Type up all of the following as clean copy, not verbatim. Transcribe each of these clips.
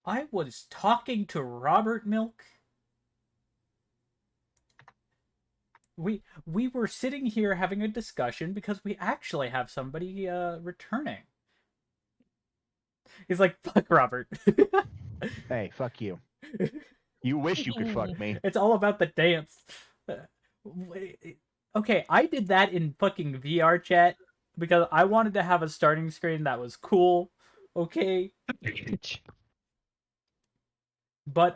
I was talking to Robert Milk. We were sitting here having a discussion because we actually have somebody returning. He's like, fuck Robert. Hey, fuck you. You wish you could fuck me. It's all about the dance. Okay, I did that in fucking VR chat because I wanted to have a starting screen that was cool. Okay. But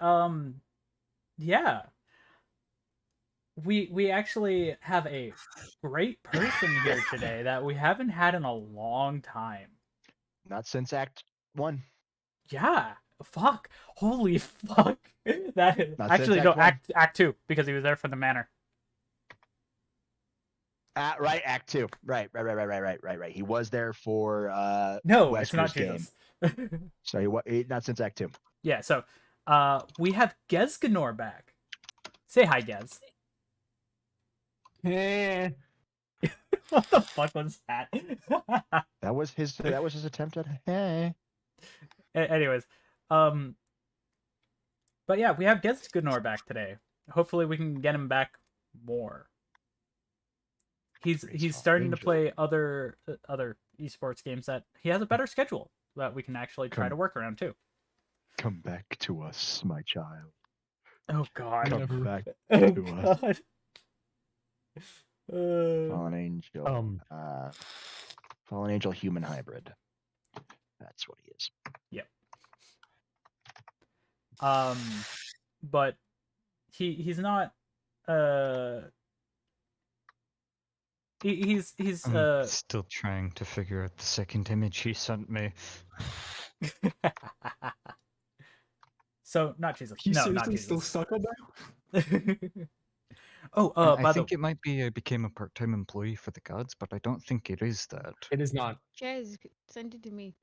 yeah. We actually have a great person here today that we haven't had in a long time. Not since Act 1. Yeah. Fuck. Holy fuck. That is Not actually since no Act 1. act 2 because he was there for the manor. Right, Act 2. Right. He was there for No, it's not Wesker's game. Jesus. So not since Act 2. Yeah, so we have Gezganor back. Say hi, Gez. Eh. What the fuck was that? That was his attempt at hey. Anyways, but yeah, we have Gezganor back today. Hopefully we can get him back more. He's starting to play other esports games that he has a better schedule that we can actually try to work around too. Come back to us, my child. Oh god. Come back Oh to us. god. Fallen Angel. Fallen Angel human hybrid. That's what he is. Yep. But he's not he's I'm still trying to figure out the second image he sent me. So not Jesus. You No, not seriously Jesus. still stuck on that? Oh, I by think it might be I became a part-time employee for the gods, but I don't think it is that. It is not. Jez, send it to me.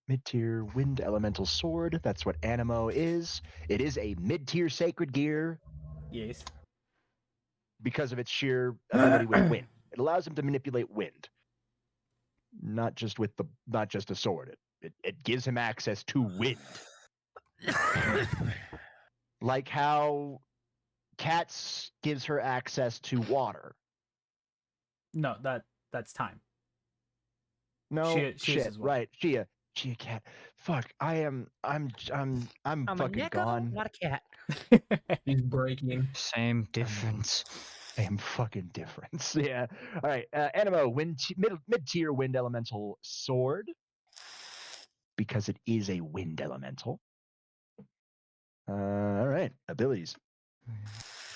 Mid-tier wind elemental sword. That's what Animo is. It is a mid-tier sacred gear yes. because of its sheer ability with wind. It allows him to manipulate wind. Not just a sword. It gives him access to wind. Like how Cats gives her access to water. No, that's time. No, she is shit, as well. right? She a cat. Fuck, I'm fucking a gone. not a cat. He's breaking. Same difference. Same fucking difference. Yeah. All right. Animo, mid-tier wind elemental sword, because it is a wind elemental. All right. Abilities.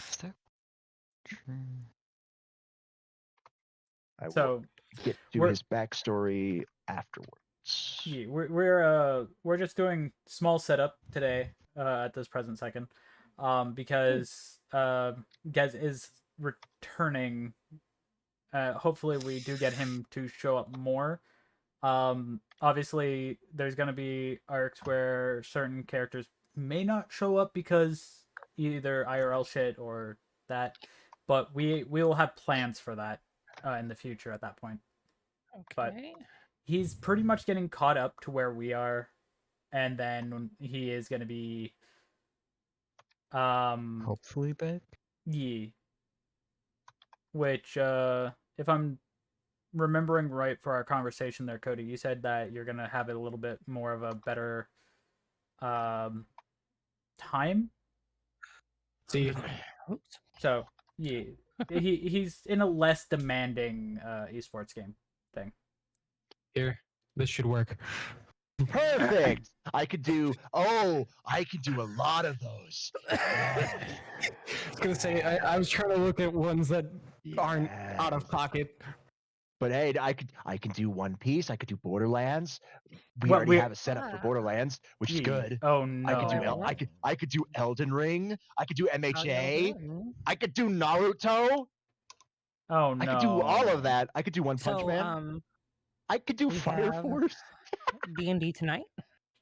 Is that true? I will So get to his backstory afterwards. yeah, we're just doing small setup today at this present second, because Gez is returning. Hopefully we do get him to show up more. Obviously there's gonna be arcs where certain characters may not show up because either IRL shit or that, but we will have plans for that in the future at that point. But Okay. he's pretty much getting caught up to where we are, and then he is going to be Hopefully back. yeah, which if I'm remembering right for our conversation there, Cody, you said that you're going to have it a little bit more of a better time. See, So yeah, he's in a less demanding esports game thing. here, this should work. Perfect. I could do a lot of those. I was gonna say I was trying to look at ones that aren't out of Yes. pocket. But hey, I can do One Piece. I could do Borderlands. We What, already we're- have a setup for Borderlands, which is Yeah. good. Oh I could do no. I could do Elden Ring. I could do How y'all MHA. doing? I could do Naruto. Oh no. I could do all of that. I could do One Punch So, Man. I could do we Fire have- Force. D&D tonight.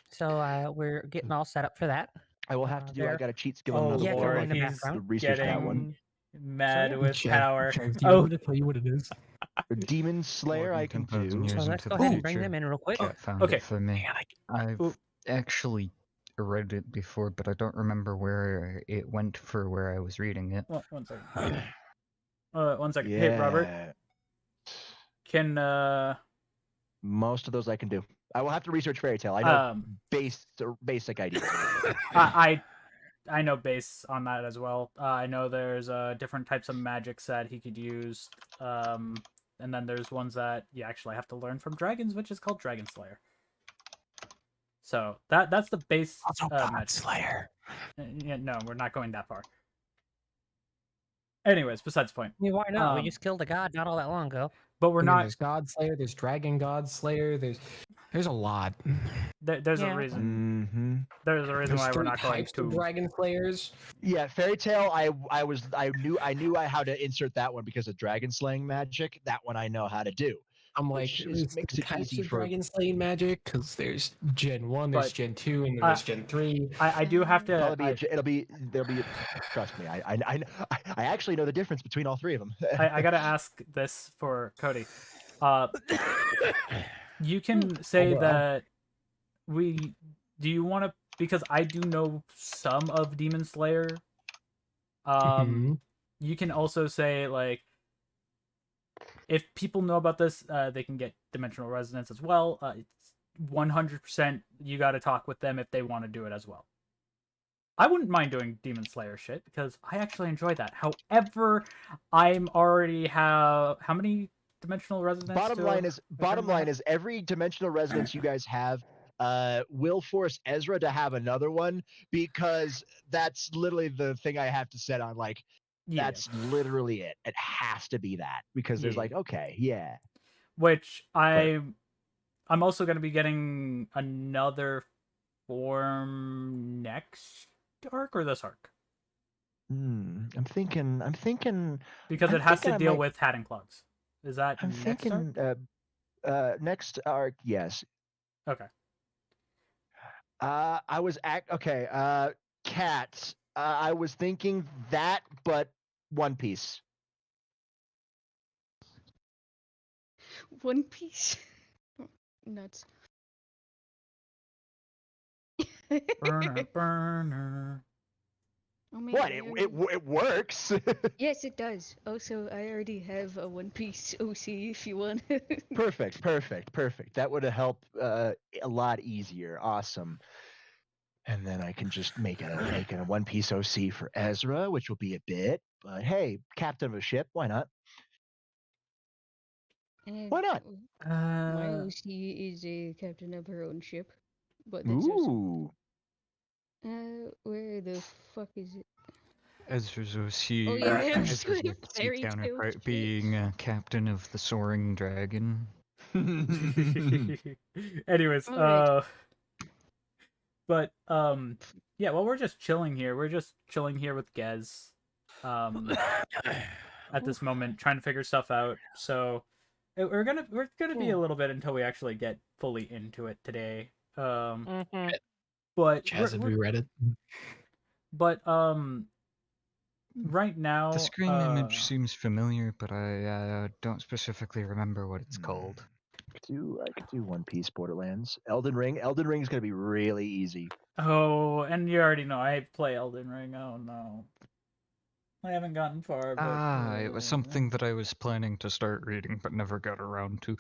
So we're getting all set up for that. I will have to do. I there. got a cheat skill. Oh another yeah, one. they're Lord, in the he's background. Research that one. getting mad So- with Check, power. check. Do you want me to tell you what it is? Demon Slayer. I can 10,000 do. years So into let's the go ahead and bring future. them in real quick. Chat found okay. it for me. I've Ooh. actually read it before, but I don't remember where it went for where I was reading it. One second. 1 second. Hey, Robert, Yeah. can Most of those I can do. I will have to research Fairy Tale. I know basic ideas. I know base on that as well. I know there's different types of magics that he could use, and then there's ones that you actually have to learn from dragons, which is called Dragon Slayer. So that's the base Also, magic. Slayer. Yeah, no, we're not going that far. Anyways, besides the point. I mean, why not? We Um, just killed a god not all that long ago. But we're not. There's God Slayer. There's Dragon God Slayer. There's a lot. There's Yeah. a reason. Mm-hmm. There's a reason There's why we're 3 not going types of to. Dragon Slayers. Yeah, Fairy Tale. I knew how to insert that one because of dragon slaying magic. That one I know how to do. I'm like, Which is- it's makes the it types easy of for- Dragon Slaying magic because there's Gen 1, there's But, Gen 2, and then there's Gen 3. I do have to. There'll be. Trust me, I actually know the difference between all 3 of them. I gotta ask this for Cody. You can say I'll- that we. Do you want to? Because I do know some of Demon Slayer. Mhm. You can also say like, if people know about this, they can get Dimensional Resonance as well. It's 100%. You got to talk with them if they want to do it as well. I wouldn't mind doing Demon Slayer shit because I actually enjoy that. However, I'm already have how many Dimensional Resonance? Bottom line is every dimensional resonance you guys have will force Ezra to have another one because that's literally the thing I have to set on. Like, that's literally it. It has to be that because there's Yeah. like, okay, yeah. Which I'm also going to be getting another form next arc or this arc I'm thinking because I'm it has thinking to I deal might- with Hat and Clogs. Is that I'm next thinking arc? next arc, yes. Okay. I was Cats. I was thinking that, but One Piece. One Piece. Nuts. Burner. Oh man, What? I It already- it works. Yes, it does. Also, I already have a One Piece OC if you want. Perfect. That would have helped a lot easier. Awesome. And then I can just make a One Piece OC for Ezra, which will be a bit. But hey, captain of a ship, why not? And Why not? My OC is a captain of her own ship, but that's also. Ooh. Where the fuck is it? Ezra's OC, Oh, yeah, I'm Ezra's doing OC fairy tale counterpart shit. being captain of the soaring dragon. Anyways, Alright. but yeah, well, we're just chilling here. We're just chilling here with Gez, at this moment, trying to figure stuff out. So we're gonna be a little bit until we actually get fully into it today. Mhm. But Chaz, have you read it? but right now, The screen image seems familiar, but I don't specifically remember what it's called. I could do One Piece Borderlands. Elden Ring. Elden Ring is gonna be really easy. Oh, and you already know I play Elden Ring. Oh no, I haven't gotten far. But, It was something that I was planning to start reading, but never got around to.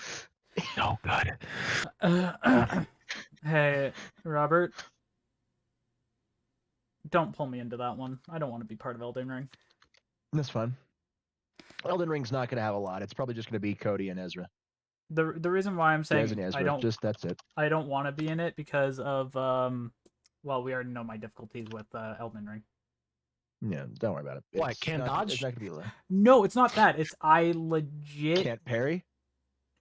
So good. Hey, Robert, don't pull me into that one. I don't want to be part of Elden Ring. That's fun. Elden Ring's not gonna have a lot. It's probably just gonna be Cody and Ezra. The reason why I'm Gez saying and Ezra. I don't That's it. want to be in it because of well, we already know my difficulties with Elden Ring. Yeah, don't worry about it. What, It's can't not- dodge? It's not gonna be low. No, it's not that. It's I legit. Can't parry.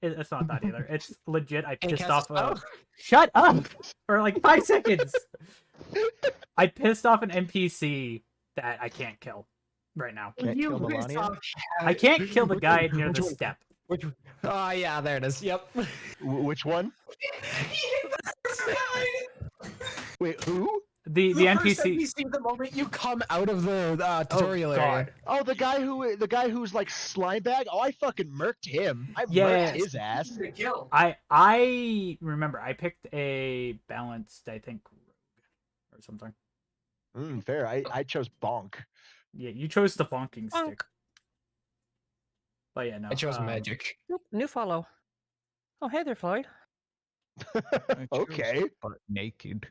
It's not that either. It's legit. I Can't pissed cast off a spell? Shut up for like 5 seconds. I pissed off an NPC that I can't kill right now. Can't You kill pissed Melania? off I can't kill the Which guy one- near which the one- step. Which? Oh yeah, there it is. Yep. Which one? Wait, who? The first NPC. the moment you come out of the Oh tutorial area. God. Oh, the guy who's like slime bag. Oh, I fucking murked him. I Yeah. murked his ass. To kill. I remember I picked a balanced, I think, or something. Fair. I chose bonk. Yeah, you chose the bonking Bonk. stick. But yeah, no. I chose magic. Nope, new follow. Oh, hey there, Floyd. I chose Okay. butt naked.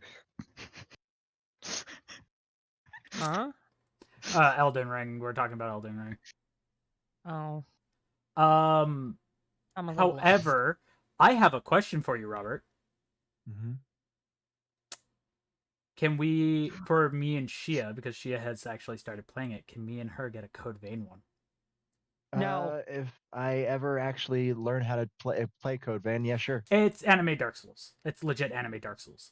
Huh? Elden Ring. We're talking about Elden Ring. Oh, Um, I'm a little lost. however, I have a question for you, Robert. Mm-hmm. Can we, for me and Shia, because Shia has actually started playing it, can me and her get a Code Vein one? No. If I ever actually learn how to play Code Vein, yeah, sure. It's anime Dark Souls. It's legit anime Dark Souls.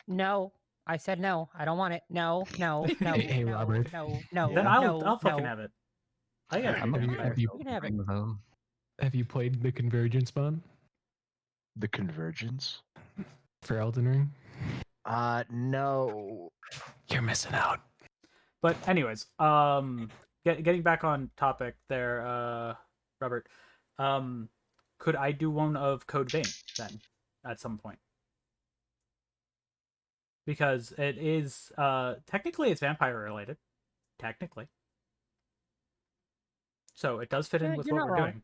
No. I said no. I don't want it. No, no, no, Hey, no, Robert. no, no, Then Yeah. I'll fucking no. have it. I got I'm it. a Have player you- You can have it. though. Have you played the Convergence mod The Convergence? for Elden Ring? No. You're missing out. But anyways, getting back on topic there, Robert, could I do one of Code Vein then at some point? Because it is technically it's vampire related, technically. So it does fit in Yeah, with you're what not we're wrong. doing.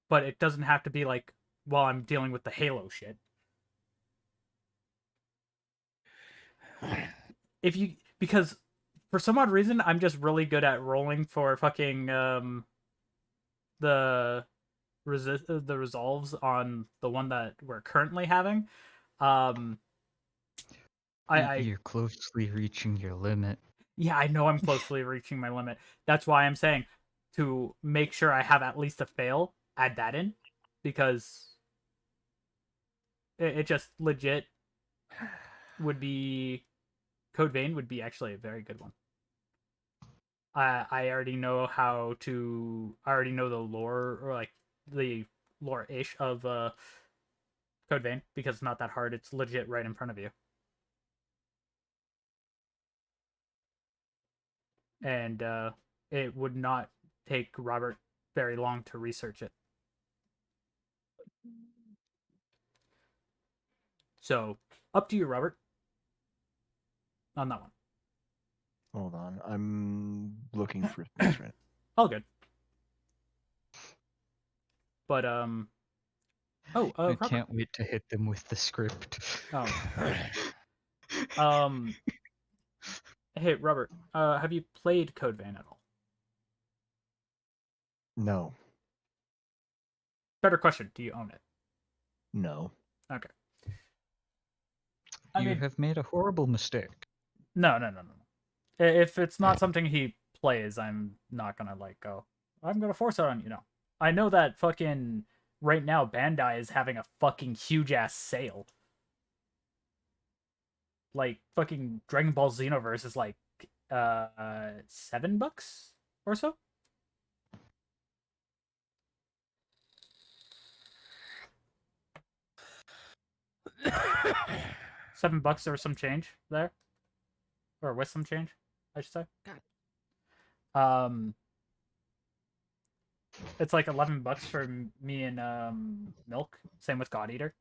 But it doesn't have to be like while I'm dealing with the Halo shit. If you, because for some odd reason I'm just really good at rolling for fucking the resolves on the one that we're currently having. I You're closely reaching your limit. yeah, I know I'm closely reaching my limit. That's why I'm saying to make sure I have at least a fail, add that in, because it just legit would be Code Vein would be actually a very good one. I already know how to. I already know the lore, or like the lore ish of Code Vein, because it's not that hard. It's legit right in front of you. And it would not take Robert very long to research it. So up to you, Robert, on that one. Hold on. I'm looking for things right All good. But I Robert. can't wait to hit them with the script. Oh. Hey, Robert. Have you played Code Vein at all? No. Better question. Do you own it? No. Okay. You have made a horrible mistake. No. If it's not something he plays, I'm not gonna like go. I'm gonna force it on you. No. I know that fucking right now Bandai is having a fucking huge ass sale. Like fucking Dragon Ball Xenoverse is like $7 or so. $7 or some change there, or with some change, I should say. It's like $11 for me and Milk. Same with God Eater.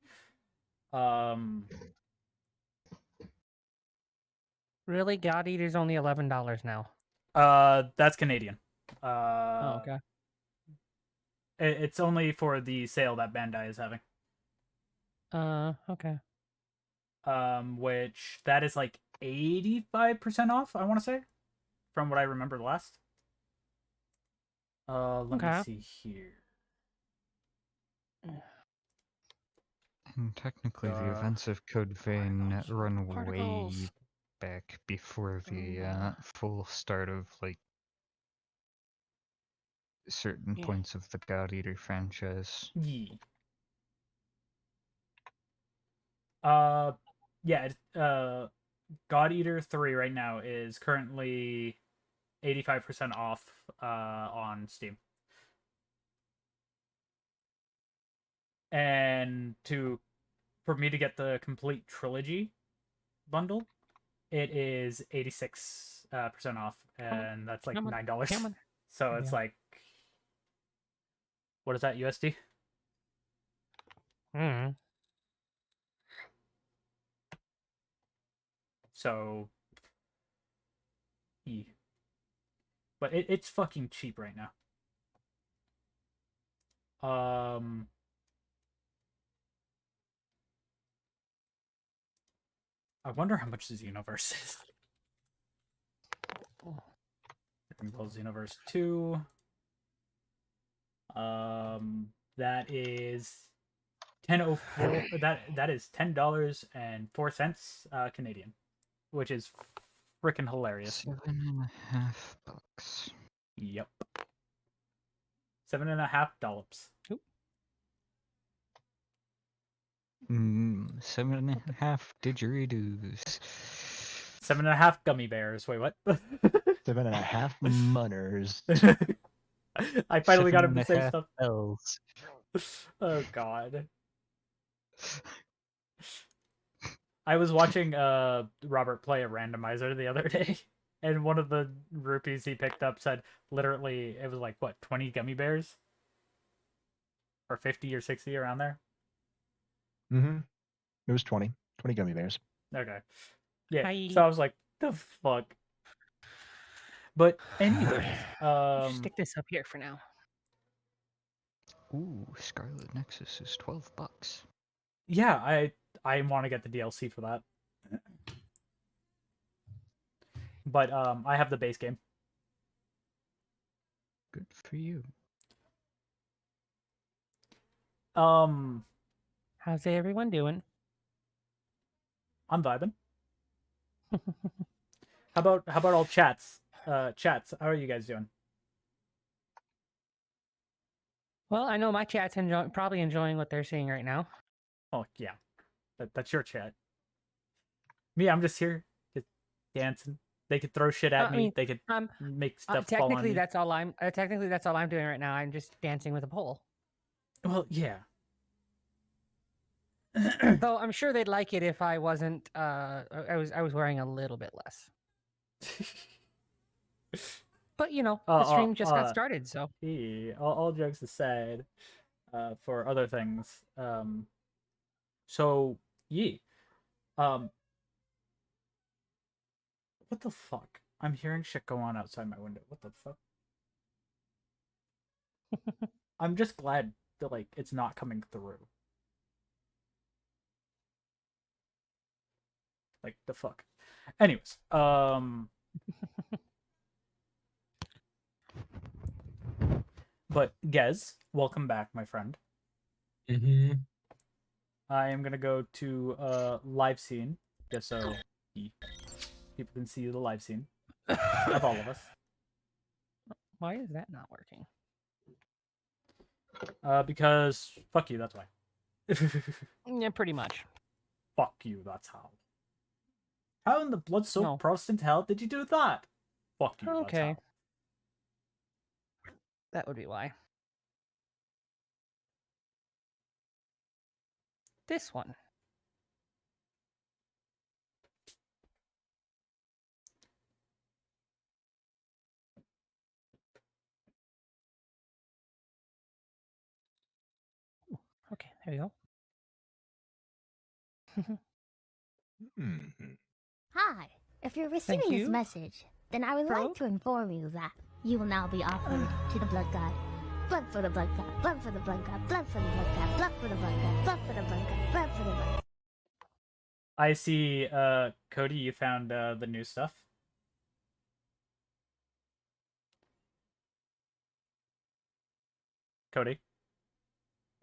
Really? God Eater's only $11 now. That's Canadian. Oh, okay. It's only for the sale that Bandai is having. Okay. Which that is like 85% off, I want to say, from what I remember last. Let me see here. And technically, the events of Code Vein run way back before the full start of like certain points of the God Eater franchise. Yeah. Yeah. God Eater 3 right now is currently 85% off on Steam. And for me to get the complete trilogy bundle, it is 86% off, and that's like $9. So it's like, what is that, USD? So, but it's fucking cheap right now. I wonder how much the Xenoverse is. Dragon Ball Xenoverse 2. That is 10.04. That is $10.04 Canadian, which is freaking hilarious. $7.50. Yep. $7.50. 7.5 didgeridoos. 7.5 gummy bears. Wait, what? 7.5 munners. I finally got him to say 7.5 stuff. bells. Oh god. I was watching Robert play a randomizer the other day, and one of the rupees he picked up said literally it was like what, 20 gummy bears? Or 50 or 60 around there? Mm-hmm. It was 20 gummy bears. Okay. Yeah. Hi. So I was like, the fuck? But anyways, Stick this up here for now. Ooh, Scarlet Nexus is $12. yeah, I want to get the DLC for that. But I have the base game. Good for you. How's everyone doing? I'm vibing. How about all chats? Chats, how are you guys doing? Well, I know my chat's probably enjoying what they're seeing right now. Oh yeah, that's your chat. Me, I'm just here, just dancing. They could throw shit at I me. mean, They could make stuff fall on technically me. that's all I'm doing right now. I'm just dancing with a pole. Well, yeah. Though I'm sure they'd like it if I wasn't. I was wearing a little bit less. But you know, the stream just got started, so. Yeah, all jokes aside, for other things, so yeah, what the fuck? I'm hearing shit go on outside my window. What the fuck? I'm just glad that like it's not coming through. Like the fuck. Anyways, but Gez, welcome back, my friend. Mm-hmm. I am gonna go to live scene just so people can see the live scene of all of us. Why is that not working? Because fuck you, that's why. Yeah, pretty much. Fuck you, that's how. How in the blood-soaked No. Protestant hell did you do that? Fuck you, Okay. that's That would be why. This one. Okay, there we go. Mhm. Hi. If you're receiving this you. message, then I would Pro? like to inform you that you will now be offered to the blood god. Blood for the blood god, blood for the blood god, blood for the blood god, blood for the blood god, blood for the blood god, blood for the blood god. I see, Cody, you found the new stuff. Cody?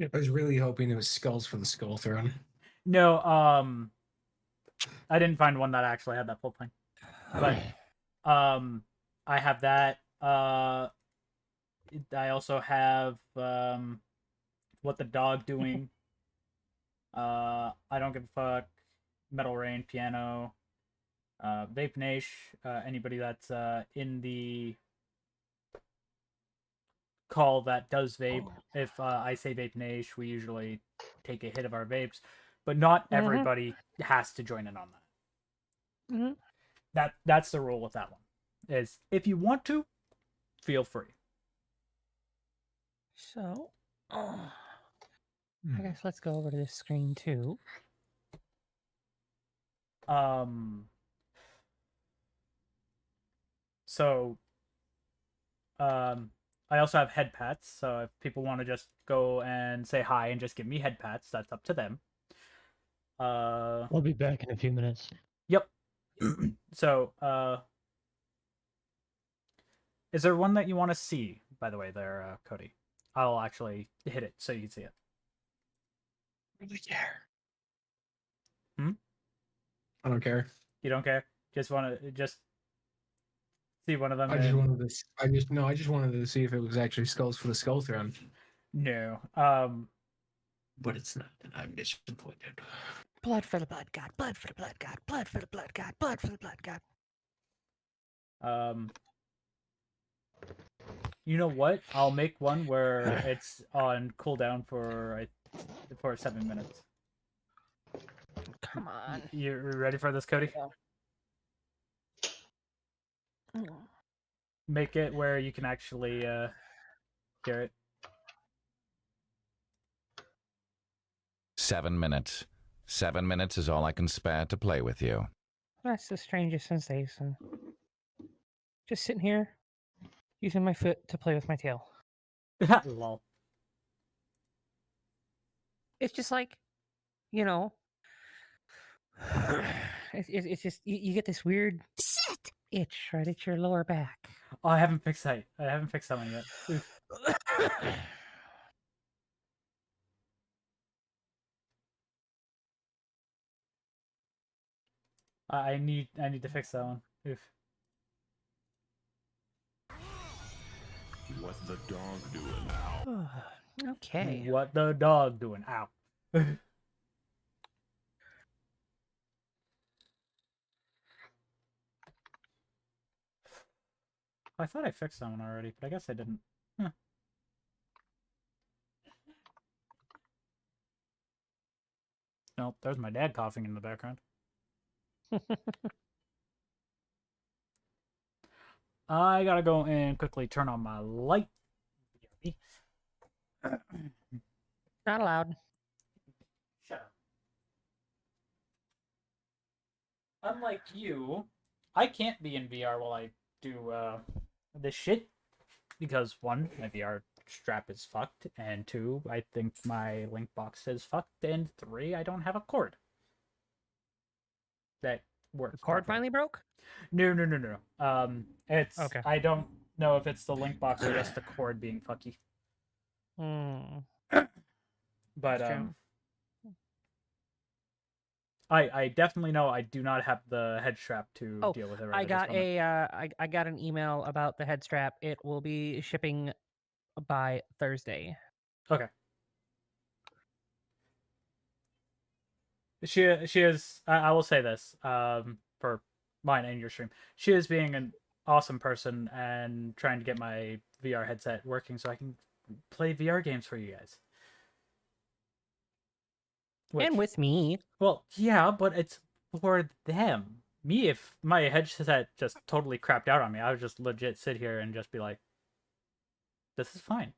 I was really hoping it was Skulls for the Skull Throne. No, I didn't find one that actually had that full thing. But I have that. I also have What the Dog Doing. I Don't Give a Fuck. Metal Rain, Piano. Vape Nash. Anybody that's in the call that does vape. If I say Vape Nash, we usually take a hit of our vapes, but not everybody has to join in on that. That's the rule with that one. Is if you want to, feel free. So, I guess let's go over to this screen too. So, I also have head pats. So if people want to just go and say hi and just give me head pats, that's up to them. I'll be back in a few minutes. Yep. So, is there one that you want to see, by the way, there, Cody? I'll actually hit it so you can see it. Really care. Hmm? I don't care. You don't care? Just want to just see one of them? I just and- wanted to. I just wanted to see if it was actually skulls for the skull throne. No. But it's not. I'm disappointed. Blood for the blood god. Blood for the blood god. Blood for the blood god. Blood for the blood god. You know what? I'll make one where it's on cooldown for 7 minutes. Come on. You ready for this, Cody? Mm. Make it where you can actually hear it. 7 minutes. 7 minutes is all I can spare to play with you. That's the strangest sensation. Just sitting here, using my foot to play with my tail. Lol. It's just like, you know, it's just you get this weird itch right at your lower back. Oh, I haven't fixed that. I haven't fixed that one yet. Oof. I need to fix that one. Oof. What the dog doing now? Okay. What the dog doing? Ow. I thought I fixed that one already, but I guess I didn't. Huh. Nope, there's my dad coughing in the background. I gotta go and quickly turn on my light. Not allowed. Shut up. Unlike you, I can't be in VR while I do this shit. Because one, my VR strap is fucked, and two, I think my link box is fucked, and three, I don't have a cord that works. The cord properly. finally broke? No. It's Okay. I don't know if it's the link box or just the cord being fucky. Hmm. But That's true. I definitely know I do not have the head strap to Oh, deal with it right I at this got moment. I got an email about the head strap. It will be shipping by Thursday. Okay. She is. I will say this. For mine and your stream, she is being an awesome person and trying to get my VR headset working so I can play VR games for you guys. And with me. Well, yeah, but it's for them. Me, if my headset just totally crapped out on me, I would just legit sit here and just be like, this is fine.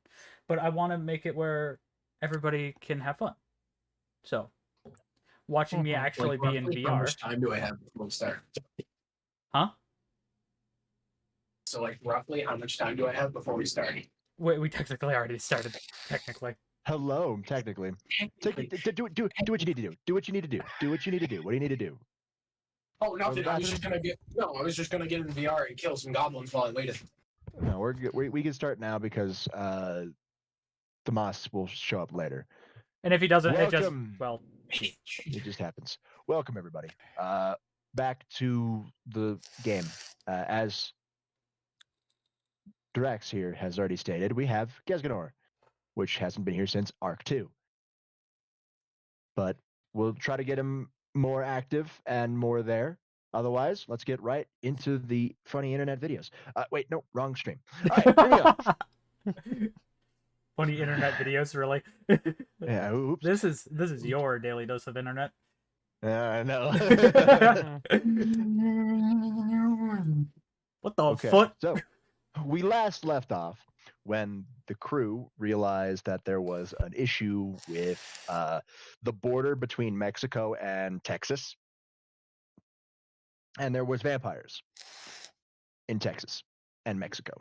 But I want to make it where everybody can have fun. So, watching me actually be in VR. How much time do I have before we start? Huh? So, like, roughly, how much time do I have before we start? We technically already started. Technically. Hello, technically. Do what you need to do. Do what you need to do. Do what you need to do. What do you need to do? Oh, nothing. I was just gonna get in VR and kill some goblins while I waited. No, we're good. We can start now because Tomas will show up later. And if he doesn't, Welcome. it just happens. Welcome everybody. Back to the game. As Drax here has already stated, we have Gesganor, which hasn't been here since Arc 2. But we'll try to get him more active and more there. Otherwise, let's get right into the funny internet videos. Wait, no, wrong stream. All right, here we go. Funny internet videos, really. Yeah, oops. This is your daily dose of internet. I know. What the Okay, foot? so we last left off when the crew realized that there was an issue with the border between Mexico and Texas, and there was vampires. in Texas and Mexico.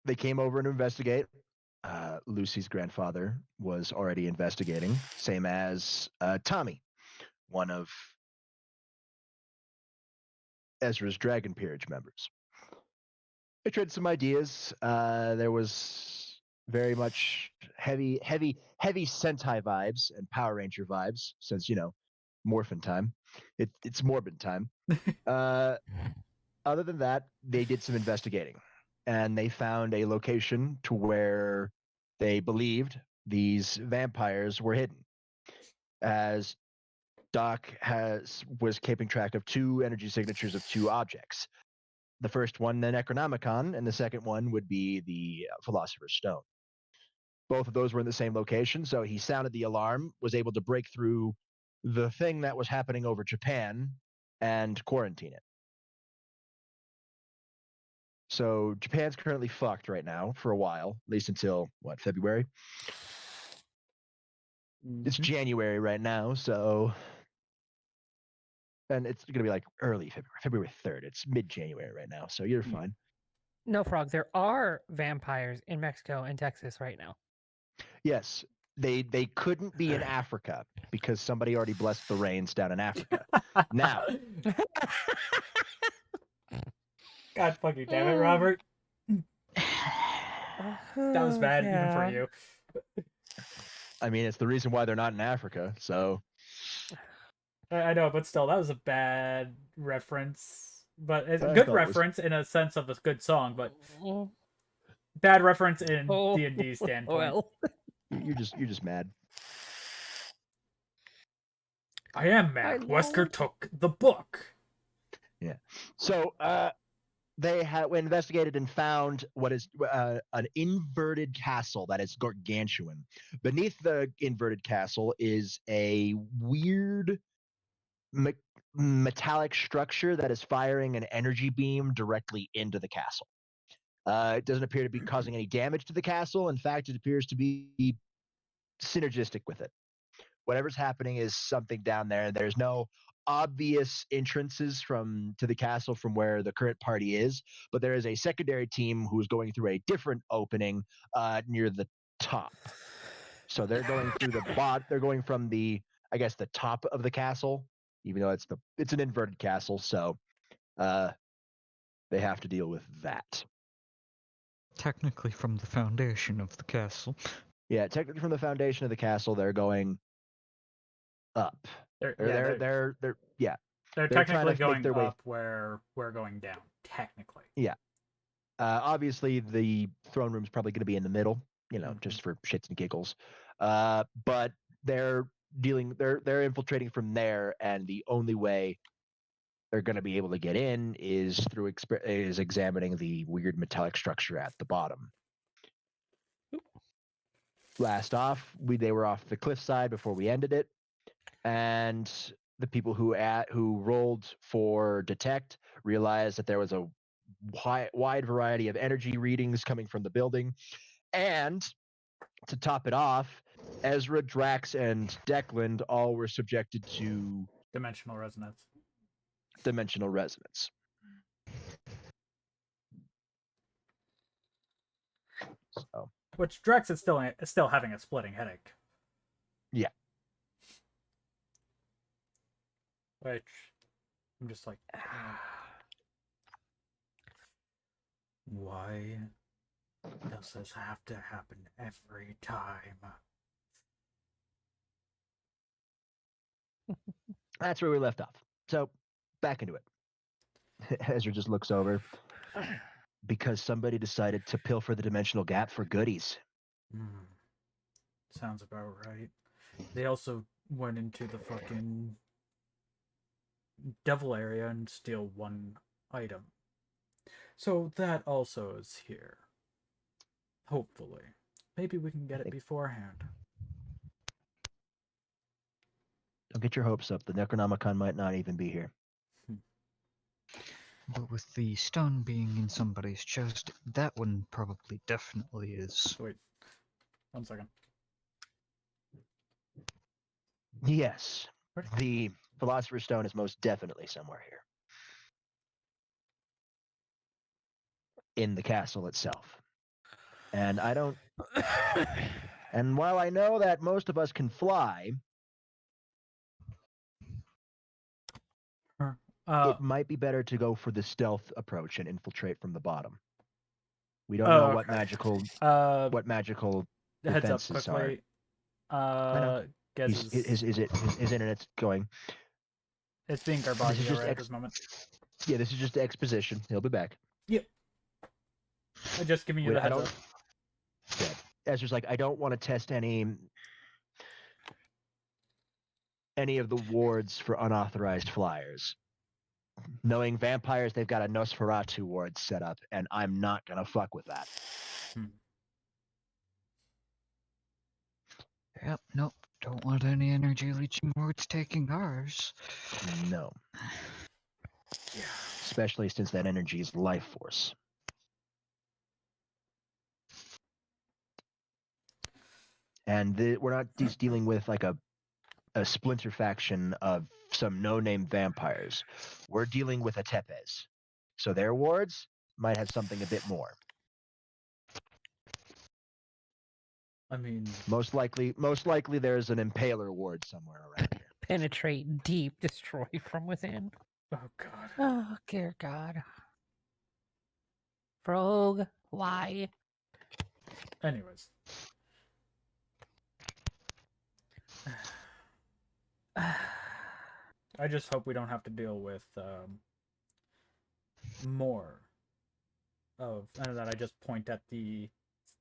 They came over to investigate. Lucy's grandfather was already investigating, same as Tommy, one of Ezra's Dragon Peerage members. They traded some ideas. There was very much heavy Sentai vibes and Power Ranger vibes, since, you know, Morphin time. It's Morbid time. Other than that, they did some investigating, and they found a location to where they believed these vampires were hidden. As Doc was keeping track of 2 energy signatures of 2 objects. The first one, the Necronomicon, and the second one would be the Philosopher's Stone. Both of those were in the same location, so he sounded the alarm, was able to break through the thing that was happening over Japan and quarantine it. So Japan's currently fucked right now for a while, at least until, what, February? It's January right now, so... And it's going to be like early February 3rd. It's mid-January right now, so you're fine. No, Frog, there are vampires in Mexico and Texas right now. Yes, they couldn't be in Africa because somebody already blessed the rains down in Africa. Now, God fucking damn it, Robert. That was bad, even for you. I mean, it's the reason why they're not in Africa, so... I know, but still, that was a bad reference. But it's a good reference in a sense of a good song, but bad reference in D&D standpoint. Well, you're just mad. I am mad. Wesker took the book. Yeah. So they investigated and found what is an inverted castle that is gargantuan. Beneath the inverted castle is a weird metallic structure that is firing an energy beam directly into the castle. It doesn't appear to be causing any damage to the castle. In fact, it appears to be synergistic with it. Whatever's happening is something down there. There's no obvious entrances to the castle from where the current party is, but there is a secondary team who's going through a different opening near the top. So they're going through they're going from the top of the castle, even though it's an inverted castle, so they have to deal with that. Technically from the foundation of the castle. Yeah, technically from the foundation of the castle, they're going up. They're technically going up where we're going down. Technically. Yeah. Obviously, the throne room's probably going to be in the middle, just for shits and giggles. But they're infiltrating from there, and the only way they're going to be able to get in is through examining the weird metallic structure at the bottom. Last off, they were off the cliffside before we ended it, and the people who rolled for detect realized that there was a wide variety of energy readings coming from the building, and to top it off, Ezra, Drax, and Declan all were subjected to dimensional resonance. So, which Drax is still having a splitting headache. Yeah. Which I'm just like, why does this have to happen every time? That's where we left off. So, back into it. Ezra just looks over. Because somebody decided to pilfer the dimensional gap for goodies. Sounds about right. They also went into the fucking devil area and steal one item. So that also is here. Hopefully. Maybe we can get it beforehand. Don't get your hopes up. The Necronomicon might not even be here. But with the stone being in somebody's chest, that one probably definitely is. Wait. 1 second. Yes. The Philosopher's Stone is most definitely somewhere here. In the castle itself. And I don't... And while I know that most of us can fly, it might be better to go for the stealth approach and infiltrate from the bottom. We don't know what okay. magical Heads up defenses quickly. Guess his internet's going. it's being This is Garbaggio just right at this moment. Yeah, this is just exposition. He'll be back. Yep. I'm just giving you Wait, the I heads don't- up. Yeah. Ezra's like, I don't want to test any of the wards for unauthorized flyers. Knowing vampires, they've got a Nosferatu ward set up, and I'm not gonna fuck with that. Yep, nope. Don't want any energy leeching wards taking ours. No. Especially since that energy is life force. And we're not just dealing with like a splinter faction of some no-name vampires. We're dealing with a Tepes. So their wards might have something a bit more. I mean, Most likely there's an Impaler ward somewhere around here. Penetrate deep, destroy from within. oh god. Oh, dear God. Frog, why? Anyways. I just hope we don't have to deal with more of, and then I just point at the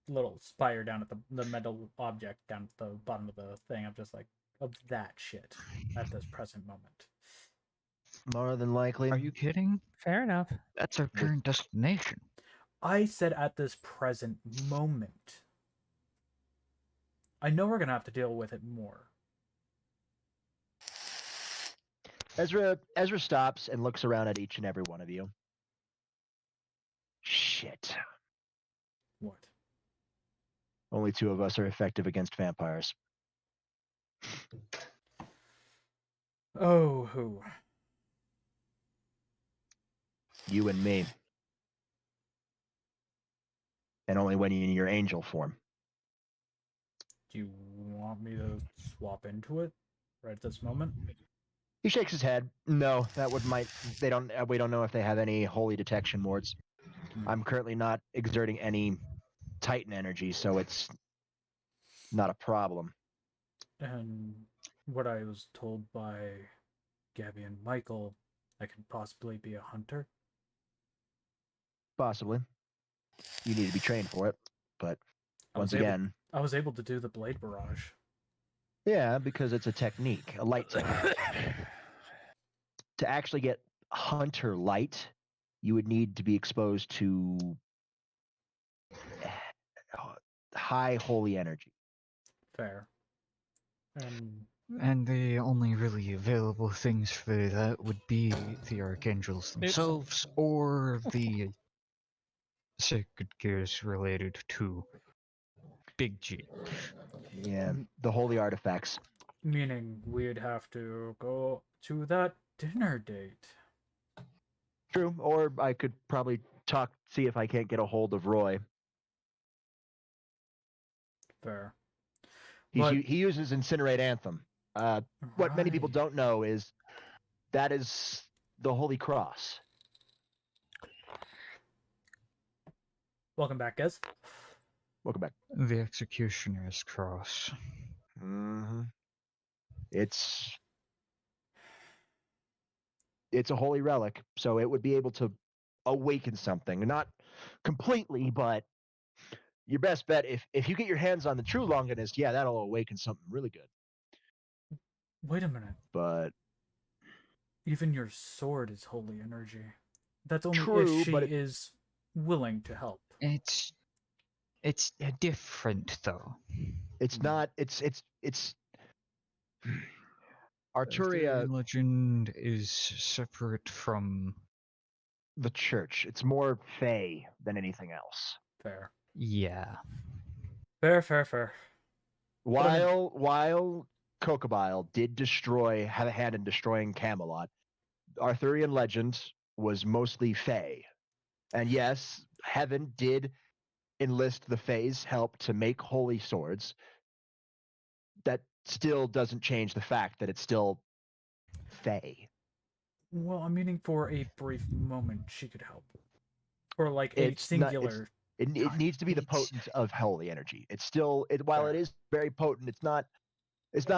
little spire down at the metal object down at the bottom of the thing. I'm just like, of that shit at this present moment. More than likely. Are you kidding? Fair enough. That's our current destination. I said at this present moment. I know we're gonna have to deal with it more. Ezra stops and looks around at each and every one of you. Shit. What? Only 2 of us are effective against vampires. Oh, who? You and me. And only when you're in your angel form. Do you want me to swap into it right at this moment? He shakes his head. No, we don't know if they have any holy detection wards. I'm currently not exerting any Titan energy, so it's not a problem. And what I was told by Gabby and Michael, I could possibly be a hunter. Possibly. You need to be trained for it, but I once was able- again, I was able to do the blade barrage. yeah, because it's a technique, a light technique. To actually get hunter light, you would need to be exposed to high holy energy. Fair. And And the only really available things for that would be the Archangels themselves or the sacred gears related to Big G. Yeah, the holy artifacts. meaning we'd have to go to that dinner date. True, or I could probably see if I can't get a hold of Roy. Fair. He uses Incinerate Anthem. What many people Right. don't know is that is the Holy Cross. Welcome back, guys. Welcome back. The Executioner's Cross. Mm-hmm. It's a holy relic, so it would be able to awaken something. Not completely, but your best bet, if you get your hands on the true Longinist, yeah, that'll awaken something really good. Wait a minute. But Even your sword is holy energy. That's only True, if she but is willing to help. It's different though. it's not. It's Arturia, The legend is separate from. the church. It's more Fey than anything else. Fair. Yeah. Fair. While Kokobile did have a hand in destroying Camelot, Arthurian legend was mostly Fae. And yes, Heaven did enlist the Fae's help to make holy swords. That still doesn't change the fact that it's still Fae. Well, I'm meaning for a brief moment she could help. Or like a It's not- singular. It needs to be the potent of holy energy. It's still while it is very potent, it's not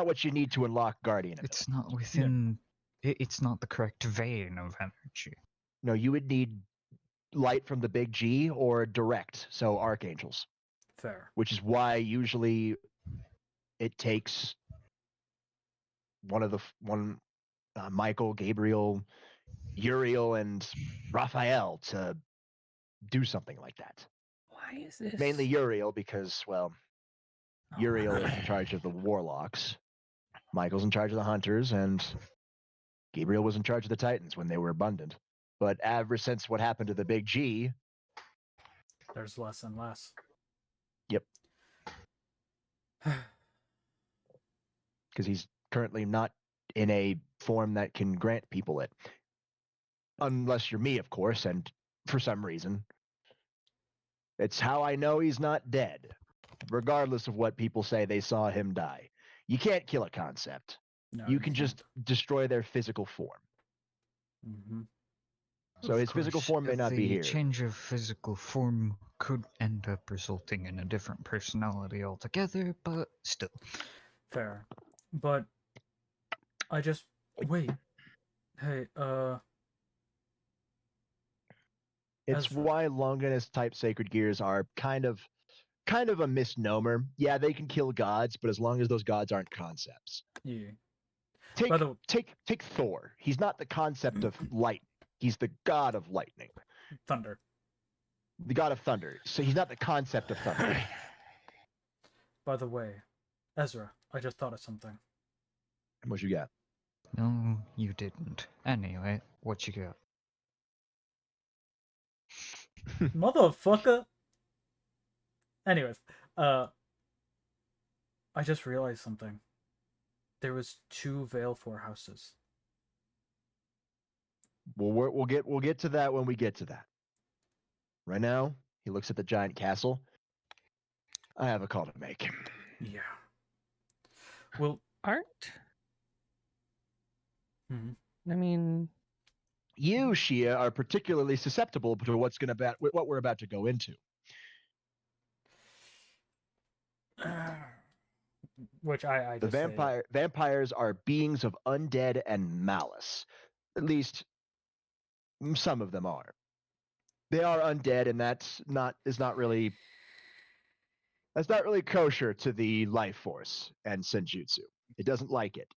what you need to unlock Guardian ability. It's not within. It's not the correct vein of energy. No, you would need light from the big G or direct, so archangels, Fair. which is why usually it takes Michael, Gabriel, Uriel, and Raphael to do something like that. Why is this? Mainly Uriel because, well, Oh, Uriel is in charge of the warlocks, Michael's in charge of the hunters, and Gabriel was in charge of the Titans when they were abundant. But ever since what happened to the big G, there's less and less. Yep. Because he's currently not in a form that can grant people it. Unless you're me, of course, and for some reason. It's how I know he's not dead, regardless of what people say they saw him die. You can't kill a concept. No, you can just destroy their physical form. Mm-hmm. So Of his physical course, form may not be the here. change of physical form could end up resulting in a different personality altogether, but still. Fair. But I just wait. Hey, It's Ezra. why Longinus type sacred gears are kind of a misnomer. Yeah, they can kill gods, but as long as those gods aren't concepts. Yeah. Take By the- take Thor. He's not the concept of light. He's the god of lightning. Thunder. The god of thunder. So he's not the concept of thunder. By the way, Ezra, I just thought of something. What you got? No, you didn't. Anyway, what you got? Motherfucker. Anyways, I just realized something. There was 2 Valefor houses. Well, we'll get to that when we get to that. Right now, he looks at the giant castle. I have a call to make. Yeah. Well, Aren't? Mhm. I mean, You, Shia, are particularly susceptible to what we're about to go into. which I The just say. vampires are beings of undead and malice. At least some of them are. They are undead, and that's not really kosher to the life force and senjutsu. It doesn't like it.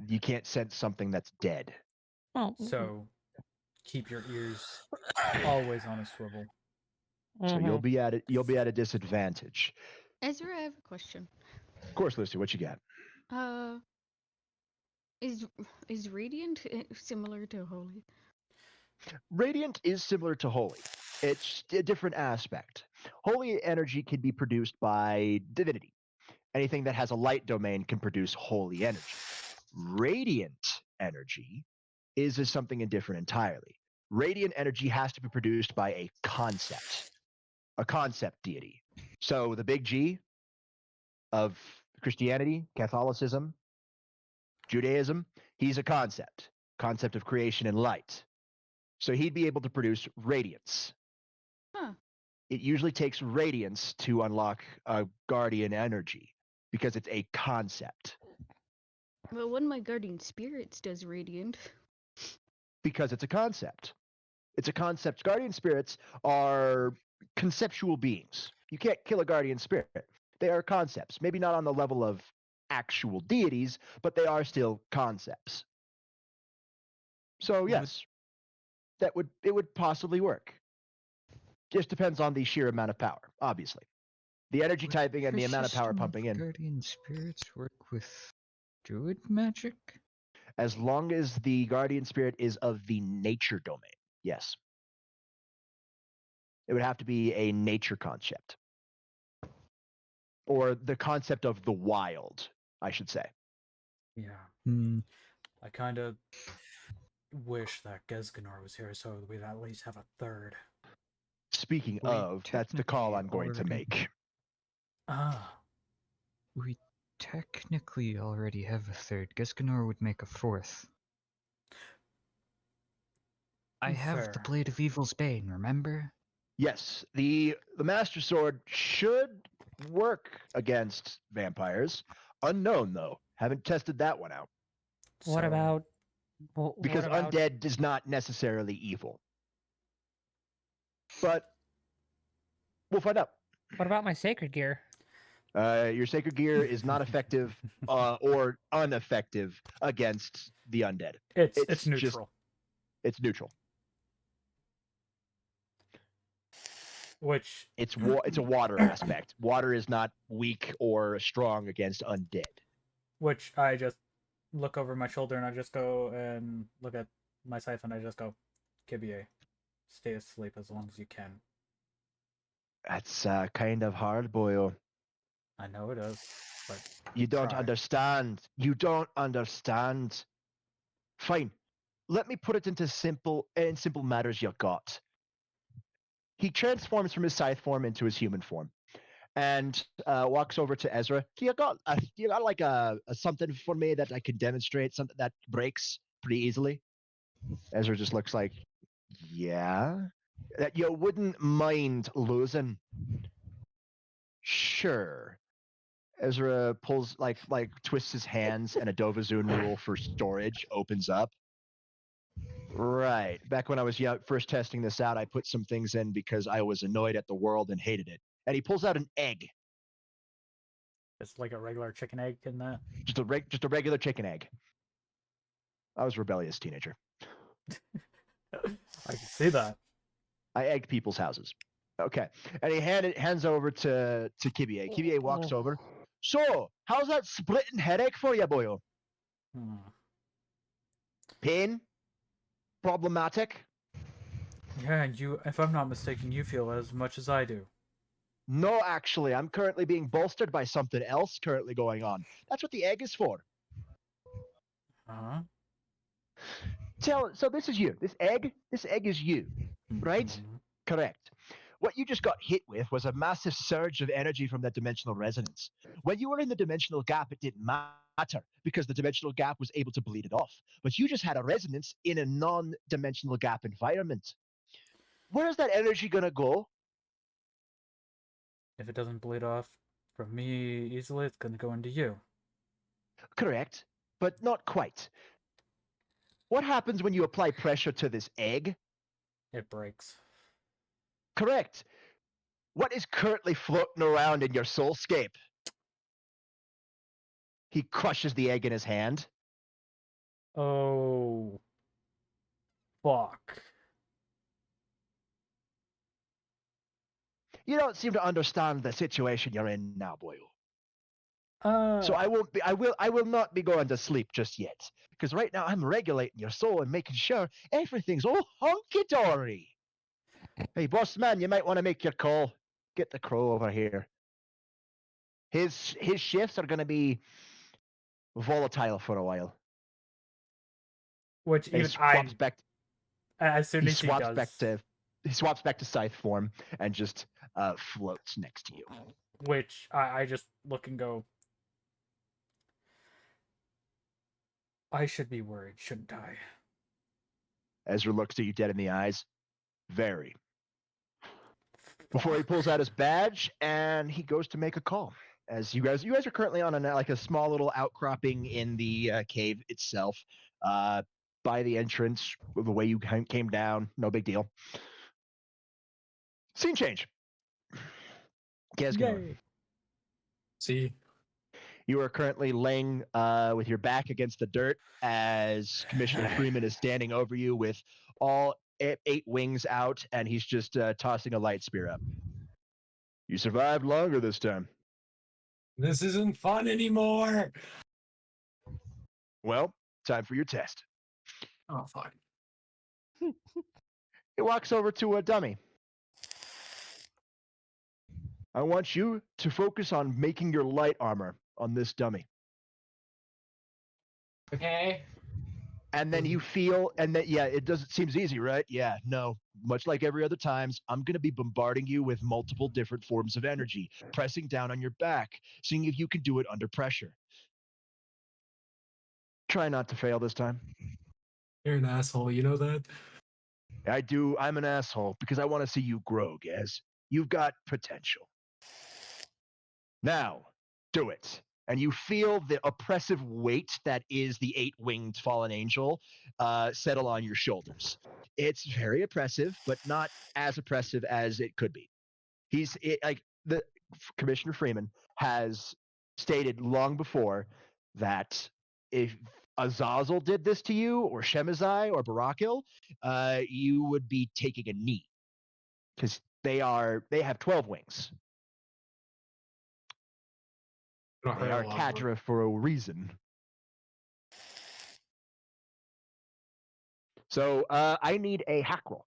You can't sense something that's dead. well, So keep your ears always on a swivel. So you'll be at a disadvantage. Ezra, I have a question. Of course, Lucy, what you got? Is Radiant similar to Holy? Radiant is similar to Holy. It's a different aspect. Holy energy can be produced by divinity. Anything that has a light domain can produce holy energy. Radiant energy is something different entirely. Radiant energy has to be produced by a concept deity. So the big G of Christianity, Catholicism, Judaism, he's a concept of creation and light. So he'd be able to produce radiance. Huh. It usually takes radiance to unlock a guardian energy because it's a concept. Well, one of my guardian spirits does Radiant. Because it's a concept. It's a concept. Guardian spirits are conceptual beings. You can't kill a guardian spirit. They are concepts. Maybe not on the level of actual deities, but they are still concepts. So yes, it would possibly work. Just depends on the sheer amount of power, obviously. The energy typing and the amount of power System pumping in. Guardian spirits work with druid magic? As long as the guardian spirit is of the nature domain, yes. It would have to be a nature concept. or the concept of the wild, I should say. Yeah. Hmm. I kind of wish that Gesganor was here so we'd at least have a third. Speaking We of, that's the call technically I'm going to already- make. Ah. We technically already have a third. Gesganor would make a fourth. I have the Fair. Blade of Evil's Bane, remember? Yes, the Master Sword should work against vampires. Unknown though. Haven't tested that one out. What So, about? Because what about, undead is not necessarily evil. But we'll find out. What about my sacred gear? Your sacred gear is not effective or ineffective against the undead. It's just- neutral. It's neutral. Which It's a water aspect. Water is not weak or strong against undead. I just look over my shoulder and I just go and look at my scythe and I just go, Kibie, stay asleep as long as you can. That's kind of hard, boyo. I know it is, but You don't Try. understand. You don't understand. Fine. Let me put it into simple matters you got. He transforms from his scythe form into his human form, and walks over to Ezra. You got like a something for me that I can demonstrate, something that breaks pretty easily. Ezra just looks like, yeah, that you wouldn't mind losing. Sure. Ezra pulls like twists his hands, and a Dovazun rule for storage opens up. Right. Back when I was first testing this out, I put some things in because I was annoyed at the world and hated it. And he pulls out an egg, it's like a regular chicken egg in that. just a regular chicken egg. I was a rebellious teenager. I can see that. I egged people's houses. Okay, and he hands over to Kibie. Kibie walks over. So, how's that splitting headache for you, boyo? Hmm. Pain? Problematic? Yeah, and you, if I'm not mistaken, you feel as much as I do. No, actually, I'm currently being bolstered by something else currently going on. That's what the egg is for. Huh? So this is you. This egg is you. Right? Mhm. Correct. What you just got hit with was a massive surge of energy from that dimensional resonance. When you were in the dimensional gap, it didn't matter because the dimensional gap was able to bleed it off. But you just had a resonance in a non-dimensional gap environment. Where is that energy going to go? If it doesn't bleed off from me easily, it's gonna go into you. Correct, but not quite. What happens when you apply pressure to this egg? It breaks. Correct. What is currently floating around in your soulscape? He crushes the egg in his hand. Oh. Fuck. You don't seem to understand the situation you're in now, boyo. So I will not be going to sleep just yet. Because right now I'm regulating your soul and making sure everything's all hunky-dory. Hey, boss man, you might want to make your call. Get the crow over here. His shifts are going to be volatile for a while. Which And he even swaps back. as soon He as he swaps does, back to scythe form and just floats next to you. which I just look and go, I should be worried, shouldn't I? Ezra looks at you dead in the eyes. Very. Before he pulls out his badge and he goes to make a call. As you guys are currently on a small little outcropping in the cave itself, by the entrance, the way you came down, no big deal. Scene change. Gesganor. Yay. See, You are currently laying with your back against the dirt as Commissioner Freeman is standing over you with all 8 wings out, and he's just tossing a light spear up. You survived longer this time. this isn't fun anymore. Well, time for your test. Oh, fuck. He walks over to a dummy. I want you to focus on making your light armor on this dummy. Okay. And then you feel, and that, yeah, it seems easy, right? Yeah, no. Much like every other times, I'm going to be bombarding you with multiple different forms of energy, pressing down on your back, seeing if you can do it under pressure. Try not to fail this time. You're an asshole, you know that? I do. I'm an asshole because I want to see you grow, Gaz. You've got potential. Now, do it. And you feel the oppressive weight that is the 8-winged fallen angel settle on your shoulders. It's very oppressive, but not as oppressive as it could be. Commissioner Freeman has stated long before that if Azazel did this to you, or Shemazai, or Barakil, you would be taking a knee because they have 12 wings. They are Kadra for a reason. So I need a hack roll.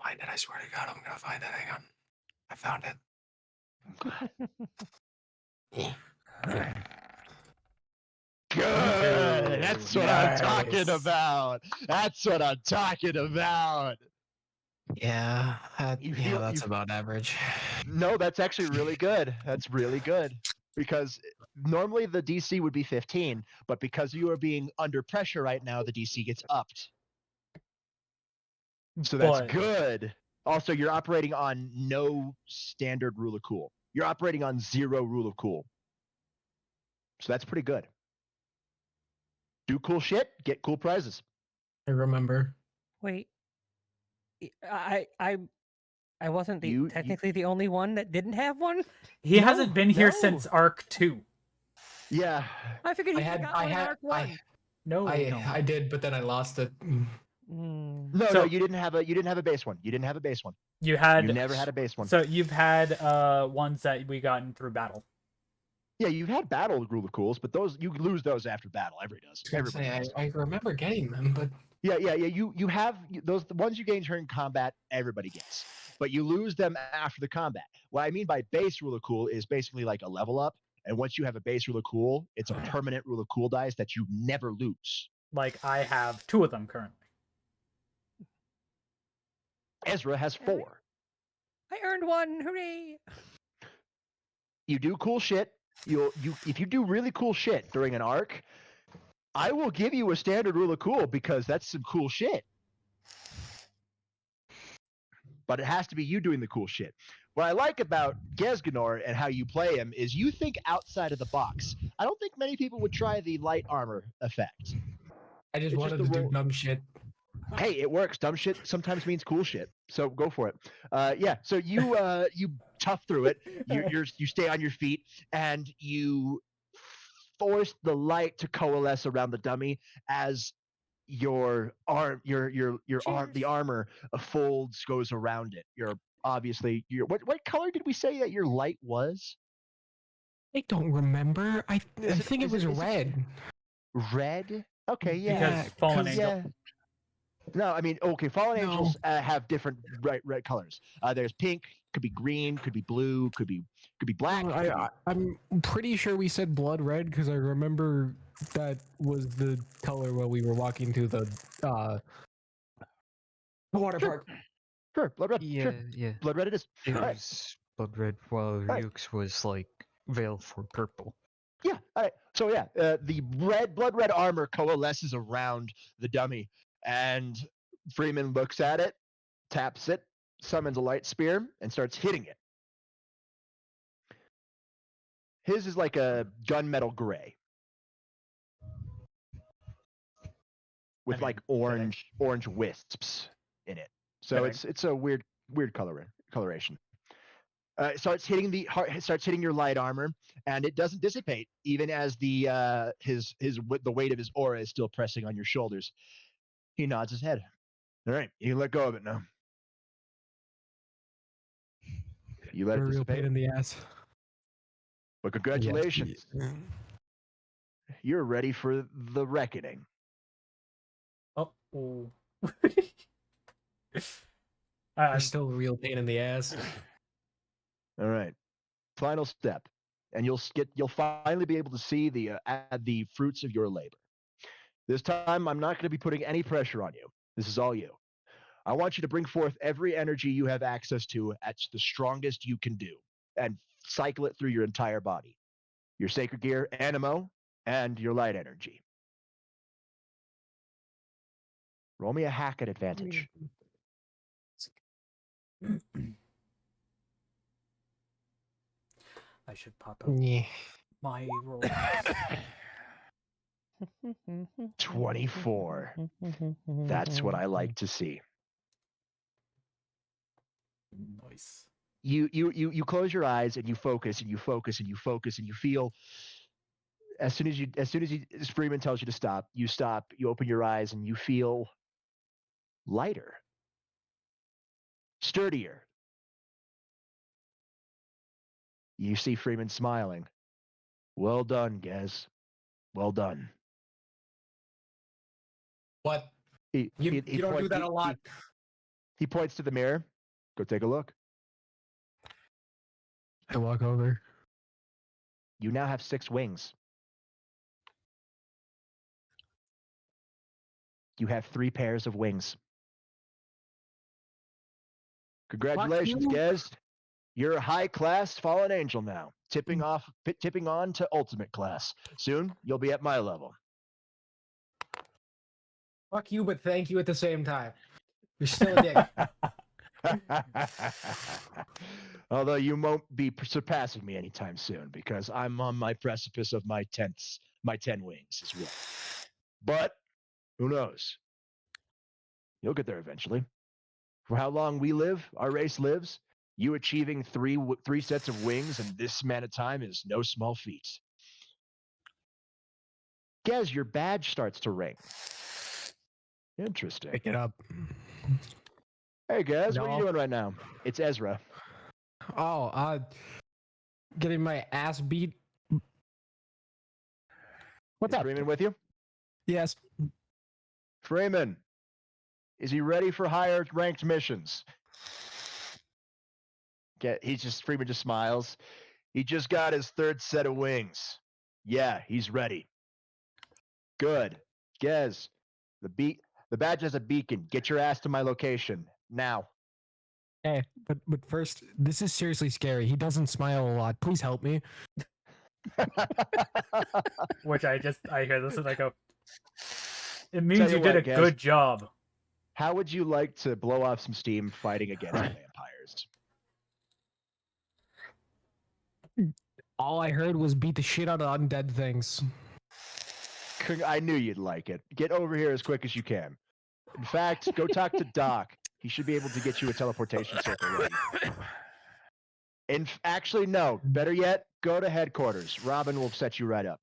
Find it, I swear to God, I'm gonna find it. Hang on. I found it. Good. That's what I'm talking Nice. about. That's what I'm talking about. Yeah, feel- that's about average. No, that's actually really good. That's really good. Because normally the DC would be 15, but because you are being under pressure right now, the DC gets upped. So that's But- good. Also, you're operating on no standard rule of cool. You're operating on 0 rule of cool. So that's pretty good. Do cool shit, get cool prizes. I remember. Wait. I wasn't You- technically the only one that didn't have one. He No, hasn't been here no. since Arc 2. Yeah. I figured he got one in Arc 1. No, no. I did, but then I lost it. Mm. No, So- you didn't have a base one. You didn't have a base one. You had You never had a base one. So you've had ones that we gotten through battle. Yeah, you've had battle rule of cools, but those you lose those after battle. Everybody does. I remember getting them, but Yeah. You have those, the ones you gain during combat. Everybody gets, but you lose them after the combat. What I mean by base rule of cool is basically like a level up, and once you have a base rule of cool, it's a permanent rule of cool dice that you never lose. Like I have 2 of them currently. Ezra has 4. I earned one. Hooray! You do cool shit. If you do really cool shit during an arc, I will give you a standard rule of cool because that's some cool shit. But it has to be you doing the cool shit. What I like about Gesganor and how you play him is you think outside of the box. I don't think many people would try the light armor effect. I just It's wanted just to the do roll- dumb shit. Hey, it works. Dumb shit sometimes means cool shit. So go for it. Yeah. So you tough through it. You stay on your feet and you force the light to coalesce around the dummy as your arm, the armor folds, goes around it. What color did we say that your light was? I don't remember. I think it was red. Red. Okay. Yeah. Because Fallen 'cause- Angel. Yeah. No, I mean, okay, fallen No. angels have different red colors. There's pink, could be green, could be blue, could be black. I'm pretty sure we said blood red because I remember that was the color while we were walking to the water Sure. park. Sure, blood red. Yeah, Sure, yeah. blood red it is. It All right. was blood red, while Right. Yuke's was like veil for purple. Yeah. All right. So yeah, the blood red armor coalesces around the dummy, and Freeman looks at it, taps it, summons a light spear, and starts hitting it. His is like a gunmetal gray with like orange wisps in it. So Fitting. it's a weird coloration. It starts hitting your light armor, and it doesn't dissipate, even as the weight of his aura is still pressing on your shoulders. He nods his head. All right, you can let go of it now. You let A it real dissipate. pain in the ass. But congratulations, Yes. you're ready for the reckoning. Oh. They're still a real pain in the ass. All right. Final step, and you'll finally be able to see the fruits of your labor. This time, I'm not going to be putting any pressure on you. This is all you. I want you to bring forth every energy you have access to at the strongest you can do, and cycle it through your entire body. Your sacred gear, animo, and your light energy. Roll me a hack at advantage. I should pop up Yeah. my roll. 24. That's what I like to see. Nice. You close your eyes and you focus and you focus and you focus and you feel as soon as Freeman tells you to stop, you open your eyes and you feel lighter, sturdier. You see Freeman smiling. Well done, Gez. Well done. What? You don't do that a lot. He points to the mirror. Go take a look. I walk over. You now have 6 wings. You have 3 pairs of wings. Congratulations, Gez. You're a high-class fallen angel now. Tipping on to ultimate class. Soon, you'll be at my level. Fuck you, but thank you at the same time. You're still a dick. Although you won't be surpassing me anytime soon because I'm on my precipice of my 10 wings as well. But who knows? You'll get there eventually. For how long we live, our race lives, you achieving three sets of wings in this amount of time is no small feat. Gez, your badge starts to ring. Interesting. Pick it up. Hey, Gez, what are you doing right now? It's Ezra. Oh, getting my ass beat. What's up? Freeman with you? Yes. Freeman, is he ready for higher ranked missions? Freeman just smiles. He just got his 3rd set of wings. Yeah, he's ready. Good. Gez, the badge has a beacon. Get your ass to my location now. Hey, but first, this is seriously scary. He doesn't smile a lot. Please help me. Which I hear this and I go, it means you did a Gez, good job. How would you like to blow off some steam fighting against vampires? All I heard was beat the shit out of undead things. I knew you'd like it. Get over here as quick as you can. In fact, go talk to Doc. He should be able to get you a teleportation circle ready. And actually, no. Better yet, go to headquarters. Robin will set you right up.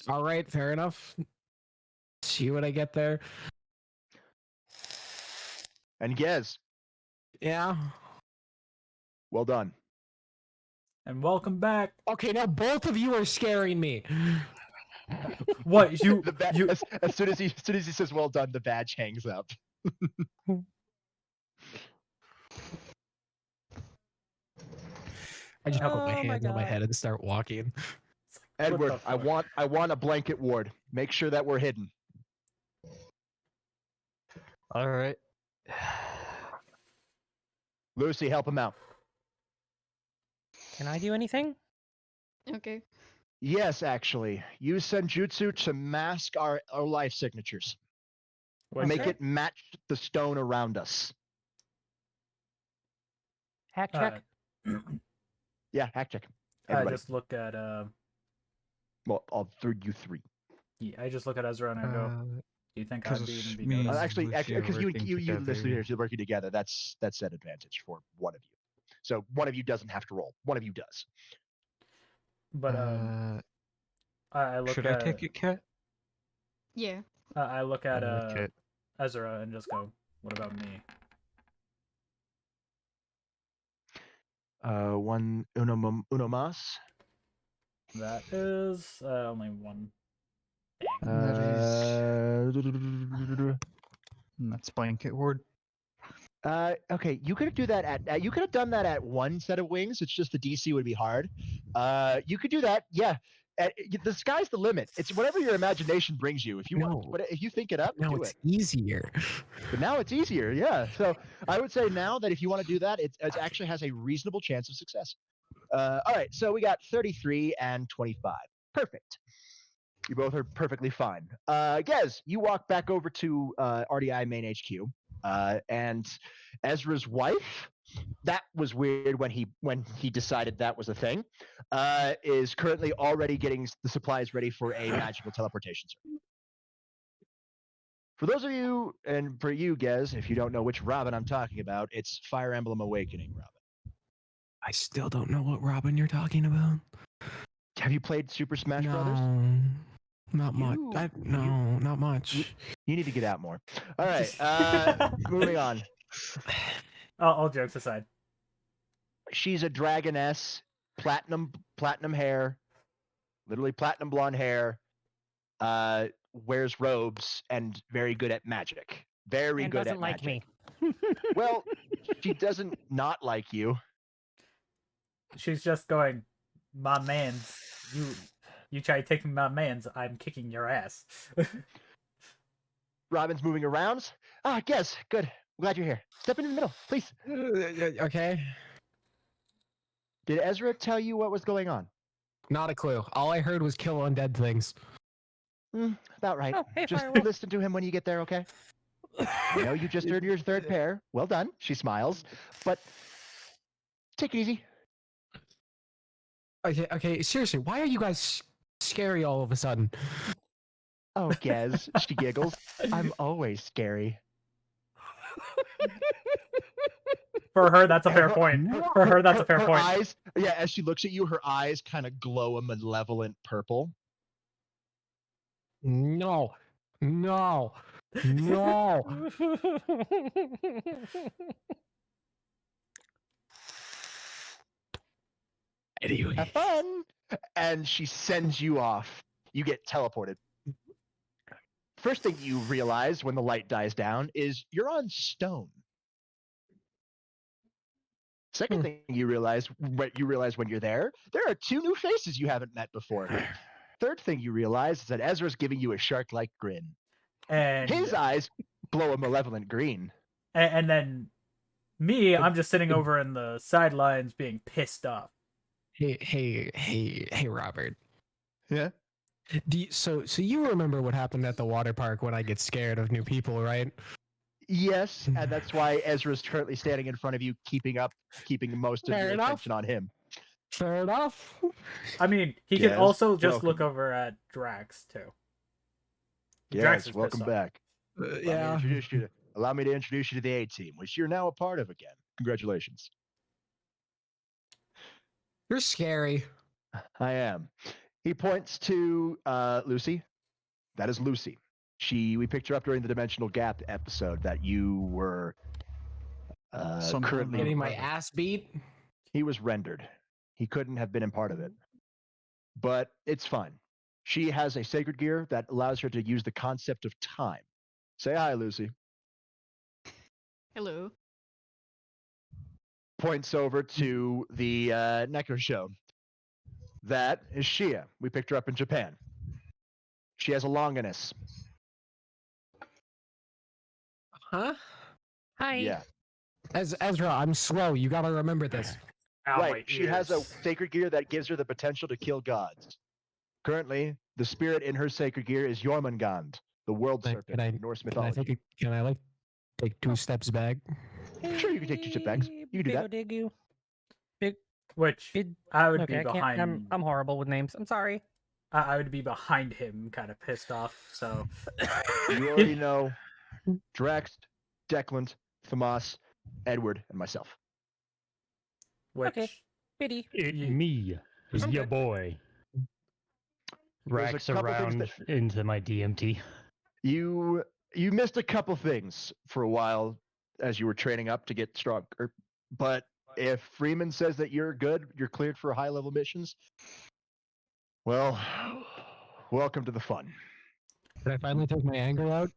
All right, fair enough. See what I get there. And Gez, Yeah. well done. And welcome back. Okay, now both of you are scaring me. What As soon as he says well done, the badge hangs up. I just put my hands on my head and start walking. Edward, I want a blanket ward. Make sure that we're hidden. All right. Lucy, help him out. Can I do anything? Okay. Yes, actually. Use Senjutsu to mask our life signatures. Make it match the stone around us. Hack check? Yeah, hack check. I Everybody. just look at Well, I'll through you 3. yeah, I just look at Ezra and I go, do you think I'd be even be me good? and Actually, Lucy are because you working listeners are working together, that's an advantage for one of you. So one of you doesn't have to roll. One of you does. But I look should at I take it, Cat? Yeah. I look at Okay. Ezra and just go, what about me? One uno mas. That is only one. That is. That's blanket ward. Okay, you could do that at. You could have done that at one set of wings. It's just the DC would be hard. You could do that. Yeah. The sky's the limit. It's whatever your imagination brings you. If you want, No. if you think it up, Now do it's it. easier. But now it's easier. Yeah. So I would say now that if you want to do that, it actually has a reasonable chance of success. All right. So we got 33 and 25. Perfect. You both are perfectly fine. Gez, you walk back over to RDI main HQ, and Ezra's wife. That was weird when he decided that was a thing. Is currently already getting the supplies ready for a magical teleportation circuit. For those of you, and for you, Gez, if you don't know which Robin I'm talking about, it's Fire Emblem Awakening Robin. I still don't know what Robin you're talking about. Have you played Super Smash Brothers? Not much. Not much. You need to get out more. All right, moving on. All jokes aside. She's a dragoness, platinum hair, literally platinum blonde hair, wears robes, and very good at magic. Very And good doesn't at like magic. me. Well, she doesn't not like you. She's just going, my man's, you try taking my man's, I'm kicking your ass. Robin's moving around. Guess. Good. I'm glad you're here. Step in the middle, please. Okay. Did Ezra tell you what was going on? Not a clue. All I heard was kill undead things. About right. Oh, hey, Just Firewolf. listen to him when you get there, okay? I know you just earned your third pair. Well done. She smiles. But take it easy. Okay, seriously, why are you guys scary all of a sudden? Oh, Gez, she giggles. I'm always scary. For her, that's a fair point. For her, that's a fair Her point. eyes, yeah, as she looks at you, her eyes kind of glow a malevolent purple. No. Anyway. Have fun. And she sends you off. You get teleported. First thing you realize when the light dies down is you're on stone. Second thing you realize when you're there are two new faces you haven't met before. Third thing you realize is that Ezra's giving you a shark-like grin. And His eyes glow a malevolent green. and then me, I'm just sitting over in the sidelines being pissed off. Hey, Robert. Yeah. So you remember what happened at the water park when I get scared of new people, right? Yes, and that's why Ezra's currently standing in front of you, keeping most of Fair your enough. attention on him. Fair enough. I mean, he Yes, can also just welcome. look over at Drax too. Yes, Drax is welcome pissed off. back. Allow me to introduce you to the A team, which you're now a part of again. Congratulations. You're scary. I am. He points to Lucy. That is Lucy. We picked her up during the Dimensional Gap episode that you were currently Getting my ass beat. He was rendered. He couldn't have been a part of it. But it's fine. She has a sacred gear that allows her to use the concept of time. Say hi, Lucy. Hello. Points over to the Neko show. That is Shia. We picked her up in Japan. She has a Longinus. Huh? Hi. Yeah. Ezra, I'm slow. You gotta remember this. Ow, my Right. She has a ears. sacred gear that gives her the potential to kill gods. Currently, the spirit in her sacred gear is Jormungand, the world Can serpent I- in Norse Can I mythology. take 2 steps back? Sure, you can take 2 chip bags. You can do that. Dig you. Which Big- I would Okay, be I can't. behind. I'm horrible with names. I'm sorry. I would be behind him, kind of pissed off. So You already know Drax, Declan, Thomas, Edward, and myself. which Okay. Pity. Me, I'm your good. boy. There's a Racks couple things around that- into my DMT. You missed a couple things for a while as you were training up to get stronger. But if Freeman says that you're good, you're cleared for high-level missions, well, welcome to the fun. Did I finally take my anger out?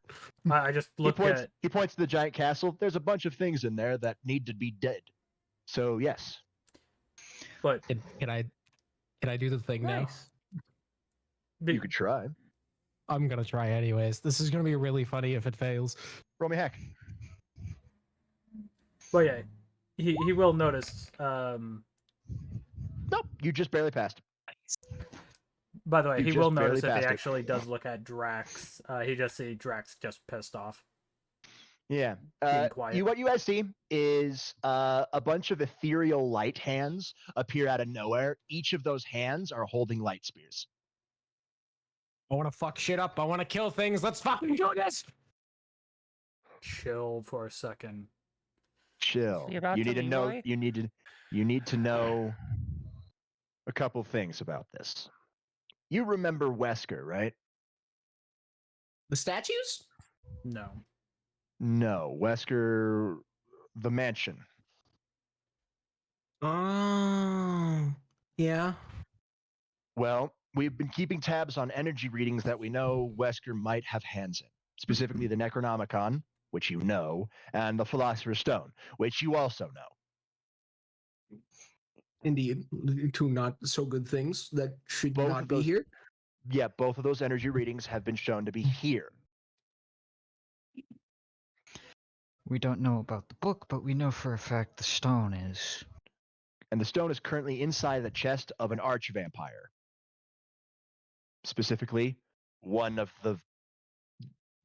I just looked at. He points to the giant castle. There's a bunch of things in there that need to be dead. So yes. But Can I do the thing Nice. now? You could try. I'm gonna try anyways. This is gonna be really funny if it fails. Roll me hack. But yeah, he will notice. Nope, you just barely passed. By the way, You he just will barely notice if he passed it. actually does look at Drax. He just see Drax just pissed off. Yeah. Being quiet. What you guys see is a bunch of ethereal light hands appear out of nowhere. Each of those hands are holding light spears. I want to fuck shit up. I want to kill things. Let's fucking do this. Chill for a second. Chill. he about You to need to know. Leroy? You need to know a couple things about this. You remember Wesker, right? The statues? No. No, Wesker, the mansion. Oh, yeah. Well, we've been keeping tabs on energy readings that we know Wesker might have hands in, specifically the Necronomicon, which you know, and the Philosopher's Stone, which you also know. Indeed, two not so good things that should Both not of be those- here. Yeah, both of those energy readings have been shown to be here. We don't know about the book, but we know for a fact the stone is. And the stone is currently inside the chest of an archvampire. Specifically, one of the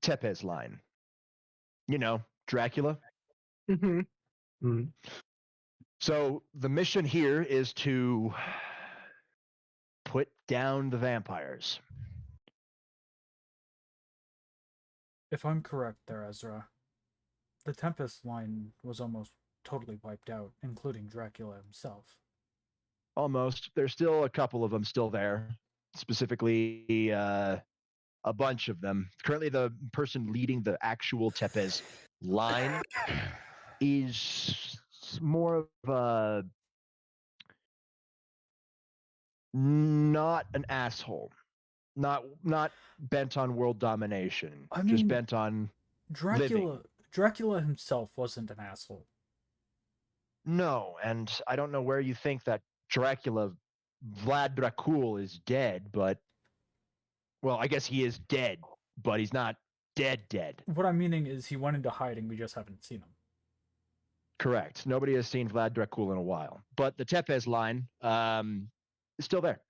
Tepes line. You know, Dracula. Mm-hmm. So the mission here is to put down the vampires. If I'm correct there, Ezra, the Tempest line was almost totally wiped out, including Dracula himself. Almost. There's still a couple of them still there. Specifically, a bunch of them. Currently, the person leading the actual Tepes line is more of a not an asshole. Not bent on world domination. I just mean, bent on Dracula himself wasn't an asshole. no, and I don't know where you think that Dracula, Vlad Dracul, is dead, but well, I guess he is dead, but he's not dead. What I'm meaning is he went into hiding, we just haven't seen him. Correct. Nobody has seen Vlad Dracul in a while, but the Tepes line is still there.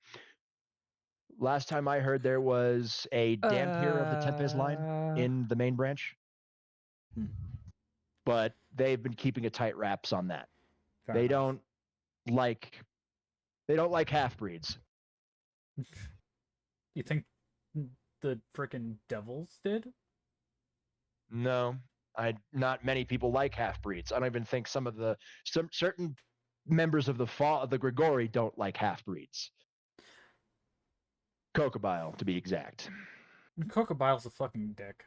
Last time I heard, there was a Dampier of the Tepes line in the main branch, but they've been keeping a tight wraps on that. Fair They enough. don't like half breeds. You think the frickin' devils did? No, not many people like half breeds. I don't even think some certain members of the Grigori don't like half breeds. Kokobile, to be exact. Cocobile's a fucking dick.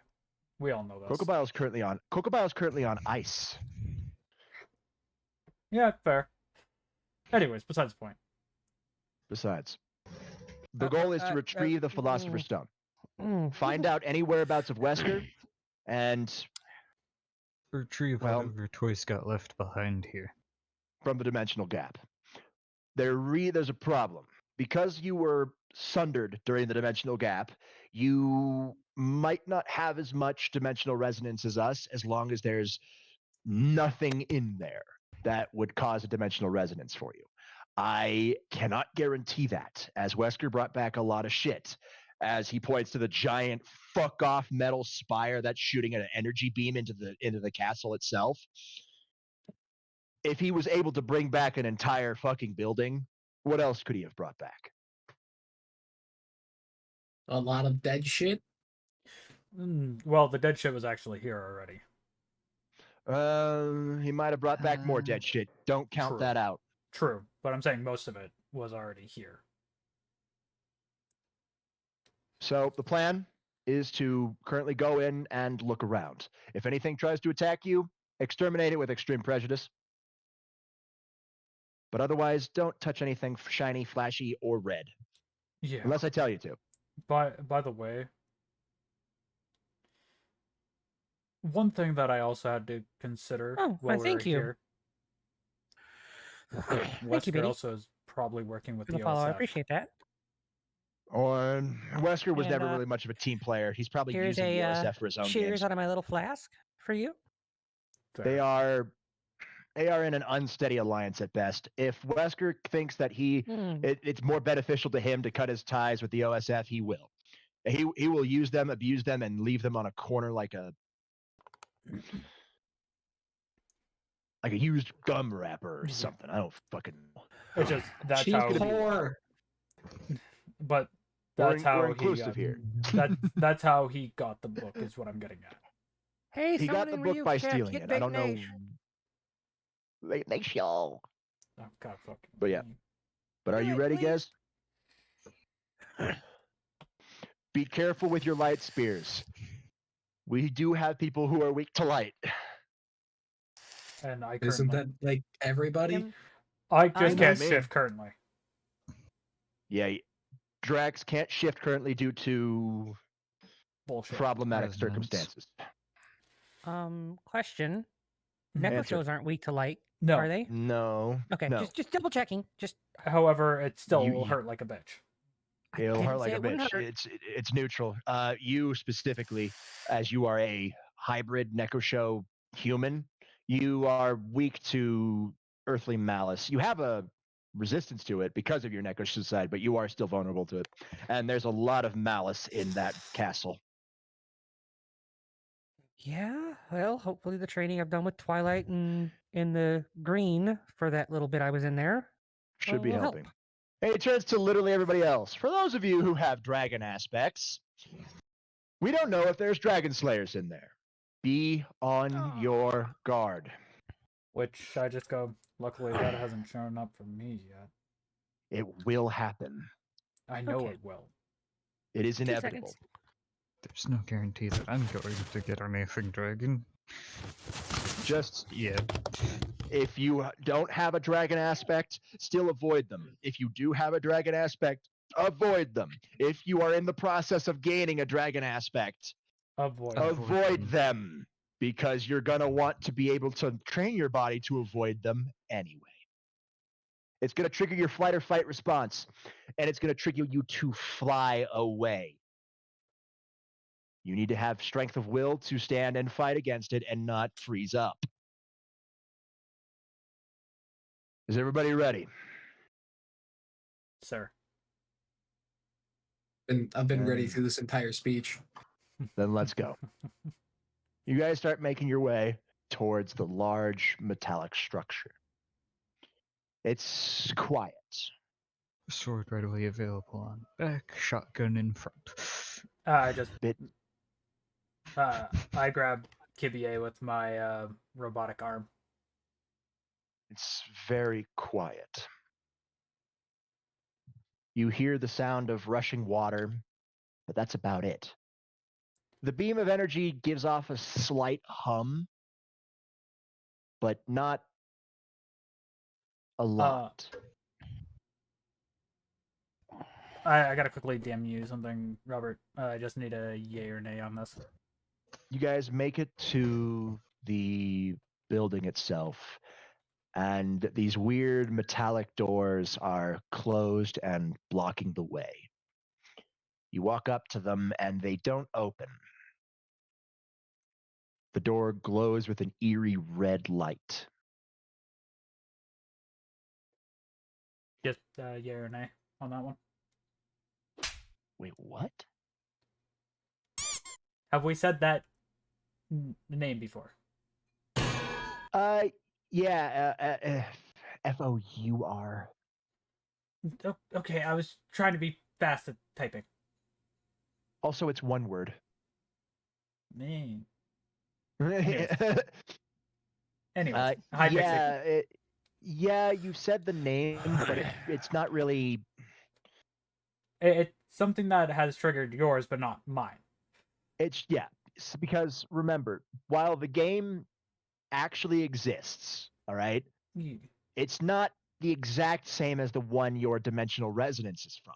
We all know this. Kokobile's currently on ice. Yeah, fair. Anyways, besides the point. Besides, the goal is to retrieve the Philosopher's Stone. Find out any whereabouts of Wesker, and Retrieve Well- whatever toys got left behind here. from the dimensional gap. There's a problem. Because you were sundered during the dimensional gap, you might not have as much dimensional resonance as us, as long as there's nothing in there that would cause a dimensional resonance for you. I cannot guarantee that, as Wesker brought back a lot of shit, as he points to the giant fuck off metal spire that's shooting an energy beam into the castle itself. If he was able to bring back an entire fucking building, what else could he have brought back? A lot of dead shit. Well, the dead shit was actually here already. He might have brought back more dead shit. Don't count True. that out. True, but I'm saying most of it was already here. So the plan is to currently go in and look around. If anything tries to attack you, exterminate it with extreme prejudice. But otherwise, don't touch anything shiny, flashy, or red. Yeah. Unless I tell you to. By the way, One thing that I also had to consider Oh, while why, we thank were you. here, Thank you, Wesker Benny, also is probably working with for the the follow. I OSF. appreciate that. On Wesker was And, never really much of a team player. He's probably Here's using the a OSF for his own cheers games. out of my little flask for you. They are in an unsteady alliance at best. If Wesker thinks that it's more beneficial to him to cut his ties with the OSF, he will. He will use them, abuse them, and leave them on a corner like a used gum wrapper or something. I don't fucking know. It's just that's She's how. gonna be whore. But We're that's how he inclusive got, here. that's how he got the book. Is what I'm getting at. Hey, He got the someone in book by Ryuk chat, stealing hit it. I don't know. Vagnation. They show. Oh God, fucking. But yeah. But are Do you it, ready, please. guys? Be careful with your light spears. We do have people who are weak to light. And I Isn't currently, that like everybody? I just I'm can't not me. shift currently. Yeah, Drax can't shift currently due to Bullshit. problematic Resonance. circumstances. Question. Answer. Necrochos aren't weak to light, No. are they? No. Okay, No. just double checking. Just However, it still You- will you- hurt like a bitch. It'll didn't hurt like say a it wouldn't bitch. hurt. It's neutral. You specifically, as you are a hybrid Necroshow human, you are weak to earthly malice. You have a resistance to it because of your Necroshow side, but you are still vulnerable to it. And there's a lot of malice in that castle. Yeah, well, hopefully the training I've done with Twilight and in the green for that little bit I was in there Should be will help. helping. Hey, it turns to literally everybody else. For those of you who have dragon aspects, we don't know if there's dragon slayers in there. Be on your guard. Which I just go. Luckily, that hasn't shown up for me yet. It will happen. I know Okay. it will. It is 2 inevitable. seconds. There's no guarantee that I'm going to get anything dragon. Just Yeah. if you don't have a dragon aspect, still avoid them. If you do have a dragon aspect, avoid them. If you are in the process of gaining a dragon aspect, Avoid. avoid them, because you're going to want to be able to train your body to avoid them anyway. It's going to trigger your flight or fight response, and it's going to trigger you to fly away. You need to have strength of will to stand and fight against it and not freeze up. Is everybody ready? Sir. And I've been ready And- through this entire speech. Then let's go. You guys start making your way towards the large metallic structure. It's quiet. Sword readily available on back, shotgun in front. I just. Bit- I grab Kibie with my robotic arm. It's very quiet. You hear the sound of rushing water, but that's about it. The beam of energy gives off a slight hum, but not a lot. I gotta quickly DM you something, Robert. I just need a yay or nay on this. You guys make it to the building itself, and these weird metallic doors are closed and blocking the way. You walk up to them, and they don't open. The door glows with an eerie red light. Just yay or nay on that one. Wait, what? Have we said that name before? Yeah, F-O-U-R. Okay, I was trying to be fast at typing. Also, it's one word. Man. Anyways, Anyways, hi Pixie. yeah, you said the name, but it's not really. It's something that has triggered yours, but not mine. It's because remember, while the game actually exists, all right, it's not the exact same as the one your dimensional resonance is from.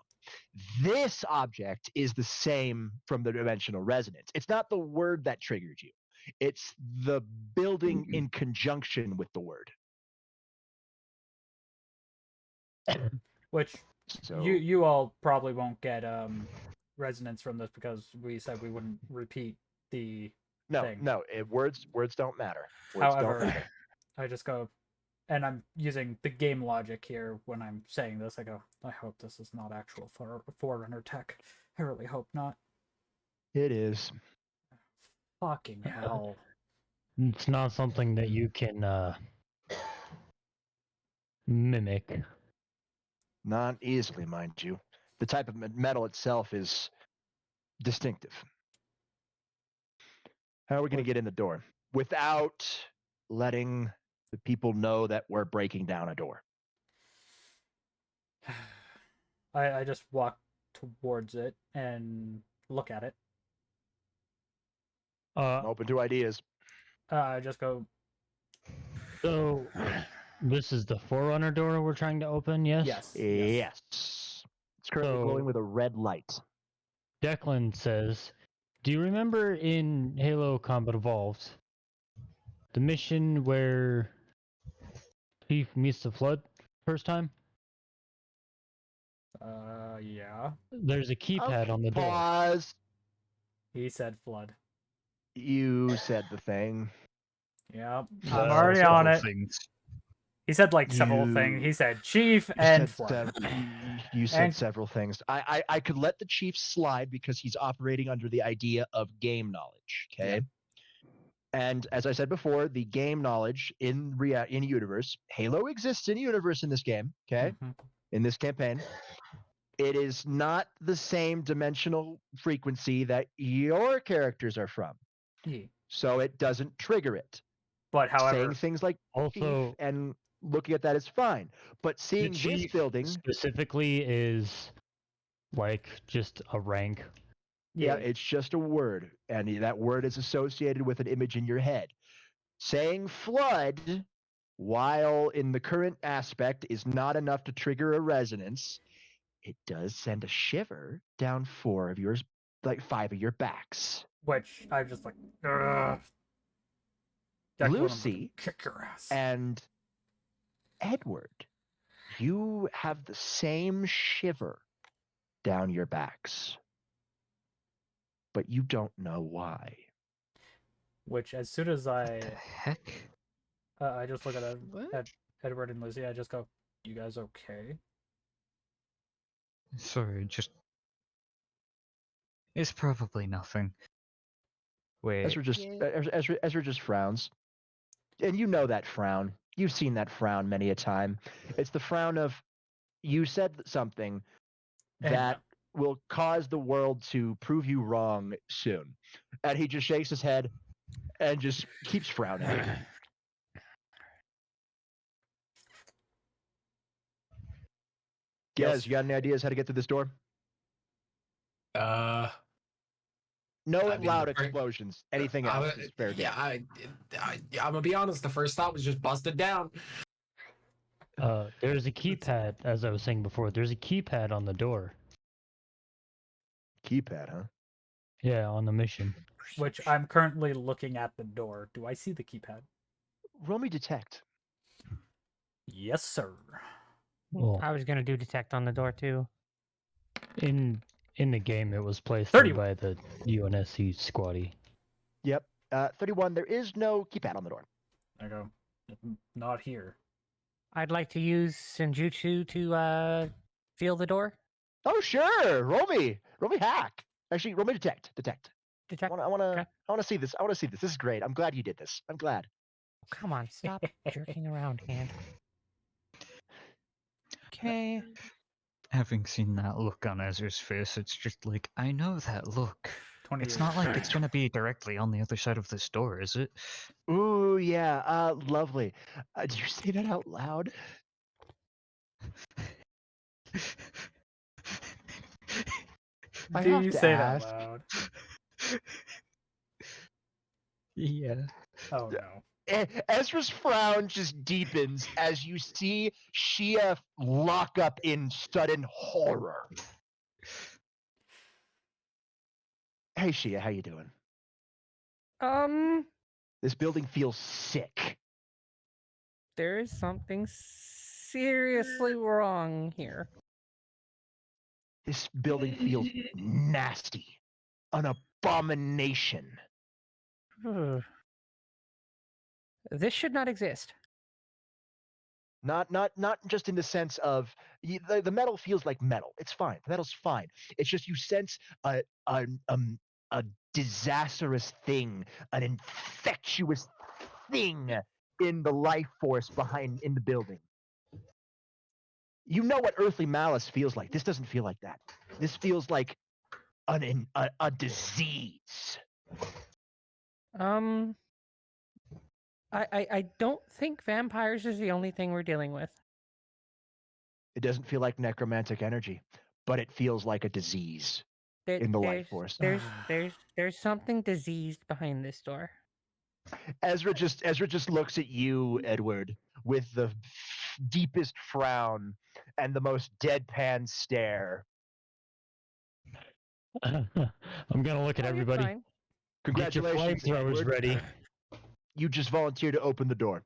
This object is the same from the dimensional resonance. It's not the word that triggered you. It's the building in conjunction with the word. Which So you all probably won't get resonance from this because we said we wouldn't repeat the thing. words don't matter. Words However, don't matter. I just go, and I'm using the game logic here when I'm saying this. I go, I hope this is not actual Forerunner tech. I really hope not. It is. Fucking hell. It's not something that you can mimic. Not easily, mind you. The type of metal itself is distinctive. How are we going to get in the door without letting the people know that we're breaking down a door? I just walk towards it and look at it. I'm open to ideas. I just go, So this is the Forerunner door we're trying to open, yes? Yes. It's currently glowing with a red light. Declan says, do you remember in Halo Combat Evolved, the mission where Chief meets the Flood first time? yeah. There's a keypad on the door. Pause. He said flood. You said the thing. Yep. Well, I'm already on it. things. He said like several things. He said chief and flood. You said And- several things. I could let the chief slide because he's operating under the idea of game knowledge. Okay. And as I said before, the game knowledge in universe, Halo exists in universe in this game. Okay. Mhm. In this campaign, it is not the same dimensional frequency that your characters are from, Yeah. so it doesn't trigger it. But however, Saying things like Also, chief and looking at that is fine, but seeing the this chief building, specifically is like just a rank. yeah, it's just a word, and that word is associated with an image in your head. Saying flood, while in the current aspect is not enough to trigger a resonance, it does send a shiver down 5 of your backs. which I'm just like, ugh. Declan, I'm gonna Lucy kick your ass. and Edward, you have the same shiver down your backs, but you don't know why. Which, as soon as I Heck? I just look at What? Edward and Lucy, I just go, "You guys okay?" Sorry, just. It's probably nothing. Wait. Ezra just frowns, and you know that frown. You've seen that frown many a time. It's the frown of you said something And- that will cause the world to prove you wrong soon, and he just shakes his head and just keeps frowning. Yes, you got any ideas how to get through this door? I No mean, loud the fir- explosions. Anything else is fair game. Yeah, I'm gonna be honest. The first thought was just bust it down. There's a keypad, as I was saying before. There's a keypad on the door. Keypad, huh? Yeah, on the mission. Which I'm currently looking at the door. Do I see the keypad? Roll me detect. Yes, sir. Well, I was gonna do detect on the door too. in the game, it was placed there 31. by the UNSC squatty. Yep. 31. There is no keypad on the door. I go, not here. I'd like to use Senjutsu to feel the door. Oh sure. Roll me hack. Actually, roll me detect. Detect. Detect. I want Okay. to see this. I want to see this. This is great. I'm glad you did this. I'm glad. Come on, stop jerking around, hand. Okay. Having seen that look on Ezra's face, it's just like, I know that look. 20 It's years. not like it's gonna be directly on the other side of this door, is it? Ooh yeah. Lovely. Did you say that out loud? I Do have you to say ask. that loud? Yeah. Oh no. Ezra's frown just deepens as you see Shia lock up in sudden horror. Hey Shia, how you doing? This building feels sick. There is something seriously wrong here. This building feels nasty. An abomination. This should not exist. Not just in the sense of the metal feels like metal. It's fine. The metal's fine. It's just you sense a disastrous thing, an infectious thing in the life force in the building. You know what earthly malice feels like. This doesn't feel like that. This feels like a disease. I don't think vampires is the only thing we're dealing with. It doesn't feel like necromantic energy, but it feels like a disease in the life force. There's something diseased behind this door. Ezra just looks at you, Edward, with the deepest frown and the most deadpan stare. I'm gonna look at Oh, you're everybody. fine. Get your Congratulations, flamethrowers Edward. ready. You just volunteered to open the door.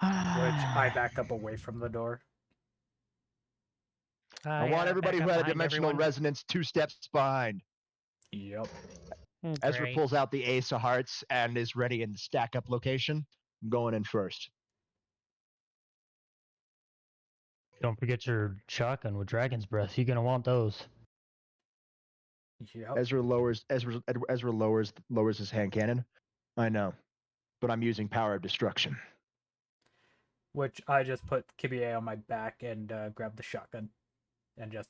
Which I back up away from the door. I want everybody who had a dimensional resonance 2 steps behind. Yep. Ezra pulls out the Ace of Hearts and is ready in the stack up location. I'm going in first. Don't forget your shotgun with Dragon's Breath. You're gonna want those. Yep. Ezra lowers his hand cannon. I know, but I'm using Power of Destruction. Which I just put Kibie on my back and grab the shotgun and just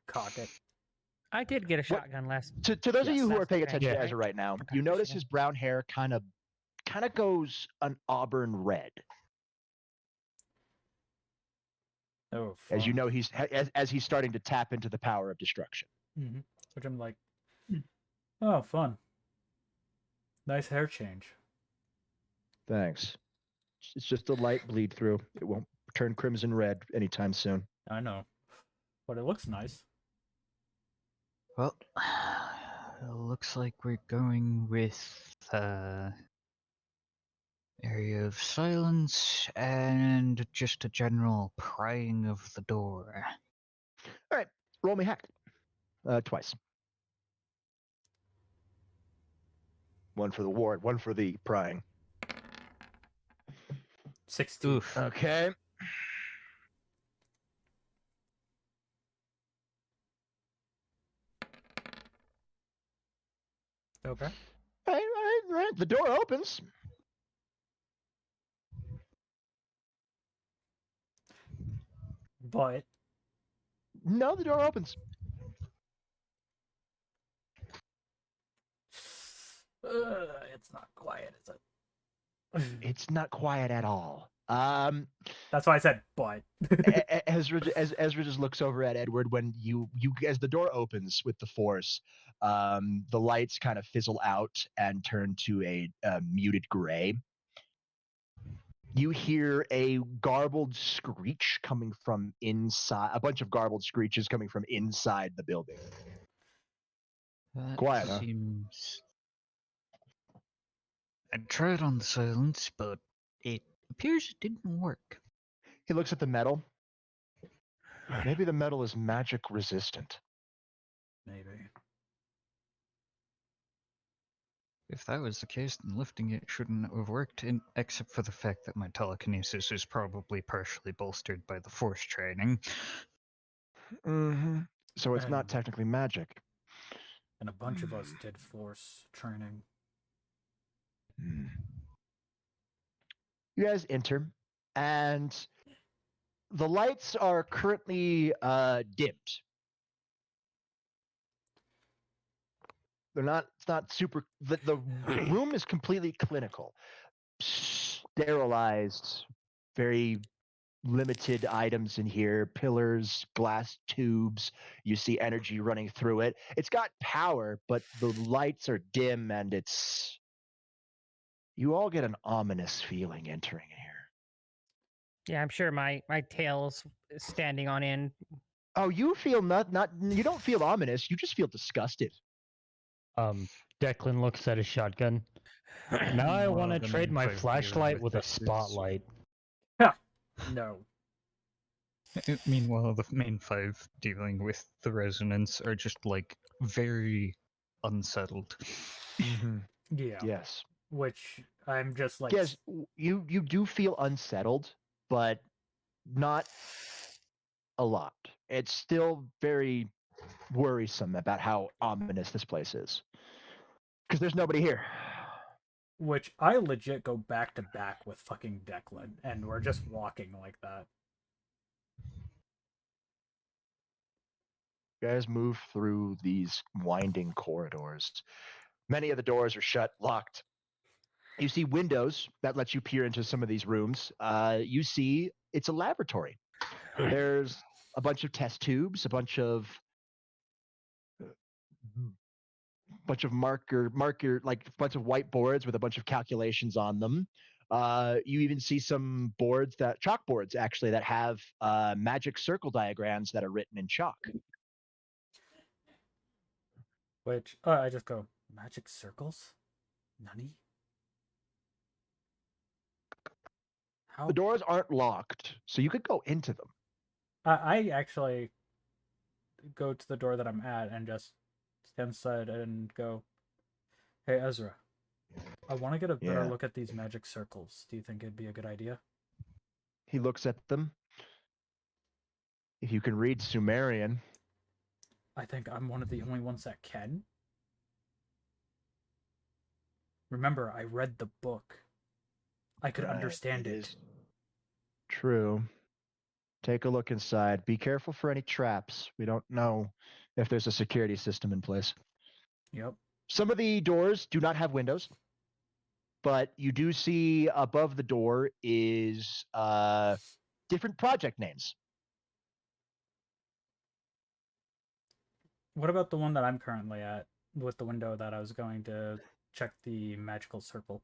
cock it. I did get a shotgun last. To those of you who last are paying turn, attention to right? Ezra right now, Okay, you notice yeah. his brown hair kind of goes an auburn red. Oh, As you fun. know, as he's starting to tap into the Power of Destruction. Mm-hmm. Which I'm like, oh, fun. Nice hair change. Thanks. It's just a light bleed through. It won't turn crimson red anytime soon. I know. But it looks nice. Well, it looks like we're going with area of silence and just a general prying of the door. All right, roll me hack. Twice. One for the ward, one for the prying. 16. Oof. Okay. Okay. All right. The door opens. But No, the door opens. it's not quiet, is it? It's not quiet at all. That's why I said but. Ezra just looks over at Edward when you as the door opens with the force. The lights kind of fizzle out and turn to a muted gray. You hear a garbled screech coming from inside. A bunch of garbled screeches coming from inside the building. That Quiet, huh? seems. I tried on the silence, but it appears it didn't work. He looks at the metal. Maybe the metal is magic resistant. Maybe. If that was the case, then lifting it shouldn't have worked, except for the fact that my telekinesis is probably partially bolstered by the force training. Mm-hmm. So it's not And- technically magic. And a bunch of us did force training. You guys enter, and the lights are currently dimmed. They're not. It's not super. The room is completely clinical, sterilized. Very limited items in here: pillars, glass tubes. You see energy running through it. It's got power, but the lights are dim, and it's. You all get an ominous feeling entering here. Yeah, I'm sure my tail's standing on end. Oh, you feel not. You don't feel ominous. You just feel disgusted. Declan looks at his shotgun. Now I want to the trade main my five dealing flashlight with a this is- spotlight. No. Meanwhile, the main 5 dealing with the resonance are just like very unsettled. Yeah. Yes. Which I'm just like. Yes, you do feel unsettled, but not a lot. It's still very worrisome about how ominous this place is. Because there's nobody here. Which I legit go back to back with fucking Declan, and we're just walking like that. You guys move through these winding corridors. Many of the doors are shut, locked. You see windows that let you peer into some of these rooms. You see it's a laboratory. There's a bunch of test tubes, a bunch of marker, like a bunch of whiteboards with a bunch of calculations on them. You even see some chalkboards actually that have magic circle diagrams that are written in chalk. Which I just go, magic circles? Nani? How? The doors aren't locked, so you could go into them. I actually go to the door that I'm at and just stand inside and go, hey Ezra, I want to get a better look at these magic circles. Do you think it'd be a good idea? He looks at them. If you can read Sumerian. I think I'm one of the only ones that can. Remember, I read the book. I could understand it. True. Take a look inside. Be careful for any traps. We don't know if there's a security system in place. Yep. Some of the doors do not have windows, but you do see above the door is different project names. What about the one that I'm currently at with the window that I was going to check the magical circle?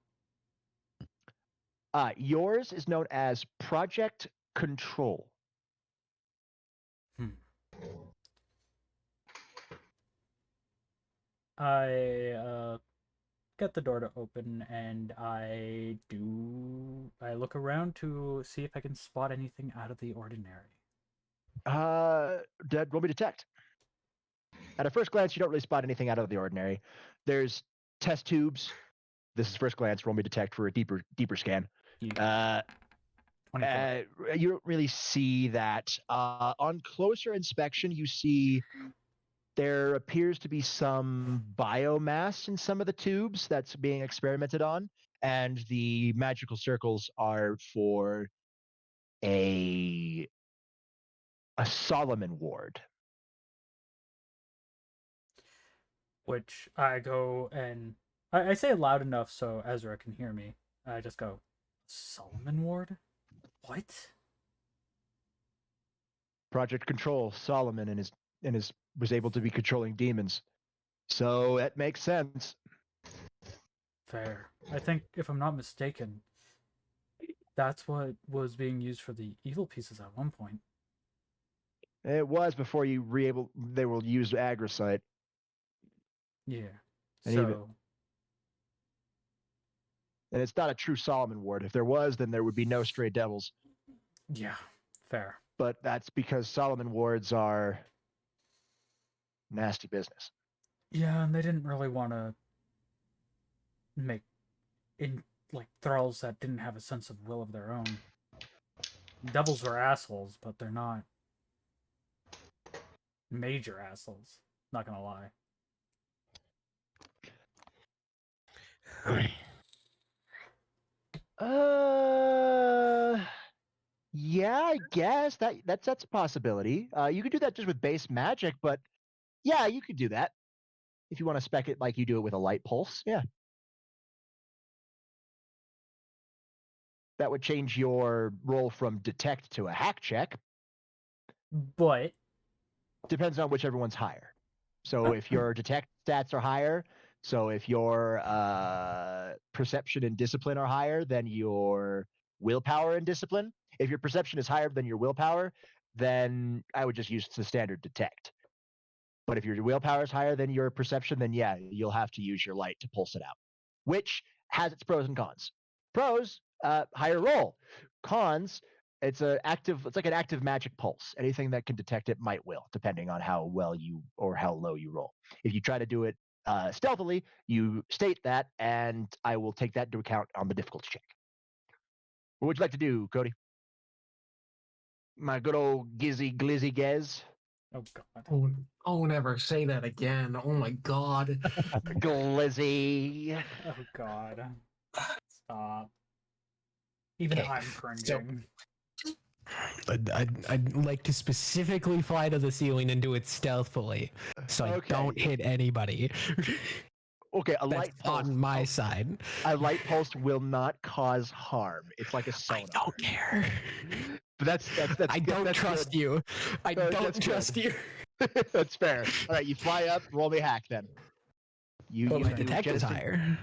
Yours is known as Project Control. I get the door to open and I look around to see if I can spot anything out of the ordinary. Dead, roll me detect. At a first glance, you don't really spot anything out of the ordinary. There's test tubes. This is first glance. Roll me detect for a deeper scan. You don't really see that. On closer inspection, you see there appears to be some biomass in some of the tubes that's being experimented on, and the magical circles are for a Solomon ward. Which I go and I say it loud enough so Ezra can hear me. I just go, Solomon ward? What? Project Control, Solomon and his was able to be controlling demons. So that makes sense. Fair. I think, if I'm not mistaken, that's what was being used for the evil pieces at one point. It was before they will use Agrosite. Yeah. And it's not a true Solomon ward. If there was, then there would be no stray devils. Yeah, fair. But that's because Solomon wards are nasty business. Yeah, and they didn't really want to make thralls that didn't have a sense of will of their own. Devils are assholes, but they're not major assholes. Not gonna lie. Yeah, I guess that's a possibility. You could do that just with base magic, but yeah, you could do that if you want to spec it like you do it with a light pulse. Yeah, that would change your roll from detect to a hack check. But depends on whichever one's higher. So if your detect stats are higher, so if your perception and discipline are higher than your willpower and discipline, if your perception is higher than your willpower, then I would just use the standard detect. But if your willpower is higher than your perception, then yeah, you'll have to use your light to pulse it out, which has its pros and cons. Pros, higher roll. Cons, it's like an active magic pulse. Anything that can detect it will, depending on how well you or how low you roll. If you try to do it stealthily, you state that, and I will take that into account on the difficulty check. What would you like to do, Cody? My good old Gizzy Glizzy Gez. Oh god. Oh, never say that again. Oh my god. Glizzy. Oh god. Stop. Even Okay, I'm cringing. I'd like to specifically fly to the ceiling and do it stealthily, so I don't hit anybody. Okay, a That's light pulse on my side. A light pulse will not cause harm. It's like a sonar. I don't care. But that's I don't trust you. I don't trust you. That's fair. All right, you fly up. Roll me hack then. But my detect is jettison- higher.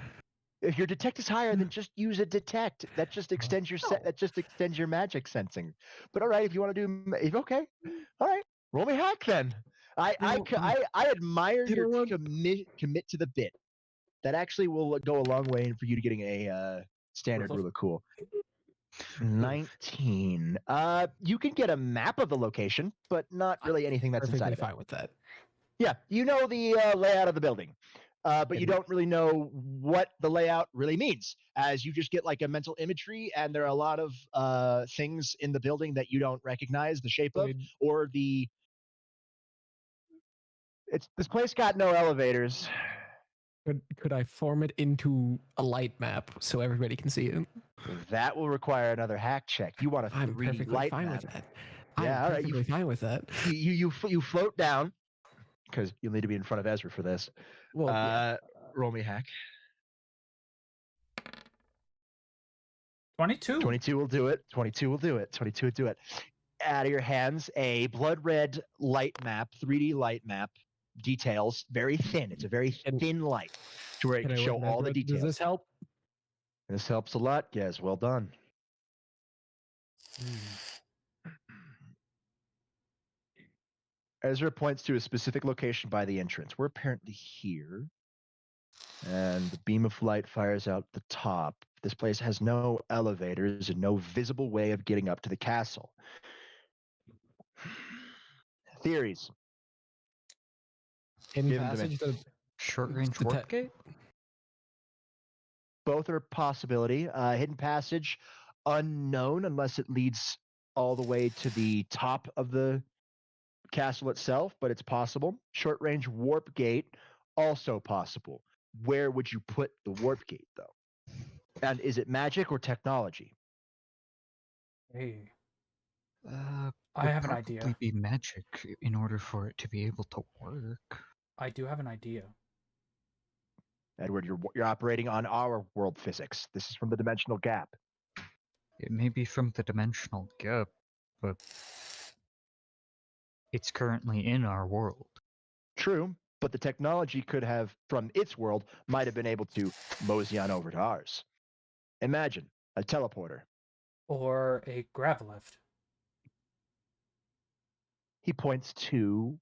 If your detect is higher, then just use a detect. That just extends your That just extends your magic sensing. But all right, if you want to do, okay, all right, roll me hack then. I admire your commit to the bit. That actually will go a long way for you to getting a standard rule of cool. 19. You can get a map of the location, but not really anything that's Perfectly inside of it. fine with that. Yeah, you know the layout of the building, but you don't really know what the layout really means, as you just get like a mental imagery, and there are a lot of things in the building that you don't recognize the shape of, or the. This place got no elevators. Could I form it into a light map so everybody can see it? That will require another hack check. You want a 3D I'm perfectly light fine map. with that. Yeah, I'm all right. perfectly fine with that. You float down because you'll need to be in front of Ezra for this. Well, yeah. Roll me hack. 22. 22 will do it. 22 will do it. 22 will do it. Out of your hands, a blood red light map, 3D light map. Details very thin. It's a very thin light to where it can show all the details. Does this help? This helps a lot. Yes, well done. Ezra points to a specific location by the entrance. We're apparently here. And the beam of light fires out the top. This place has no elevators and no visible way of getting up to the castle. Theories. In passage, the short range warp gate? Both are a possibility. Hidden passage, unknown unless it leads all the way to the top of the castle itself, but it's possible. Short range warp gate, also possible. Where would you put the warp gate, though? And is it magic or technology? Hey. I have an idea. Probably be magic in order for it to be able to work. I do have an idea. Edward, you're operating on our world physics. This is from the dimensional gap. It may be from the dimensional gap, but it's currently in our world. True, but the technology could have, from its world, might have been able to mosey on over to ours. Imagine a teleporter. Or a gravilift. He points to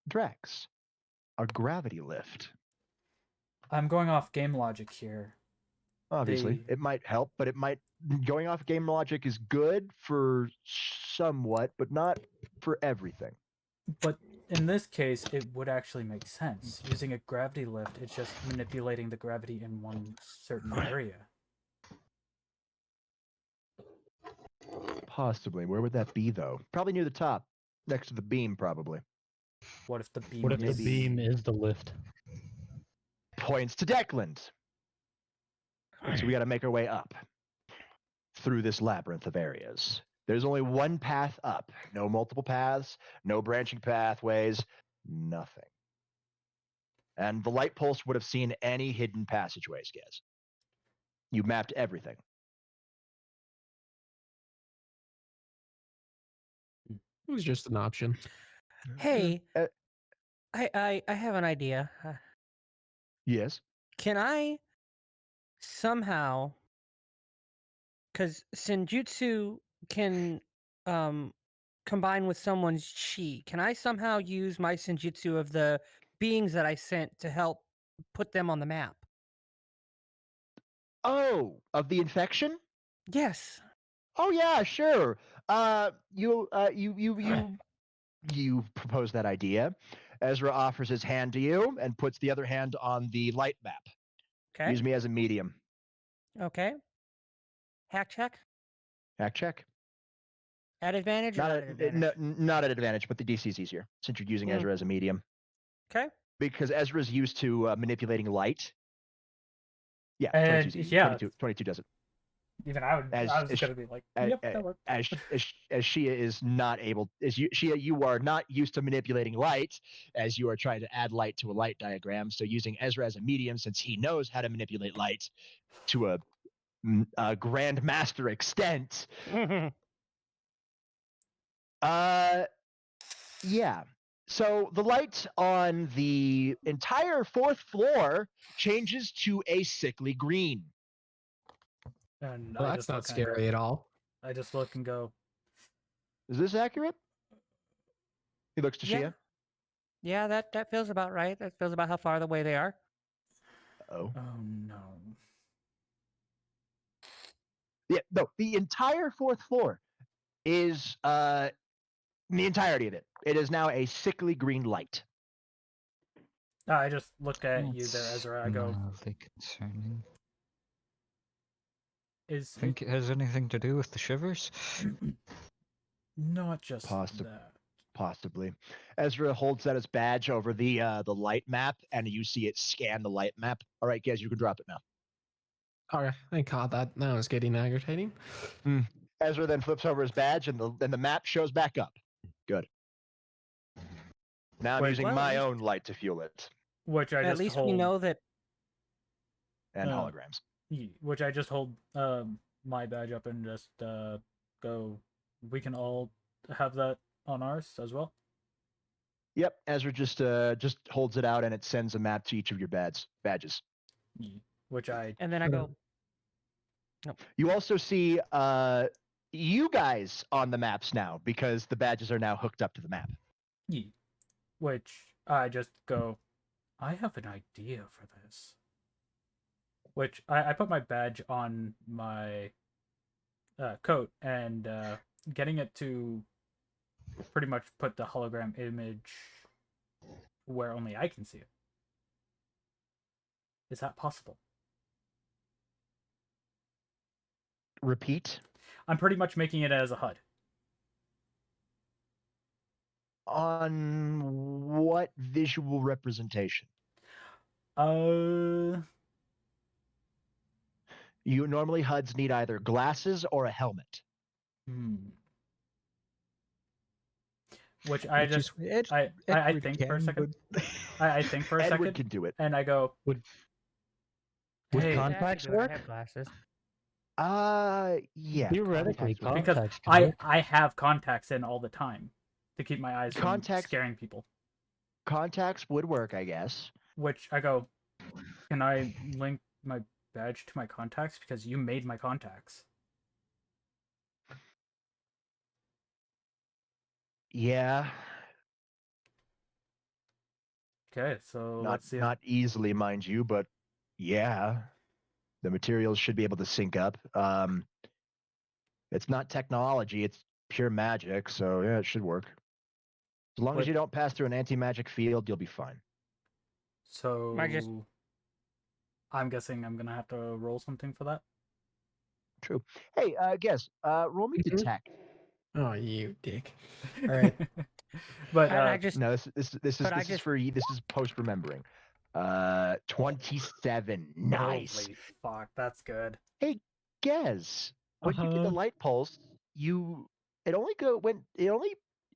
Drex, a gravity lift. I'm going off game logic here. Obviously, it might help, but going off game logic is good for somewhat, but not for everything. But in this case, it would actually make sense. Using a gravity lift, it's just manipulating the gravity in one certain area. Possibly. Where would that be, though? Probably near the top, next to the beam, probably. What if the beam? What if the beam is the lift? Points to Declan. So we got to make our way up through this labyrinth of areas. There's only one path up. No multiple paths, no branching pathways, nothing. And the light pulse would have seen any hidden passageways, guys. You mapped everything. It was just an option. Hey, I have an idea. Yes. Can I somehow, because Senjutsu can combine with someone's chi, can I somehow use my senjutsu of the beings that I sent to help put them on the map? Oh, of the infection? Yes. Oh yeah, sure. You propose that idea. Ezra offers his hand to you and puts the other hand on the light map. Okay. Use me as a medium. Okay. Hack check. Hack check. At advantage or Not not at advantage? not at advantage, but the DC is easier since you're using Ezra as a medium. Okay. Because Ezra's used to manipulating light. Yeah, And 22 's easy. yeah. 22 does it. Even I would. I was gonna be like, yep, that worked. As Shia is not able, Shia, you are not used to manipulating light, as you are trying to add light to a light diagram. So using Ezra as a medium, since he knows how to manipulate light to a grandmaster extent. Yeah. So the light on the entire 4th floor changes to a sickly green. And Well, I that's just not look and scary go, at all. I just look and go, Is this accurate? He looks to Yeah. Shia. Yeah, that feels about right. That feels about how far away they are. Oh. oh no. Yeah, no, the entire 4th floor is the entirety of it. It is now a sickly green light. I just look at you there, That's Ezra. I go, mildly concerning. is Think it has anything to do with the shivers? not just Possibly. that. Possibly. Ezra holds out his badge over the light map, and you see it scan the light map. All right, guys, you can drop it now. Okay, I caught that. Now it's getting aggravating. Ezra then flips over his badge, and the map shows back up. Good. Now I'm Wait, using well, at my least- own light to fuel it, Which I At just least hold. we know that. and Oh. holograms. Which I just hold my badge up and just go. We can all have that on ours as well. Yep, Ezra just holds it out, and it sends a map to each of your badges. Which I And then I go, You also see you guys on the maps now because the badges are now hooked up to the map. which I just go. I have an idea for this. Which I put my badge on my coat and getting it to pretty much put the hologram image where only I can see it. Is that possible? Repeat. I'm pretty much making it as a HUD. On what visual representation? You normally HUDs need either glasses or a helmet. Which I Which just is- I Edward think for a can, second. but- I think for a Edward second, can do it. and I go. Would Hey, contacts "Yeah, I work? have glasses." Yeah. Theoretically, contacts would- because contacts can work. I have contacts in all the time to keep my eyes from Contacts- scaring people. contacts would work, I guess. Which I go, can I link my badge to my contacts because you made my contacts? Yeah. Okay, so Not let's see. not easily, mind you, but yeah. The materials should be able to sync up. It's not technology, it's pure magic, so yeah, it should work. As long as But- you don't pass through an anti-magic field, you'll be fine. So I just- I'm guessing I'm gonna have to roll something for that. True. Hey, guess. Roll me Mhm. detect. Oh, you dick. All right. But And I just No, this but I is just- for you. This is post remembering. 27. Nice. Holy fuck, that's good. Guess. When you did the light pulse,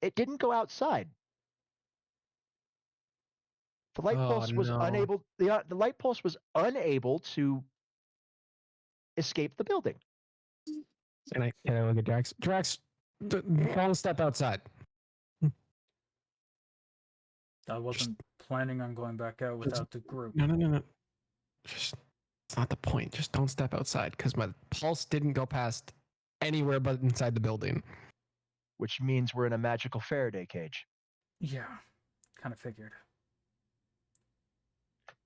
it didn't go outside. The light Oh, pulse was no. unable. The light pulse was unable to escape the building. And I look at Drax. Drax, don't step outside. I wasn't planning on going back out without the group. No. Just, it's not the point. Just don't step outside because my pulse didn't go past anywhere but inside the building. which means we're in a magical Faraday cage, Yeah, kind of figured.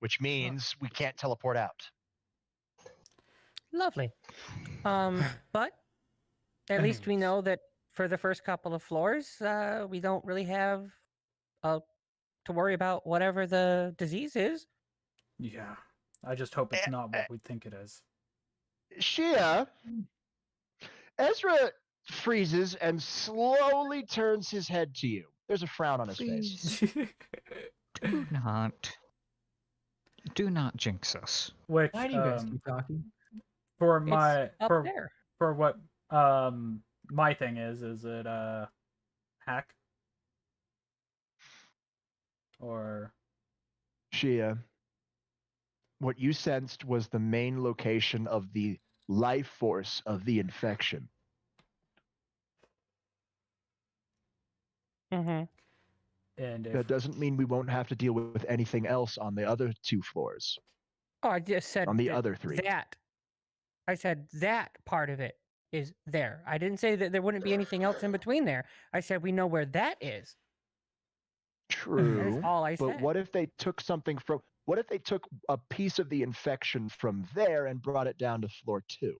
which means we can't teleport out. Lovely. But at least we Anyways. know that for the first couple of floors, we don't really have to worry about whatever the disease is. Yeah, I just hope it's not what we think it is. Shia, Ezra freezes and slowly turns his head to you. There's a frown on his face. Please do not jinx us. Which Why do you guys keep talking? for It's my up for there. for what my thing is it hack or Shia, what you sensed was the main location of the life force of the infection. Mm-hmm. and if, That doesn't mean we won't have to deal with anything else on the other 2 floors, Oh, I just said on the that- other 3. that. I said that part of it is there. I didn't say that there wouldn't be anything else in between there. I said we know where that is. That is True. all I But said. what if they took something from? What if they took a piece of the infection from there and brought it down to floor 2?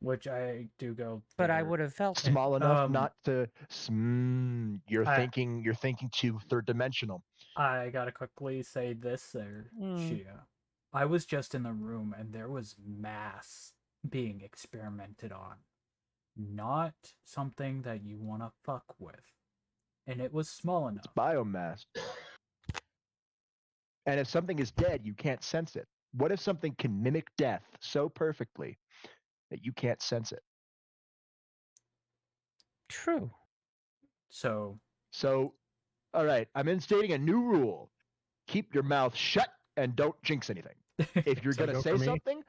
which I do go. But I there. would have felt it. Small enough Um, not to. You're I- thinking. You're thinking too third dimensional. I gotta quickly say this there, Shia. I was just in the room and there was mass being experimented on. Not something that you want to fuck with. And it was small enough. Biomass. And if something is dead, you can't sense it. What if something can mimic death so perfectly that you can't sense it? True. So, All right, I'm instating a new rule. Keep your mouth shut and don't jinx anything. If you're So gonna go say for me? something,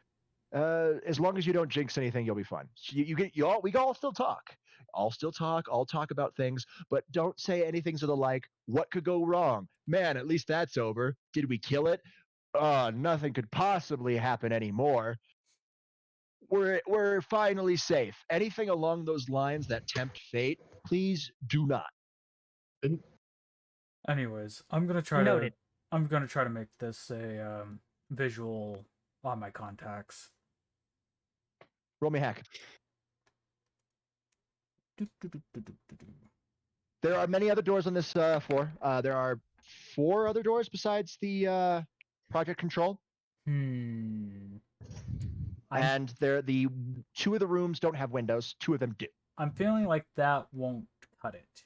as long as you don't jinx anything, you'll be fine. So we can all still talk. I'll still talk. I'll talk about things, but don't say anything to the like, what could go wrong? Man, at least that's over. Did we kill it? Nothing could possibly happen anymore. We're finally safe. Anything along those lines that tempt fate, please do not. anyways, I'm gonna try Noted. to. I'm gonna try to make this a visual on my contacts. Roll me hack. There are many other doors on this floor. There are 4 other doors besides the project control. I'm- And the 2 of the rooms don't have windows. 2 of them do. I'm feeling like that won't cut it.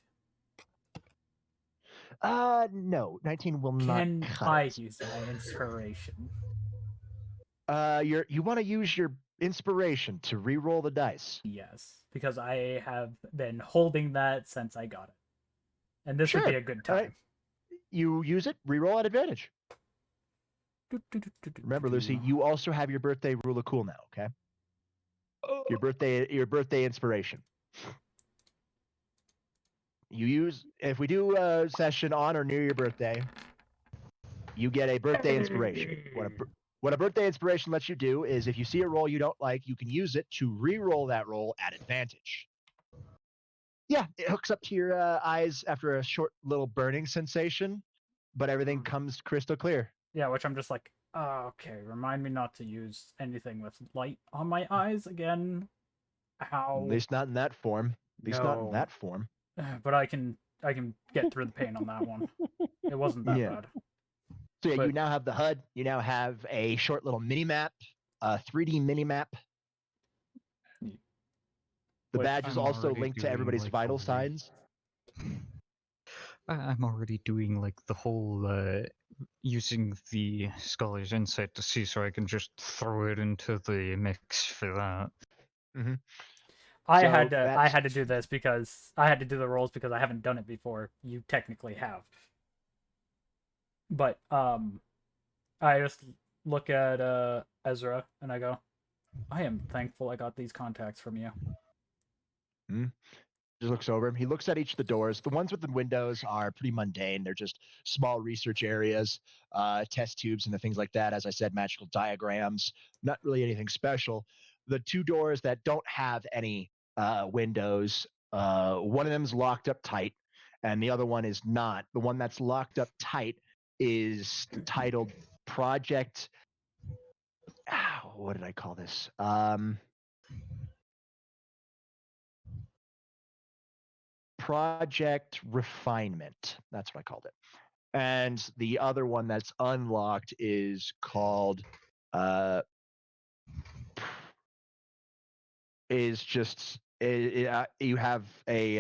No, 19 will Can not cut I it. use my inspiration? You want to use your inspiration to re-roll the dice. Yes, because I have been holding that since I got it, and this would be Sure, a good alright. time. You use it, re-roll at advantage. Remember, Lucy, you also have your birthday rule of cool now. Okay. Your birthday inspiration. You use if we do a session on or near your birthday, you get a birthday inspiration. What a birthday inspiration lets you do is if you see a roll you don't like, you can use it to re-roll that roll at advantage. Yeah, it hooks up to your eyes after a short little burning sensation, but everything comes crystal clear. Yeah, which I'm just like, oh, okay. Remind me not to use anything with light on my eyes again. Ow. At least not in that form. At least not in No. that form. But I can get through the pain on that one. It wasn't that Yeah. bad. So yeah, you But- now have the HUD. You now have a short little mini map, a 3D mini map. The Wait, badge is I'm also already linked to doing, everybody's like, vital the whole- signs. I'm already doing like the whole using the Scholar's Insight to see so I can just throw it into the mix for that. I So had that's- to do this because I had to do the rolls because I haven't done it before. You technically have. But I just look at Ezra and I go, I am thankful I got these contacts from you. Just looks over him. He looks at each of the doors. The ones with the windows are pretty mundane. They're just small research areas, test tubes, and the things like that. As I said, magical diagrams. Not really anything special. The 2 doors that don't have any windows One of them's locked up tight, and the other one is not. The one that's locked up tight is titled Project. What did I call this? Project Refinement. That's what I called it. And the other one that's unlocked is called is just you have a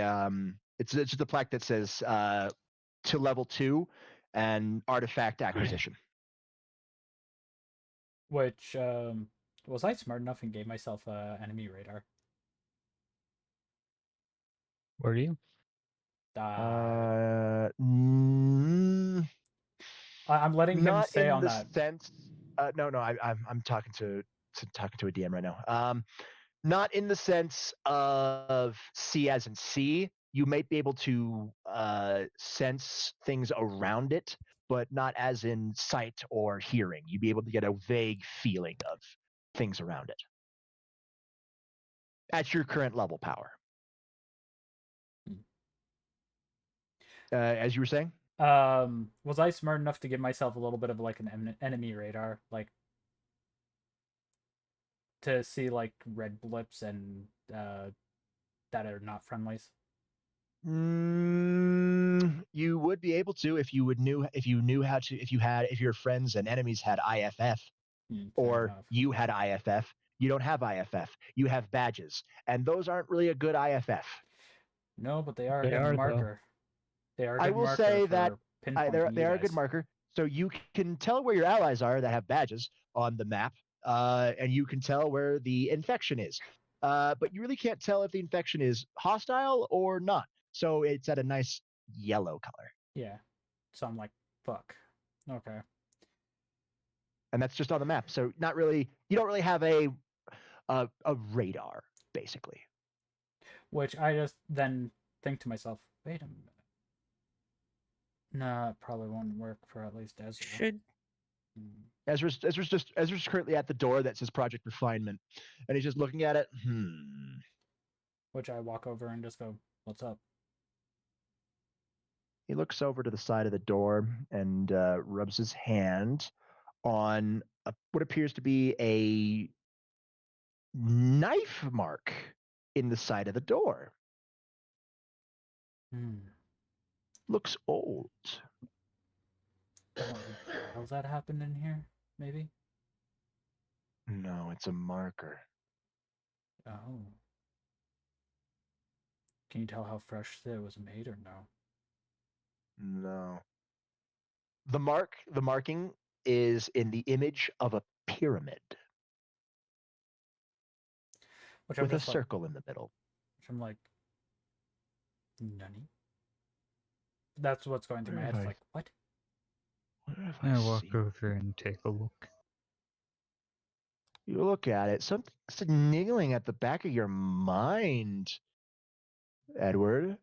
it's just a plaque that says to level 2 and artifact acquisition. Which was I smart enough and gave myself enemy radar? Were you? I'm letting him Not say in on the that. sense. No, I'm talking to a DM right now. Not in the sense of C as in C. You might be able to sense things around it, but not as in sight or hearing. You'd be able to get a vague feeling of things around it at your current level power. As you were saying? Was I smart enough to give myself a little bit of like an enemy radar, like to see like red blips and that are not friendlies? You would be able to if you knew how to, if your friends and enemies had IFF, or enough. you had IFF. You don't have IFF. You have badges, and those aren't really a good IFF. No, but they are a They good are, though. marker. They are. A I good will marker say for that pinpointing they you are a good guys. marker. So you can tell where your allies are that have badges on the map, and you can tell where the infection is. But you really can't tell if the infection is hostile or not. So it's at a nice yellow color. Yeah. So I'm like, fuck. Okay. And that's just on the map. So not really. You don't really have a radar, basically. Which I just then think to myself, wait a minute. Nah, it probably won't work for at least Ezra. Should Ezra's currently at the door that says Project Refinement, and he's just looking at it. Which I walk over and just go, "What's up?" He looks over to the side of the door and rubs his hand on what appears to be a knife mark in the side of the door. Looks old. How's that happened in here? Maybe. No, it's a marker. Oh. Can you tell how fresh it was made or no? No. The marking is in the image of a pyramid Which with a just like, circle in the middle. which I'm like, nani? That's what's going through my head. It's like, what? I walk over and take a look. You look at it, something's niggling at the back of your mind, Edward.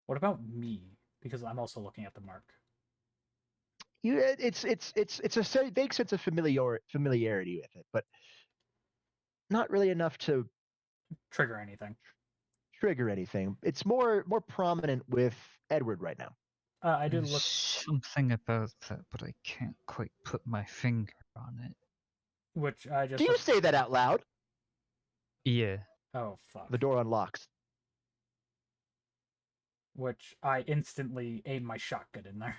What about me? Because I'm also looking at the mark. It's a vague sense of familiarity with it, but not really enough to trigger anything. It's more prominent with Edward right now. I do There's look. something about that, but I can't quite put my finger on it. Which I just. Do you say that out loud? Yeah. Oh fuck. The door unlocks. Which I instantly aim my shotgun in there.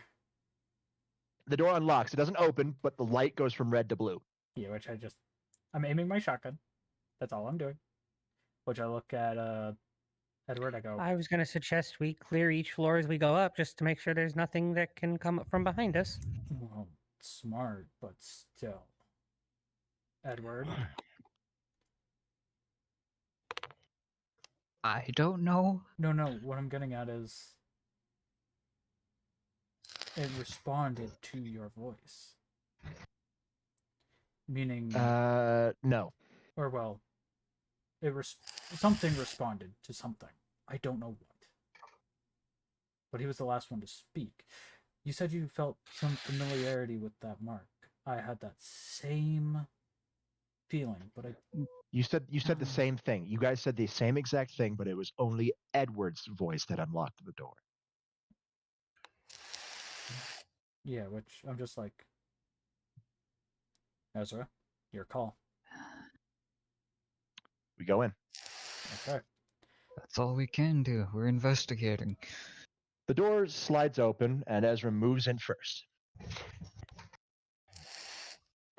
The door unlocks. It doesn't open, but the light goes from red to blue. Yeah, which I'm aiming my shotgun. That's all I'm doing. Which I look at Edward, I go. I was going to suggest we clear each floor as we go up, just to make sure there's nothing that can come up from behind us. Well, smart, but still. Edward. I don't know. No, what I'm getting at is it responded to your voice. Meaning no. Or well, something responded to something. I don't know what. But he was the last one to speak. You said you felt some familiarity with that mark. I had that same feeling, but You said the same thing. You guys said the same exact thing, but it was only Edward's voice that unlocked the door. Yeah, which I'm just like, Ezra, your call. We go in. Okay. That's all we can do. We're investigating. The door slides open, and Ezra moves in first.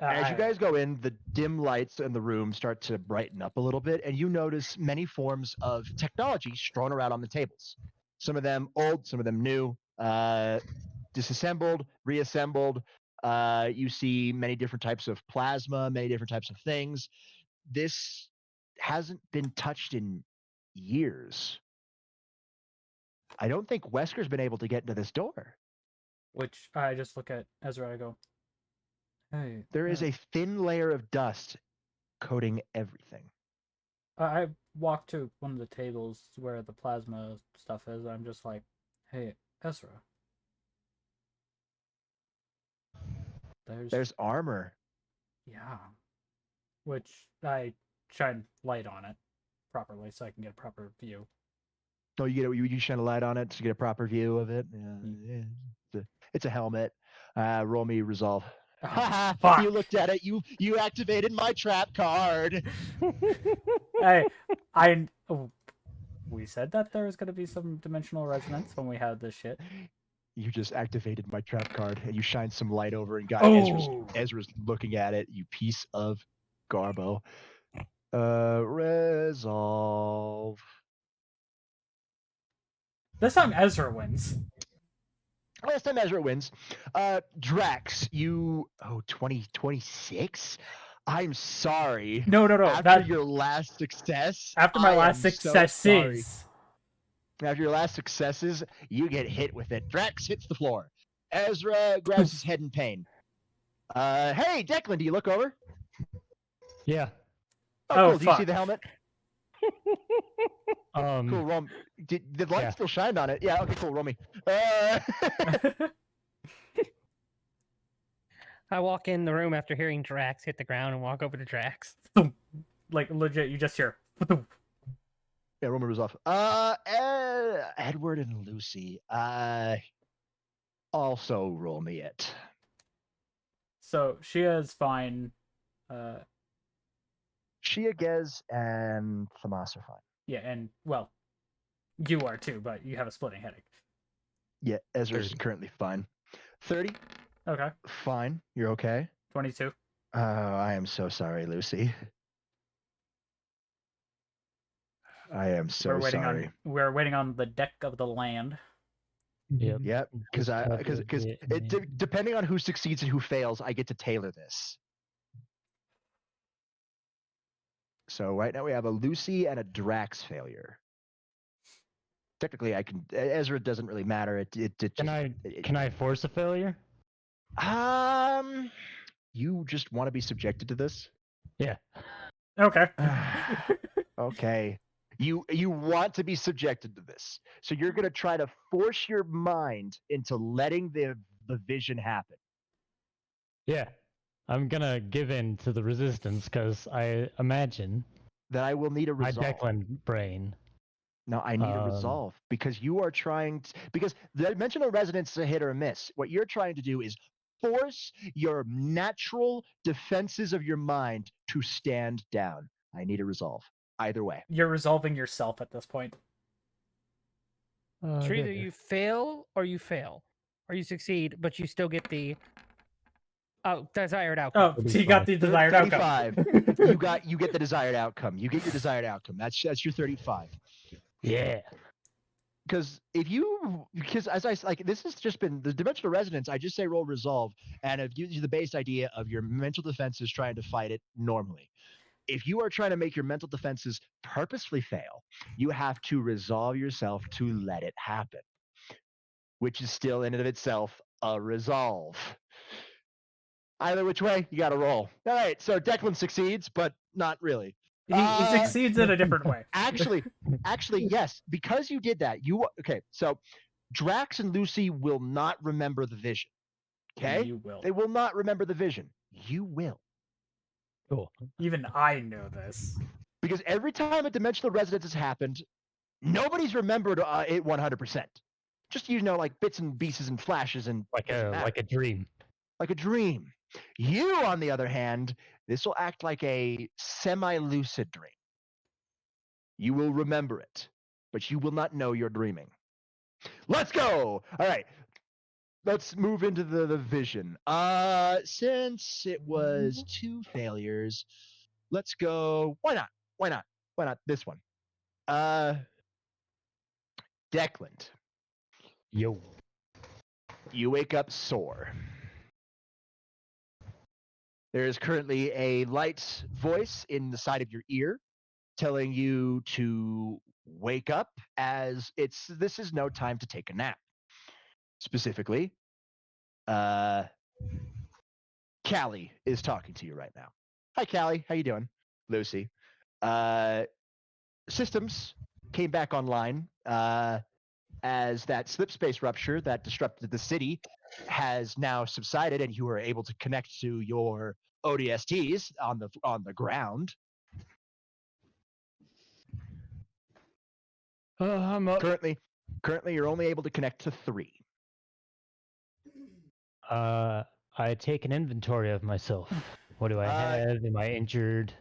As you guys go in, the dim lights in the room start to brighten up a little bit, and you notice many forms of technology strewn around on the tables. Some of them old, some of them new, disassembled, reassembled. You see many different types of plasma, many different types of things. This hasn't been touched in years. I don't think Wesker's been able to get into this door. Which I just look at Ezra. I go, hey. There is a thin layer of dust coating everything. I walk to one of the tables where the plasma stuff is. I'm just like, hey, Ezra. There's armor. Yeah. Which I shine light on it properly so I can get a proper view. Oh, you shine a light on it to get a proper view of it. Yeah. It's a helmet. Roll me resolve. Fuck. You looked at it. You activated my trap card. Hey, we said that there was going to be some dimensional resonance when we had this shit. You just activated my trap card, and you shined some light over and got Ezra's looking at it. You piece of garbo. Resolve. This time Ezra wins. Last time Ezra wins. Drax, you 26? I'm sorry. No. After your last success. After my last successes. After your last successes, you get hit with it. Drax hits the floor. Ezra grabs his head in pain. Hey, Declan, do you look over? Yeah. Oh, cool. Do you see the helmet? Cool, roll. The light still shined on it. Yeah, okay, cool. Roll me. I walk in the room after hearing Drax hit the ground and walk over to Drax. Like, legit, you just hear. Yeah, roll me resolve. Edward and Lucy. Also roll me it. So, Shia is fine. Shia, Gez, and Thamas are fine. Yeah, and, well, you are too, but you have a splitting headache. Yeah, Ezra's currently fine. 30? Okay. Fine. You're okay? 22. I am so sorry, Lucy. I am so sorry. We're waiting on the deck of the land. Yep. Because depending on who succeeds and who fails, I get to tailor this. So right now we have a Lucy and a Drax failure. Technically, I can. Ezra doesn't really matter. Can I force a failure? You just want to be subjected to this? Yeah. Okay. Okay. You want to be subjected to this, so you're gonna try to force your mind into letting the vision happen. Yeah. I'm gonna give in to the resistance because I imagine that I will need a resolve. My Declan brain. No, I need a resolve because you are trying to, because the dimensional resonance is a hit or a miss. What you're trying to do is force your natural defenses of your mind to stand down. I need a resolve. Either way. You're resolving yourself at this point. So either you fail or you fail. Or you succeed, but you still get the desired outcome. Oh, so you got the desired 35. outcome. you get the desired outcome. You get your desired outcome. That's your 35. Yeah. Because as I like, this has just been the dimensional resonance. I just say roll resolve, and if you use the base idea of your mental defenses trying to fight it normally. If you are trying to make your mental defenses purposefully fail, you have to resolve yourself to let it happen, which is still in and of itself a resolve. Either which way, you got to roll. All right, so Declan succeeds, but not really. He succeeds in a different way. Actually, yes, because you did that. Okay, so Drax and Lucy will not remember the vision. Okay, you will. They will not remember the vision. You will. Cool. Even I know this. Because every time a dimensional resonance has happened, nobody's remembered it 100%. Just like bits and pieces and flashes and Like a dream. like a dream. You, on the other hand, this will act like a semi-lucid dream. You will remember it, but you will not know you're dreaming. Let's go. All right. Let's move into the vision. Since it was 2 failures, let's go. Why not? Why not? Why not this one? Declan. Yo. You wake up sore. There is currently a light voice in the side of your ear telling you to wake up, as this is no time to take a nap. Specifically, Callie is talking to you right now. Hi, Callie. How you doing? Lucy. Systems came back online as that slip space rupture that disrupted the city has now subsided, and you are able to connect to your ODSTs on the ground. I'm up. Currently, you're only able to connect to 3. I take an inventory of myself. What do I have? Am I injured?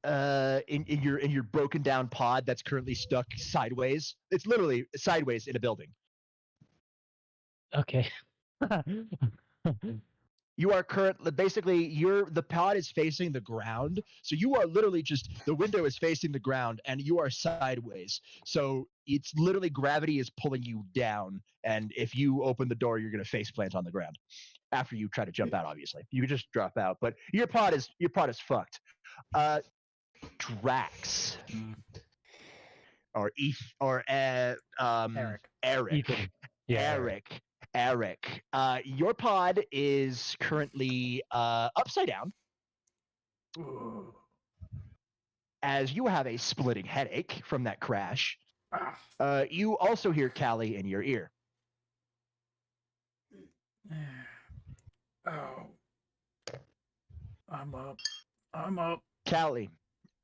In your broken down pod that's currently stuck sideways. It's literally sideways in a building. Okay. You are the pod is facing the ground, so you are literally the window is facing the ground and you are sideways. So it's literally gravity is pulling you down, and if you open the door, you're gonna face plant on the ground. After you try to jump out, obviously. You could just drop out, but your pod is fucked. Drax. Or Eric. Ethan. Yeah, Eric. Your pod is currently upside down. Ooh. As you have a splitting headache from that crash. You also hear Callie in your ear. Oh. I'm up. Callie,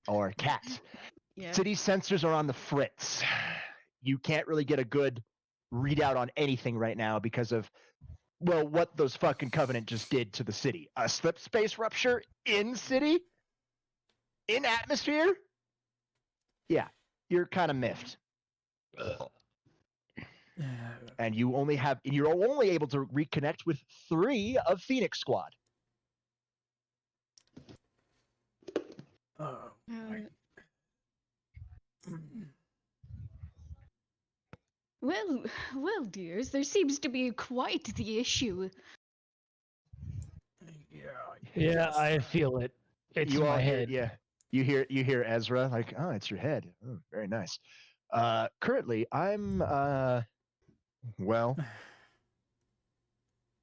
or Cat. Yeah. City sensors are on the fritz. You can't really get a good readout on anything right now because of, what those fucking Covenant just did to the city. A slip space rupture in city? In atmosphere? Yeah, you're kind of miffed. And you're only able to reconnect with 3 of Phoenix Squad. Oh. Well, dears, there seems to be quite the issue. Yeah, I feel it. It's You in all my hear, head. yeah. You hear Ezra like, oh, it's your head. Oh, very nice. Currently, I'm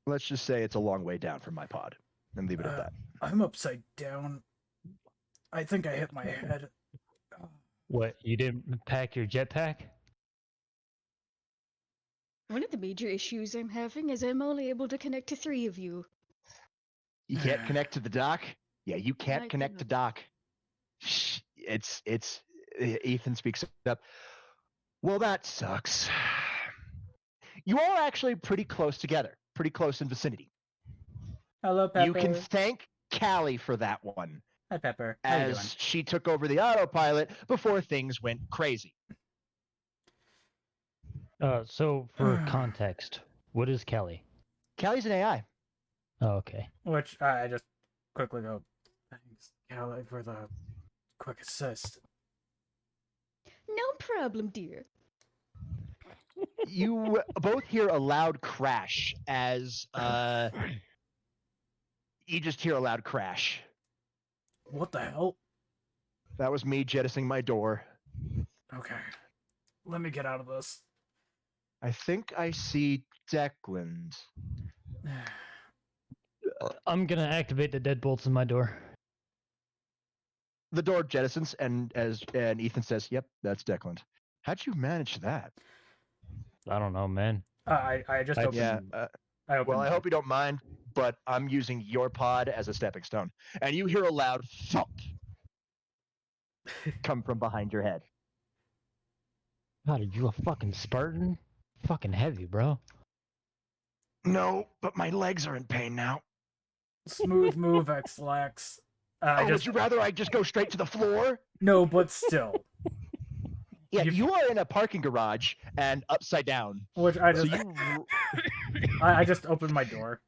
let's just say it's a long way down from my pod, and leave it at that. I'm upside down. I think I hit my head. What? You didn't pack your jetpack? One of the major issues I'm having is I'm only able to connect to 3 of you. You can't connect to the dock? Yeah, you can't I connect to cannot. dock. Ethan speaks up. Well, that sucks. You all are actually pretty close together, pretty close in vicinity. Hello, Pepper. You can thank Callie for that one, Hi, Pepper. How you doing? as she took over the autopilot before things went crazy. So for context, what is Kelly? Callie's an AI. Oh, okay. Which I just quickly go, thanks, Callie, for the quick assist. No problem, dear. You both hear a loud crash as you just hear a loud crash. What the hell? That was me jettisoning my door. Okay. Let me get out of this. I think I see Declan. I'm gonna activate the deadbolts in my door. The door jettisons, and Ethan says, "Yep, that's Declan." How'd you manage that? I don't know, man. I just opened. Yeah. I opened. Well, I hope you don't mind. but I'm using your pod as a stepping stone. And you hear a loud thump come from behind your head. God, are you a fucking Spartan? Fucking heavy, bro. No, but my legs are in pain now. Smooth move, X-Lax. Would you rather I just go straight to the floor? No, but still. Yeah, you are in a parking garage and upside down. Which I So just, you, I just opened my door.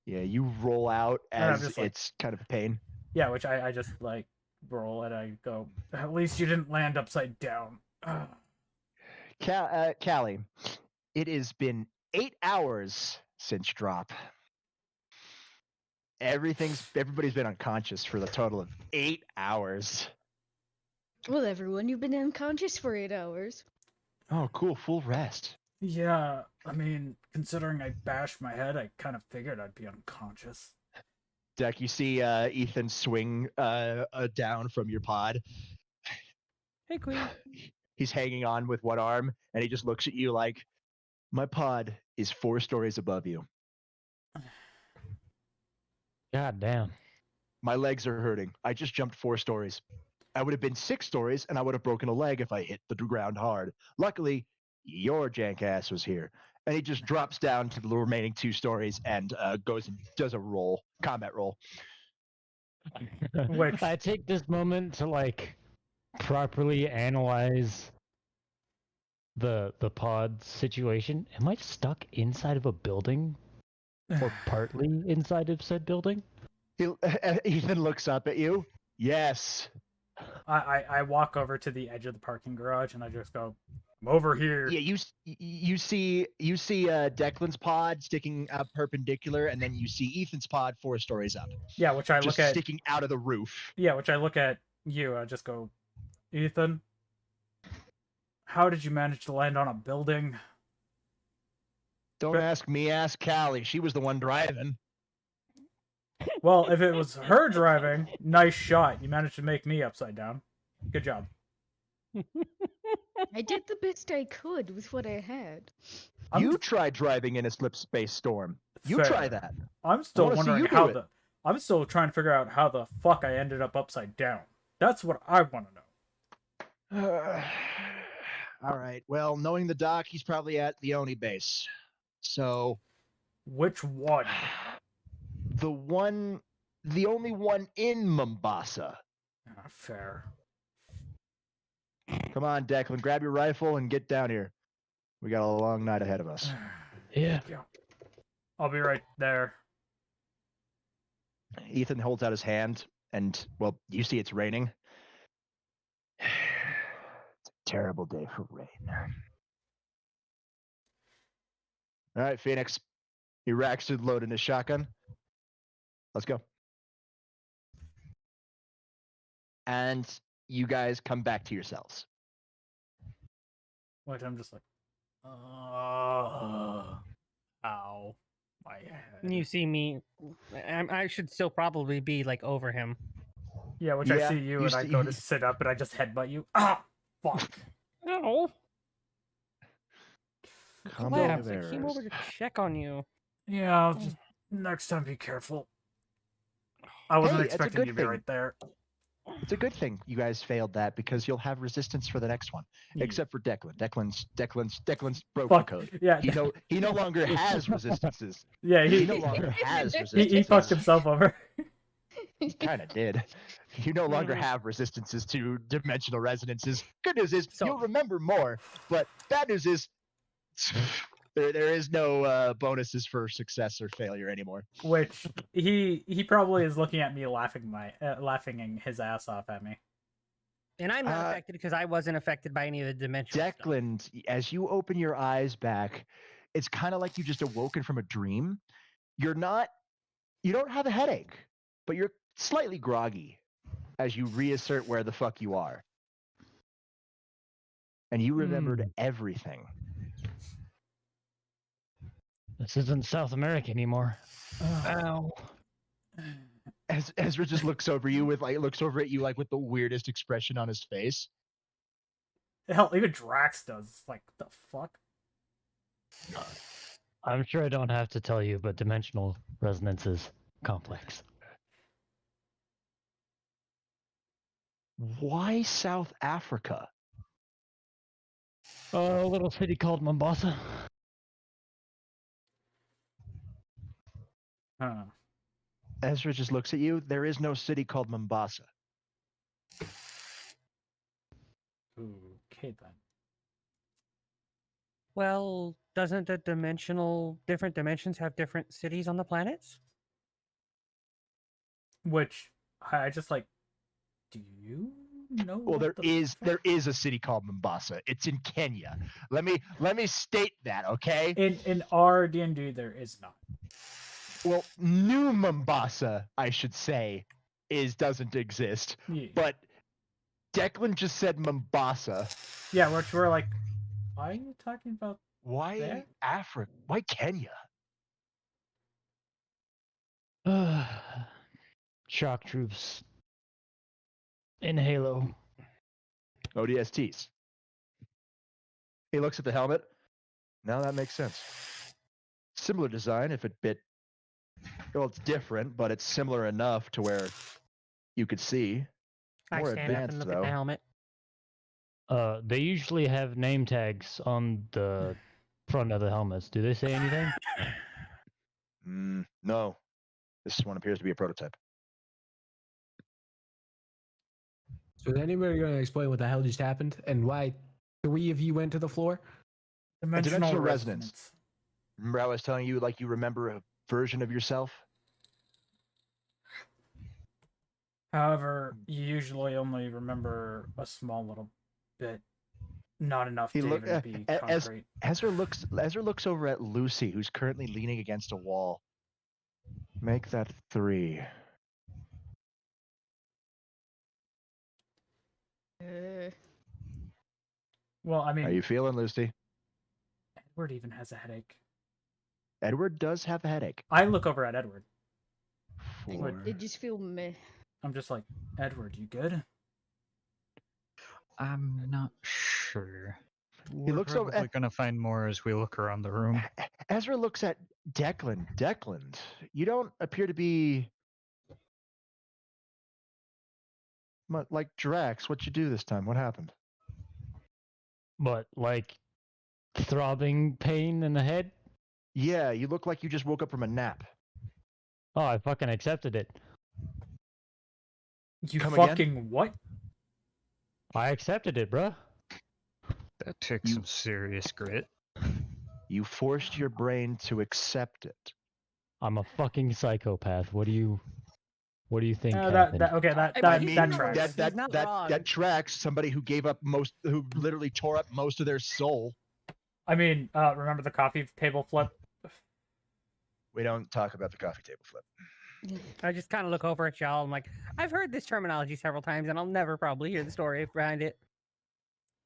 yeah, you roll out And I'm as just like- it's kind of a pain. Yeah, which I just like roll and I go, at least you didn't land upside down. Callie, it has been 8 hours since drop. Everybody's been unconscious for the total of 8 hours. Well, everyone, you've been unconscious for 8 hours. Oh, cool, full rest. Yeah, I mean, considering I bashed my head, I kind of figured I'd be unconscious. Deck, you see Ethan swing down from your pod. Hey, Queen. He's hanging on with one arm, and he just looks at you like, my pod is 4 stories above you. God damn. My legs are hurting. I just jumped 4 stories. I would have been 6 stories, and I would have broken a leg if I hit the ground hard. Luckily, your jank ass was here. And he just drops down to the remaining 2 stories and goes and does a roll, combat roll. Which- I take this moment to like properly analyze the pod situation. Am I stuck inside of a building or partly inside of said building? Ethan looks up at you. Yes. I walk over to the edge of the parking garage and I just go, I'm over here. Yeah, you see Declan's pod sticking up perpendicular, and then you see Ethan's pod 4 stories up, Yeah, which I just look at. sticking out of the roof. Yeah, which I look at you. I just go, Ethan, how did you manage to land on a building? Don't ask me, ask Callie. She was the one driving. Well, if it was her driving, nice shot. You managed to make me upside down. Good job. I did the best I could with what I had. You try driving in a slip space storm. You try Fair. that. I'm still wanna see wondering you do how it. I'm still trying to figure out how the fuck I ended up upside down. That's what I want to know. All right. Well, knowing the doc, he's probably at the Oni base. So Which one? the only one in Mombasa. Fair. Come on, Declan, grab your rifle and get down here. We got a long night ahead of us. Yeah. I'll be right there. Ethan holds out his hand, and well, you see it's raining. It's a terrible day for rain. All right, Phoenix. He racks to load in his shotgun. Let's go. And you guys come back to yourselves. Which I'm just like, ow, my head. You see me. I should still probably be like over him. Yeah, which I Yeah, see you you and I see- go to sit up and I just headbutt you. Ah, fuck. No. Combo Collapse. of I came over errors. to check on you. Yeah, I'll just, next time be careful. I wasn't Hey, it's a expecting good you to be thing. right there. It's a good thing you guys failed that because you'll have resistance for the next one. Yeah. Except for Declan. Declan's broke Fuck. the code. Yeah, He no longer has resistances. yeah, He no longer has he resistances. fucked himself over. Kind of did. You no longer Mhm. have resistances to dimensional resonances. Good news is So- you'll remember more, but bad news is there is no bonuses for success or failure anymore. Which he probably is looking at me laughing his ass off at me. And I'm not Uh, affected because I wasn't affected by any of the dimensional stuff. Declan, as you open your eyes back, it's kind of like you just awoken from a dream. You don't have a headache, but you're slightly groggy as you reassert where the fuck you are. And you remembered everything. This isn't South America anymore. Ow. As Ezra just looks over you with looks over at you like with the weirdest expression on his face. Hell, even Drax does. Like, the fuck? I'm sure I don't have to tell you, but dimensional resonance is complex. Why South Africa? A little city called Mombasa. Huh. Ezra just looks at you. There is no city called Mombasa. Okay then. Well, doesn't the different dimensions have different cities on the planets? Which I just like. Do you know? Well, what there is a city called Mombasa. It's in Kenya. Let me state that, okay? In our D&D there is not. Well, New Mombasa, I should say, doesn't exist. Yeah. But Declan just said Mombasa. Yeah, which we're like, why are you talking about? Why There? Africa? Why Kenya? Shock troops. In Halo. ODSTs. He looks at the helmet. Now that makes sense. Similar design, if it bit. Well, it's different, but it's similar enough to where you could see. I More stand up and advanced, look at though. the helmet. They usually have name tags on the front of the helmets. Do they say anything? No. This one appears to be a prototype. So is anybody going to explain what the hell just happened and why 3 of you went to the floor? Dimensional resonance. resonance. Remember I was telling you, like, you remember a version of yourself? However, you usually only remember a small little bit, not enough to even be concrete. Ezra looks over at Lucy, who's currently leaning against a wall. Make that 3. Well, I How mean, you feeling, Lucy? Edward even has a headache. Edward does have a headache. I look over at Edward. 4. It just feel meh. I'm just like, Edward, you good? I'm not sure. He We're looks over probably gonna find more as we look around the room. Ezra looks at Declan. Declan, you don't appear to be like Drax. What'd you do this time? What happened? But like throbbing pain in the head? Yeah, you look like you just woke up from a nap. Oh, I fucking accepted it. You Come again? fucking what? I accepted it, bruh. That takes some serious grit. You forced your brain to accept it. I'm a fucking psychopath. What do you think that happened? that tracks. That tracks somebody who gave up who literally tore up most of their soul. I mean, remember the coffee table flip? We don't talk about the coffee table flip. I just kind of look over at y'all. I'm like, I've heard this terminology several times, and I'll never probably hear the story behind it.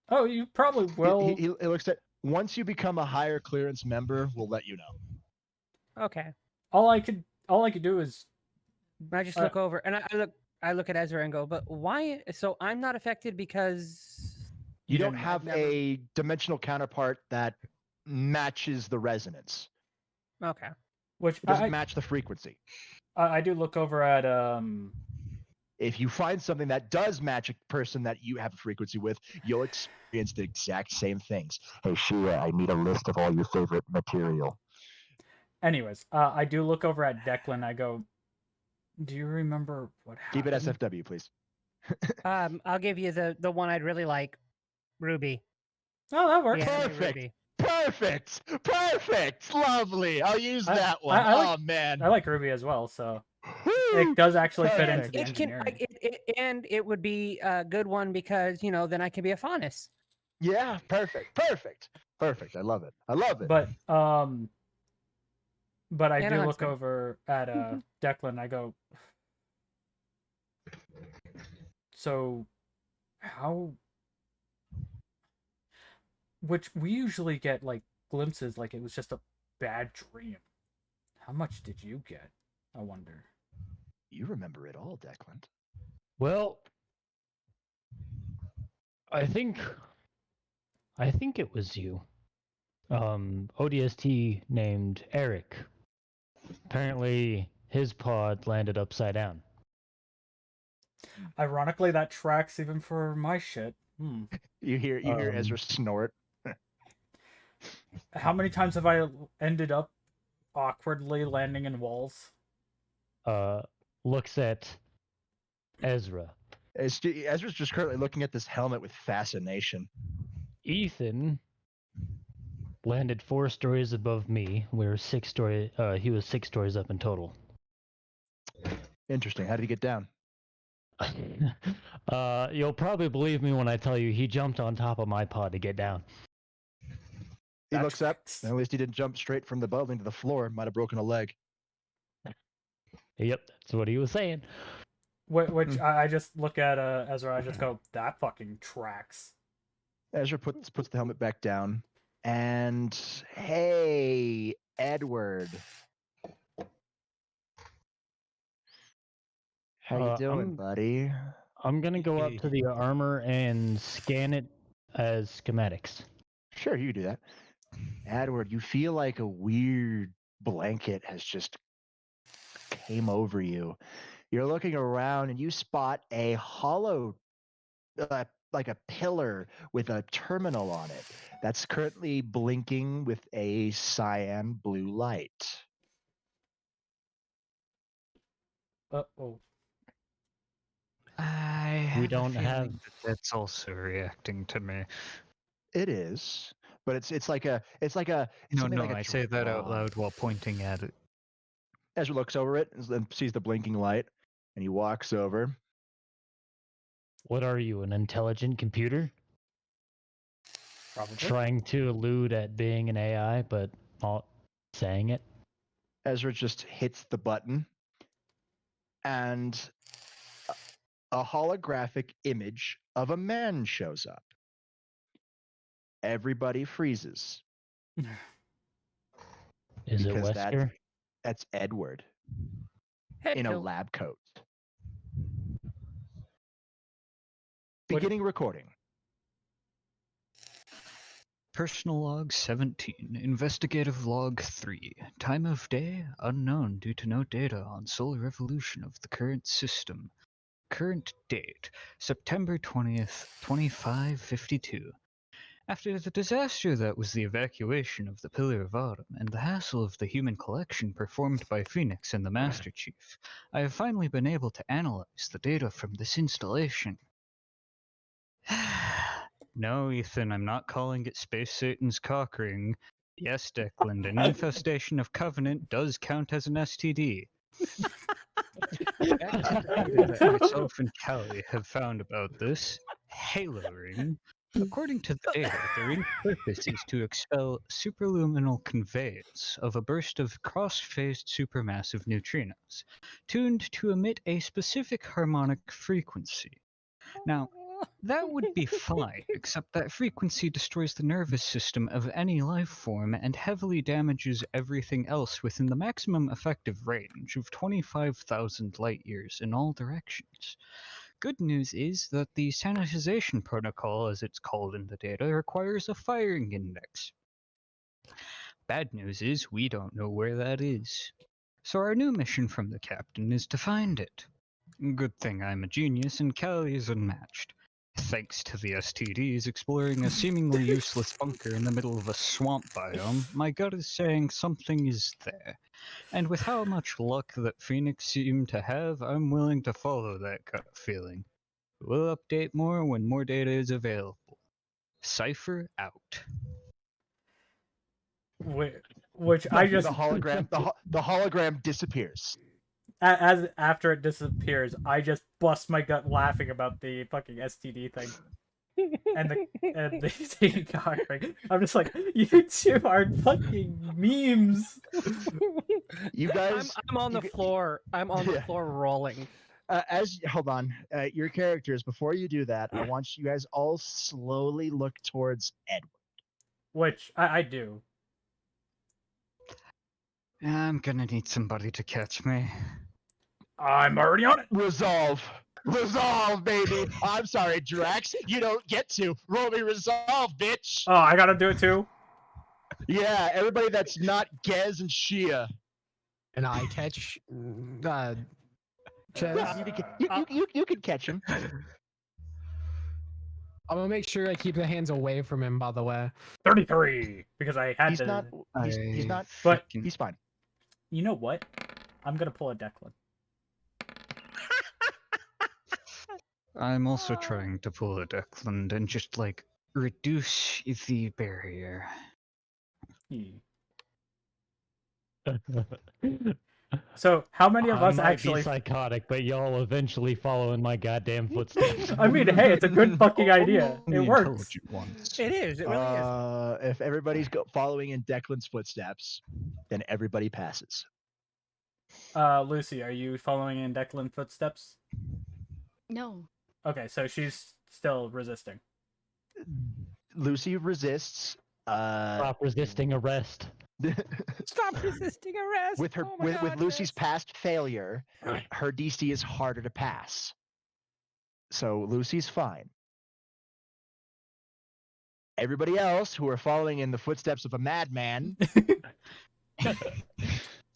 Oh, you probably will. He looks at once you become a higher clearance member, we'll let you know. Okay. All I could do is I just look over and I look at Ezra and go, but why? So I'm not affected because you don't have a dimensional counterpart that matches the resonance. Okay. Which it doesn't match the frequency. I do look over at If you find something that does match a person that you have a frequency with, you'll experience the exact same things. Hey, Shia, I need a list of all your favorite material. Anyways, I do look over at Declan. I go, do you remember what happened? Keep it SFW, please. I'll give you the one I'd really like, Ruby. Oh, that works. Perfect. Perfect. Lovely. I'll use that one. Oh, man. I like Ruby as well, so it does actually fit into the engineering. And it would be a good one because, then I can be a Faunus. Yeah, perfect. I love it. But I do look over at Declan. I go, so how? Which we usually get like glimpses, like it was just a bad dream. How much did you get? I wonder. You remember it all, Declan. Well, I think it was you. ODST named Eric. Apparently, his pod landed upside down. Ironically, that tracks even for my shit. You hear Ezra snort. How many times have I ended up awkwardly landing in walls? Looks at Ezra. Ezra's just currently looking at this helmet with fascination. Ethan landed 4 stories above me. He was 6 stories up in total. Interesting. How did he get down? You'll probably believe me when I tell you he jumped on top of my pod to get down. He looks up, and at least he didn't jump straight from the building to the floor. Might have broken a leg. Yep, that's what he was saying. Which I just look at Ezra. I just go, that fucking tracks. Ezra puts the helmet back down, and hey, Edward, how you doing, buddy? I'm gonna go up to the armor and scan it as schematics. Sure, you do that. Edward, you feel like a weird blanket has just came over you. You're looking around and you spot a hollow, like a pillar with a terminal on it that's currently blinking with a cyan blue light. Uh-oh. We don't have. That's also reacting to me. It is, but it's like a No, like a I say that out draw. loud while pointing at it. Ezra looks over it and sees the blinking light, and he walks over. What are you, an intelligent computer? Probably. Trying to allude at being an AI, but not saying it? Ezra just hits the button, and a holographic image of a man shows up. Everybody freezes. Is it because Wesker? That's Edward in a lab coat. Beginning recording. Personal log 17, investigative log 3. Time of day unknown due to no data on solar evolution of the current system. Current date September 20th, 2552. After the disaster that was the evacuation of the Pillar of Autumn and the hassle of the human collection performed by Phoenix and the Master Chief, I have finally been able to analyze the data from this installation. No, Ethan, I'm not calling it Space Satan's cock ring. Yes, Declan, an infestation of Covenant does count as an STD. That myself and Callie have found about this Halo ring. According to the data, the ring's purpose is to expel superluminal conveyance of a burst of cross-phased supermassive neutrinos, tuned to emit a specific harmonic frequency. Now, that would be fine, except that frequency destroys the nervous system of any life form and heavily damages everything else within the maximum effective range of 25,000 light-years in all directions. Good news is that the sanitization protocol, as it's called in the data, requires a firing index. Bad news is we don't know where that is. So our new mission from the captain is to find it. Good thing I'm a genius and Callie is unmatched. Thanks to the STDs exploring a seemingly useless bunker in the middle of a swamp biome, my gut is saying something is there. And with how much luck that Phoenix seemed to have, I'm willing to follow that gut feeling. We'll update more when more data is available. Cypher out. Which I just the hologram disappears. As after it disappears, I just bust my gut laughing about the fucking STD thing. and the Satan cock ring. I'm just like, you two are fucking memes. You guys, I'm on the floor. I'm on the floor rolling. Hold on, your characters. Before you do that, I want you guys all slowly look towards Edward. Which I do. I'm gonna need somebody to catch me. I'm already on it. Resolve, baby. I'm sorry, Drax. You don't get to roll me resolve, bitch. Oh, I gotta do it too. Yeah, everybody that's not Gez and Shia. And I catch Yeah, Ches. you can catch him. I'm gonna make sure I keep the hands away from him. By the way, 33 because I had He's to. not. He's I not. But- freaking- He's fine. You know what? I'm gonna pull a Declan. I'm also trying to pull a Declan and just like reduce the barrier. Hmm. So how many of I us might actually? be psychotic, but y'all eventually follow in my goddamn footsteps. I mean, hey, it's a good fucking idea. Only It works. intelligent ones. It is. It really is. If everybody's following in Declan's footsteps, then everybody passes. Lucy, are you following in Declan footsteps? No. Okay, so she's still resisting. Lucy resists. Stop resisting arrest. Stop resisting arrest. with her Oh my with God, Lucy's yes. past failure, her DC is harder to pass. So Lucy's fine. Everybody else who are following in the footsteps of a madman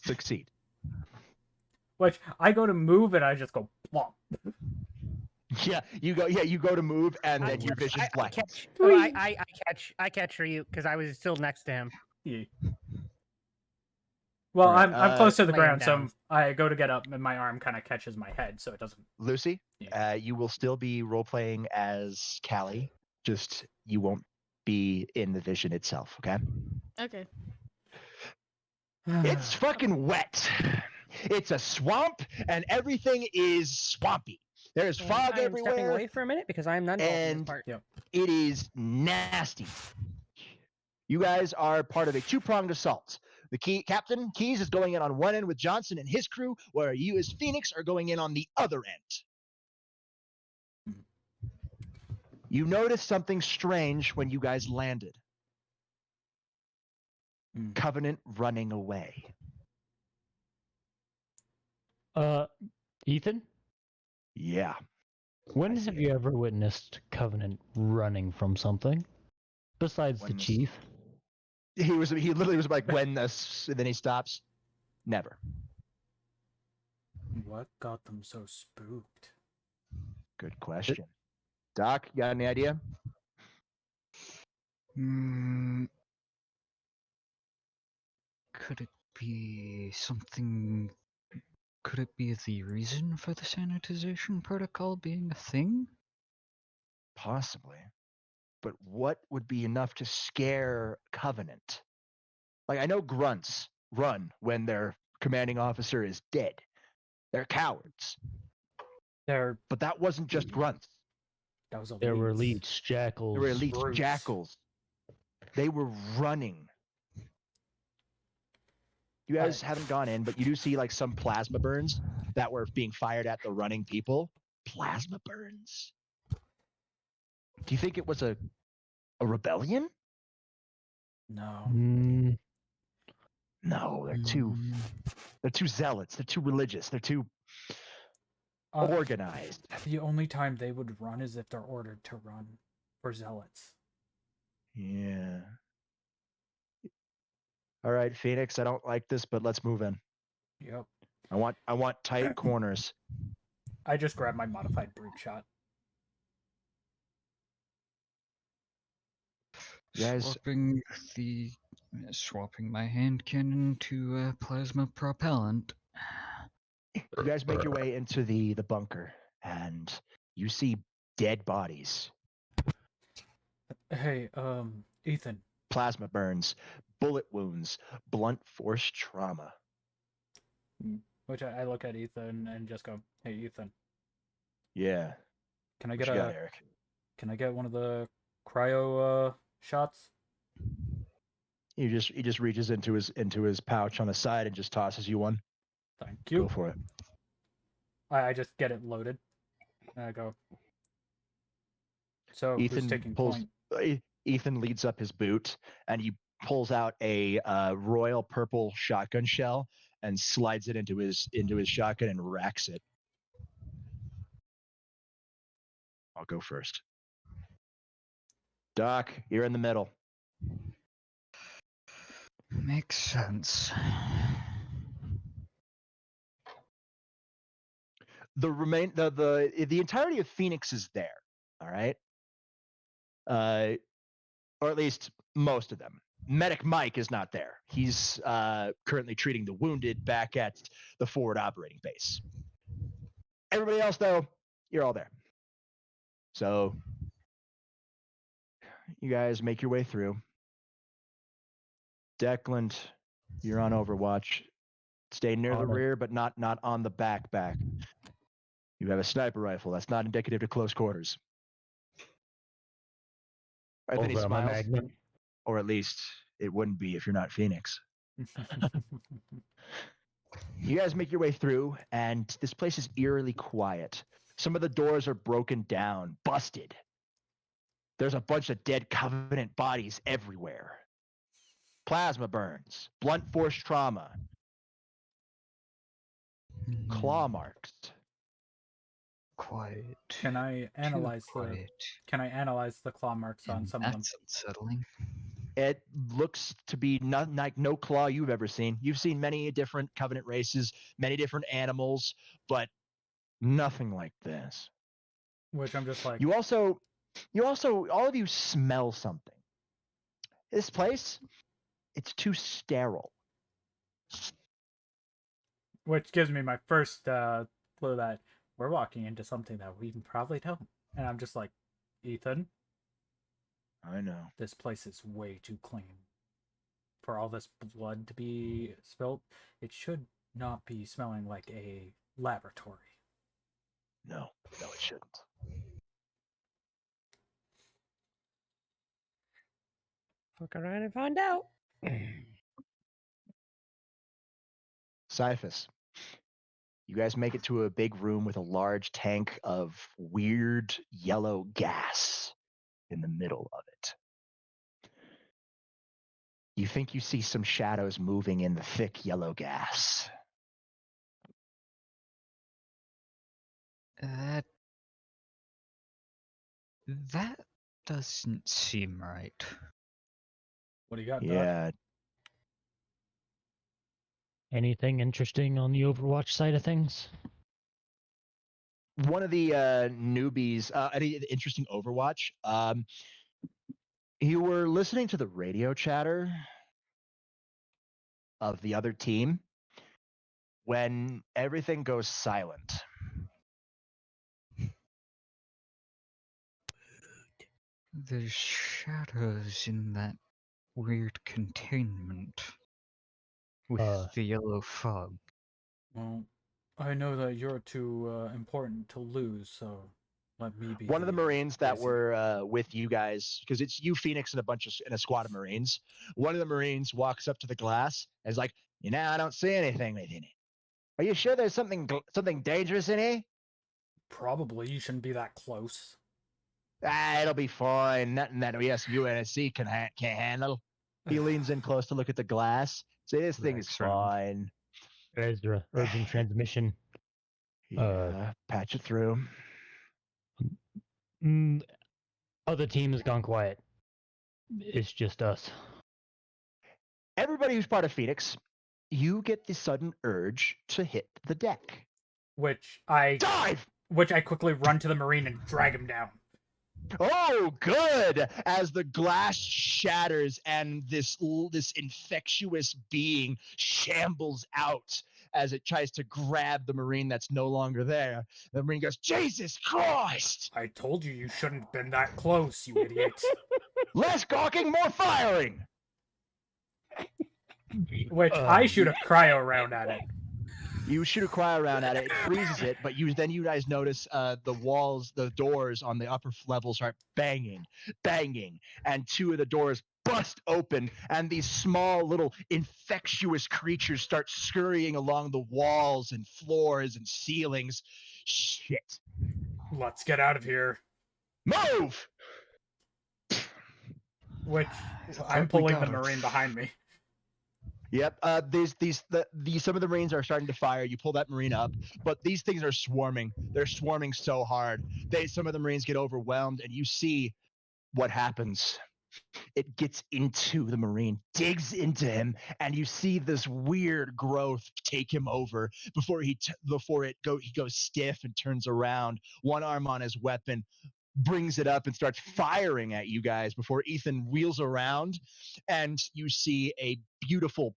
succeed. Which I go to move and I just go plop. Yeah, you go to move and then your vision's I blank. catch. Oh, I catch for you because I was still next to him. Yeah. Well, Alright, I'm close to the laying ground, so down. I go to get up and my arm kind of catches my head, so it doesn't. Lucy, Yeah. you will still be role playing as Callie, just you won't be in the vision itself, okay? Okay. It's fucking wet. It's a swamp and everything is swampy. There's And fog I am stepping everywhere. away for a minute because I am not involved in this And part. it is nasty. You guys are part of a two-pronged assault. The Captain Keys is going in on one end with Johnson and his crew, where you as Phoenix are going in on the other end. You noticed something strange when you guys landed. Hmm. Covenant running away. Ethan, Yeah. when have you ever witnessed Covenant running from something? Besides the When's- chief? He literally was like, when this, and then he stops. Never. What got them so spooked? Good question. Doc, you got any idea? Could it be something? Could it be the reason for the sanitization protocol being a thing? Possibly. But what would be enough to scare Covenant? Like, I know grunts run when their commanding officer is dead. They're cowards. There, But that wasn't just grunts. that was a There were leads. leech jackals. They were elite brutes. jackals. They were running. You guys haven't gone in, but you do see like some plasma burns that were being fired at the running people. Plasma burns. Do you think it was a rebellion? No. Mm, No, they're too zealots. They're too religious. They're too Uh, organized. The only time they would run is if they're ordered to run for zealots. Yeah. All right, Phoenix, I don't like this, but let's move in. Yep. I want tight corners. I just grabbed my modified brute shot. You guys- Swapping my hand cannon to plasma propellant. You guys make your way into the bunker, and you see dead bodies, Hey, Ethan. plasma burns, bullet wounds, blunt force trauma. Which I look at Ethan and just go, "Hey, Ethan, Yeah. can I What get you got, Eric? Can I get one of the cryo shots?" He just reaches into his pouch on the side and just tosses you one. Thank Go you. for it. I just get it loaded. And I go. So who's Ethan taking pulls. point? Ethan leads up his boot and he pulls out a royal purple shotgun shell and slides it into his shotgun and racks it. I'll go first. Doc, you're in the middle. Makes sense. The entirety of Phoenix is there. All right. Or at least most of them. Medic Mike is not there. He's currently treating the wounded back at the forward operating base. Everybody else, though, you're all there. So you guys make your way through. Declan, you're on Overwatch. Stay near the Alright. rear, but not on the back. You have a sniper rifle. That's not indicative to close quarters. Right, then he Over my smiles. Magnum. Or at least it wouldn't be if you're not Phoenix. You guys make your way through, and this place is eerily quiet. Some of the doors are broken down, busted. There's a bunch of dead Covenant bodies everywhere. Plasma burns, blunt force trauma, claw marks. Quiet. Can I analyze the claw marks on some of them? That's unsettling. It looks to be not like no claw you've ever seen. You've seen many different Covenant races, many different animals, but nothing like this. Which I'm just like, You also, all of you smell something. This place, it's too sterile. which gives me my first clue that we're walking into something that we probably don't. And I'm just like, Ethan, I know. this place is way too clean. For all this blood to be spilt, it should not be smelling like a laboratory. No, it shouldn't. Fuck around and find out. Cyphus, you guys make it to a big room with a large tank of weird yellow gas in the middle of it. You think you see some shadows moving in the thick yellow gas. That doesn't seem right. What do you got, Doc? Yeah, Anything interesting on the Overwatch side of things? one of the newbies, any interesting Overwatch. You were listening to the radio chatter of the other team when everything goes silent. There's shadows in that weird containment with the yellow fog. Well, I know that you're too important to lose, so let me be. One of the Marines that basic- were with you guys, because it's you, Phoenix, and a squad of Marines. One of the Marines walks up to the glass and is like, I don't see anything within it. Are you sure there's something dangerous in here? Probably you shouldn't be that close. It'll be fine. Nothing that UNSC can't handle. He leans in close to look at the glass. Say, this thing is Excellent. fine. Ezra, urgent transmission. Yeah, patch it through. Other team has gone quiet. It's just us. Everybody who's part of Phoenix, you get the sudden urge to hit the deck. Which I Dive! quickly run to the Marine and drag him down. Oh, good! As the glass shatters and this infectious being shambles out as it tries to grab the Marine that's no longer there. The Marine goes, Jesus Christ! I told you shouldn't have been that close, you idiot. Less gawking, more firing! Which I shoot a cryo round at it. You shoot a cryo round at it, it freezes it, but you guys notice the walls, the doors on the upper level start banging, and two of the doors bust open, and these small little infectious creatures start scurrying along the walls and floors and ceilings. Shit. Let's get out of here. Move! Which I'm pulling the Marine behind me. Yep. Some of the Marines are starting to fire. You pull that Marine up, but these things are swarming. They're swarming so hard. Some of the Marines get overwhelmed, and you see what happens It gets into the Marine, digs into him, and you see this weird growth take him over before he goes stiff and turns around, one arm on his weapon, brings it up and starts firing at you guys before Ethan wheels around, and you see a beautiful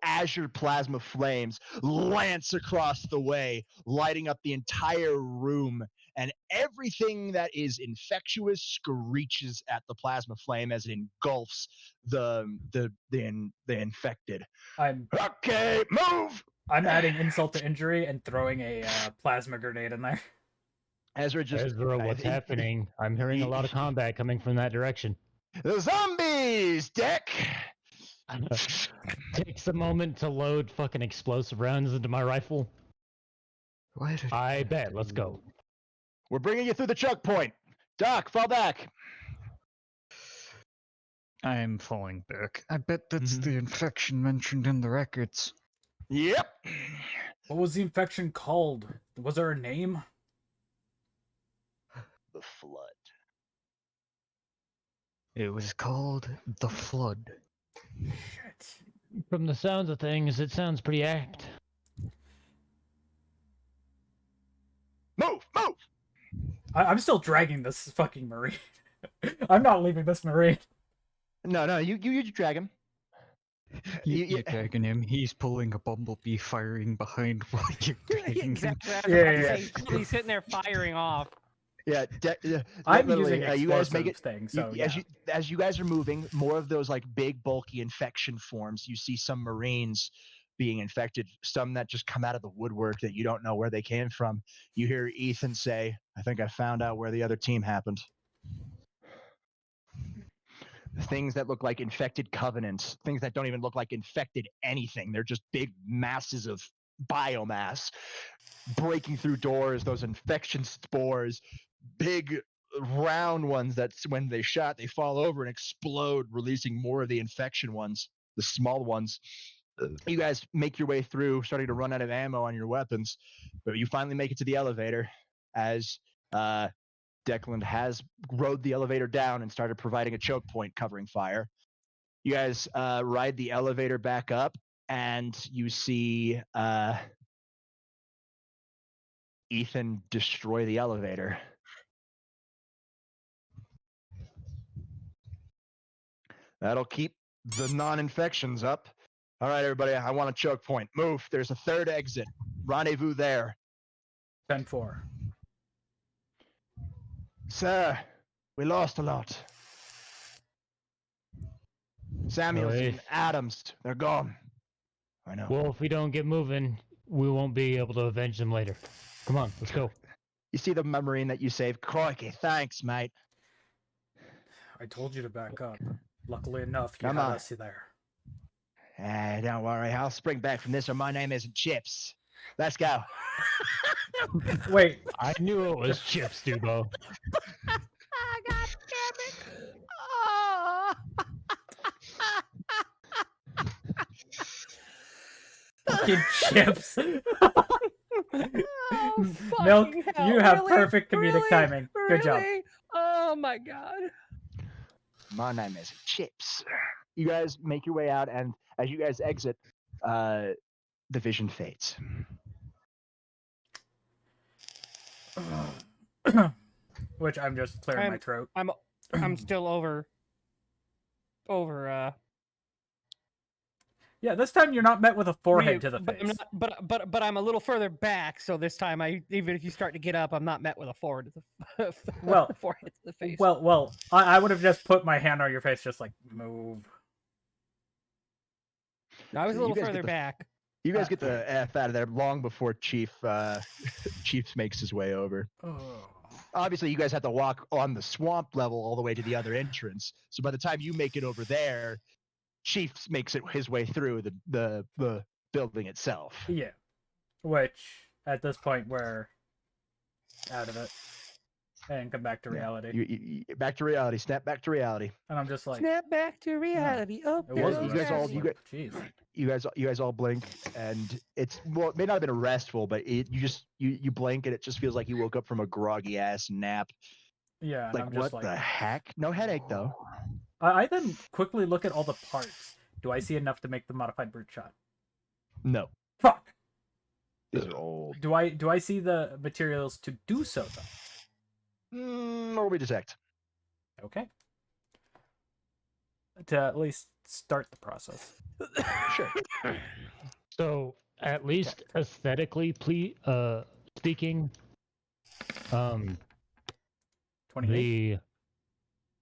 azure plasma flames lance across the way, lighting up the entire room, and everything that is infectious screeches at the plasma flame as it engulfs the infected. Okay, move. I'm adding insult to injury and throwing a plasma grenade in there. Ezra what's happening? I'm hearing a lot of combat coming from that direction. The zombies, Dick. Takes a moment to load fucking explosive rounds into my rifle. I bet. Let's go. We're bringing you through the choke point. Doc, fall back. I am falling back. I bet that's the infection mentioned in the records. Yep. What was the infection called? Was there a name? The Flood. It was called the Flood. Shit. From the sounds of things, it sounds pretty apt. Move! I'm still dragging this fucking Marine. I'm not leaving this Marine. No, you drag him. You're dragging him. He's pulling a bumblebee, firing behind while you're dragging Exactly. him. Yeah. He's sitting there firing off. Yeah, I'm using you guys make it thing. So as you guys are moving, more of those like big bulky infection forms. You see some Marines being infected, some that just come out of the woodwork that you don't know where they came from. You hear Ethan say, "I think I found out where the other team happened." Things that look like infected covenants, things that don't even look like infected anything. They're just big masses of biomass breaking through doors, those infection spores, big round ones that when they shot, they fall over and explode, releasing more of the infection ones, the small ones. You guys make your way through, starting to run out of ammo on your weapons, but you finally make it to the elevator as Declan has rode the elevator down and started providing a choke point covering fire. You guys ride the elevator back up, and you see Ethan destroy the elevator. That'll keep the non-infections up. All right, everybody, I want a choke point. Move. There's a third exit. Rendezvous there. 10-4. Sir, we lost a lot. Samuels and Adams, they're gone. I know. Well, if we don't get moving, we won't be able to avenge them later. Come on, let's go. You see the Marine that you saved? Crikey, thanks, mate. I told you to back up. Luckily enough, you Come had on. us there. Don't worry, I'll spring back from this, or my name isn't Chips. Let's go. Wait. I knew it was Chips, Dubo. God damn it! Oh. Fucking Chips. Oh, Milk, hell, you have really? perfect comedic Really? timing. Good job. Really? Oh my god. My name is Chips. You guys make your way out, and as you guys exit, the vision fades. Which I'm just clearing my throat. I'm still over. Yeah, this time you're not met with a forehead to the but face. but I'm a little further back, so this time even if you start to get up, I'm not met with a forehead to the forehead to the face. Well, I would have just put my hand on your face, just like move. No, I was a little You guys further get the- back. You guys get the F out of there long before Chief makes his way over. Oh. Obviously, you guys have to walk on the swamp level all the way to the other entrance. So by the time you make it over there, Chief makes his way through the building itself. Yeah. Which, at this point, we're out of it. And come back to reality. Back to reality. Snap back to reality. And I'm just like... Snap back to reality. Oh, It was you guys all blink, and it may not have been restful, but you blink and it just feels like you woke up from a groggy ass nap. Yeah, and Like, I'm just what the like, heck? No headache, though. I then quickly look at all the parts. Do I see enough to make the modified brute shot? No. Fuck. These are old. Do I see the materials to do so though? Roll me detect. Okay. To at least start the process. Sure. So at least aesthetically, speaking, 28.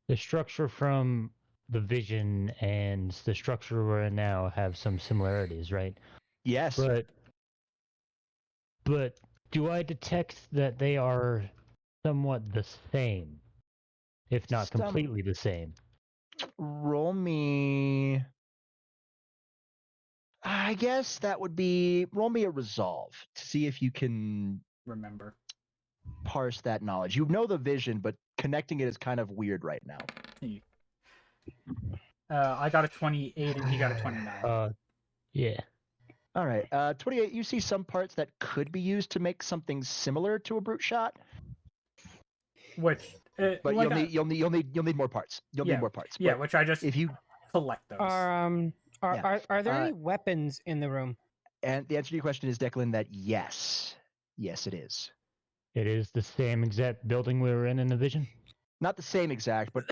the structure from the vision and the structure we're in now have some similarities, right? Yes. But do I detect that they are somewhat the same, if not Some- completely the same? Roll me. I guess that would be roll me a resolve to see if you can Remember. parse that knowledge. You know the vision, but connecting it is kind of weird right now. I got a 28 and he got a 29. Yeah. All right. 28. You see some parts that could be used to make something similar to a brute shot, Which, but like you'll need more parts. You'll Yeah, need more parts. yeah, But which I just if you collect those. Yeah. Are there any weapons in the room? and the answer to your question is, Declan, that yes, it is. It is the same exact building we were in the vision? Not the same exact, but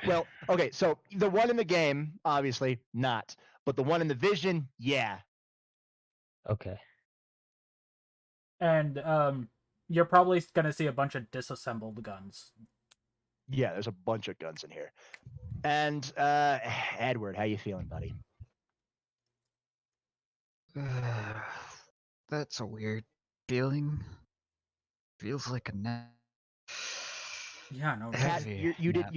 well, okay. So the one in the game, obviously not, but the one in the vision, yeah. Okay. And you're probably gonna see a bunch of disassembled guns. Yeah, there's a bunch of guns in here. And Edward, how you feeling, buddy? That's a weird feeling. Feels like a nap. Yeah, no. Cat, Heavy you nap.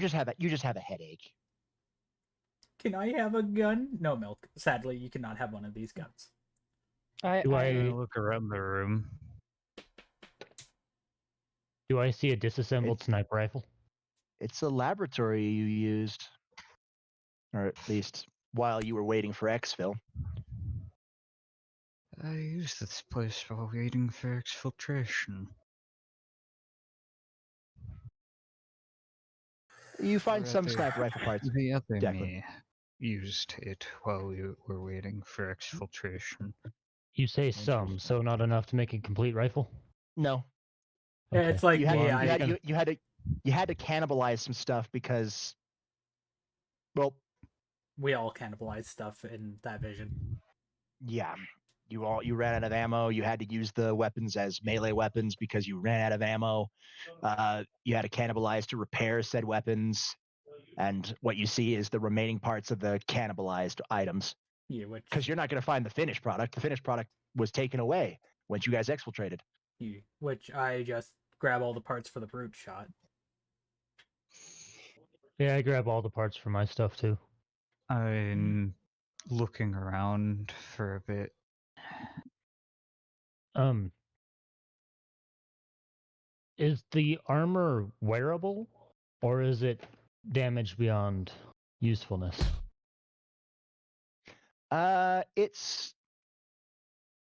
just have a headache. Can I have a gun? No, Milk. Sadly, you cannot have one of these guns. Do I'm gonna I look around the room. see a disassembled sniper rifle? It's a laboratory you used, or at least while you were waiting for exfil. I used this place while waiting for exfiltration. You find Or some rather, sniper rifle parts. The other Declan. me used it while we were waiting for exfiltration. You say some, so not enough to make a complete rifle? No, Yeah, it's like you had, me. you had to cannibalize some stuff because, well, We all cannibalize stuff in that vision. yeah, you ran out of ammo. You had to use the weapons as melee weapons because you ran out of ammo. You had to cannibalize to repair said weapons, and what you see is the remaining parts of the cannibalized items. Yeah, which Because you're not going to find the finished product. The finished product was taken away once you guys exfiltrated. which I just grab all the parts for the brute shot. Yeah, I grab all the parts for my stuff too. I'm looking around for a bit. Is the armor wearable, or is it damaged beyond usefulness? It's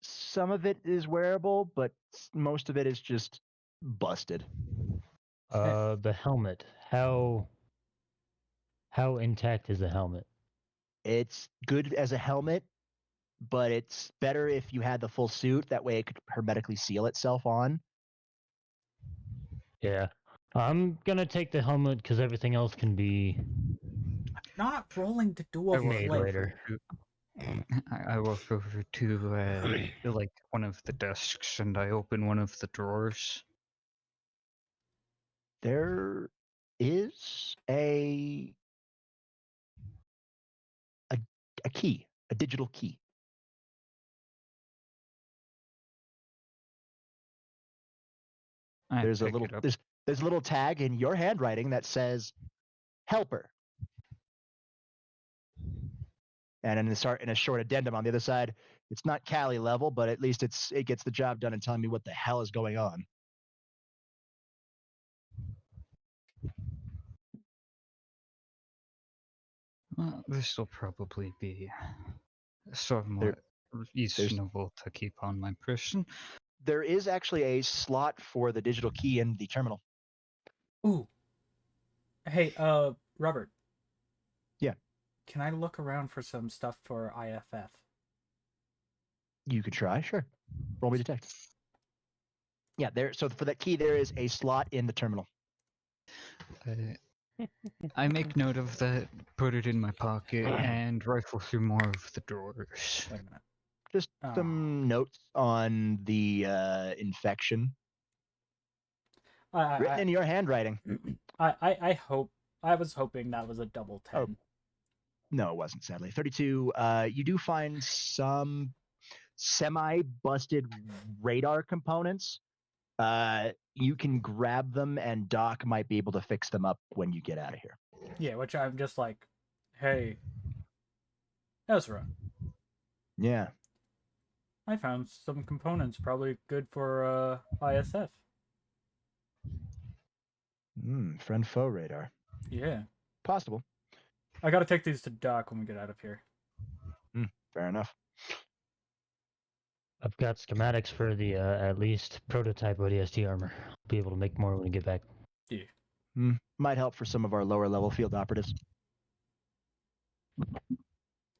some of it is wearable, but most of it is just busted. The helmet. How intact is the helmet? It's good as a helmet, but it's better if you had the full suit. That way it could hermetically seal itself on. Yeah. I'm gonna take the helmet because everything else can be Not rolling to do a made flip. later. I walk over to like one of the desks and I open one of the drawers. There is a key, a digital key. I There's a pick little it up. there's a little tag in your handwriting that says helper. And in a short addendum on the other side, it's not Cali level, but at least it gets the job done and telling me what the hell is going on. Well, this will probably be somewhat reasonable to keep on my person. There is actually a slot for the digital key in the terminal. Ooh. Hey, Robert. Yeah. Can I look around for some stuff for IFF? You could try, sure. Roll me detect. Yeah, there. So for that key, there is a slot in the terminal. I make note of that, put it in my pocket, and rifle through more of the drawers. Wait a minute. Just some notes on the infection, written in your handwriting. I hope. I was hoping that was a double 10. Oh. No, it wasn't, sadly. 32. You do find some semi-busted radar components. You can grab them, and Doc might be able to fix them up when you get out of here. Yeah, which I'm just like, hey, Ezra. Yeah. I found some components probably good for ISF. Friend-foe radar. Yeah. Possible. I gotta take these to Doc when we get out of here. Fair enough. I've got schematics for the at least prototype ODST armor. I'll be able to make more when we get back. Yeah. Might help for some of our lower level field operatives.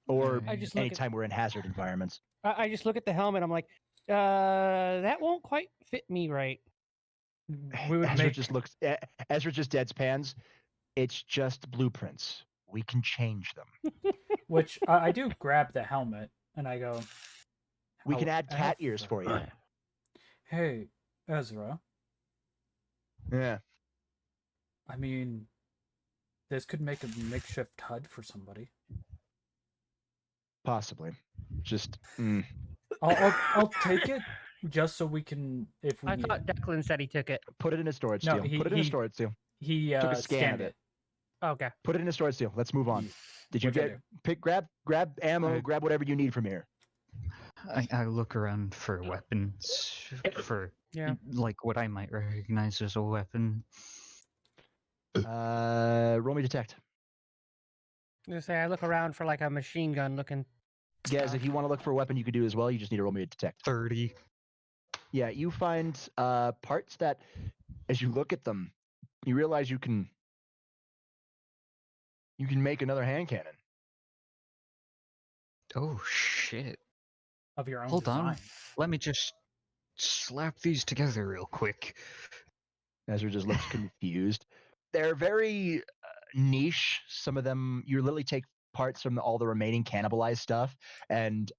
Or I just look at- anytime we're in hazard environments. I just look at the helmet. I'm like, that won't quite fit me right. We would Ezra make just looks. Ezra just deadpans. It's just blueprints. We can change them. which I do grab the helmet and I go. We can add cat ears for you. Hey, Ezra. Yeah. I mean, this could make a makeshift HUD for somebody. Possibly. Just. I'll take it just so we can if we. I need thought it. Declan said he took it. Put it in a storage No, seal. Put it in a storage seal. He Took a scan scanned of it. Okay. Put it in a storage seal. Let's move on. Did you Which I get do. grab ammo, grab whatever you need from here. I look around for weapons, for Yeah. like what I might recognize as a weapon. Roll me detect. Just say I look around for like a machine gun looking. Guys, if you want to look for a weapon, you could do as well. You just need to roll me a detect. 30. Yeah, you find parts that, as you look at them, you realize you can make another hand cannon. Oh shit. Of your own Hold design. on. Let me just slap these together real quick. Ezra just looks confused. They're very niche. Some of them, you literally take parts from all the remaining cannibalized stuff and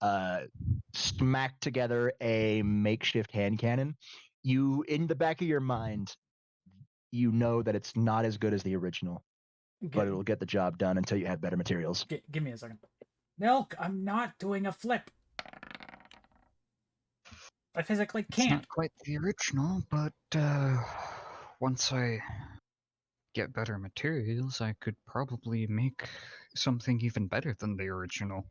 smack together a makeshift hand cannon. You, in the back of your mind, you know that it's not as good as the original, but it'll get the job done until you have better materials. Give me a second. Milk, I'm not doing a flip. I physically It's can't. not quite the original, but once I get better materials, I could probably make something even better than the original.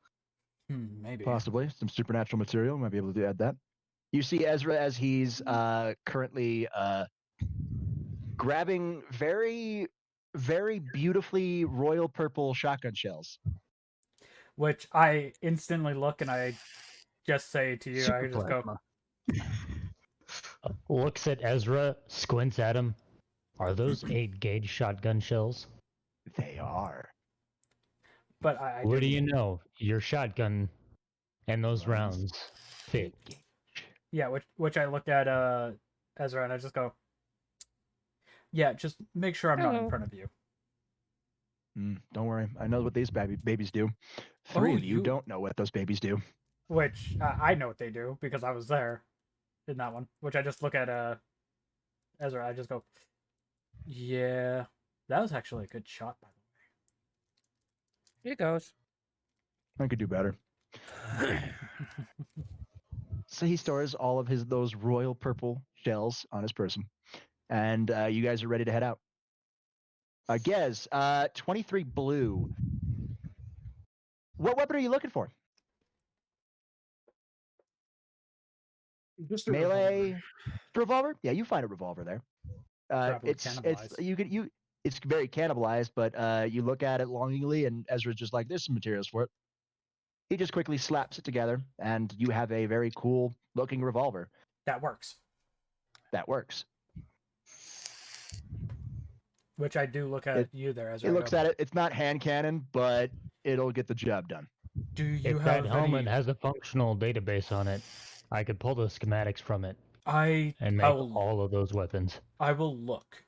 Maybe. Possibly some supernatural material. Might be able to add that. You see Ezra as he's currently grabbing very, very beautifully royal purple shotgun shells. Which I instantly look and I just say to you, Super I just go, plasma. Looks at Ezra, squints at him. Are those 8-gauge shotgun shells? They are. but I What do didn't- you know? Your shotgun and those rounds fit. Yeah, which I look at Ezra and I just go, yeah, just make sure I'm not in Hello. front of you. Don't worry. I know what these babies do. Three Oh, of you you- don't know what those babies do. Which I know what they do because I was there in that one. Which I just look at Ezra. I just go, yeah, that was actually a good shot, by the Here goes. I could do better. So he stores all of those royal purple shells on his person, and you guys are ready to head out. Gez, 23 blue. What weapon are you looking for? Just a Melee revolver? Yeah, you find a revolver there. Probably It's cannibalized. it's very cannibalized, but you look at it longingly, and Ezra's just like, "There's some materials for it." He just quickly slaps it together, and you have a very cool looking revolver That works. that works. Which I do look at you there as He looks at it. It's not hand cannon, but it'll get the job done. Do you If have that helmet any... has a functional database on it, I could pull the schematics from it I and make all of those weapons. I will look,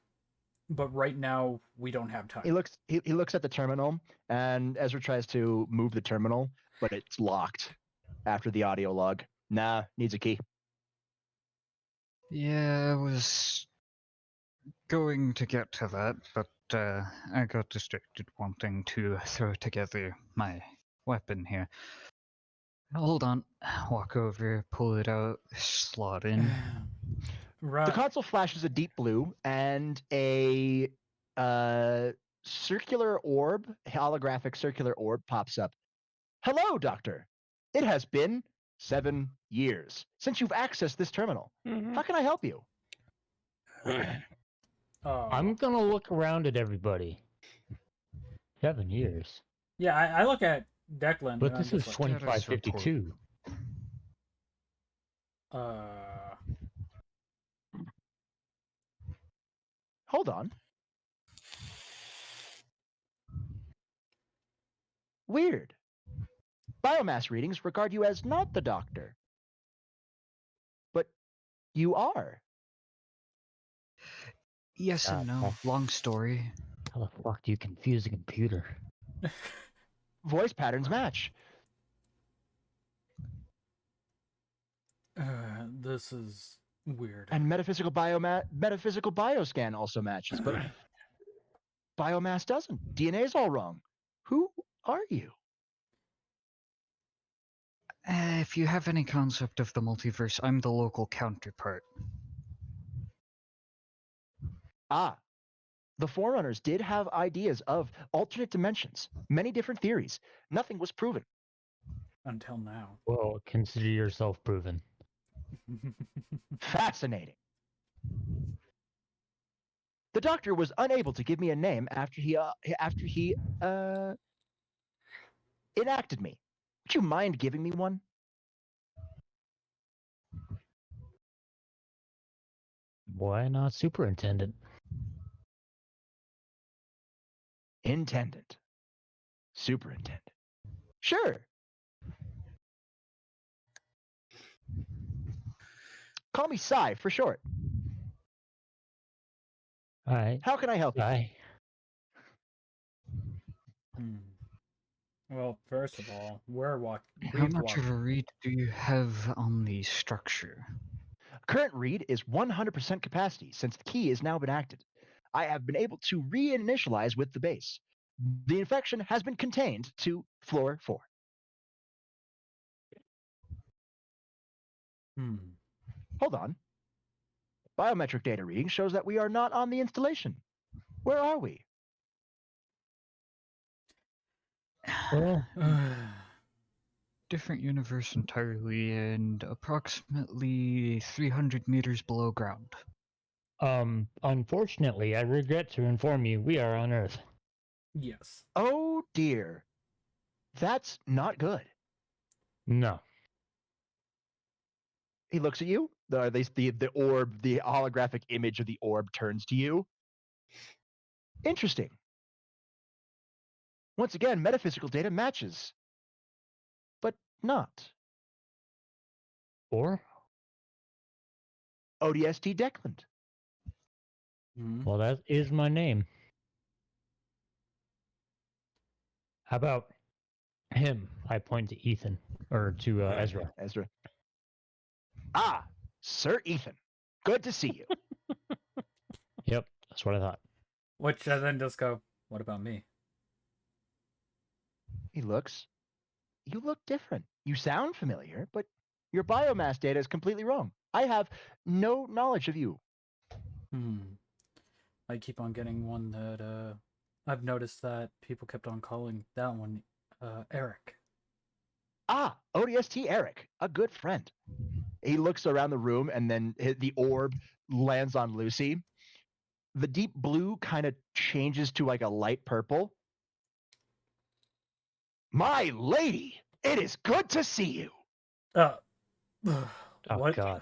but right now we don't have time. He looks at the terminal, and Ezra tries to move the terminal, but it's locked after the audio log. Nah, needs a key. Yeah, I was going to get to that, but I got distracted wanting to throw together my weapon here. Hold on. Walk over, pull it out, slot in. Right. The console flashes a deep blue, and a circular orb, holographic circular orb, pops up. Hello, Doctor. It has been 7 years since you've accessed this terminal. How can I help you? I'm gonna look around at everybody. 7 years. Yeah, I look at Declan. But and this I'm is just like, 2552. Hold on. Weird. Biomass readings regard you as not the Doctor. But you are. Yes and no. Long story. How the fuck do you confuse a computer? Voice patterns match. This is weird. And metaphysical bioscan also matches, but biomass doesn't. DNA's all wrong. Who are you? If you have any concept of the multiverse, I'm the local counterpart. Ah, the Forerunners did have ideas of alternate dimensions, many different theories. Nothing was proven. Until now. Well, consider yourself proven. Fascinating. The Doctor was unable to give me a name after he enacted me. Would you mind giving me one? Why not superintendent? Intendant. Superintendent. Sure. Call me Cy for short. All right. How can I help you? Well, first of all, How much of a read do you have on the structure? Current read is 100% capacity since the key has now been acted. I have been able to reinitialize with the base. The infection has been contained to floor 4. Hold on. Biometric data reading shows that we are not on the installation. Where are we? Well, different universe entirely and approximately 300 meters below ground. Unfortunately, I regret to inform you, we are on Earth. Yes. Oh dear. That's not good. No. He looks at you. The orb, the holographic image of the orb turns to you. Interesting. Once again, metaphysical data matches. But not. Or? ODST Declan. Well, that is my name. How about him? I point to Ethan, or to Ezra. Ezra. Ah, Sir Ethan. Good to see you. Yep, that's what I thought. Which I then just go, what about me? He looks. You look different. You sound familiar, but your biomass data is completely wrong. I have no knowledge of you. I keep on getting one that I've noticed that people kept on calling that one Eric. Ah, ODST Eric, a good friend. He looks around the room and then the orb lands on Lucy. The deep blue kind of changes to like a light purple. My lady, it is good to see you. Oh, what? God.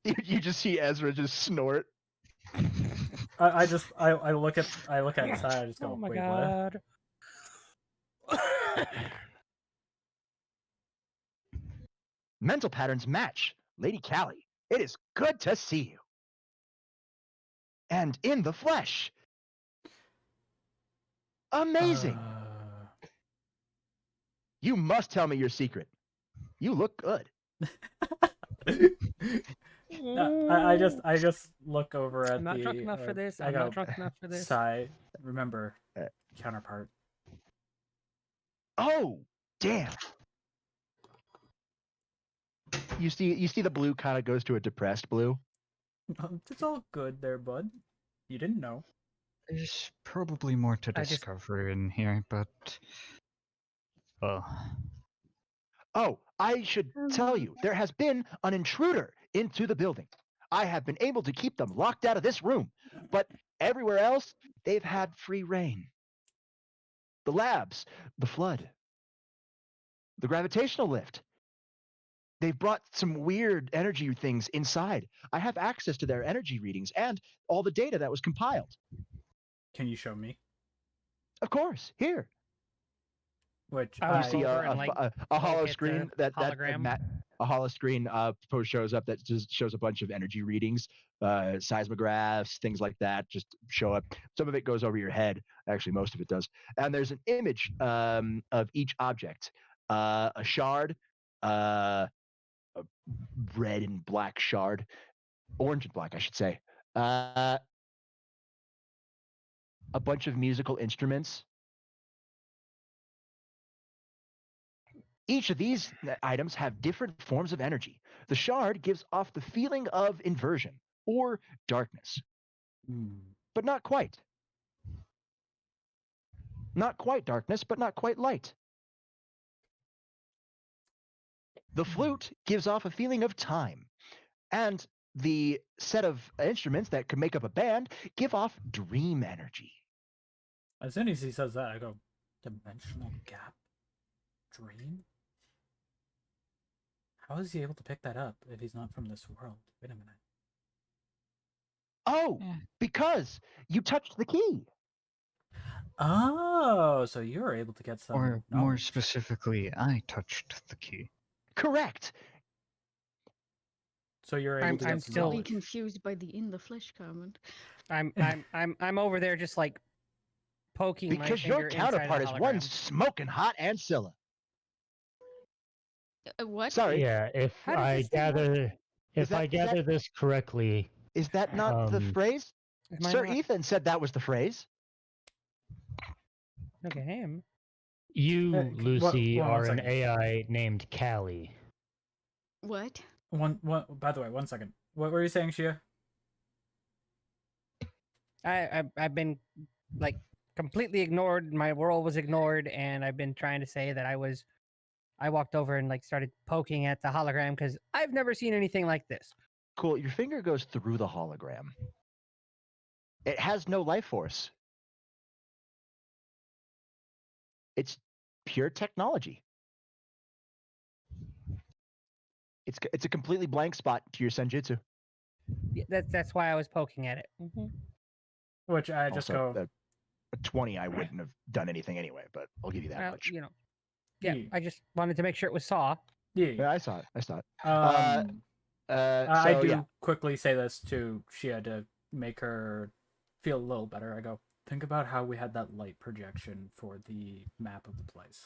You just see Ezra just snort. I look at the side. I just go, Oh my wait, what? god. Mental patterns match. Lady Callie, it is good to see you. And in the flesh. Amazing. You must tell me your secret. You look good. No, I just look over at I'm not the. drunk enough for this. I I'm go, not drunk enough for this. sigh. Remember, counterpart. Oh, damn. You see the blue kind of goes to a depressed blue. It's all good there, bud. You didn't know. There's probably more to I just- discover in here, but oh, Oh, I should tell you, there has been an intruder into the building. I have been able to keep them locked out of this room, but everywhere else, they've had free reign. The labs, the flood, the gravitational lift. They've brought some weird energy things inside. I have access to their energy readings and all the data that was compiled. Can you show me? Of course, here. Which I You walk see over and, a hollow look at screen the that hologram. a hollow screen post shows up that just shows a bunch of energy readings, seismographs, things like that just show up. Some of it goes over your head. Actually, most of it does. And there's an image of each object. A shard, a red and black shard, orange and black, I should say. A bunch of musical instruments. Each of these items have different forms of energy. The shard gives off the feeling of inversion or darkness, but not quite. Not quite darkness, but not quite light. The flute gives off a feeling of time, and the set of instruments that could make up a band give off dream energy. As soon as he says that, I go, dimensional gap? Dream? How is he able to pick that up if he's not from this world? Wait a minute. Oh, because you touched the key. Oh, so you were able to get some. or more knowledge. specifically, I touched the key. Correct. So you're able to get I'm some still- Don't be knowledge. confused by the in the flesh comment. I'm over there just like poking my Because finger your inside counterpart the is one hologram. smoking hot Ancilla. What? Sorry, Yeah, if How does I this thing work? gather if that- I is that- gather this correctly, is that not the phrase? Am I Sir not- Ethan said that was the phrase. Look at him. you, Lucy, one are an second. AI named Callie. What? One. By the way, 1 second. What were you saying, Shia? I've been like completely ignored. My world was ignored, and I've been trying to say that I walked over and like started poking at the hologram because I've never seen anything like this. Cool. Your finger goes through the hologram. It has no life force. It's pure technology. It's a completely blank spot to your senjutsu. Yeah, that's why I was poking at it. Which I just Also, go. a 20, I wouldn't have done anything anyway, but I'll give you that Well, much. you know, yeah. Yeah. I just wanted to make sure it was Saw. Yeah. Yeah, I saw it. I saw it. I So, do yeah. quickly say this to Shia to make her feel a little better. I go, think about how we had that light projection for the map of the place.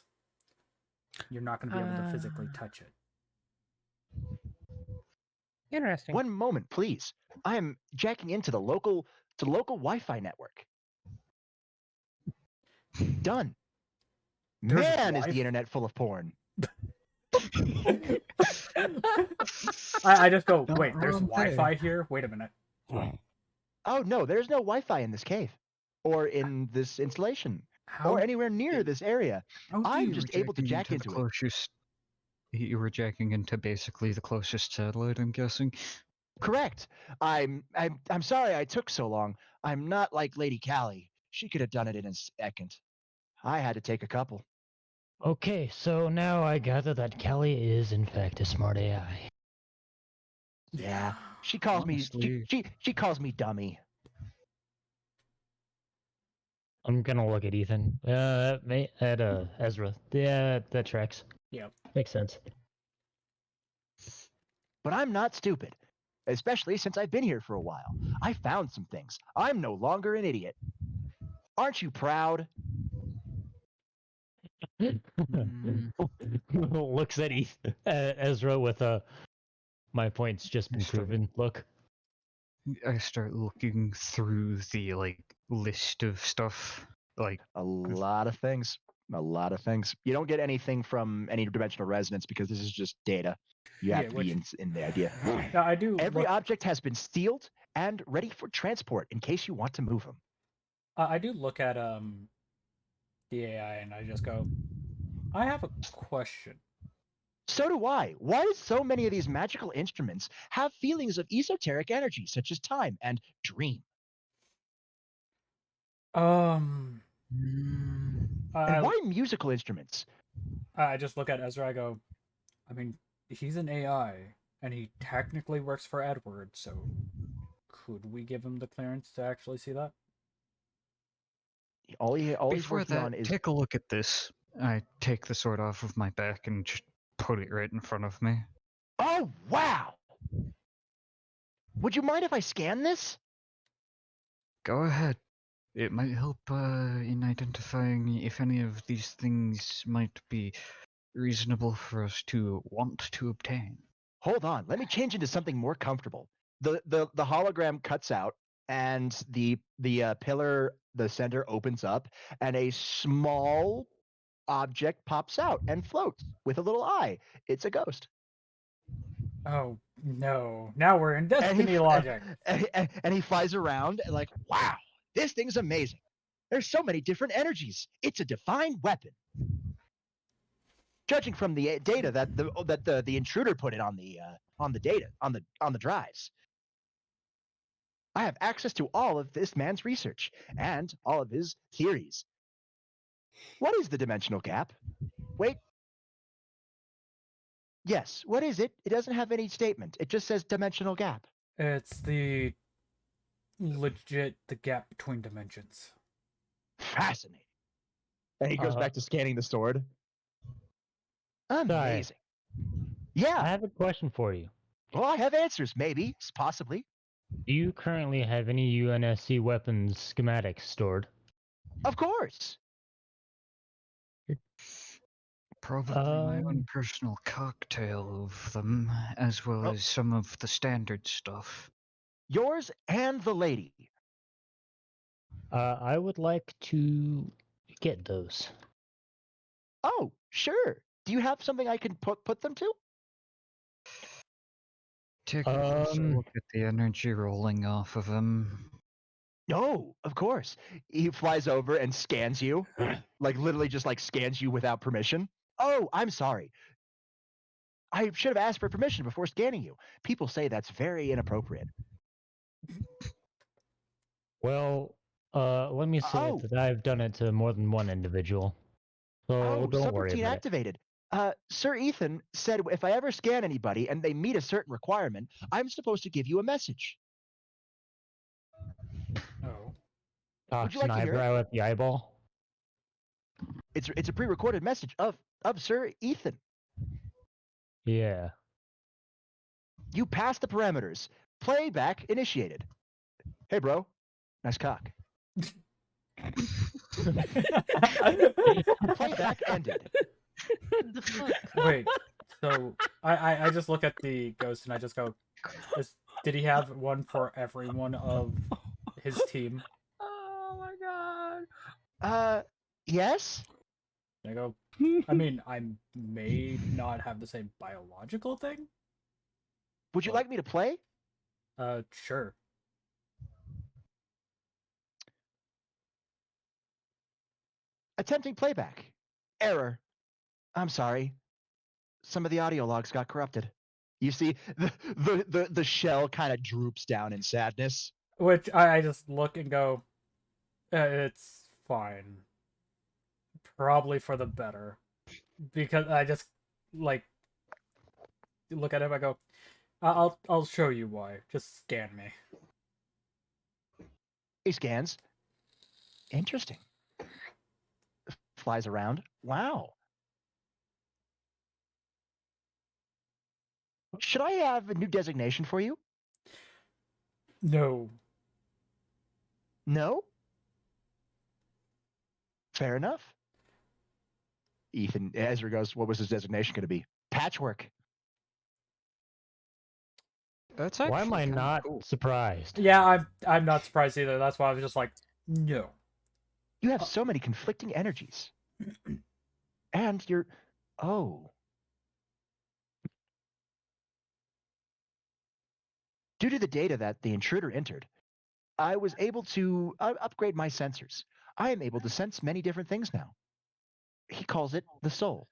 You're not going to be able to physically touch it. Interesting. One moment, please. I am jacking into the local Wi-Fi network. Done. There's Man, is Wi- the internet full of porn. I just go, Not wait, there's wrong there. Wi-Fi here? Wait a minute. Oh no, there's no Wi-Fi in this cave, or in this installation, How, or anywhere near this area. how do I'm you- just able to jack the into it. closest. You were jacking into basically the closest satellite, I'm guessing. Correct. I'm sorry I took so long. I'm not like Lady Callie. She could have done it in a second. I had to take a couple. Okay, so now I gather that Callie is in fact a smart AI. Yeah. She calls Honestly- me she calls me dummy. I'm gonna look at Ethan. Ezra. Yeah, that tracks. Yep. Makes sense. But I'm not stupid, especially since I've been here for a while. I found some things. I'm no longer an idiot. Aren't you proud? Looks at Ezra with a my point's just been proven look. I start looking through the list of stuff. A lot of things. A lot of things. You don't get anything from any dimensional resonance because this is just data. You have Yeah, to be in the idea. Now, I do. Every look, object has been sealed and ready for transport in case you want to move them. I do look at the AI and I just go, I have a question. So do I. Why do so many of these magical instruments have feelings of esoteric energy, such as time and dream? And why musical instruments? I just look at Ezra. I go, I mean, he's an AI, and he technically works for Edward. So, could we give him the clearance to actually see that? All he's Before working that, on is. take a look at this. I take the sword off of my back and just put it right in front of me. Oh wow! Would you mind if I scan this? Go ahead. It might help in identifying if any of these things might be reasonable for us to want to obtain. Hold on, let me change into something more comfortable. The hologram cuts out, and the pillar, the center opens up, and a small object pops out and floats with a little eye. It's a ghost. Oh no! Now we're in Destiny logic. And he flies around and like, wow, this thing's amazing. There's so many different energies. It's a divine weapon. Judging from the data that the intruder put in on the data on the drives, I have access to all of this man's research and all of his theories. What is the dimensional gap? Wait. Yes, what is it? It doesn't have any statement. It just says dimensional gap. It's the gap between dimensions. Fascinating. And he goes back to scanning the sword. Amazing. Yeah. I have a question for you. Well, I have answers, maybe, possibly. Do you currently have any UNSC weapons schematics stored? Of course. Probably my own personal cocktail of them, as well as some of the standard stuff. Yours and the lady. I would like to get those. Oh, sure. Do you have something I can put them to? Take a closer look at the energy rolling off of them. No, of course. He flies over and scans you. Like literally just like scans you without permission. Oh, I'm sorry. I should have asked for permission before scanning you. People say that's very inappropriate. Well, let me say that I've done it to more than one individual. So don't worry subroutine about activated. Sir Ethan said if I ever scan anybody and they meet a certain requirement, I'm supposed to give you a message. Oh. Cocks like an to hear it? eyebrow at the eyeball. It's a pre-recorded message of Sir Ethan. Yeah. You passed the parameters. Playback initiated. Hey, bro. Nice cock. Playback ended. The fuck? Wait, so I just look at the ghost and I just go, did he have one for every one of his team? Oh my god. Yes? I go, I mean, I may not have the same biological thing. Would you like me to play? Sure. Attempting playback. Error. I'm sorry. Some of the audio logs got corrupted. You see, the shell kind of droops down in sadness. Which I just look and go, it's fine. Probably for the better. Because I just, like, look at him, I go, I'll show you why. Just scan me. He scans. Interesting. flies around. Wow. Should I have a new designation for you? No. No? Fair enough. Ezra goes, what was his designation going to be? Patchwork. That's Why am I kinda not cool. surprised? Yeah, I'm not surprised either. That's why I was just like, no. You have so many conflicting energies. And you're... Oh. Due to the data that the intruder entered, I was able to upgrade my sensors. I am able to sense many different things now. He calls it the soul.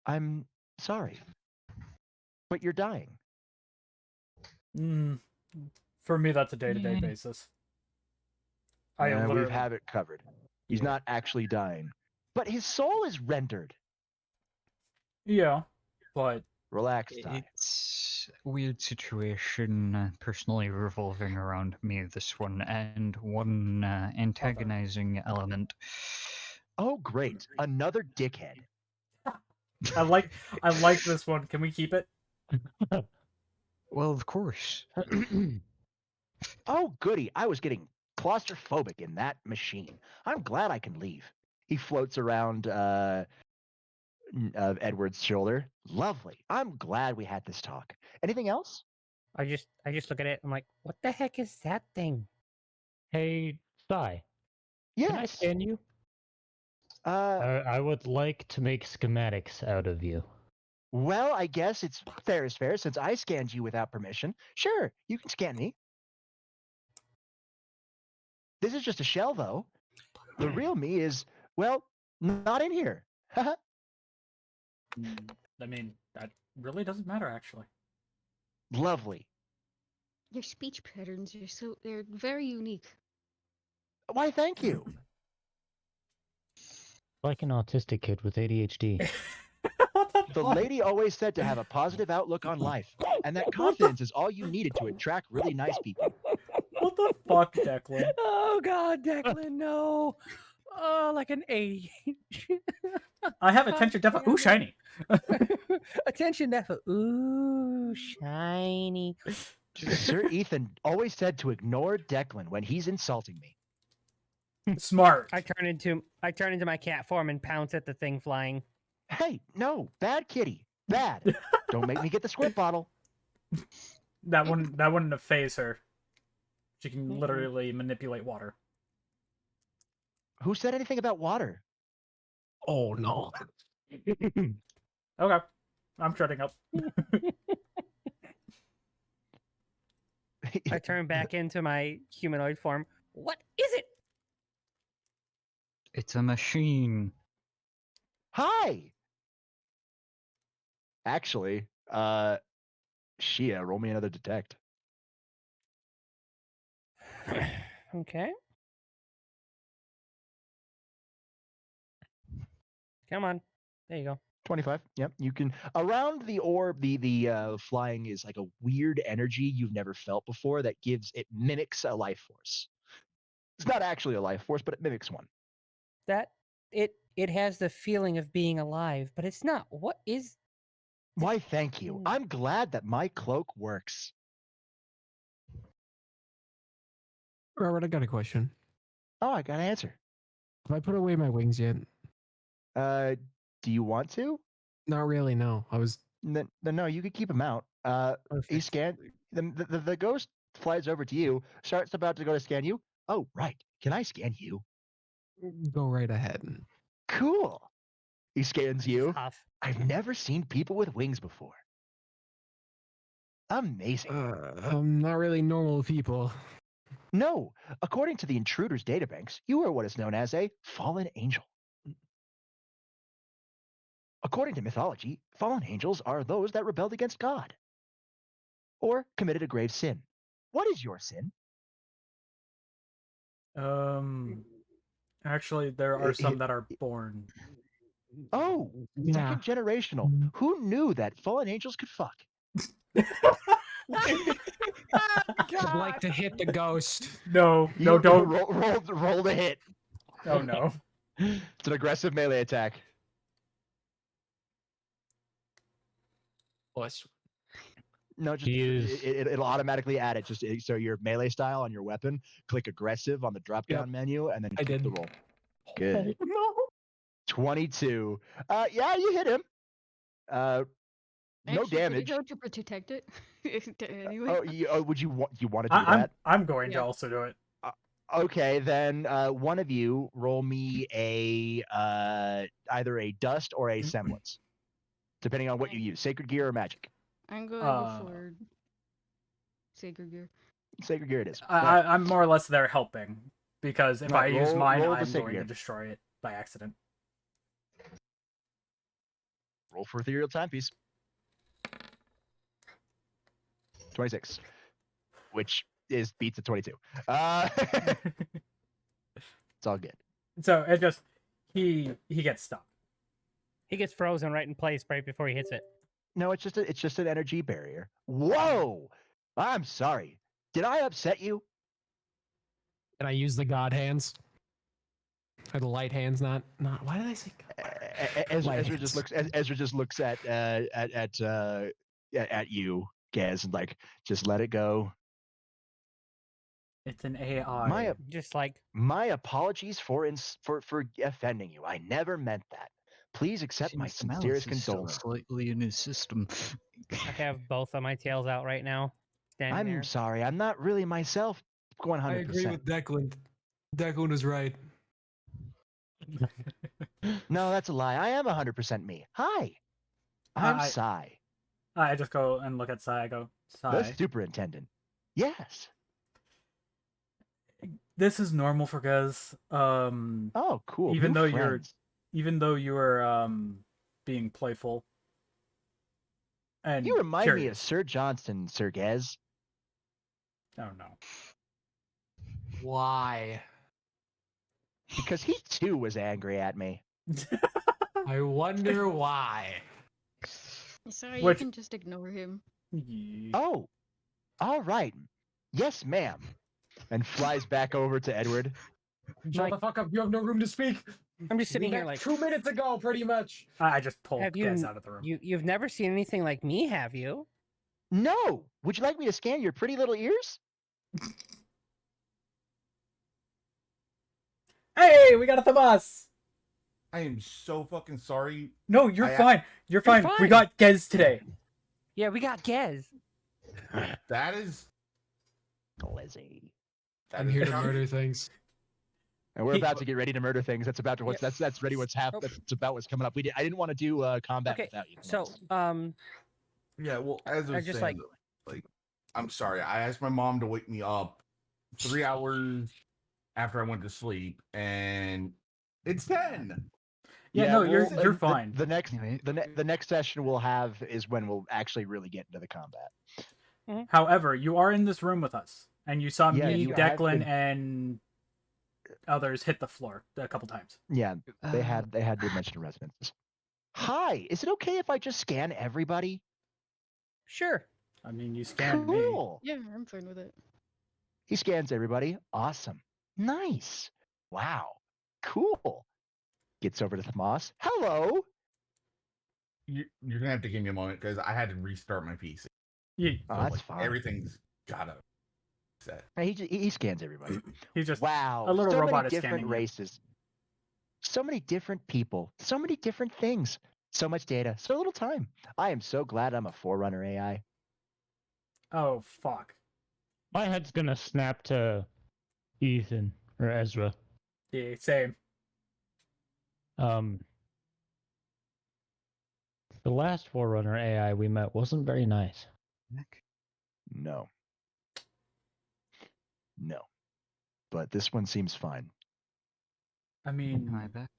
I'm sorry. But you're dying. For me, that's a day-to-day basis. I am literally... We have it covered. He's not actually dying. But his soul is rendered. Yeah, but... Relax, Ty. It's a weird situation personally revolving around me, this one, and one antagonizing element. Oh, great. Another dickhead. I like this one. Can we keep it? Well, of course. Oh, goody. I was getting claustrophobic in that machine. I'm glad I can leave. He floats around Edward's shoulder. Lovely. I'm glad we had this talk. Anything else? I just look at it. I'm like, what the heck is that thing? Hey, Sai. Yes. Can I scan you? I would like to make schematics out of you. Well, I guess it's fair is fair since I scanned you without permission. Sure, you can scan me. This is just a shell, though. The real me is, well, not in here. I mean, that really doesn't matter, actually. Lovely. Your speech patterns are they're very unique. Why, thank you. Like an autistic kid with ADHD. The lady always said to have a positive outlook on life, and that confidence is all you needed to attract really nice people. What the fuck, Declan? Oh God, Declan, no! Oh, like an 80. I have attention deficit. Ooh, shiny. Attention deficit. Ooh, shiny. Sir Ethan always said to ignore Declan when he's insulting me. Smart. I turn into my cat form and pounce at the thing flying. Hey, no, bad kitty, bad. Don't make me get the squirt bottle. That wouldn't phase her. She can literally manipulate water. Who said anything about water? Oh no. Okay, I'm shutting up. I turn back into my humanoid form. What is it? It's a machine. Hi. Actually, Shia, roll me another detect. Okay. Come on. There you go. 25. Yep, you can. Around the orb, the flying is like a weird energy you've never felt before that mimics a life force. It's not actually a life force, but it mimics one. That it has the feeling of being alive, but it's not. What is? Why, thank you. I'm glad that my cloak works. Robert, I got a question. Oh, I got an answer. Have I put away my wings yet? Do you want to? Not really, no. I was... No, you could keep them out. He scanned... The ghost flies over to you, starts about to go to scan you. Oh, right. Can I scan you? Go right ahead. Cool. He scans you. Tough. I've never seen people with wings before. Amazing. Not really normal people. No, according to the intruder's databanks, you are what is known as a fallen angel. According to mythology, fallen angels are those that rebelled against God or committed a grave sin. What is your sin? Actually, there are some that are born. Oh, Yeah. second generational. Who knew that fallen angels could fuck? I'd like to hit the ghost. No, You don't. roll the hit. Oh no. It's an aggressive melee attack. Plus, No, just it'll automatically add it. So your melee style on your weapon, click aggressive on the drop down menu, and then I click did. the roll. Good. Oh, no. 22. Yeah, you hit him. No Actually, could you damage. go to protect it? Anyway. Would you want to do I'm that? I'm going to Yeah. also do it. Okay, then one of you roll me a either a dust or a semblance, depending on what you use, sacred gear or magic. I'm going to go for Sacred Gear. Sacred gear it is. I'm more or less there helping because if I Right, use roll- mine, roll the I'm sacred going to gear. destroy it by accident. Roll for ethereal timepiece. 26, which beats a 22. It's all good. So it just he gets stuck. He gets frozen right in place right before he hits it. No, it's just an energy barrier. Whoa! I'm sorry. Did I upset you? Can I use the god hands? Or the light hands? Not. Why did I say? Ezra just looks at you, Gaz, and like, just let it go. It's an AI. Just like My apologies for offending you. I never meant that. Please accept my Seems the malice sincerest is still condolences. slightly in his system. I have both of my tails out right now. Standing I'm there. sorry. I'm not really myself. Going 100%. I agree with Declan. Declan is right. No, that's a lie. I am 100% me. Hi. I'm I- Sai, I just go and look at Sai. I go, the Sai. superintendent. Yes. This is normal for Gaz. Oh, cool. Even New though friends. you were being playful. And You remind me of curious. Sir Johnston, Sir Gez. Oh no. Why? Because he too was angry at me. I wonder why. Sorry, Which- you can just ignore him. Oh, all right. Yes, ma'am. And flies back over to Edward. Shut the fuck up. You have no room to speak. I'm just sitting We here met like 2 minutes ago, pretty much. I just pulled Have you Gaz n- out of the room. you've never seen anything like me, have you? No. Would you like me to scan your pretty little ears? Hey, we got a Thamas! I am so fucking sorry. No, you're I- fine. You're fine. We fine. got Gez today. Yeah, we got Gez. That is. Glizzy. That I'm is here to shocking. murder things. And we're He- about to get ready to murder things. That's about to what's that's ready. What's happening? That's about what's coming up. I didn't want to do combat Okay, without you. so Yeah, well, as I I was just, saying, like, I'm sorry. I asked my mom to wake me up 3 hours after I went to sleep, and it's 10. Yeah, no, you're well, fine. The next Anyway, the next session we'll have is when we'll actually really get into the combat. However, you are in this room with us, and you saw Yeah, me, you have Declan, been- and others hit the floor a couple times. Yeah, they had dimensional resonances. Hi, is it okay if I just scan everybody? sure. I mean, you scanned me. Cool. Yeah, I'm fine with it. He scans everybody. Awesome. Nice. Wow. Cool. Gets over to Thamas. Hello. You're gonna have to give me a moment because I had to restart my PC. Yeah, Oh, So, that's like, fine. Everything's gotta set. He scans everybody. he's just Wow. a little so robot many is different scanning you. races. So many different people. So many different things. So much data. So little time. I am so glad I'm a Forerunner AI. Oh fuck. My head's gonna snap to Ethan or Ezra. Yeah, same. The last Forerunner AI we met wasn't very nice. No. No. But this one seems fine. I mean, am I back?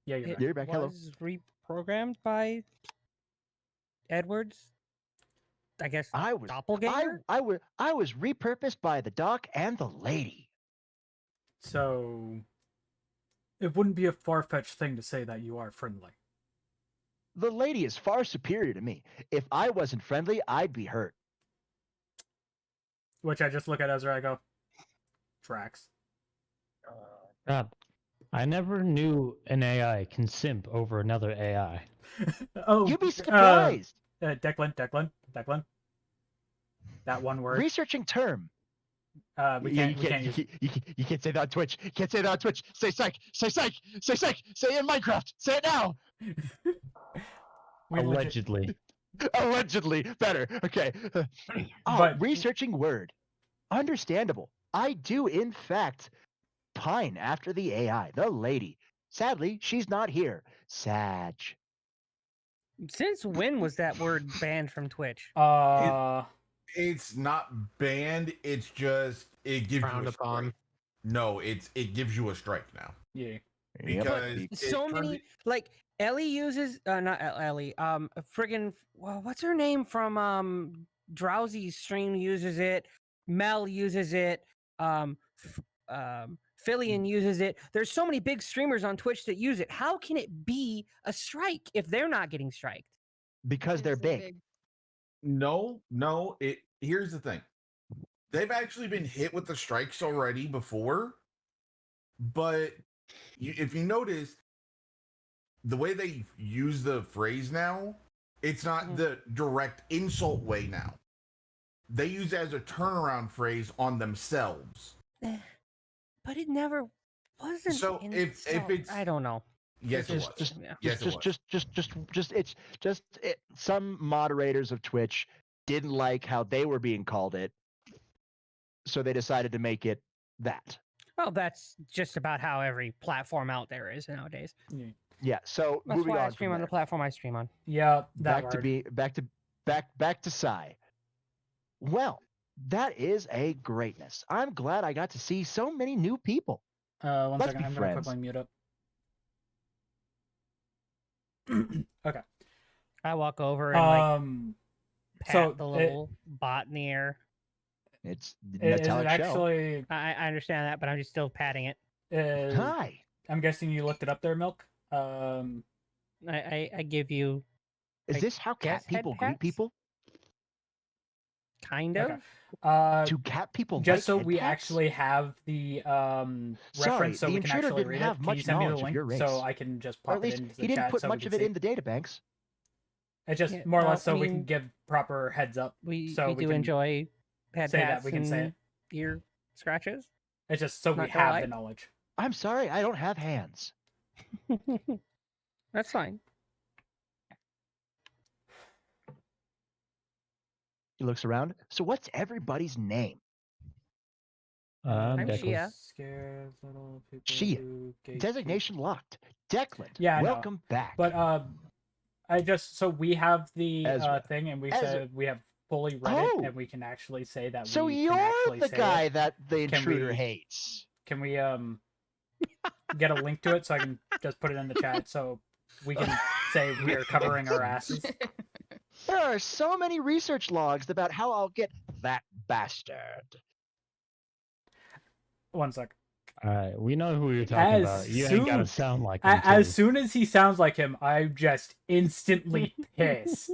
yeah, you're It right. You're back. Hello. was reprogrammed by Edwards. I guess I was doppelganger. I was repurposed by the doc and the lady. So it wouldn't be a far-fetched thing to say that you are friendly. The lady is far superior to me. If I wasn't friendly, I'd be hurt. Which I just look at Ezra, I go, Drax. God, I never knew an AI can simp over another AI. Oh, You'd be surprised. Declan. That one word. Researching term. We can't use. You can't say that on Twitch. You can't say that on Twitch. Say psych. Say psych. Say psych. Say it in Minecraft. Say it now. Allegedly. Allegedly. Better. Okay. But- researching word. Understandable. I do, in fact, pine after the AI, the lady. Sadly, she's not here. Sag. Since when was that word banned from Twitch? It's not banned. It's just it gives Frowned you a upon. strike. No, it gives you a strike now. Yeah. Because So many like Ellie uses not Ellie friggin' what's her name from Drowsy's stream uses it. Mel uses it. Fillion uses it. There's so many big streamers on Twitch that use it. How can it be a strike if they're not getting striked? Because they're big. No. Here's the thing. They've actually been hit with the strikes already before, but if you notice, the way they use the phrase now, it's not the direct insult way now. They use it as a turnaround phrase on themselves. But it never wasn't. So if it's, I don't know. Yes, it was. Some moderators of Twitch didn't like how they were being called it, so they decided to make it that. Well, that's just about how every platform out there is nowadays. Yeah. So That's moving why on I stream from on there. the platform I stream on. Yeah, back to Psy. Well, that is a greatness. I'm glad I got to see so many new people. One Let's second, be I'm friends. gonna quickly mute up. Okay. I walk over and pat so the little bot in the air. It's Is Metallic it actually? I understand that, but I'm just still patting it. Hi. I'm guessing you looked it up there, Milk. I give you. Is I this how cat guess head people greet pats? people? Kind Okay. of. Do cat people just like so head we pats? actually have the Sorry, reference, so the we can intruder actually didn't read have it. Can much you send me the knowledge of link your so race. I can just Or pop at it least into the he didn't chat put so much we of can it see in the databanks. It's just Yeah, more or no, less so I we can mean, give proper heads up. We so do can enjoy head say that pats we can say and it. ear scratches. It's just so we Not gonna have lie. the knowledge. I'm sorry, I don't have hands. That's fine. He looks around. So what's everybody's name? I'm Declan. Shia. Scares little people Shia. who gatekeep. Designation locked. Declan. Yeah, I know. Welcome back. But I just so we have the Ezra. thing, and we Ezra. said we have fully read Oh! it, and we can actually say that. So we you're can actually the say guy it. that the Can intruder we- hates. Can we get a link to it so I can just put it in the chat so we can say we are covering our asses? There are so many research logs about how I'll get that bastard. One sec. Alright, we know who you're talking about. You ain't gotta sound like him. As too. soon as he sounds like him, I'm just instantly pissed.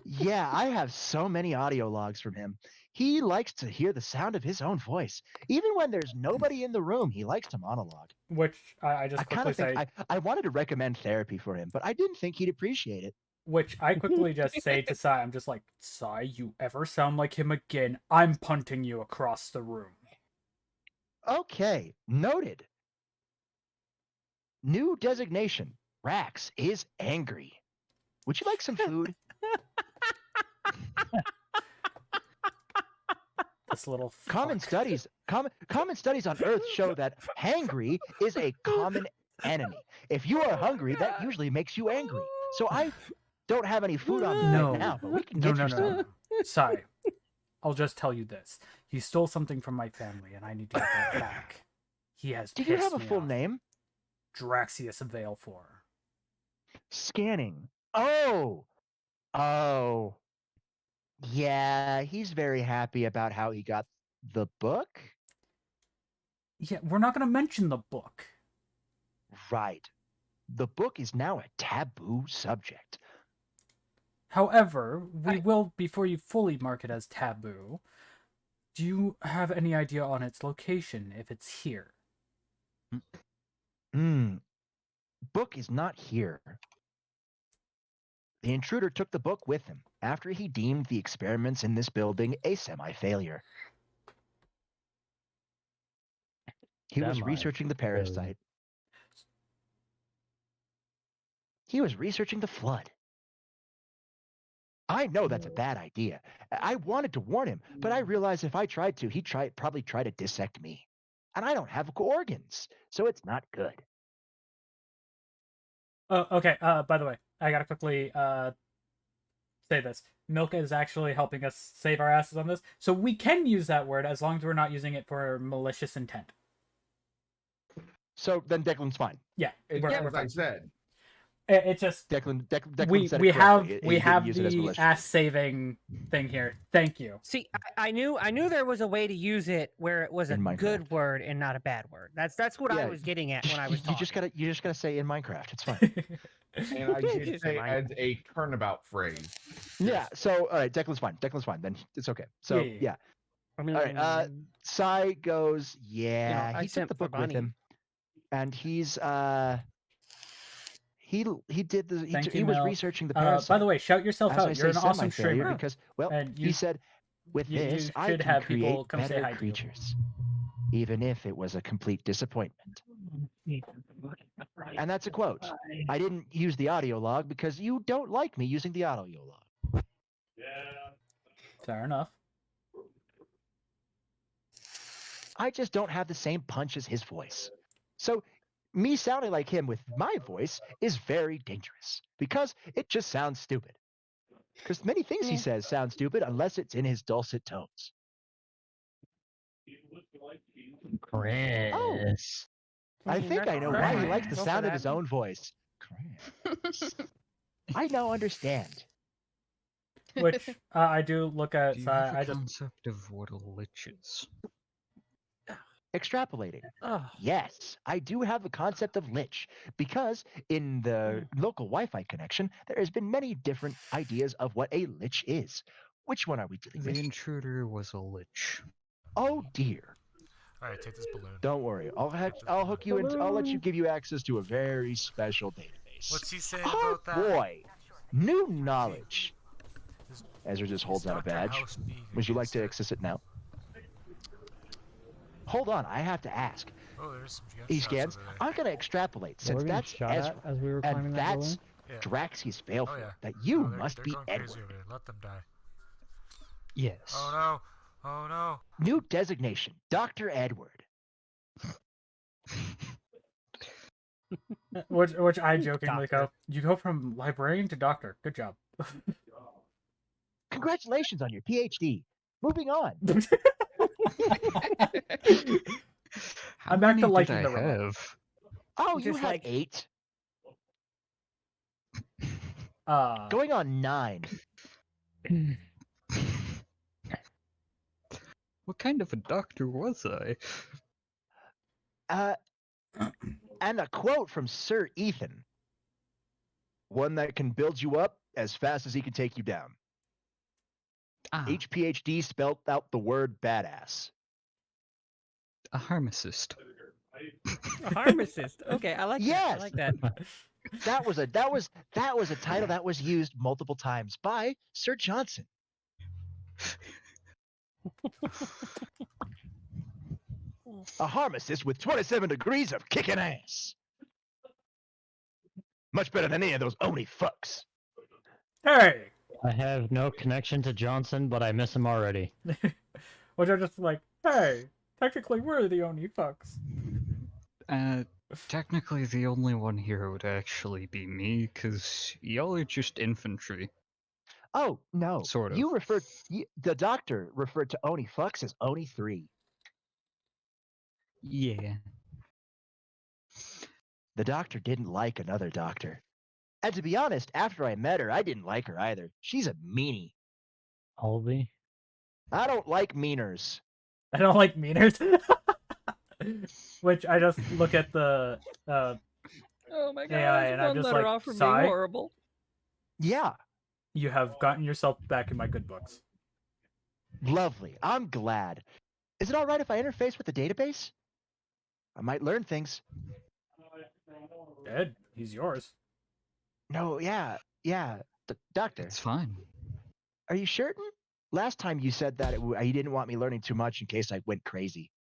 Yeah, I have so many audio logs from him. He likes to hear the sound of his own voice. Even when there's nobody in the room, he likes to monologue. Which I just I kind quickly of think say. I wanted to recommend therapy for him, but I didn't think he'd appreciate it. Which I quickly just say to Sai, I'm just like, Sai, you ever sound like him again, I'm punting you across the room. Okay, noted. New designation. Rax is angry. Would you like some food? This little Common studies on Earth show that hangry is a common enemy. If you are hungry, that usually makes you angry. So I don't have any food on me right now, but we can get you some. Sai, I'll just tell you this. He stole something from my family, and I need to get that back. He has Do you pissed have a me full off. name? Draxius Veilfor. Scanning. Oh. Yeah, he's very happy about how he got the book. Yeah, we're not going to mention the book. Right. The book is now a taboo subject. However, we will, before you fully mark it as taboo, do you have any idea on its location, if it's here? Book is not here. The intruder took the book with him after he deemed the experiments in this building a semi-failure. He was researching the parasite. He was researching the flood. I know that's a bad idea. I wanted to warn him, but I realized if I tried to, he'd probably try to dissect me. And I don't have organs, so it's not good. Oh, okay. By the way, I gotta quickly say this. Milka is actually helping us save our asses on this, so we can use that word as long as we're not using it for malicious intent. So then Declan's fine. Yeah, we're As I fine. said, It's just Declan said we it have correctly. we He have didn't use it as the malicious. ass saving thing here. Thank you. See, I knew there was a way to use it where it was a In Minecraft. good word and not a bad word. That's what I Yeah, was getting at when I was You talking. just gotta say in Minecraft. It's fine. and I did Just say remind as a turnabout phrase. Yeah. So all right, Declan's fine. Then it's okay. So Yeah. yeah. I mean, All right. Sai goes. Yeah. I He took sent the for book with Bunny. him, and he's he did the Thank he you, was Mel. researching the By parasite. the way, shout yourself As I out. You're say, an awesome semi-failure streamer. because well, And he said with you this I should can have create people come say better hi to you. creatures, even if it was a complete disappointment. And that's a quote. I didn't use the audio log because you don't like me using the audio log. Fair enough. I just don't have the same punch as his voice. So me sounding like him with my voice is very dangerous because it just sounds stupid. Because many things he says sound stupid unless it's in his dulcet tones. Chris. I think I know why he likes the Go for sound of that. his own voice. I now understand. Which I do look at. Do you have a I just concept of what a lich is? Extrapolating. Oh, Yes, I do have a concept of lich because in the local Wi-Fi connection, there has been many different ideas of what a lich is. Which one are we dealing The with? intruder was a lich. Oh dear. All right, take this balloon. Don't worry. I'll hook you into. I'll let you give you access to a very special database. What's he saying Oh about that? boy, new knowledge. Ezra just holds Is out a Dr. badge. House vegan? Would you like to Yes, access it now? Hold on, I have to ask. Oh, there's some He gunshots scans. over there. I'm gonna extrapolate since Were we that's shot Ezra, at as we were climbing and that that's balloon? Yeah. Draxi's baleful. Oh, yeah. That you Oh, they're must be going crazy Edward. over there. Let them die. Yes. Oh no! Oh no! New designation, Dr. Edward. which I jokingly Doctor. go. You go from librarian to doctor. Good job. Congratulations on your PhD. Moving on. How I'm back to many liking did the I robot. have? Oh, you Just had like- 8. Uh, Going on 9. What kind of a doctor was I? And a quote from Sir Ethan. One that can build you up as fast as he can take you down. Ah, Each PhD spelled out the word badass. a pharmacist. a pharmacist. Okay, I like that. Yes. I like that. That was a title that was used multiple times by Sir Johnson. A pharmacist with 27 degrees of kicking ass. Much better than any of those Oni fucks. hey, I have no connection to Johnson, but I miss him already. which are just like, hey, technically we're the only fucks. Technically the only one here would actually be me, because y'all are just infantry. Oh no! Sort of. The doctor referred to Oni fucks as Oni 3. Yeah. The doctor didn't like another doctor. And to be honest, after I met her, I didn't like her either. She's a meanie. Albie. I don't like meaners. I don't like meaners. Which I just look at the Oh my god! AI and I'm one just letter like, off from sigh. being horrible. Yeah, you have gotten yourself back in my good books. lovely. I'm glad. Is it all right if I interface with the database? I might learn things. Dead. He's yours. No, yeah. Doctor, It's fine. are you certain? Last time you said that you didn't want me learning too much in case I went crazy.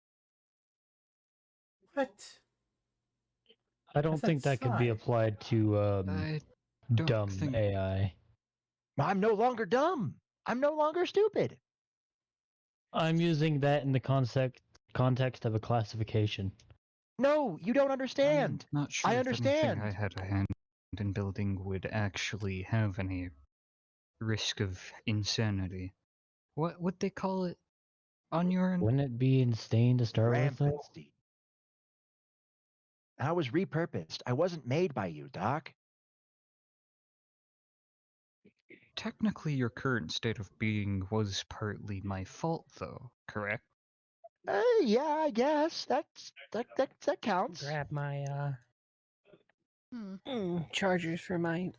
What? I don't think that can be applied to I don't dumb think AI. I'm no longer dumb. I'm no longer stupid. I'm using that in the context of a classification. No, you don't understand. I'm not sure I if anything understand. I had a hand in building would actually have any risk of insanity. What would they call it on your end? Wouldn't it be insane to start with? Though? Rampancy. I was repurposed. I wasn't made by you, Doc. Technically, your current state of being was partly my fault, though, correct? Yeah, I guess that counts. Grab my chargers for my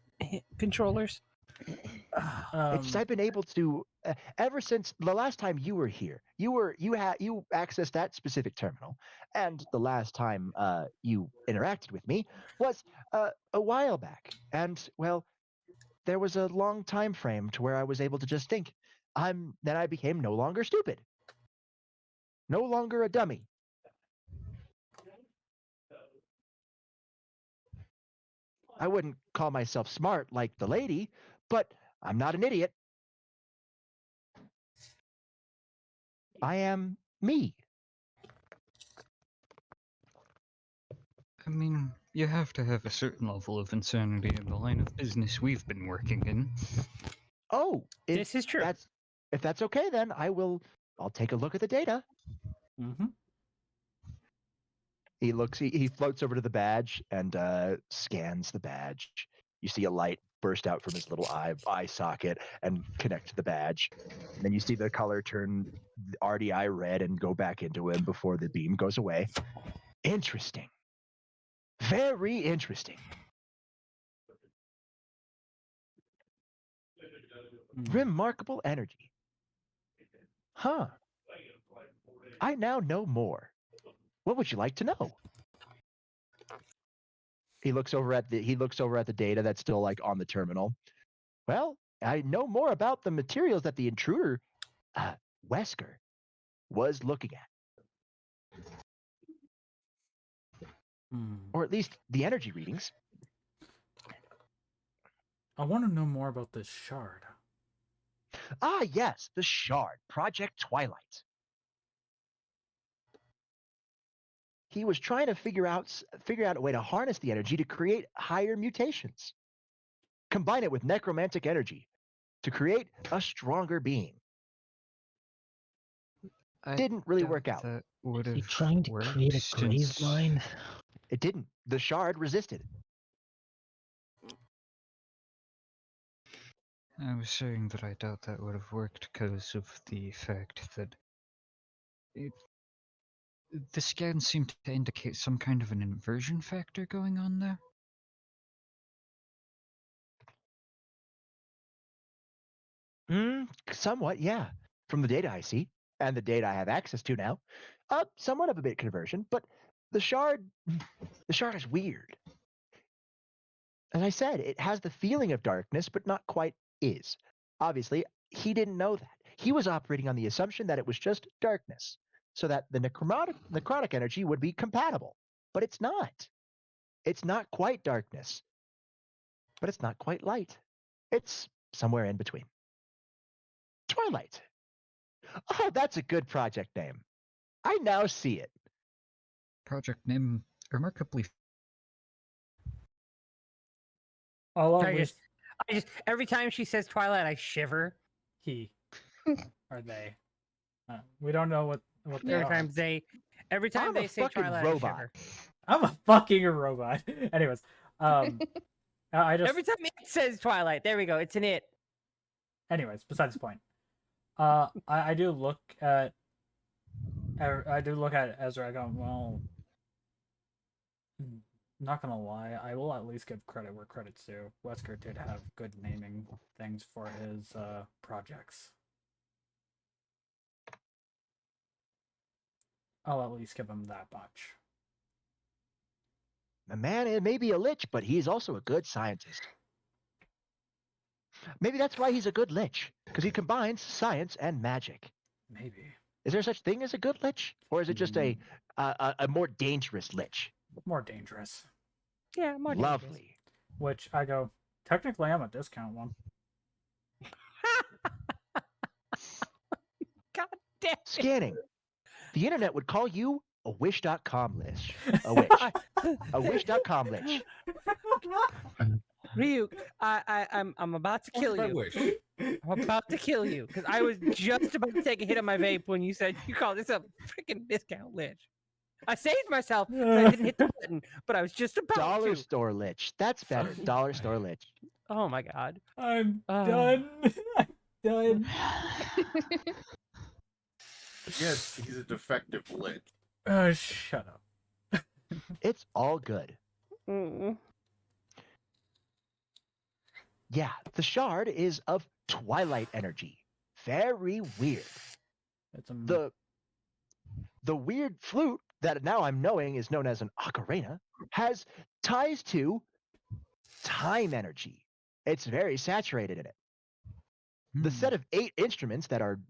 controllers. It's just I've been able to ever since the last time you were here. You accessed that specific terminal, and the last time you interacted with me was a while back. And well, there was a long time frame to where I was able to just think. Then I became no longer stupid, no longer a dummy. I wouldn't call myself smart like the lady, but I'm not an idiot. I am me. I mean, you have to have a certain level of insanity in the line of business we've been working in. Oh, this is true. If that's okay, then I'll take a look at the data. Mm-hmm. He looks. He floats over to the badge and scans the badge. You see a light burst out from his little eye socket and connect to the badge. And then you see the color turn RDI red and go back into him before the beam goes away. Interesting. Very interesting. Remarkable energy. Huh. I now know more. What would you like to know? He looks over at the data that's still like on the terminal. Well, I know more about the materials that the intruder, Wesker, was looking at. Or at least the energy readings. I want to know more about this shard. Ah, yes, the shard, Project Twilight. He was trying to figure out a way to harness the energy to create higher mutations. Combine it with necromantic energy to create a stronger being. Didn't really work out. That would have Is he trying to create a grave mine? It didn't. The shard resisted. I was saying that I doubt that would have worked because of the fact that the scans seem to indicate some kind of an inversion factor going on there. Somewhat, yeah. From the data I see, and the data I have access to now, somewhat of a bit conversion, but the shard is weird. As I said, it has the feeling of darkness, but not quite is. Obviously, he didn't know that. He was operating on the assumption that it was just darkness, so that the necrotic energy would be compatible. But it's not. It's not quite darkness, but it's not quite light. It's somewhere in between. Twilight. Oh, that's a good project name. I now see it. Project name remarkably. I just every time she says Twilight, I shiver. He or they. We don't know what they Every are. time every time I'm they a say fucking Twilight, robot. I shiver. I'm a fucking robot. Anyways, I just Every time it says Twilight, there we go. It's an it. Anyways, besides the point. I do look at Ezra. I go, well, not gonna lie, I will at least give credit where credit's due. Wesker did have good naming things for his projects. I'll at least give him that much. A man may be a lich, but he's also a good scientist. Maybe that's why he's a good lich, because he combines science and magic. Maybe. Is there such thing as a good lich, or is it just a more dangerous lich? More dangerous. Yeah, more dangerous. Lovely. Which I go, technically I'm a discount one. God damn it. Scanning. The internet would call you a wish.com lich. A wish. A wish.com lich. Ryuk, I'm about to kill I you. wish. I'm about to kill you because I was just about to take a hit of my vape when you said you called this a freaking discount lich. I saved myself 'cause I didn't hit the button, but I was just about Dollar to. store lich. That's better. Dollar store lich. Oh my god. I'm done. I'm done. Yes, he's a defective lich. Oh, shut up. It's all good. Mm. Yeah, the shard is of twilight energy. Very weird. It's a The weird flute that now I'm knowing is known as an ocarina has ties to time energy. It's very saturated in it. The set of 8 instruments that are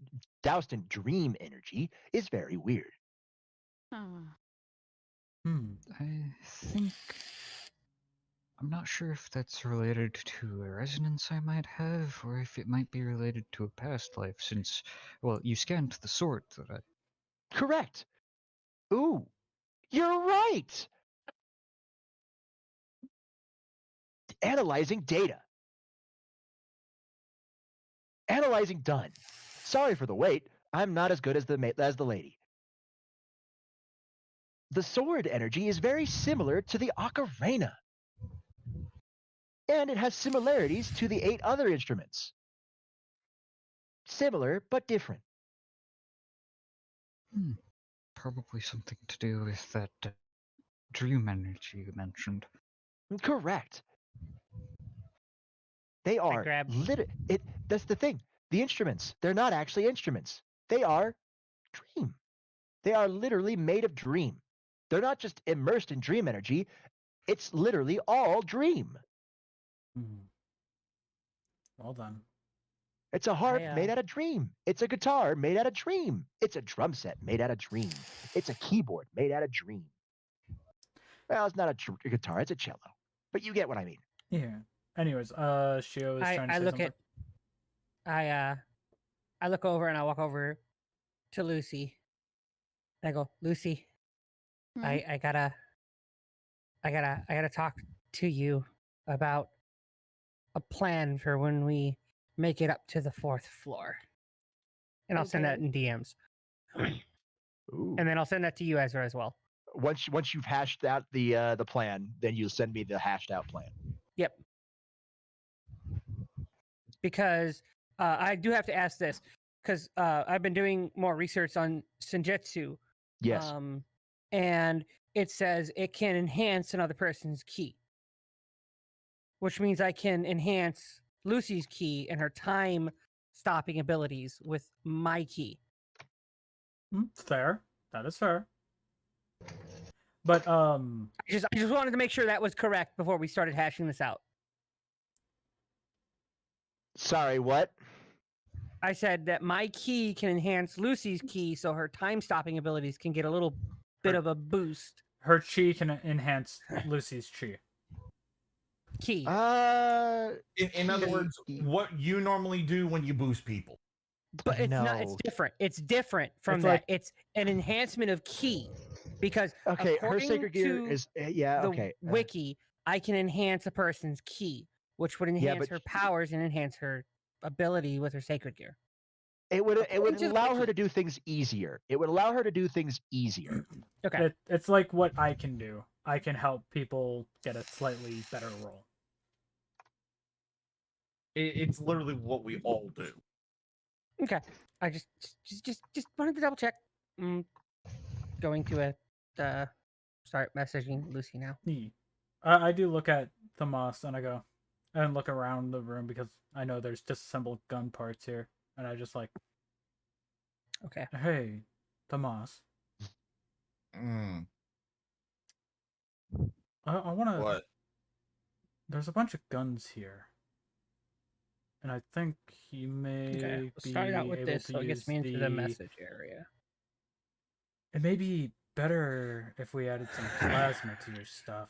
doused in dream energy is very weird. I think. I'm not sure if that's related to a resonance I might have, or if it might be related to a past life, since, well, you scanned the sword that I. Correct. Ooh, you're right. Analyzing data. Analyzing done. Sorry for the wait. I'm not as good as the lady. The sword energy is very similar to the ocarina. And it has similarities to the 8 other instruments. Similar, but different. Probably something to do with that dream energy you mentioned. Correct. They are that's the thing. The instruments, they're not actually instruments. They are dream. They are literally made of dream. They're not just immersed in dream energy. It's literally all dream. Well done. It's a harp made out of dream. It's a guitar made out of dream. It's a drum set made out of dream. It's a keyboard made out of dream. Well, it's not a guitar. It's a cello. But you get what I mean. Yeah. Anyways, Shio is trying to say something. I look over and I walk over to Lucy. I go, Lucy, I gotta talk to you about a plan for when we make it up to the 4th floor. And I'll send that in DMs. Ooh. And then I'll send that to you, Ezra, as well. Once you've hashed out the plan, then you'll send me the hashed out plan. Yep. Because I do have to ask this, because I've been doing more research on Senjutsu. Yes. And it says it can enhance another person's ki, which means I can enhance Lucy's ki and her time stopping abilities with my ki. Fair. That is fair. But I just wanted to make sure that was correct before we started hashing this out. Sorry, what? I said that my ki can enhance Lucy's ki, so her time stopping abilities can get a little bit of a boost. Her chi can enhance Lucy's chi. Ki. In other words, what you normally do when you boost people. But it's not. It's different. It's different from that. It's an enhancement of ki, because her sacred gear is the wiki. I can enhance a person's ki, which would enhance her powers and enhance her ability with her sacred gear. It would allow her to do things easier. It would allow her to do things easier. Okay. It's like what I can do. I can help people get a slightly better role. It's literally what we all do. Okay. I just wanted to double check. Going to start messaging Lucy now. I do look at Tomas and I go and look around the room because I know there's disassembled gun parts here, and I just like, okay, hey, Tomas, I want to. What? There's a bunch of guns here, and I think he may Okay, be we'll start out with able this, to so it use gets me into the message area. It may be better if we added some plasma to your stuff.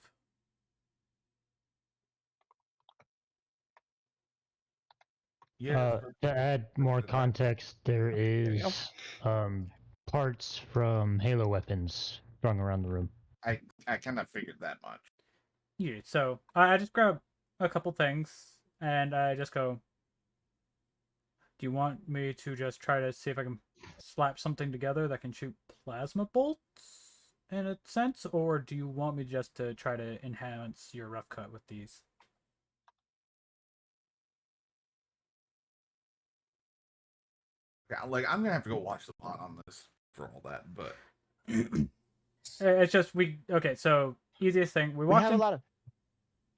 Yeah. To add more context, there we go. is parts from Halo weapons strung around the room. I kind of figured that much. Yeah, so I just grab a couple things and I just go, do you want me to just try to see if I can slap something together that can shoot plasma bolts in a sense, or do you want me just to try to enhance your rough cut with these? Yeah, like I'm gonna have to go watch the pod on this for all that, but It's just okay, so easiest thing, we walked have in. a lot of.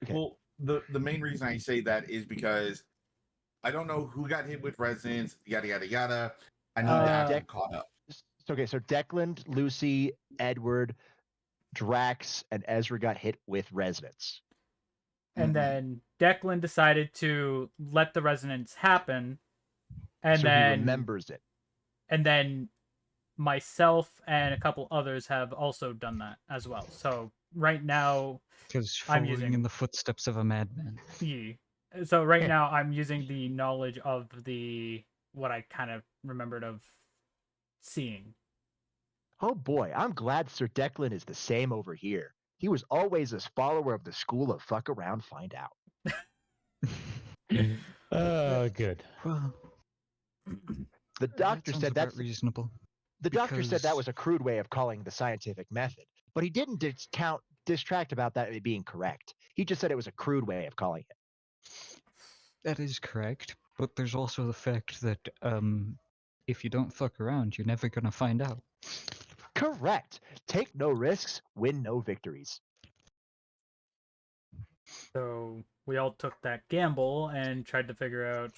Okay. well, the main reason I say that is because I don't know who got hit with resonance, yada yada yada. I need to actually caught up. Okay, so Declan, Lucy, Edward, Drax, and Ezra got hit with resonance. And then Declan decided to let the resonance happen. And so then he remembers it. And then myself and a couple others have also done that as well. So right now, Because I'm following using in the footsteps of a madman. yeah. So right now I'm using the knowledge of what I kind of remembered of seeing. Oh boy, I'm glad Sir Declan is the same over here. He was always a follower of the school of fuck around, find out. Oh, good. Well, the doctor sounds said about that's reasonable. The doctor said that because- was a crude way of calling the scientific method, but he didn't distract about that being correct. He just said it was a crude way of calling it. That is correct, but there's also the fact that if you don't fuck around, you're never gonna find out. Correct. Take no risks, win no victories. So we all took that gamble and tried to figure out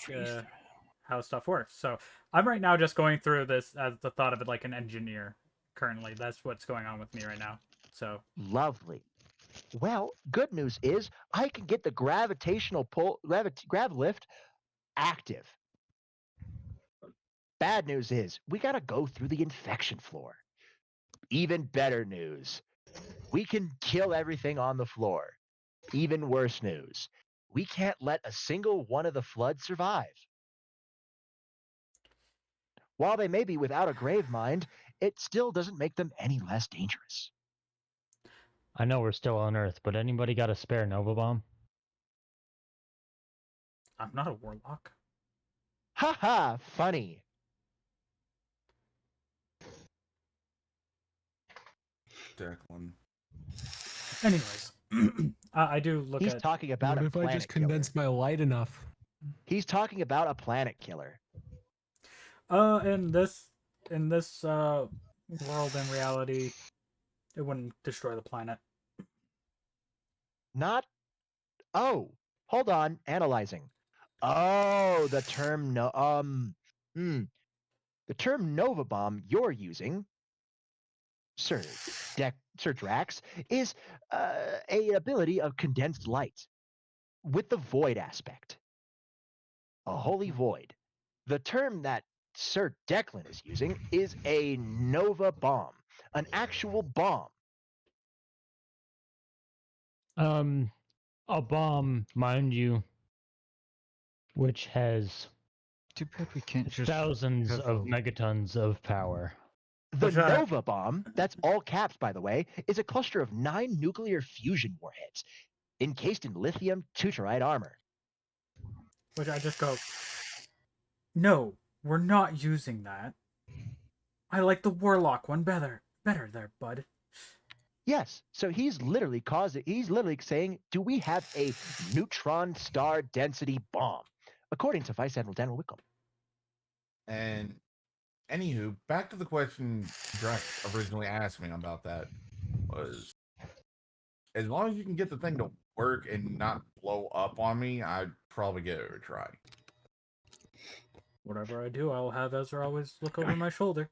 how stuff works. So I'm right now just going through this as the thought of it like an engineer currently. That's what's going on with me right now. So Lovely. Well, good news is I can get the gravitational pull, grav lift active. Bad news is we got to go through the infection floor. Even better news, we can kill everything on the floor. Even worse news, we can't let a single one of the Flood survive. While they may be without a grave mind, it still doesn't make them any less dangerous. I know we're still on Earth, but anybody got a spare Nova Bomb? I'm not a warlock. Haha, funny. Declan. Anyways, I do look He's at. talking about What a if I planet just condensed my light enough? He's talking about a planet killer. In this world and reality, it wouldn't destroy the planet. Not. Oh, hold on. Analyzing. Oh, the term the term Nova Bomb you're using, Sir Drax, is a ability of condensed light with the void aspect. A holy void. The term that Sir Declan is using is a Nova Bomb, an actual bomb. A bomb, mind you, which has Too bad we can't just thousands have of a- megatons of power. The Which I- Nova Bomb, that's all caps by the way, is a cluster of 9 nuclear fusion warheads encased in lithium teuterite armor. Which I just go, no, we're not using that. I like the warlock one better there, bud. Yes, so he's literally saying, do we have a neutron star density bomb? According to Vice Admiral Daniel Wickham. And anywho, back to the question Drax originally asked me about that was, as long as you can get the thing to work and not blow up on me, I'd probably give it a try. Whatever I do, I'll have Ezra always look over my shoulder.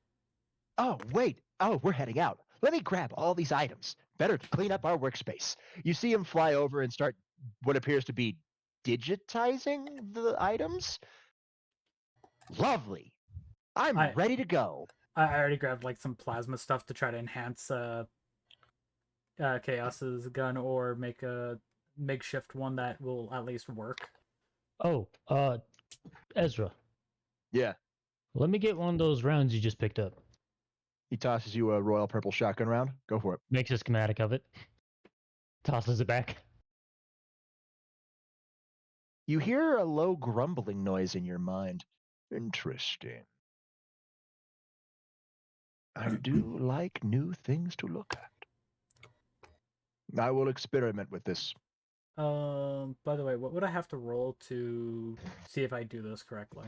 Oh, wait. Oh, we're heading out. Let me grab all these items. Better to clean up our workspace. You see him fly over and start what appears to be digitizing the items. Lovely. I'm ready to go. I already grabbed like some plasma stuff to try to enhance Chaos's gun or make a makeshift one that will at least work. Oh, Ezra. Yeah. Let me get one of those rounds you just picked up. He tosses you a royal purple shotgun round. Go for it. Makes a schematic of it. Tosses it back. You hear a low grumbling noise in your mind. Interesting. I do like new things to look at. I will experiment with this. By the way, what would I have to roll to see if I do this correctly?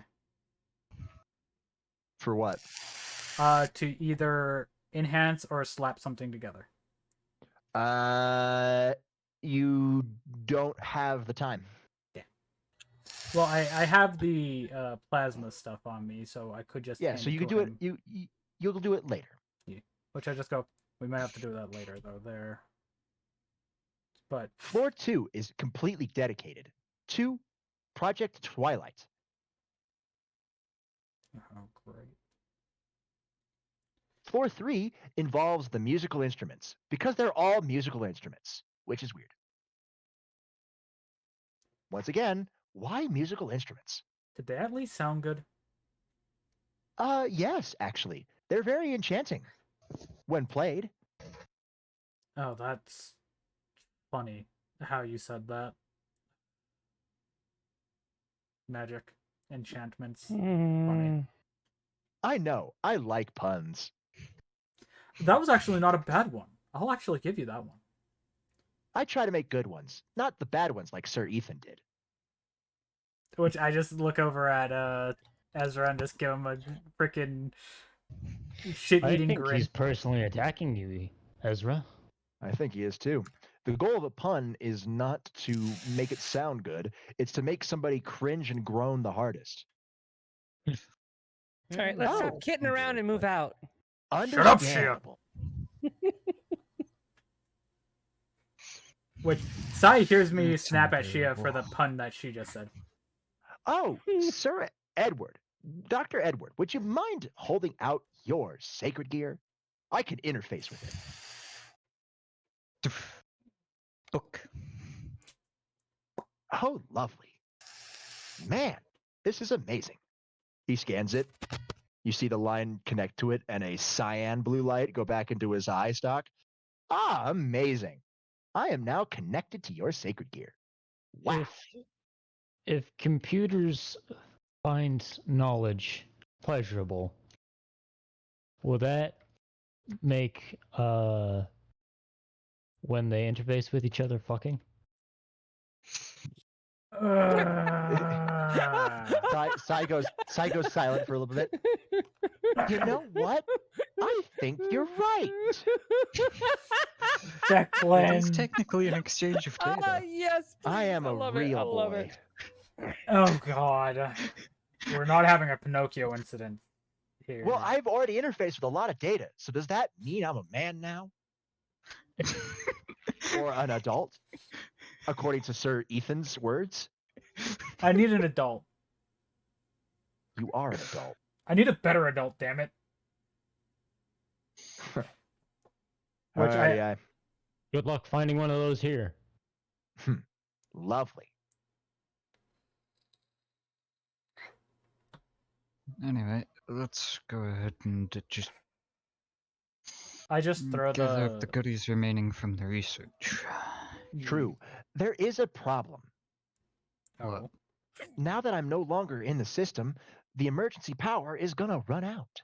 For what? To either enhance or slap something together. You don't have the time. Yeah. Well, I have the plasma stuff on me, so I could just So you can do it. You'll do it later. Yeah. Which I just go. We might have to do that later, though. There. But Floor 2 is completely dedicated to Project Twilight. Oh, great. Floor 3 involves the musical instruments because they're all musical instruments, which is weird. Once again, why musical instruments? Did they at least sound good? Yes, actually. They're very enchanting when played. Oh, that's funny how you said that. Magic, enchantments. Funny. I know. I like puns. That was actually not a bad one. I'll actually give you that one. I try to make good ones, not the bad ones like Sir Ethan did. Which I just look over at Ezra and just give him a freaking shit-eating I think grin. he's personally attacking you, Ezra. I think he is too. The goal of a pun is not to make it sound good. It's to make somebody cringe and groan the hardest. All right, let's stop kidding around and move out. Shut up, Shia. Which Sai hears me snap at Shia for the pun that she just said. Oh, Sir Edward, Dr. Edward, would you mind holding out your sacred gear? I can interface with it. Look. Oh, lovely. Man, this is amazing. He scans it. You see the line connect to it and a cyan blue light go back into his eye stalk. Ah, amazing. I am now connected to your sacred gear. Wow. If computers find knowledge pleasurable, will that make when they interface with each other fucking? Sai goes silent for a little bit. You know what? I think you're right. It is technically an exchange of data. Yes, I am a real love boy. it. Oh god. We're not having a Pinocchio incident here. Well, I've already interfaced with a lot of data, so does that mean I'm a man now? Or an adult? According to Sir Ethan's words? I need an adult. You are an adult. I need a better adult, damn it. Which I Good luck finding one of those here. Lovely. Anyway, let's go ahead and just throw gather up the goodies remaining from the research. True. There is a problem. Oh. Now that I'm no longer in the system, the emergency power is gonna run out.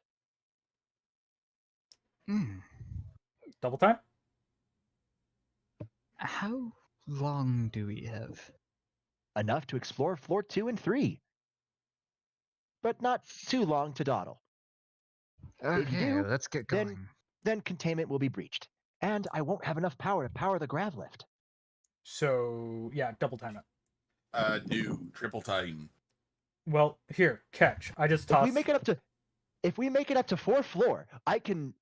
Double time? How long do we have? Enough to explore floor 2 and 3. But not too long to dawdle. If you Okay, do, let's get going. Then containment will be breached, and I won't have enough power to power the grav lift. So, yeah, double time it. Do triple time. Well, here, catch. I just If tossed... we make it up to If we make it up to 4th floor, I can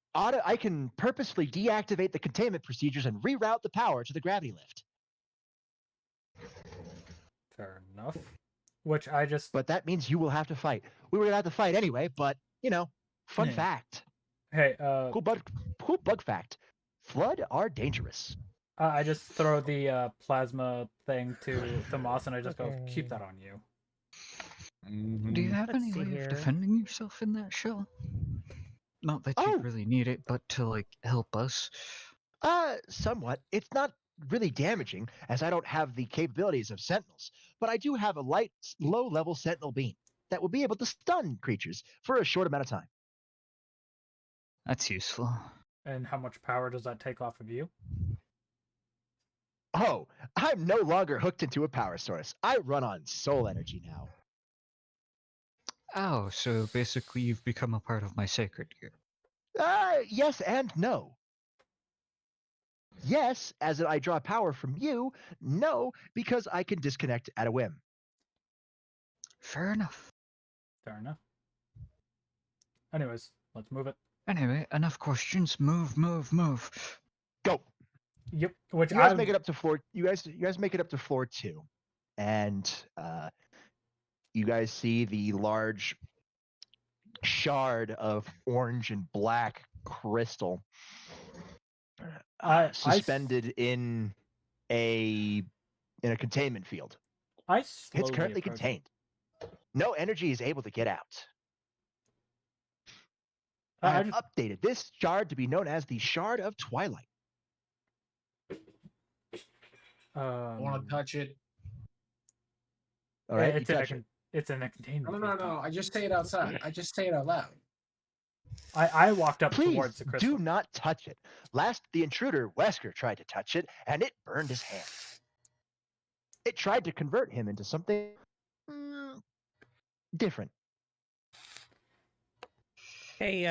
purposefully deactivate the containment procedures and reroute the power to the gravity lift. Fair enough. Which I just. But that means you will have to fight. We were gonna have to fight anyway, but fun Yeah. fact. Hey, Cool bug fact. Flood are dangerous. I just throw the plasma thing to Thamas and I just go, keep that on you. Do you have Let's any see way here. of defending yourself in that shell? Not that you really need it, but to like help us. Somewhat. It's not really damaging, as I don't have the capabilities of Sentinels, but I do have a low-level Sentinel beam that will be able to stun creatures for a short amount of time. That's useful. And how much power does that take off of you? Oh, I'm no longer hooked into a power source. I run on soul energy now. Oh, so basically you've become a part of my sacred gear. Yes and no. Yes, as in I draw power from you. No, because I can disconnect at a whim. Fair enough. Fair enough. Anyways, let's move it. Anyway, enough questions. Move. Go. Yep. Which You guys make it up to floor. You guys make it up to floor 2, and you guys see the large shard of orange and black crystal suspended in a containment field. It's currently contained. No energy is able to get out. I have updated this shard to be known as the Shard of Twilight. I want to touch it. All right, it's in a containment. No. I just say it outside. I just say it out loud. I walked up Please towards the crystal. do not touch it. The intruder, Wesker, tried to touch it, and it burned his hand. It tried to convert him into something different. Hey,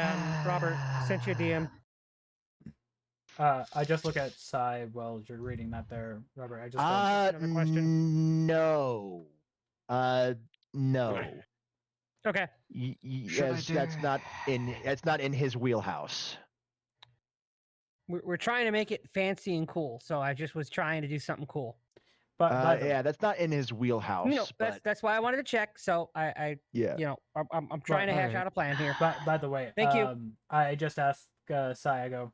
Robert, sent you a DM. I just look at Sai while you're reading that there, Robert. I just another question. No. No. Okay. Yes, that's not in his wheelhouse. We're trying to make it fancy and cool, so I just was trying to do something cool. But yeah, that's not in his wheelhouse. No, that's why I wanted to check. So I'm trying to hash out a plan here. By the way, thank you. I just asked Sai. I go,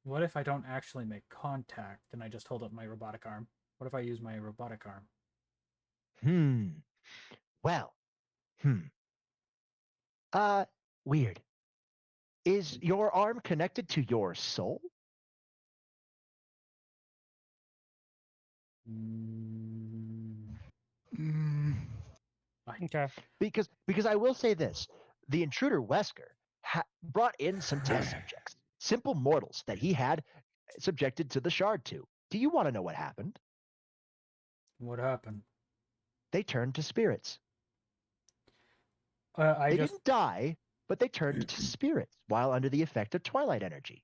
what if I don't actually make contact and I just hold up my robotic arm? What if I use my robotic arm? Well. Weird. Is your arm connected to your soul? Okay. Because I will say this: the intruder Wesker brought in some test subjects, simple mortals that he had subjected to the shard to. Do you want to know what happened? What happened? They turned to spirits. They didn't die, but they turned to spirits while under the effect of Twilight energy.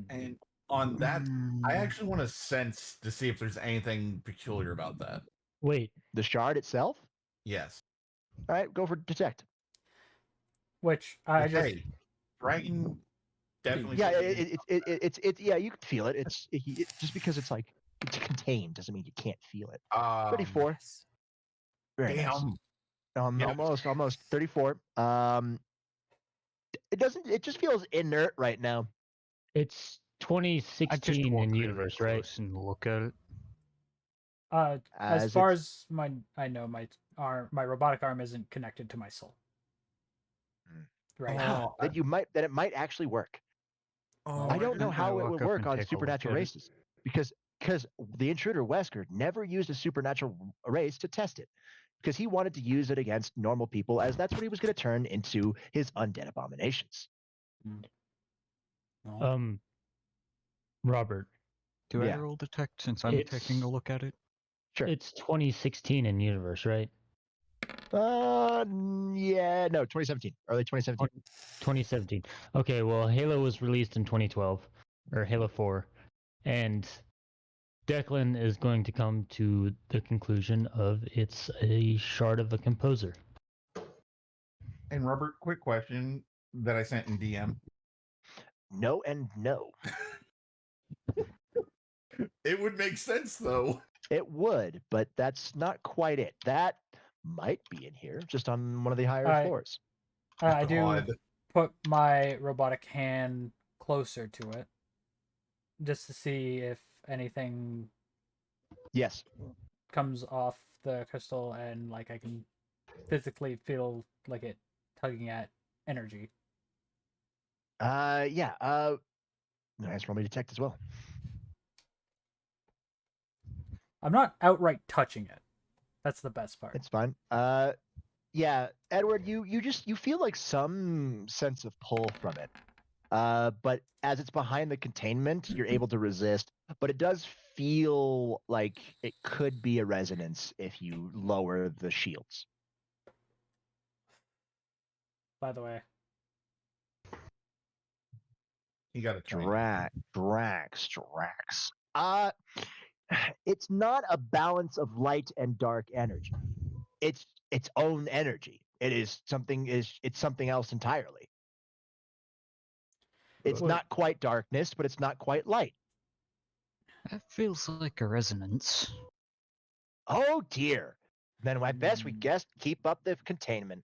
And on that, I actually want to sense to see if there's anything peculiar about that. Wait, the shard itself? Yes. All right, go for detect. Which Dragon definitely. Yeah, it's yeah, you can feel it. It's just because it's like it's contained doesn't mean you can't feel it. 34. Very nice. Almost 34. It just feels inert right now. It's 2016 in universe, right? And look at it. As far as I know, my robotic arm isn't connected to my soul. Right. That it might actually work. I don't know how it would work on supernatural races because the intruder Wesker never used a supernatural race to test it because he wanted to use it against normal people as that's what he was going to turn into his undead abominations. Robert. Do I roll detect since I'm taking a look at it? Sure. It's 2016 in universe, right? Yeah, no, 2017. Early 2017. 2017. Okay, well, Halo was released in 2012, or Halo 4, and Declan is going to come to the conclusion of it's a shard of a composer. And Robert, quick question that I sent in DM. No and no. It would make sense though. It would, but that's not quite it. That might be in here, just on one of the higher Alright. floors. I do God. put my robotic hand closer to it, just to see if anything Yes. comes off the crystal and like I can physically feel like it tugging at energy. Yeah. Nice. Roll me detect as well. I'm not outright touching it. That's the best part. It's fine. Yeah, Edward, you feel like some sense of pull from it. But as it's behind the containment, you're able to resist. But it does feel like it could be a resonance if you lower the shields. By the way, You got to train. Drax. It's not a balance of light and dark energy. It's its own energy. It's something else entirely. It's Well- not quite darkness, but it's not quite light. That feels like a resonance. Oh dear. Then I best we guess keep up the containment.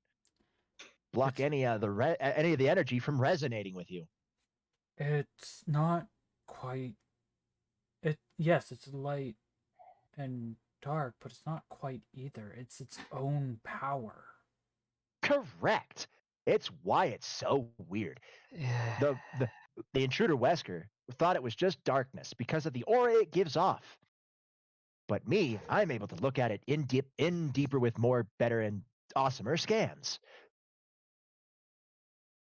Block any of the energy from resonating with you. it's not quite. Yes, it's light and dark, but it's not quite either. It's its own power. Correct. It's why it's so weird. The intruder Wesker thought it was just darkness because of the aura it gives off. But me, I'm able to look at it in deeper with more better and awesomer scans.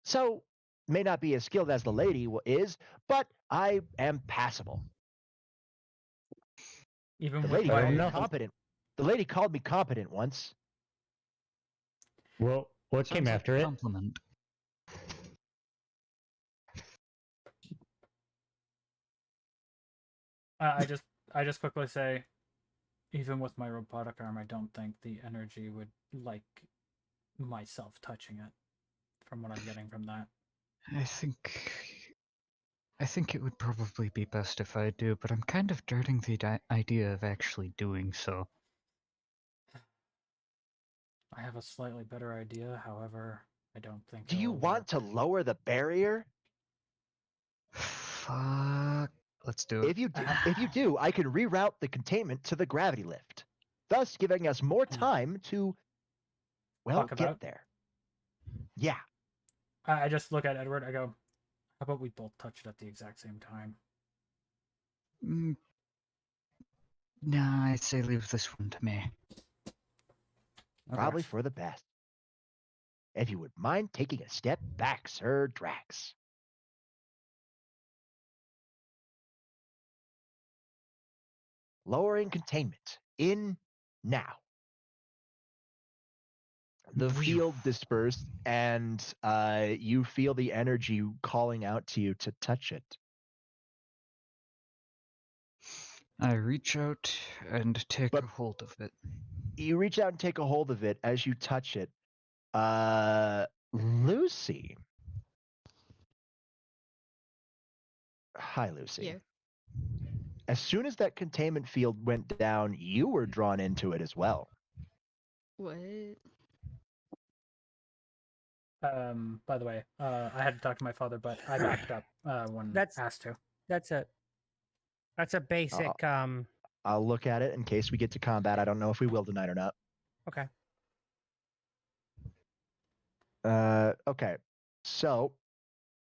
So, may not be as skilled as the lady is, but I am passable. Even The with lady called me my competent. The lady called me competent once. Well, what came Sounds like after a it? compliment. I just quickly say, even with my robotic arm, I don't think the energy would like myself touching it. From what I'm getting from that. I think it would probably be best if I do, but I'm kind of dreading the idea of actually doing so. I have a slightly better idea, however, I don't think. Do you it'll want work. to lower the barrier? Fuck. Let's do it. If you do, I can reroute the containment to the gravity lift, thus giving us more time to, well, Talk get about? there. Yeah. I just look at Edward. I go, "How about we both touch it at the exact same time?" Nah, I'd say leave this one to me. Probably for the best. If you would mind taking a step back, Sir Drax. Lowering containment. In now. The field dispersed, and you feel the energy calling out to you to touch it. I reach out and take a hold of it. You reach out and take a hold of it as you touch it. Lucy. Hi, Lucy. Yeah. As soon as that containment field went down, you were drawn into it as well. What? By the way, I had to talk to my father, but I backed up when asked to. That's a basic. I'll look at it in case we get to combat. I don't know if we will tonight or not. Okay. Okay. So,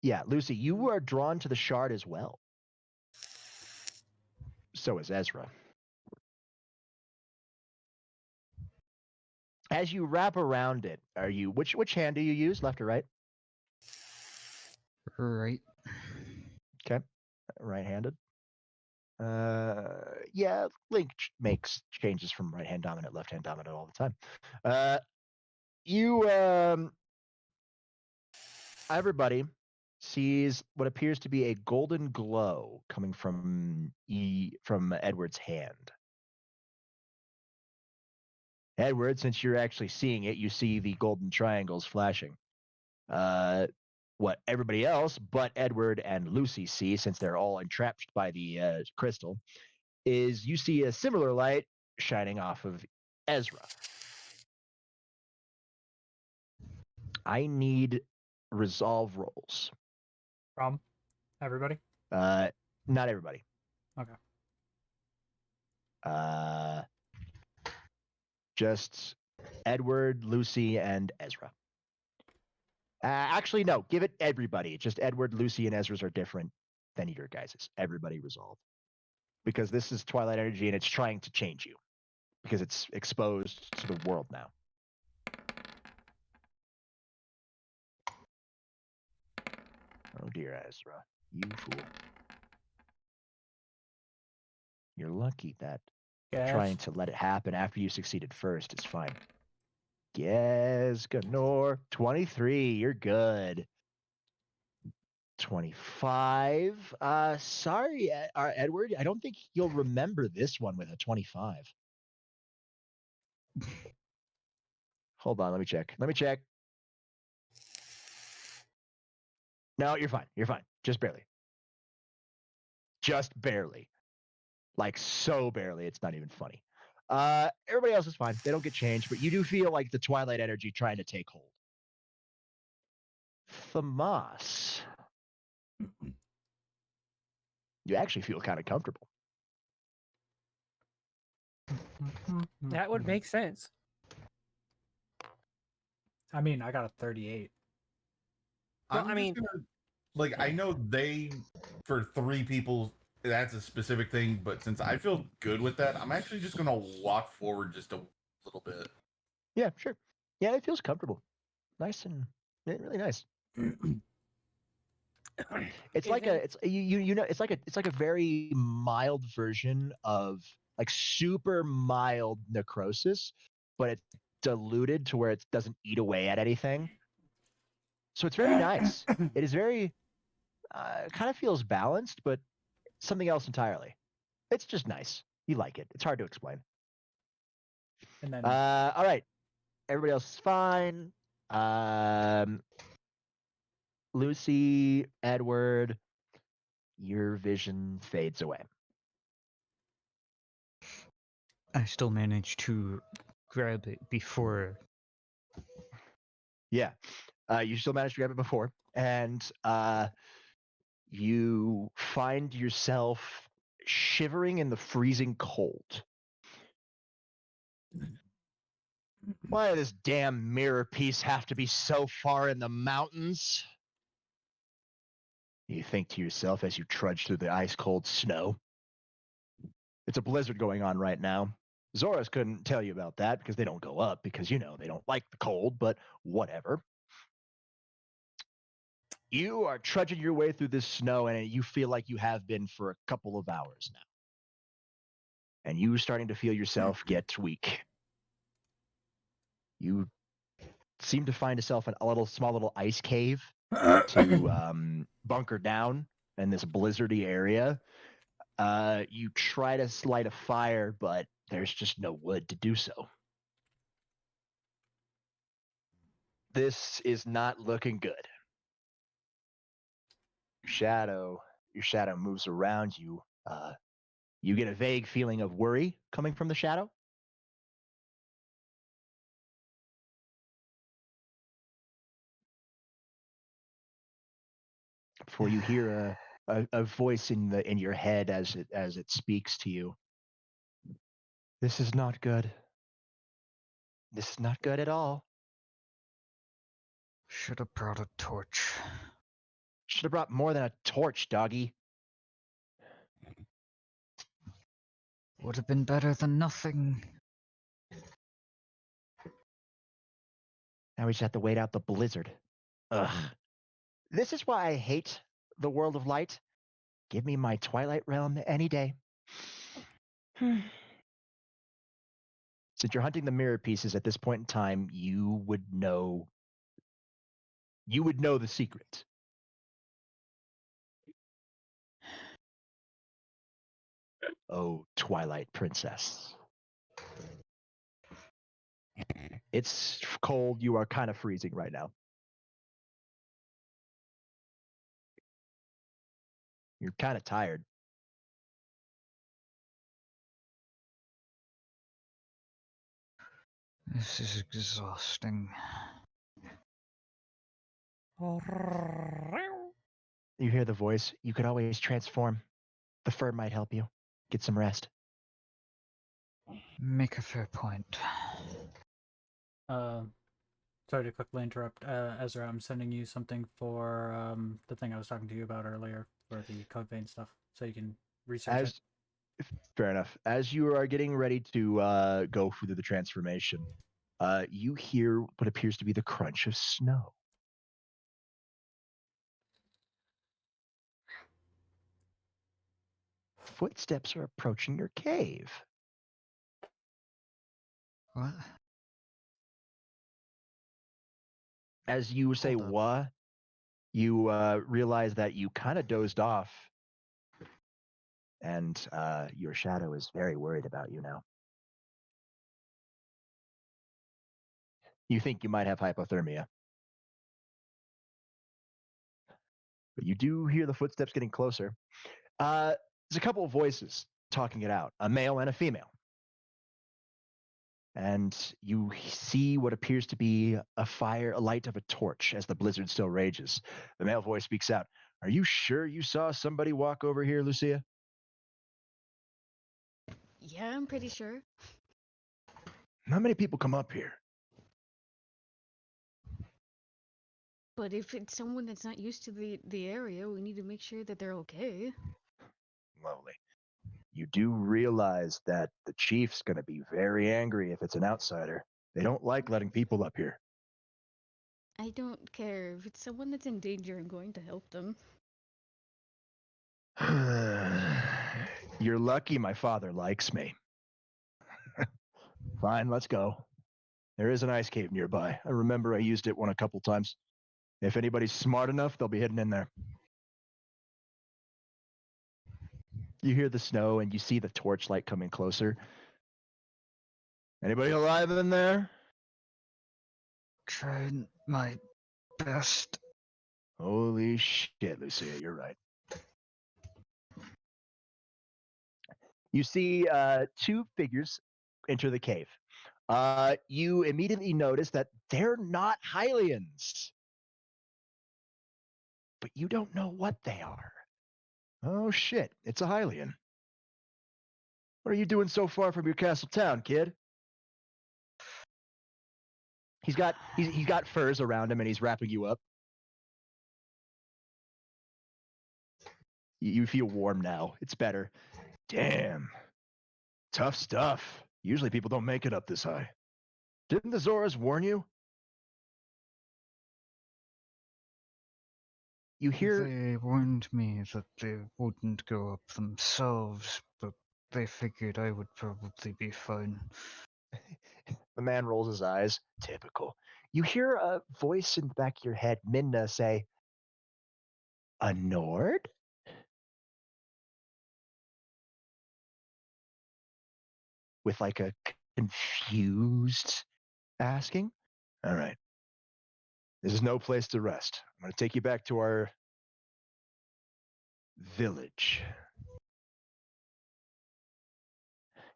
yeah, Lucy, you are drawn to the shard as well. So is Ezra. As you wrap around it, are you which hand do you use, left or right? Right. Okay. Right-handed. Yeah, Link makes changes from right-hand dominant, left-hand dominant all the time. Everybody sees what appears to be a golden glow coming from Edward's hand. Edward, since you're actually seeing it, you see the golden triangles flashing. What everybody else but Edward and Lucy see, since they're all entrapped by the crystal, is you see a similar light shining off of Ezra. I need resolve rolls. From everybody? Not everybody. Okay. Just Edward, Lucy, and Ezra. Actually, no. Give it everybody. Just Edward, Lucy, and Ezra's are different than your guys's. Everybody resolve. Because this is Twilight energy and it's trying to change you. Because it's exposed to the world now. Oh dear, Ezra. You fool. You're lucky that trying to let it happen after you succeeded first is fine. Yes, Ganor. 23, you're good. 25. Sorry, Edward. I don't think you'll remember this one with a 25. Hold on, let me check. No, you're fine. You're fine. Just barely. Just barely. Like, so barely, it's not even funny. Everybody else is fine. They don't get changed, but you do feel like the Twilight energy trying to take hold. Famas. You actually feel kind of comfortable. That would make sense. I mean, I got a 38. Well, I mean, like, I know for 3 people, that's a specific thing, but since I feel good with that, I'm actually just gonna walk forward just a little bit. Yeah, sure. Yeah, it feels comfortable. Nice and really nice. It's like it's like a very mild version of like super mild necrosis, but it's diluted to where it doesn't eat away at anything. So it's very nice. It is very kind of feels balanced, but something else entirely. It's just nice. You like it. It's hard to explain. And then all right. Everybody else is fine. Lucy, Edward, your vision fades away. I still manage to grab it before. Yeah. You still managed to grab it before. And you find yourself shivering in the freezing cold. Why does this damn mirror piece have to be so far in the mountains? You think to yourself as you trudge through the ice-cold snow. It's a blizzard going on right now. Zoras couldn't tell you about that because they don't go up because, you know, they don't like the cold, but whatever. You are trudging your way through this snow and you feel like you have been for a couple of hours now. And you're starting to feel yourself get weak. You seem to find yourself in a small little ice cave to bunker down in this blizzardy area. You try to light a fire, but there's just no wood to do so. This is not looking good. Your shadow moves around you. You get a vague feeling of worry coming from the shadow. Before you hear a voice in your head as it speaks to you. This is not good. This is not good at all. Should have brought a torch. Should have brought more than a torch, doggy. Would have been better than nothing. Now we just have to wait out the blizzard. Ugh. This is why I hate the world of light. Give me my Twilight Realm any day. Since you're hunting the mirror pieces at this point in time, you would know the secret. Oh, Twilight Princess. It's cold. You are kind of freezing right now. You're kind of tired. This is exhausting. You hear the voice. You could always transform. The fur might help you. Get some rest. Make a fair point. Sorry to quickly interrupt, Ezra. I'm sending you something for the thing I was talking to you about earlier for the code vein stuff, so you can research it. Fair enough. As you are getting ready to go through the transformation, you hear what appears to be the crunch of snow. Footsteps are approaching your cave. What? As you say Hold up. "what," you realize that you kind of dozed off, and your shadow is very worried about you now. You think you might have hypothermia. But you do hear the footsteps getting closer. There's a couple of voices talking it out, a male and a female. And you see what appears to be a light of a torch as the blizzard still rages. The male voice speaks out. Are you sure you saw somebody walk over here, Lucia? Yeah, I'm pretty sure. Not many people come up here. But if it's someone that's not used to the area, we need to make sure that they're okay. Lovely. You do realize that the chief's going to be very angry if it's an outsider. They don't like letting people up here. I don't care. If it's someone that's in danger, I'm going to help them. You're lucky my father likes me. Fine, let's go. There is an ice cave nearby. I remember I used it a couple times. If anybody's smart enough, they'll be hidden in there. You hear the snow and you see the torchlight coming closer. Anybody alive in there? Trying my best. Holy shit, Lucia, you're right. You see two figures enter the cave. You immediately notice that they're not Hylians. But you don't know what they are. Oh shit, it's a Hylian. What are you doing so far from your castle town, kid? He's got furs around him and he's wrapping you up. You feel warm now. It's better. Damn. Tough stuff. Usually people don't make it up this high. Didn't the Zoras warn you? You hear... They warned me that they wouldn't go up themselves, but they figured I would probably be fine. The man rolls his eyes. Typical. You hear a voice in the back of your head, Minna, say, a Nord? With like a confused asking. All right. This is no place to rest. I'm going to take you back to our village.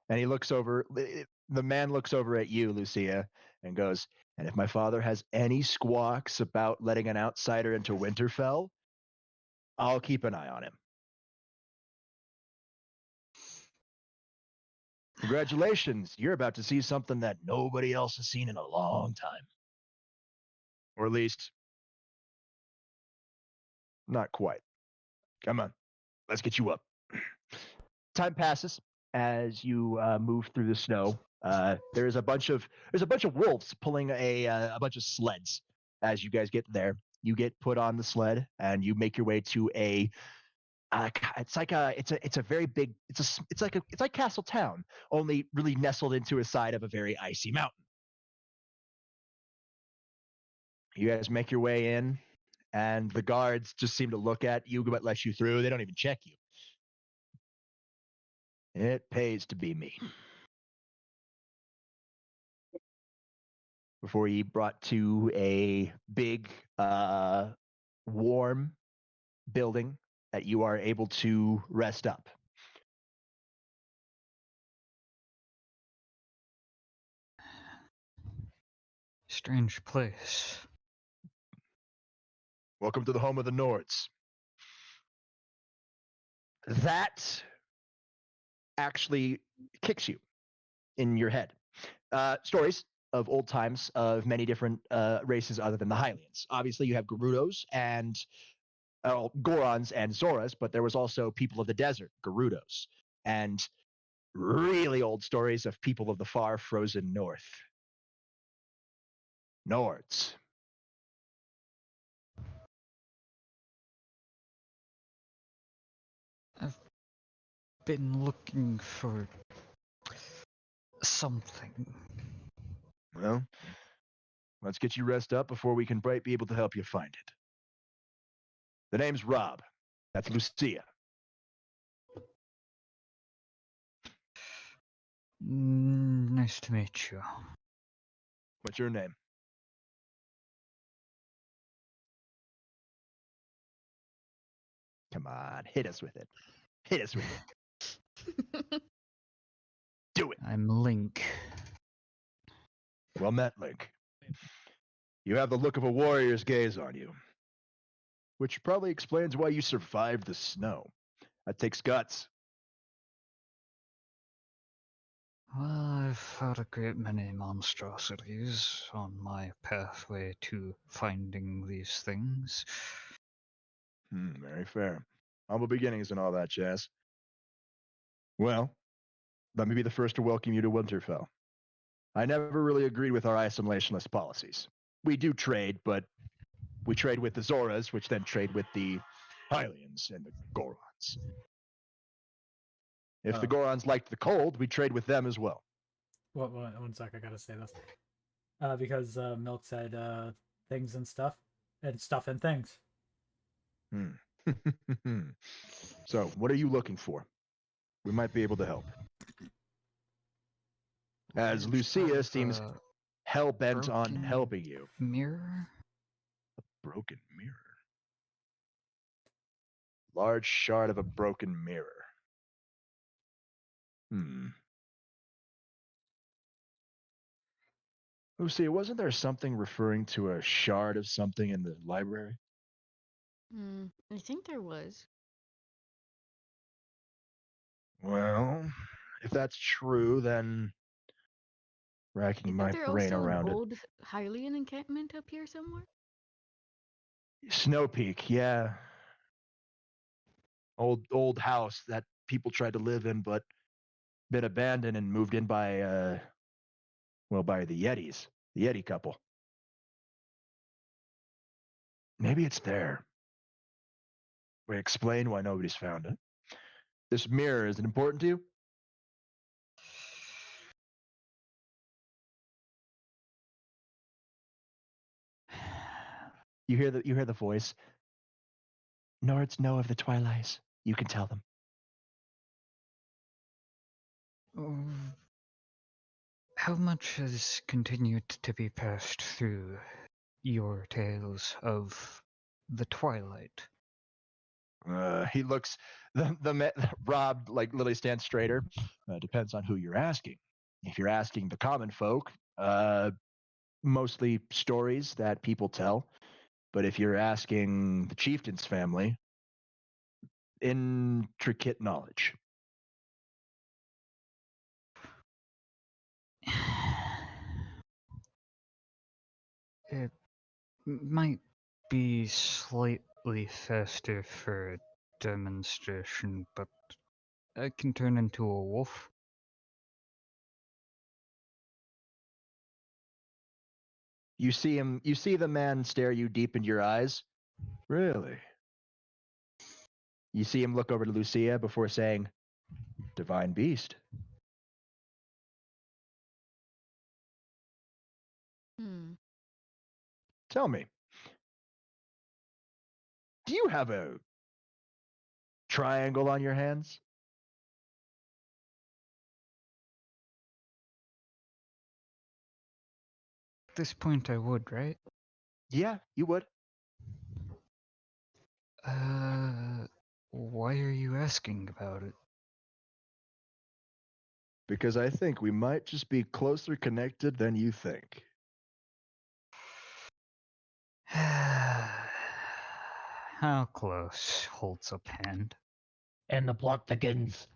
And he looks over, the man looks over at you, Lucia, and goes, and if my father has any squawks about letting an outsider into Winterfell, I'll keep an eye on him. Congratulations, you're about to see something that nobody else has seen in a long time. Or at least, not quite. Come on, let's get you up. Time passes as you move through the snow. There's a bunch of wolves pulling a bunch of sleds. As you guys get there, you get put on the sled and you make your way to a. It's like Castle Town, only really nestled into a side of a very icy mountain. You guys make your way in, and the guards just seem to look at you but let you through. They don't even check you. It pays to be me. before you brought to a big, warm building that you are able to rest up. Strange place. Welcome to the home of the Nords. That actually kicks you in your head. Stories of old times of many different races other than the Hylians. Obviously, you have Gerudos and Gorons and Zoras, but there was also people of the desert, Gerudos, and really old stories of people of the far frozen north. Nords. I've been looking for something. Well, let's get you rest up before we can be able to help you find it. The name's Rob. That's Lucia. Nice to meet you. What's your name? Come on, hit us with it. Hit us with it. Do it. I'm Link. Well met, Link. You have the look of a warrior's gaze on you, which probably explains why you survived the snow. That takes guts. Well, I've had a great many monstrosities on my pathway to finding these things. Very fair. Humble beginnings and all that jazz. Well, let me be the first to welcome you to Winterfell. I never really agreed with our isolationist policies. We do trade, but we trade with the Zoras, which then trade with the Hylians and the Gorons. If the Gorons liked the cold, we trade with them as well. One sec, I gotta say this. Because Milk said things and stuff and things. So, what are you looking for? We might be able to help. As Lucia seems hell-bent on helping you. Mirror? A broken mirror. Large shard of a broken mirror. Lucia, wasn't there something referring to a shard of something in the library? I think there was. Well, if that's true, then racking my Isn't there brain also around an it. old Hylian encampment up here somewhere? Snow Peak, yeah. Old house that people tried to live in, but been abandoned and moved in by by the Yetis, the Yeti couple. Maybe it's there. We explain why nobody's found it. This mirror, is it important to you? You hear the voice. Nords know of the Twilights. You can tell them. How much has continued to be passed through your tales of the Twilight? He looks. Rob literally stands straighter. Depends on who you're asking. If you're asking the common folk, mostly stories that people tell. But if you're asking the chieftain's family, intricate knowledge. It might be slightly faster for a demonstration, but I can turn into a wolf. You see the man stare you deep into your eyes. Really? You see him look over to Lucia before saying, "Divine beast." Tell me, do you have a triangle on your hands? this point I would, right? Yeah, you would. Why are you asking about it? Because I think we might just be closer connected than you think. How close? Holds up hand. And the plot begins.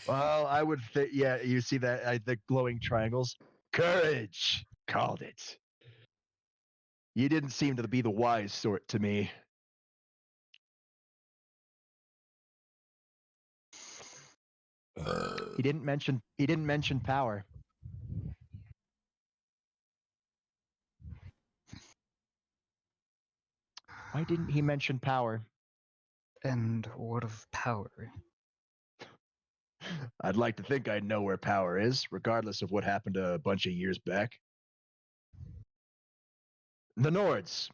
Well, I would think, yeah, you see that, the glowing triangles? Courage! Called it. You didn't seem to be the wise sort to me. He didn't mention power. Why didn't he mention power? And what of power? I'd like to think I know where power is, regardless of what happened a bunch of years back. The Nords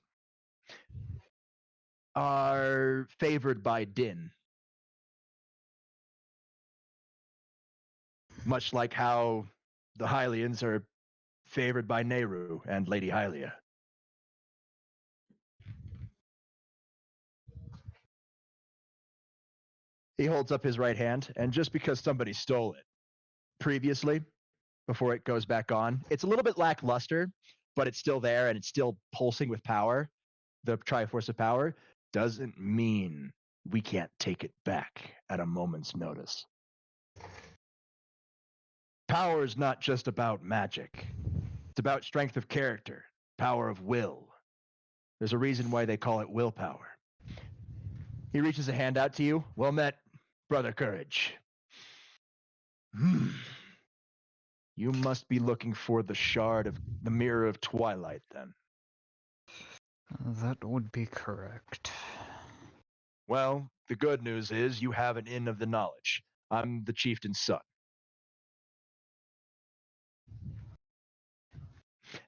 are favored by Din. Much like how the Hylians are favored by Nehru and Lady Hylia. He holds up his right hand, and just because somebody stole it previously, before it goes back on, it's a little bit lackluster, but it's still there and it's still pulsing with power. The Triforce of Power doesn't mean we can't take it back at a moment's notice. Power is not just about magic. It's about strength of character, power of will. There's a reason why they call it willpower. He reaches a hand out to you. Well met, Brother Courage. You must be looking for the shard of the Mirror of Twilight, then. That would be correct. Well, the good news is you have an Inn of the Knowledge. I'm the chieftain's son.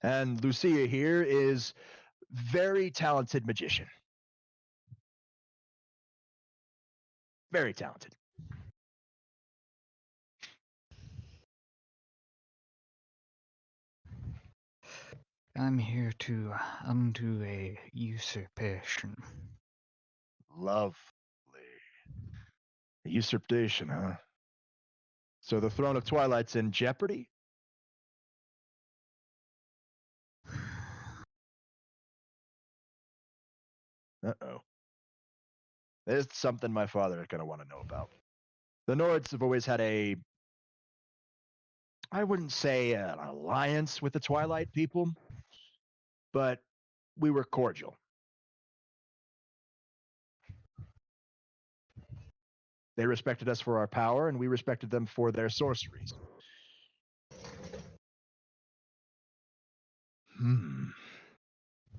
And Lucia here is very talented magician. Very talented. I'm here to undo a usurpation. Lovely. A usurpation, huh? So the throne of Twilight's in jeopardy? Uh-oh. There's something my father is going to want to know about. The Nords have always had I wouldn't say an alliance with the Twilight people, but we were cordial. They respected us for our power, and we respected them for their sorceries.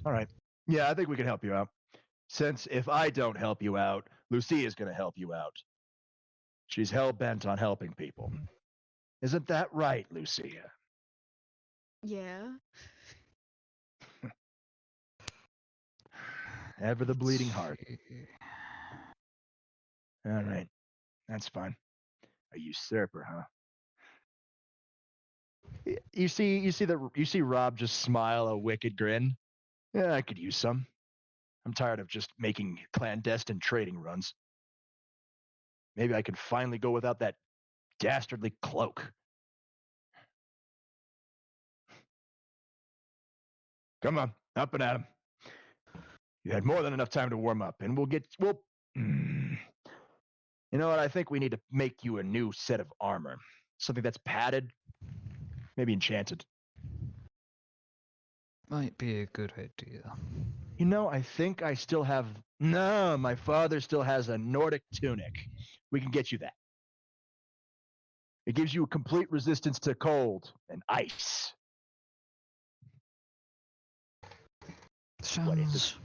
All right. Yeah, I think we can help you out. Since if I don't help you out, Lucia is going to help you out. She's hell-bent on helping people. Isn't that right, Lucia? Yeah. Ever the bleeding heart. All right. That's fine. A usurper, huh? You see Rob just smile a wicked grin? Yeah, I could use some. I'm tired of just making clandestine trading runs. Maybe I can finally go without that dastardly cloak. Come on, up and at him. You had more than enough time to warm up, and we'll You know what? I think we need to make you a new set of armor. Something that's padded, maybe enchanted. Might be a good idea. You know, I think I still have... No, my father still has a Nordic tunic. We can get you that. It gives you a complete resistance to cold and ice. Sounds...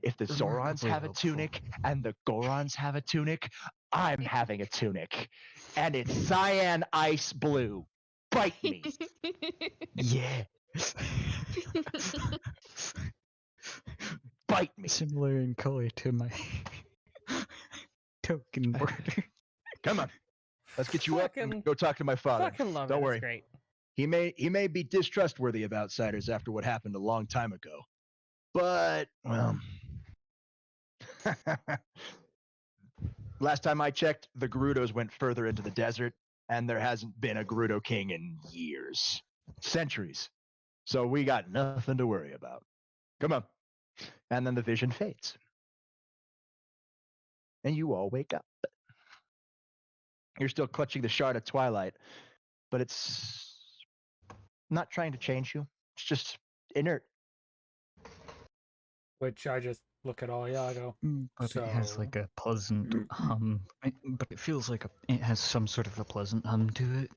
If the Zorons have a tunic and the Gorons have a tunic, I'm having a tunic. And it's cyan ice blue. Bite me. Yeah. Bite me. Similar in color to my token border. Come on. Let's get you up and go talk to my father. Fucking love Don't it. worry. It's great. He may be distrustworthy of outsiders after what happened a long time ago, but well, last time I checked, the Gerudos went further into the desert, and there hasn't been a Gerudo king in years, centuries. So we got nothing to worry about. Come on. And then the vision fades. And you all wake up. You're still clutching the shard of twilight, but it's not trying to change you. It's just inert. Which I just look at Iago. But it has like a pleasant hum. But it feels like it has some sort of a pleasant hum to it.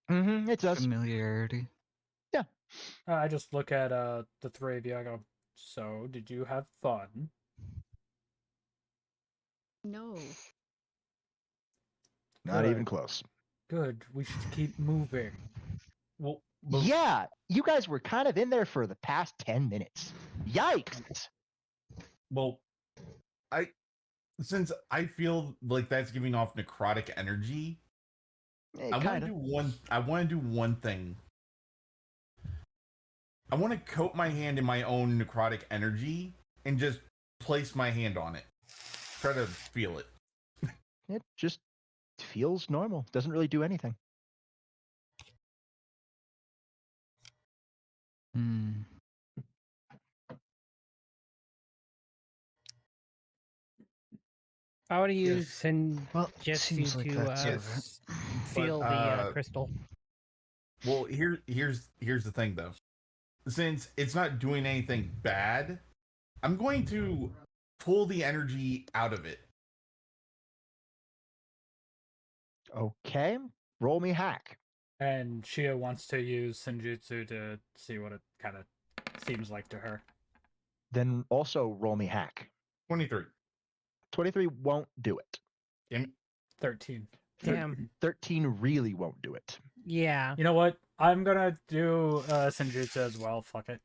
Mm-hmm, it does. Familiarity. Yeah. I just look at the three of you. I go, so did you have fun? No. Not Good. even close. Good. We should keep moving. Well, Yeah, you guys were kind of in there for the past 10 minutes. Yikes. Well, since I feel like that's giving off necrotic energy, I want to do one. I want to do one thing. I want to coat my hand in my own necrotic energy and just place my hand on it. Try to feel it. It just feels normal. Doesn't really do anything. I would use and just seems you like to that's it. feel the crystal. Well, here's the thing though. Since it's not doing anything bad, I'm going to pull the energy out of it. Okay, roll me hack. And Shia wants to use Senjutsu to see what it kind of seems like to her. Then also roll me hack. 23. 23 won't do it. 13. Damn. 13 really won't do it. Yeah. You know what? I'm gonna do Senjutsu as well. Fuck it.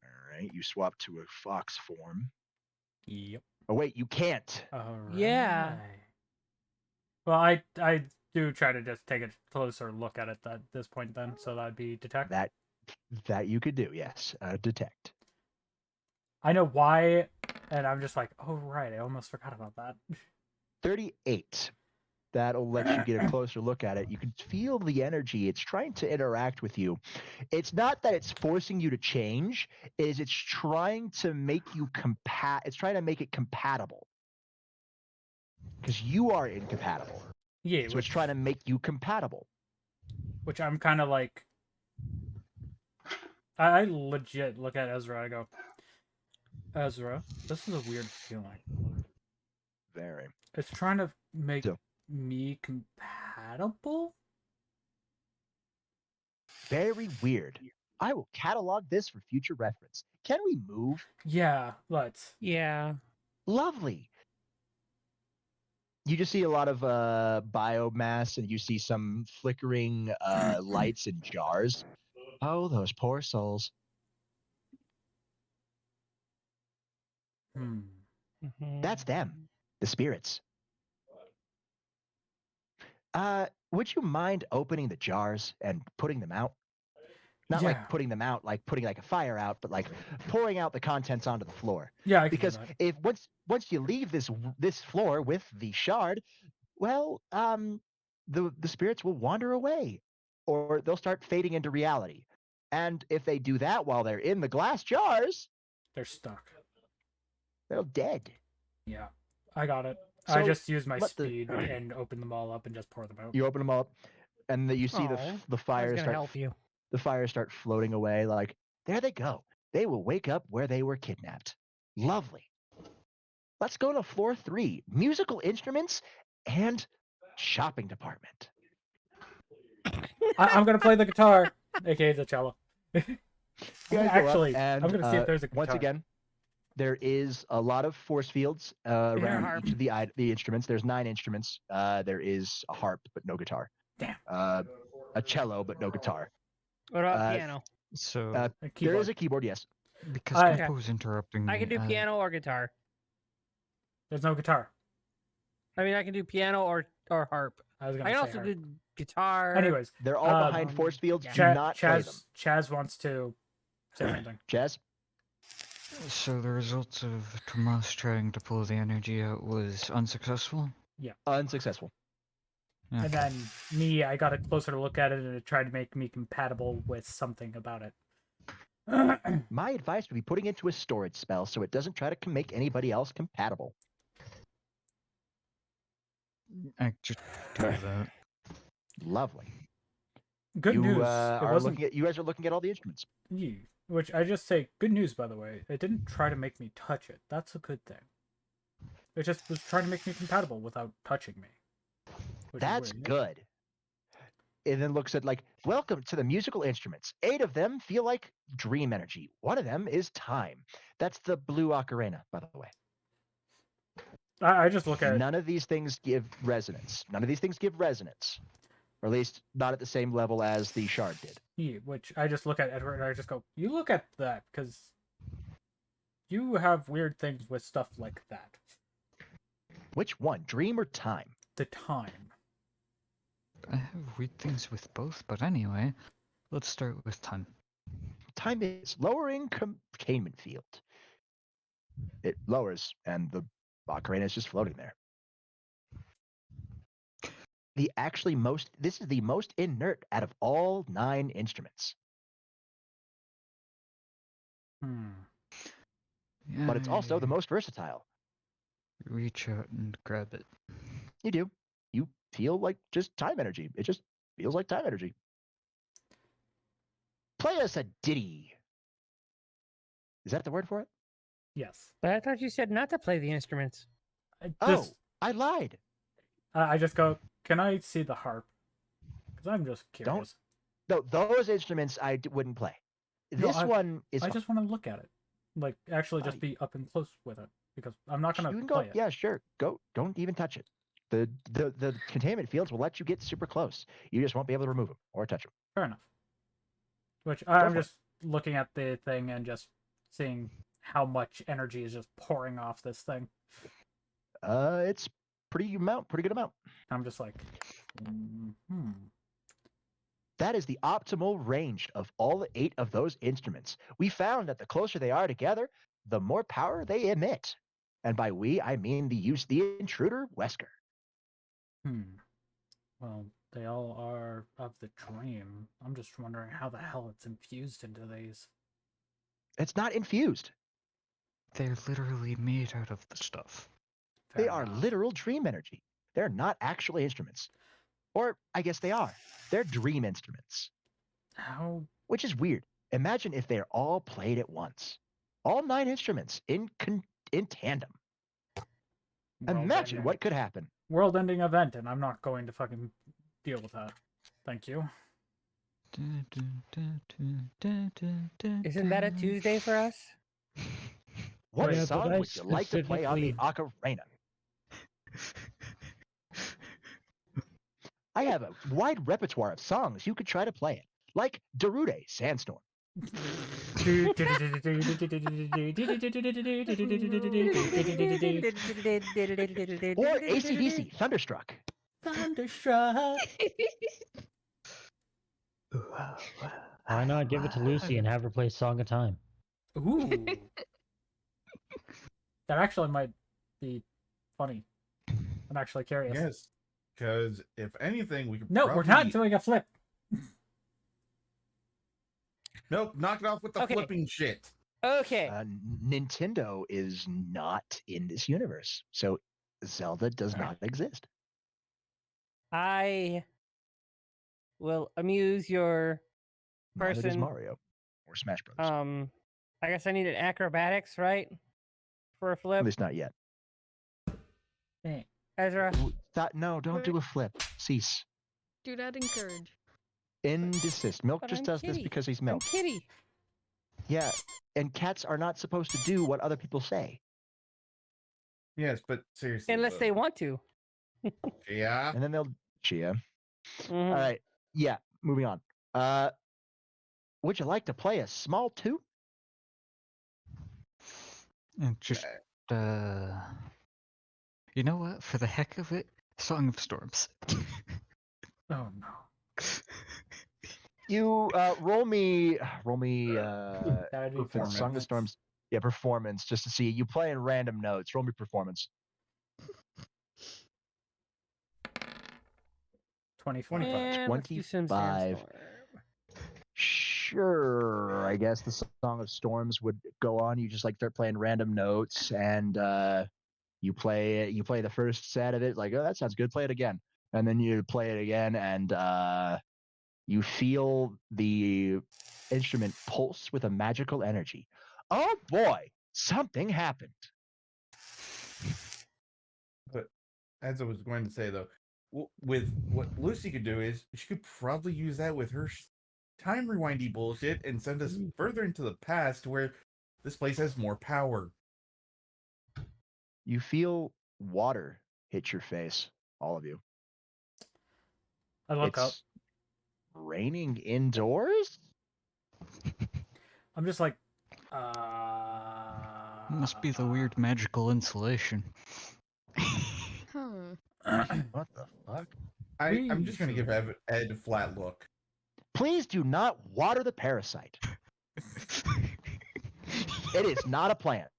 All right, you swap to a fox form. Yep. Oh wait, you can't. Yeah. Well, I do try to just take a closer look at it at this point then, so that'd be detect. That you could do, yes. Detect. I know why, and I'm just like, oh right, I almost forgot about that. 38. That'll let you get a closer look at it. You can feel the energy. It's trying to interact with you. It's not that it's forcing you to change. It's trying to make you It's trying to make it compatible. Because you are incompatible. Yeah. So it's trying to make you compatible. Which I'm kind of like. I legit look at Ezra. I go, Ezra, this is a weird feeling. Very. It's trying to make me compatible? Very weird. I will catalog this for future reference. Can we move? Yeah, let's. Yeah. Lovely. You just see a lot of biomass, and you see some flickering lights in jars. Oh, those poor souls. That's them, the spirits. Would you mind opening the jars and putting them out? Not like putting them out, like putting like a fire out, but like pouring out the contents onto the floor. Yeah, because if once you leave this floor with the shard, well, the spirits will wander away, or they'll start fading into reality. And if they do that while they're in the glass jars, they're stuck. They're dead. Yeah, I got it. So, I just use my speed and open them all up and just pour them out. You open them all up, and you see the fires start. Help you. The fires start floating away. Like there they go. They will wake up where they were kidnapped. Lovely. Let's go to floor 3: musical instruments and shopping department. I'm gonna play the guitar, aka the cello. Actually, I'm gonna see if there's a guitar. Once again, there is a lot of force fields around each of the instruments. There's 9 instruments. There is a harp, but no guitar. Damn. A cello, but no guitar. What about piano? So there is a keyboard, yes. Because Peppa was interrupting me. I can do piano or guitar. There's no guitar. I mean, I can do piano or or harp. I was I gonna can say also harp. do guitar. Anyways, They're all behind force fields. Do not play them. Chaz wants to say something. Chaz? So the results of Tomas trying to pull the energy out was unsuccessful? Yeah. Unsuccessful. And then me, I got a closer look at it and it tried to make me compatible with something about it. My advice would be putting it into a storage spell so it doesn't try to make anybody else compatible. I just do that. Lovely. Good news. You guys are looking at all the instruments. Yeah. Which I just say, good news, by the way. It didn't try to make me touch it. That's a good thing. It just was trying to make me compatible without touching me. That's good. And then looks at welcome to the musical instruments. 8 of them feel like dream energy. 1 of them is time. That's the blue ocarina, by the way. I just look at None of these things give resonance. Or at least not at the same level as the shard did. Yeah, which I just look at Edward and I just go, you look at that, because you have weird things with stuff like that. Which one, dream or time? The time. I have weird things with both, but anyway, let's start with time. Time is lowering containment field. It lowers, and the ocarina is just floating there. This is the most inert out of all 9 instruments. But it's also the most versatile. Reach out and grab it. You do. You feel like just time energy. It just feels like time energy. Play us a ditty. Is that the word for it? Yes. But I thought you said not to play the instruments. I lied. I just go, can I see the harp? Because I'm just curious. No, those instruments I wouldn't play. This one is. I just want to look at it. Like, actually just be up and close with it. Because I'm not going to play it. Yeah, sure. Go. Don't even touch it. The containment fields will let you get super close. You just won't be able to remove them or touch them. Fair enough. Which I'm just looking at the thing and just seeing how much energy is just pouring off this thing. It's pretty good amount. I'm just like, That is the optimal range of all 8 of those instruments. We found that the closer they are together, the more power they emit. And by we, I mean the intruder, Wesker. Well, they all are of the dream. I'm just wondering how the hell it's infused into these. It's not infused. They're literally made out of the stuff. They are literal dream energy. They're not actually instruments. Or I guess they are. They're dream instruments. How? Which is weird. Imagine if they're all played at once. All 9 instruments in tandem. Imagine what could happen. World-ending event, and I'm not going to fucking deal with that. Thank you. Isn't that a Tuesday for us? What song would you like to play on the ocarina? I have a wide repertoire of songs you could try to play it, like Darude, Sandstorm. Or AC/DC, Thunderstruck. Why not give it to Lucy and have her play Song of Time? Ooh. That actually might be funny. I'm actually curious. Yes, because if anything, we could. No, we're not doing a flip. Nope, knock it off with the flipping shit. Okay. Nintendo is not in this universe, so Zelda does not exist. I will amuse your Neither does person. Mario or Smash Bros. I guess I needed acrobatics, right? For a flip. At least not yet. Ezra. No, don't do a flip. Cease. Do not encourage. Desist. Milk But just I'm does this Kitty. because he's I'm Milk. Kitty. Yeah, and cats are not supposed to do what other people say. Yes, but seriously. Unless they want to. Yeah. And then they'll Chia. Mhm. All right. Yeah, moving on. Would you like to play a small tune? And just, you know what? For the heck of it, Song of Storms. Oh no. You roll me That would be for the Song of performance. Storms. Yeah, performance, just to see. You play in random notes. Roll me performance. 25. And let's do some 25. Sandstorm. Sure, I guess the Song of Storms would go on. You just like start playing random notes, and you play the first set of it. Like, oh, that sounds good. Play it again, and then you play it again, and you feel the instrument pulse with a magical energy. Oh boy, something happened. But as I was going to say though, with what Lucy could do is she could probably use that with her time rewindy bullshit and send us further into the past where this place has more power. You feel water hit your face, all of you. I look up. It's raining indoors? I'm just like, Must be the weird magical insulation. What the fuck? I'm just going to give Ed a flat look. Please do not water the parasite. It is not a plant.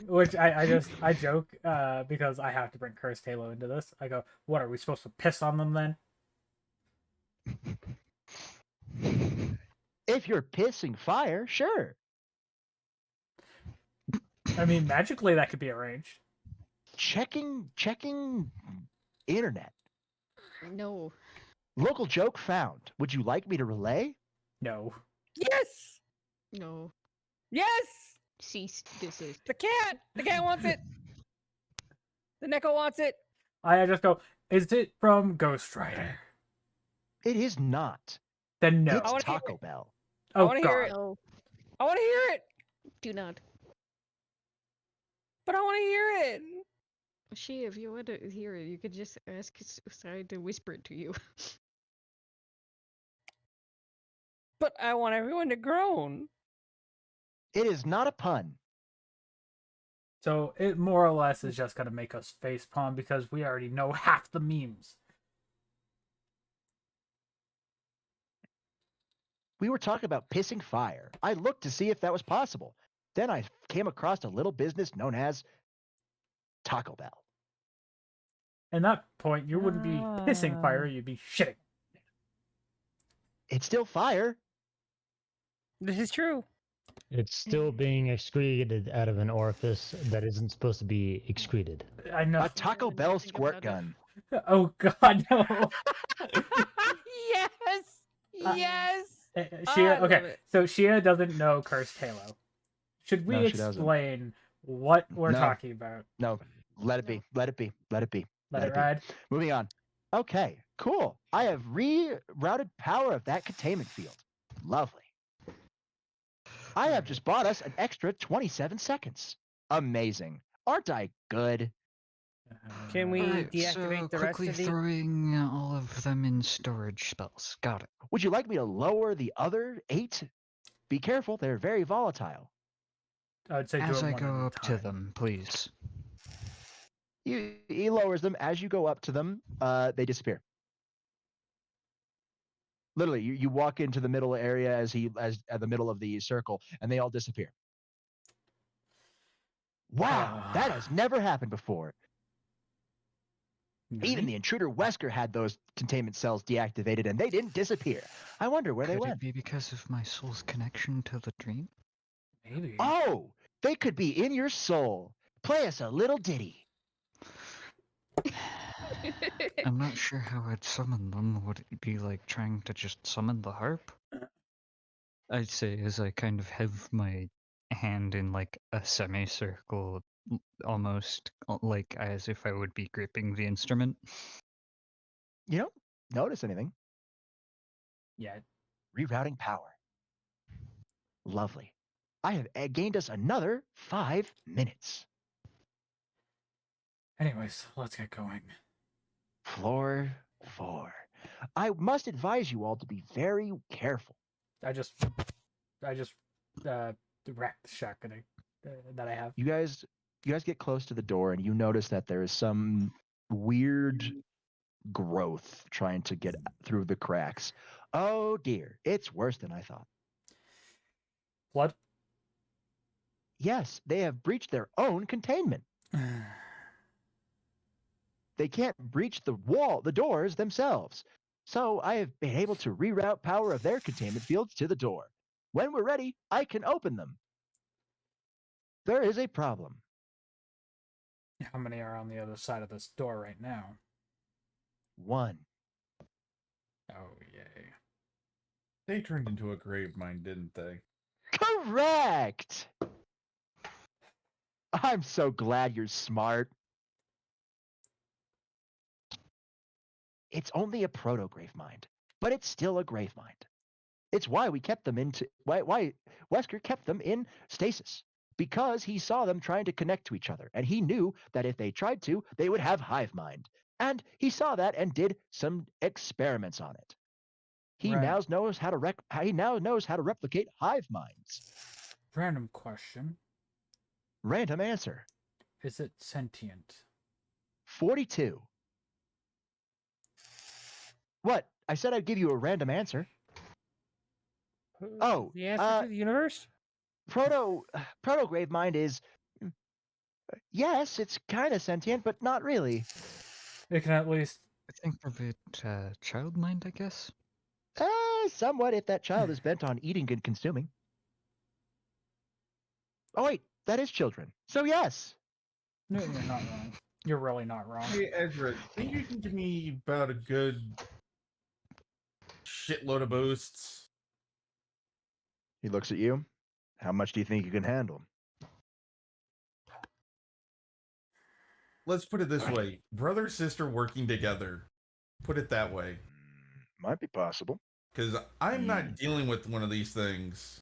Which I joke because I have to bring Cursed Halo into this. I go, what are we supposed to piss on them then? If you're pissing fire, sure. I mean, magically that could be arranged. Checking internet. No. Local joke found. Would you like me to relay? No. Yes. No. Yes. Cease. Desist. The cat. The cat wants it. The Neko wants it. I just go, is it from Ghost Rider? It is not. Then no. It's Taco Bell. I Oh want to hear god. it. No. I want to hear it. Do not. But I want to hear it. She, if you want to hear it, you could just ask Sai to whisper it to you. But I want everyone to groan. It is not a pun. So it more or less is just gonna make us facepalm because we already know half the memes. We were talking about pissing fire. I looked to see if that was possible. Then I came across a little business known as Taco Bell. At that point, you wouldn't be pissing fire, you'd be shitting. It's still fire. This is true. It's still being excreted out of an orifice that isn't supposed to be excreted. I know. A Taco Bell squirt gun. Oh god, no. Yes. Yes. Shia, I love okay, it. so Shia doesn't know Cursed Halo. Should we No, she doesn't. explain what we're No. talking about? No, let it be. Let it be. Let it be. Let it be. ride. Moving on. Okay, cool. I have rerouted power of that containment field. Lovely. I have just bought us an extra 27 seconds. Amazing. Aren't I good? Can we Alright, deactivate so the rest quickly of the? throwing all of them in storage spells. Got it. Would you like me to lower the other 8? Be careful, they're very volatile. I'd say do As it I one at go a up to time. them, please. He lowers them. As you go up to them, they disappear. Literally, you walk into the middle area as at the middle of the circle, and they all disappear. Wow, that has never happened before. Even the intruder Wesker had those containment cells deactivated, and they didn't disappear. I wonder where they Could went. it be because of my soul's connection to the dream? Maybe. Oh, they could be in your soul. Play us a little ditty. I'm not sure how I'd summon them. Would it be like trying to just summon the harp? I'd say as I kind of have my hand in like a semicircle, almost like as if I would be gripping the instrument. You don't notice anything. Yeah. Rerouting power. Lovely. I have gained us another 5 minutes. Anyways, let's get going. Floor 4. I must advise you all to be very careful. I just wrecked the shotgun that I have. You guys you guys get close to the door and you notice that there is some weird growth trying to get through the cracks. Oh dear, it's worse than I thought. Blood? Yes, they have breached their own containment. They can't breach the doors themselves. So I have been able to reroute power of their containment fields to the door. When we're ready, I can open them. There is a problem. How many are on the other side of this door right now? 1. Oh, yay. They turned into a grave mine, didn't they? Correct! I'm so glad you're smart. It's only a proto-grave mind, but it's still a grave mind. It's why we kept them why Wesker kept them in stasis. Because he saw them trying to connect to each other, and he knew that if they tried to, they would have hive mind. And he saw that and did some experiments on it. He Right. now knows how to replicate hive minds. Random question. Random answer. Is it sentient? 42. What? I said I'd give you a random answer. Oh, The answer to the universe? Proto-grave mind is, yes, it's kind of sentient, but not really. It can at least... I think of it child mind, I guess. Somewhat, if that child is bent on eating and consuming. Oh wait, that is children. So yes. No, you're not wrong. You're really not wrong. Hey, Ezra, think you can give me about a good shitload of boosts? He looks at you. How much do you think you can handle? Let's put it this way. Brother, sister working together. Put it that way. Might be possible. Because I'm not dealing with one of these things.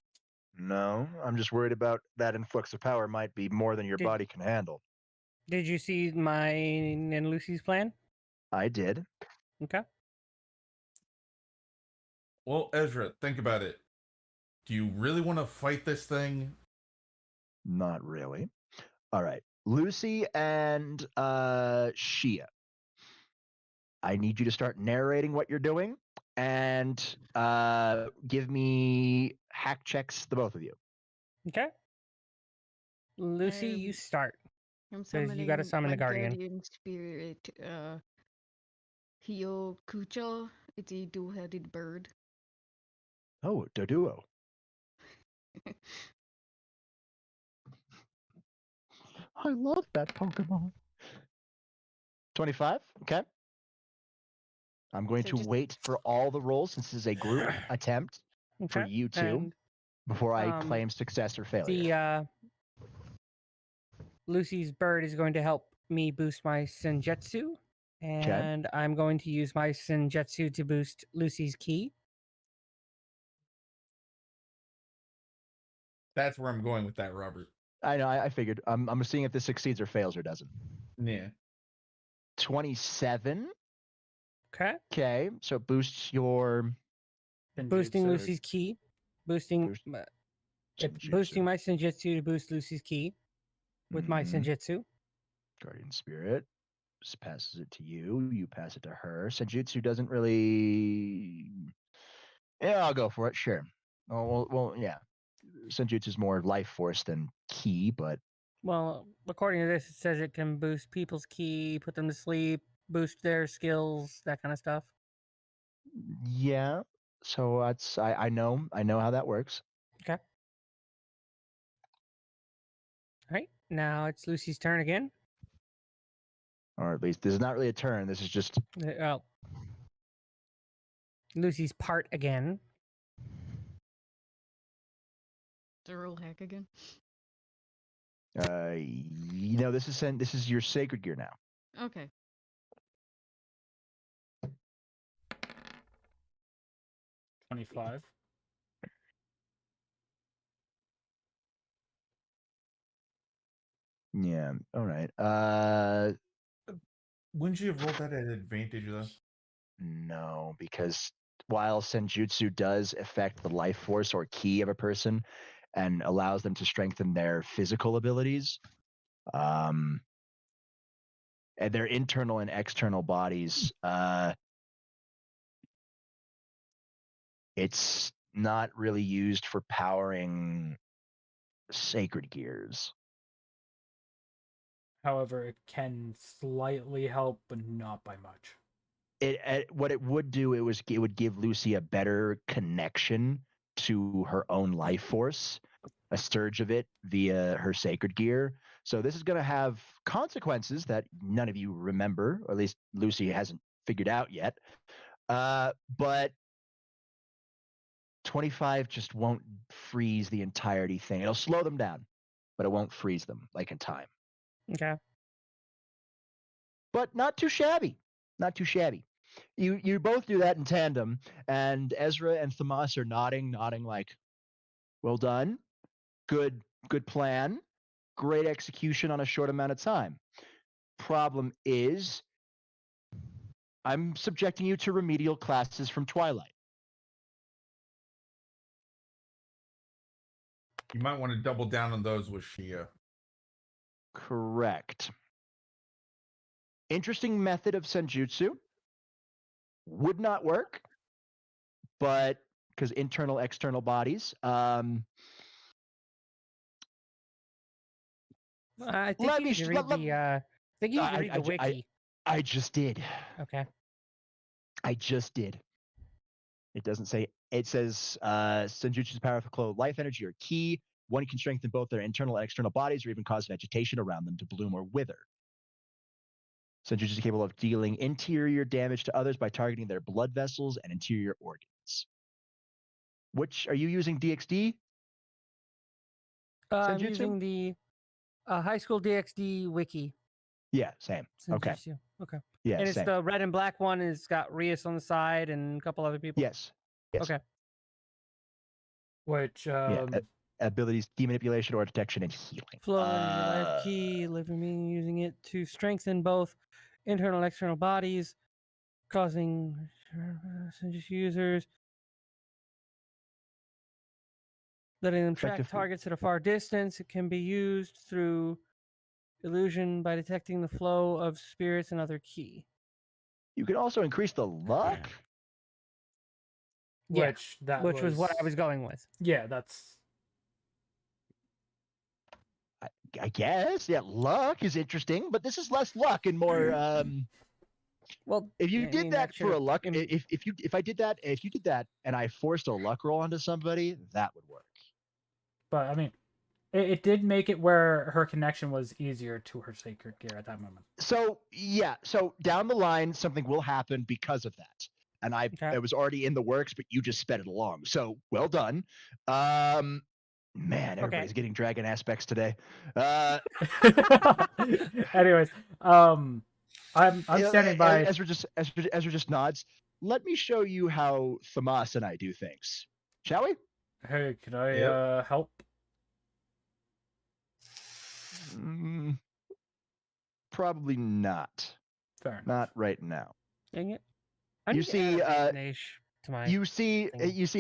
No, I'm just worried about that influx of power might be more than your body can handle. Did you see mine and Lucy's plan? I did. Okay. Well, Ezra, think about it. Do you really want to fight this thing? Not really. All right. Lucy and Shia. I need you to start narrating what you're doing and give me hack checks, the both of you. Okay. Lucy, you start. I'm Because you got to summon my the guardian. guardian spirit, Hio Kucha. It's a dual-headed bird. Oh, Doduo. I love that Pokemon. 25. Okay. I'm going So to just- wait for all the rolls since this is a group attempt for Okay. you two And, before I um, claim success or failure. The Lucy's bird is going to help me boost my Senjutsu, and I'm going to use my Senjutsu to boost Lucy's ki. That's where I'm going with that, Robert. I know. I figured. I'm seeing if this succeeds or fails or doesn't. Yeah. 27. Okay. Okay. So it boosts your Boosting Lucy's ki, boosting Senjutsu. boosting my Senjutsu to boost Lucy's ki with my Mhm. Senjutsu. Guardian Spirit just passes it to you. You pass it to her. Senjutsu doesn't really. Yeah, I'll go for it. Sure. Oh, well, yeah. Senjutsu is more life force than ki, but Well, according to this, it says it can boost people's ki, put them to sleep, boost their skills, that kind of stuff. yeah. So that's I know how that works. Okay. All right. Now it's Lucy's turn again. Or at least this is not really a turn. This is just Oh. Lucy's part again. Thorough hack again. this is your sacred gear now. Okay. $25. Yeah. All right. Wouldn't you have rolled that at advantage, though? No, because while Senjutsu does affect the life force or ki of a person and allows them to strengthen their physical abilities, And their internal and external bodies. It's not really used for powering sacred gears. However, it can slightly help, but not by much. What it would do, it would give Lucy a better connection to her own life force, a surge of it via her sacred gear. So this is going to have consequences that none of you remember, or at least Lucy hasn't figured out yet. But 25 just won't freeze the entirety thing. It'll slow them down, but it won't freeze them like in time. Okay. But not too shabby. Not too shabby. You both do that in tandem, and Ezra and Thamas are nodding like, well done. Good plan. Great execution on a short amount of time. Problem is, I'm subjecting you to remedial classes from Twilight. You might want to double down on those with Shia. Correct. Interesting method of senjutsu. Would not work, but because internal, external bodies. I think you need to read the wiki. I just did. Okay. I just did. It doesn't say. It says senjutsu's powerful life energy are key. One can strengthen both their internal and external bodies, or even cause vegetation around them to bloom or wither. Senjutsu is capable of dealing interior damage to others by targeting their blood vessels and interior organs. Which are you using? DXD? I'm using the High School DxD wiki. Yeah, same. Okay. Senjutsu. Okay. Yeah, and it's same. the red and black one. It's got Rias on the side and a couple other people. Yes. Okay. Which abilities, demanipulation, or detection and healing. Flow energy, life key, living being using it to strengthen both internal and external bodies, causing Senjutsu users, letting them track targets at a far distance. It can be used through illusion by detecting the flow of spirits and other key. You can also increase the luck. Which was what I was going with. Yeah, that's. I guess. Yeah, luck is interesting, but this is less luck and more. Well, if you did that for a luck, if you did that, and I forced a luck roll onto somebody, that would work. But I mean, it did make it where her connection was easier to her sacred gear at that moment. So yeah, so down the line, something will happen because of that, and it was already in the works, but you just sped it along. So well done. Man, everybody's getting dragon aspects today. Anyways, I'm standing by. Ezra just nods. Let me show you how Thamas and I do things. Shall we? Hey, can I help? Probably not. Fair enough. Not right now. Dang it. You see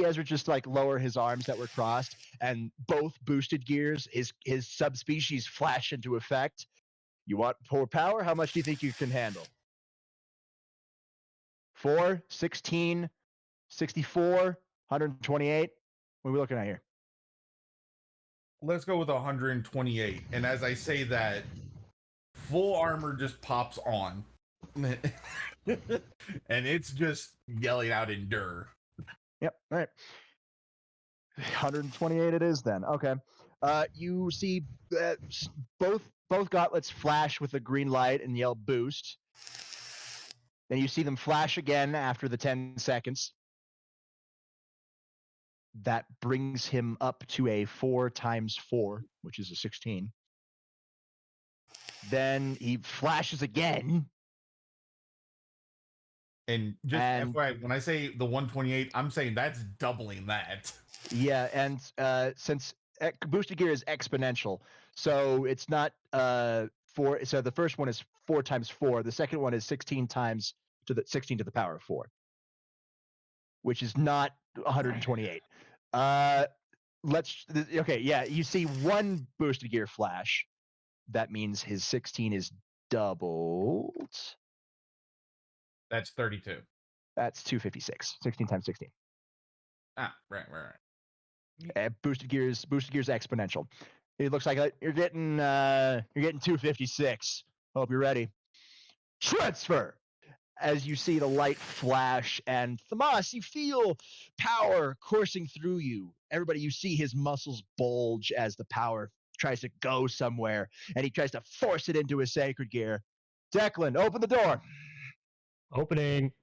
Ezra just like lower his arms that were crossed, and both boosted gears, his subspecies flash into effect. You want more power? How much do you think you can handle? 4, 16, 64, 128. What are we looking at here? Let's go with 128. And as I say that, full armor just pops on. And it's just yelling out endure. Yep. All right. 128 it is then. Okay. You see both gauntlets flash with a green light and yell boost. Then you see them flash again after the 10 seconds. That brings him up to a 4 times 4, which is a 16. Then he flashes again. And just FYI, when I say the 128, I'm saying that's doubling that. Yeah, and since boosted gear is exponential, so it's not 4. So the first one is 4 times 4. The second one is 16 times to the 16 to the power of 4, which is not 128. Okay, yeah, you see one boosted gear flash. that means his 16 is doubled. That's 32. That's 256. 16 times 16. Ah, right. Boosted gears exponential. It looks like you're getting 256. Hope you're ready. Transfer. As you see the light flash, and Thamas, you feel power coursing through you. Everybody, you see his muscles bulge as the power tries to go somewhere, and he tries to force it into his sacred gear. Declan, open the door. Opening.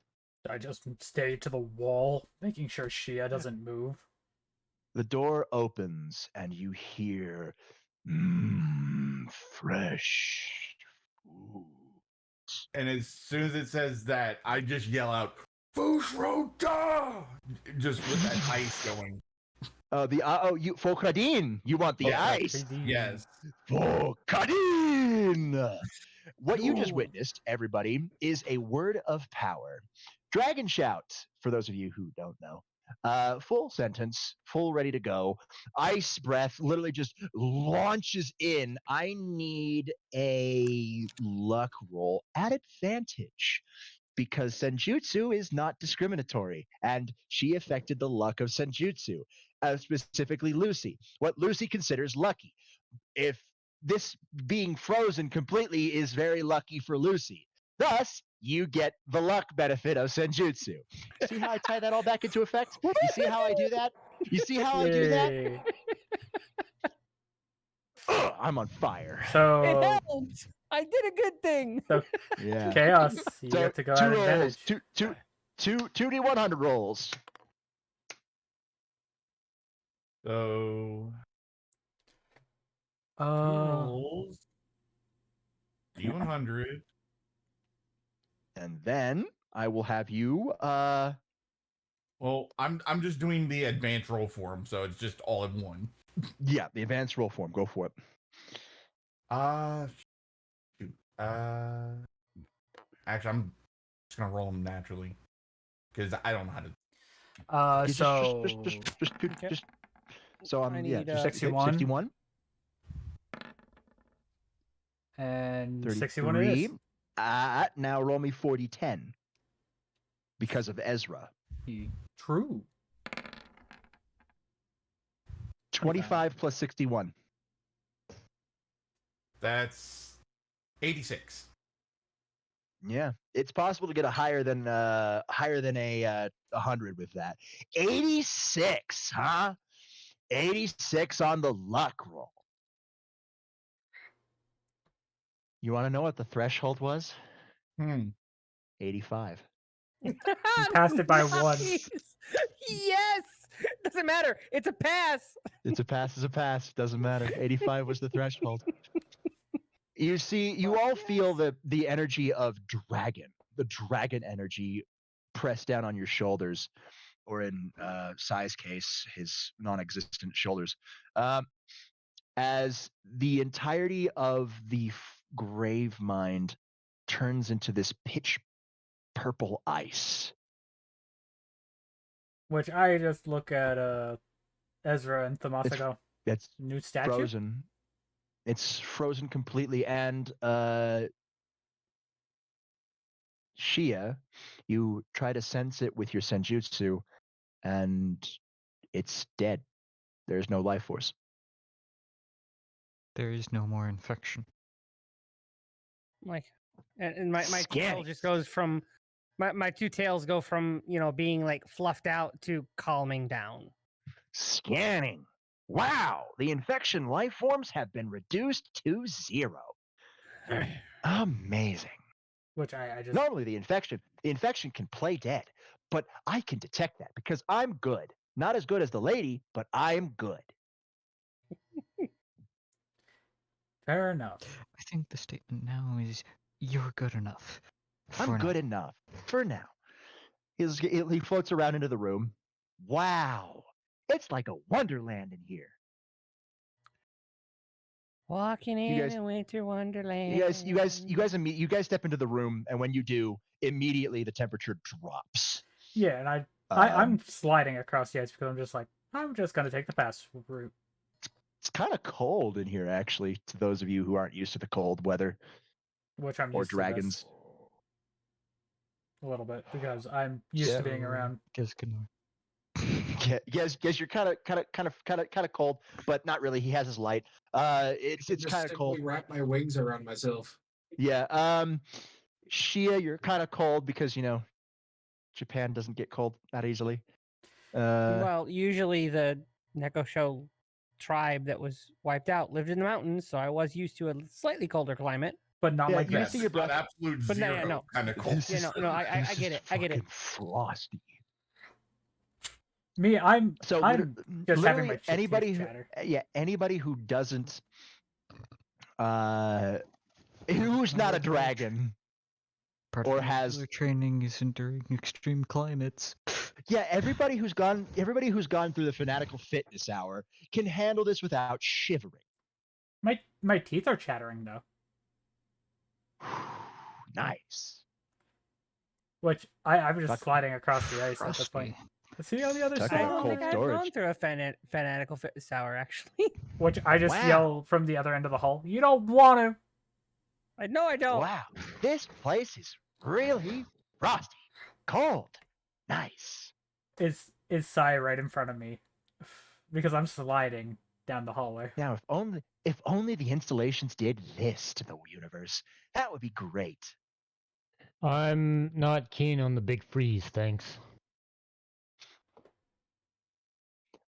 I just stay to the wall, making sure Shia doesn't move. The door opens, and you hear fresh food. And as soon as it says that, I just yell out, Fushroda! Just with that ice going. You Fokradin. You want the ice? Yes. Fokradin. What you just witnessed, everybody, is a word of power. Dragon Shout, for those of you who don't know. Full sentence, full ready to go. Ice breath literally just launches in. I need a luck roll at advantage because Senjutsu is not discriminatory, and she affected the luck of Senjutsu, specifically Lucy. What Lucy considers lucky. If this being frozen completely is very lucky for Lucy. Thus, you get the luck benefit of Senjutsu. See how I tie that all back into effect? You see how I do that? You see how I do that? Ugh, I'm on fire. It So helped. I did a good thing. Yeah. Chaos. You So have to go two at rolls, advantage. two D100 rolls. So two Uh, rolls. D100. And then I will have you Well, I'm just doing the advanced roll form, so it's just all in one. yeah, the advanced roll form. Go for it. Shoot. Actually, I'm just gonna roll them naturally because I don't know how to. So I'm I yeah, need, just 61. 61 and 61 it is. 33. Now roll me 40-10 because of Ezra. True. 25 plus 61. That's 86. Yeah, it's possible to get a higher than a 100 with that. 86, huh? 86 on the luck roll. You want to know what the threshold was? 85. You passed it by one. Yes. Doesn't matter. It's a pass. It's a pass is a pass. Doesn't matter. 85 was the threshold. You see, you all feel the energy of dragon, the dragon energy pressed down on your shoulders, or in Sai's case, his non-existent shoulders. As the entirety of the grave mind turns into this pitch purple ice. Which I just look at Ezra and Thamasa go, It's new statue? frozen. It's frozen completely, and Shia, you try to sense it with your senjutsu, and it's dead. There's no life force. There is no more infection. Like, and my tail Scanning. just goes from my two tails go from being like fluffed out to calming down. Scanning. Wow, the infection life forms have been reduced to 0. Amazing. Which I just Normally the infection can play dead, but I can detect that because I'm good. Not as good as the lady, but I'm good. fair enough. I think the statement now is you're good enough. I'm good enough for now. He floats around into the room. Wow, it's like a wonderland in here. Walking You in guys- a winter wonderland. You guys step into the room, and when you do, immediately the temperature drops. Yeah, and I'm sliding across the ice because I'm just like, I'm just gonna take the fast route. It's kind of cold in here, actually, to those of you who aren't used to the cold weather Which I'm or used dragons. to this a little bit because I'm used to being around. Yes, you're kind of cold, but not really. He has his light. It's Just kind of cold. simply wrap my wings around myself. Yeah. Shia, you're kind of cold because Japan doesn't get cold that easily. Well, usually the Neko Show tribe that was wiped out lived in the mountains, so I was used to a slightly colder climate. But not Yeah, like you this. see your breath. Absolute But no, zero no. kind of cold. Yeah, no, I This get is it. I get it. fucking frosty. Me, I'm So I'm just having my literally chip anybody teeth who, chatter. anybody who doesn't who's not a dragon or has training isn't during extreme climates. yeah, everybody who's gone through the fanatical fitness hour can handle this without shivering. My teeth are chattering though. Nice. Which I'm just Fuck. sliding across the ice at this point. Is he on the other Talk side? about I don't cold think I've storage. gone through a fanatical fitness hour actually. Which I just Wow. yell from the other end of the hall. You don't want to. I know I don't. Wow, this place is really frosty, cold, nice. Is Sai right in front of me? Because I'm sliding down the hallway. Now, if only the installations did this to the universe, that would be great. I'm not keen on the big freeze, thanks.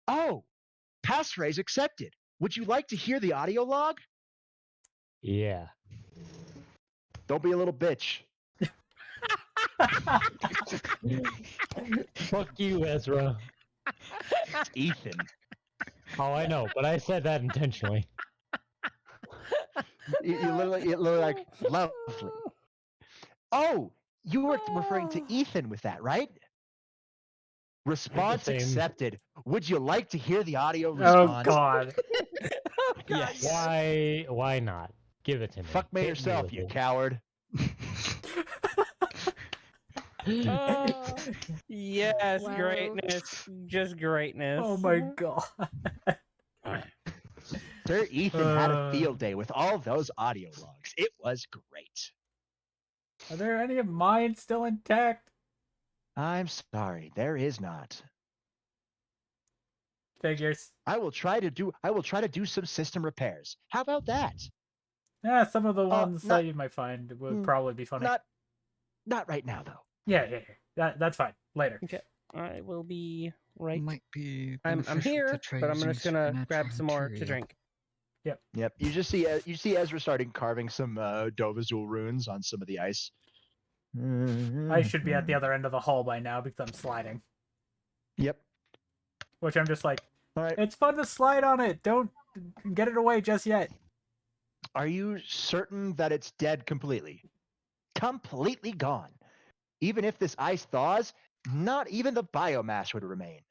Oh, passphrase accepted. Would you like to hear the audio log? Yeah. Don't be a little bitch. Fuck you, Ezra. It's Ethan. Oh, I know, but I said that intentionally. You literally like lovely. Oh, you were referring to Ethan with that, right? Response same. accepted. Would you like to hear the audio Oh response? God. Yes. Why not? Give it to me. Fuck me Hit yourself, with you it. coward. Oh, yes, Wow. greatness. Just greatness. Oh my God. Sir Ethan had a field day with all those audio logs. It was great. Are there any of mine still intact? I'm sorry, there is not. Figures. I will try to do some system repairs. How about that? Yeah, some of the ones not- that you might find would probably be funny. Not right now though. Yeah. That's fine. Later. Okay, I will be right. Might be I'm beneficial here, to try but I'm using just gonna grab supernatural some more to material. drink. Yep. You see Ezra starting carving some Dovazul runes on some of the ice. I should be at the other end of the hall by now because I'm sliding. Yep. Which I'm just like, All right. it's fun to slide on it. Don't get it away just yet. Are you certain that it's dead completely? Completely gone. Even if this ice thaws, not even the biomass would remain.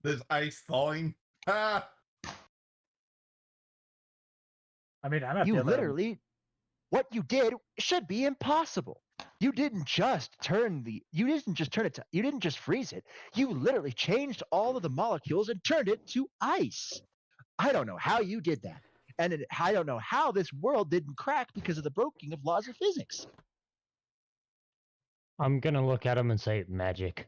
This ice thawing. Ah! I mean, I'm at You the other literally, what you did should be impossible. You didn't just you didn't just freeze it. You literally changed all of the molecules and turned it to ice. I don't know how you did that. And I don't know how this world didn't crack because of the breaking of laws of physics. I'm gonna look at him and say magic.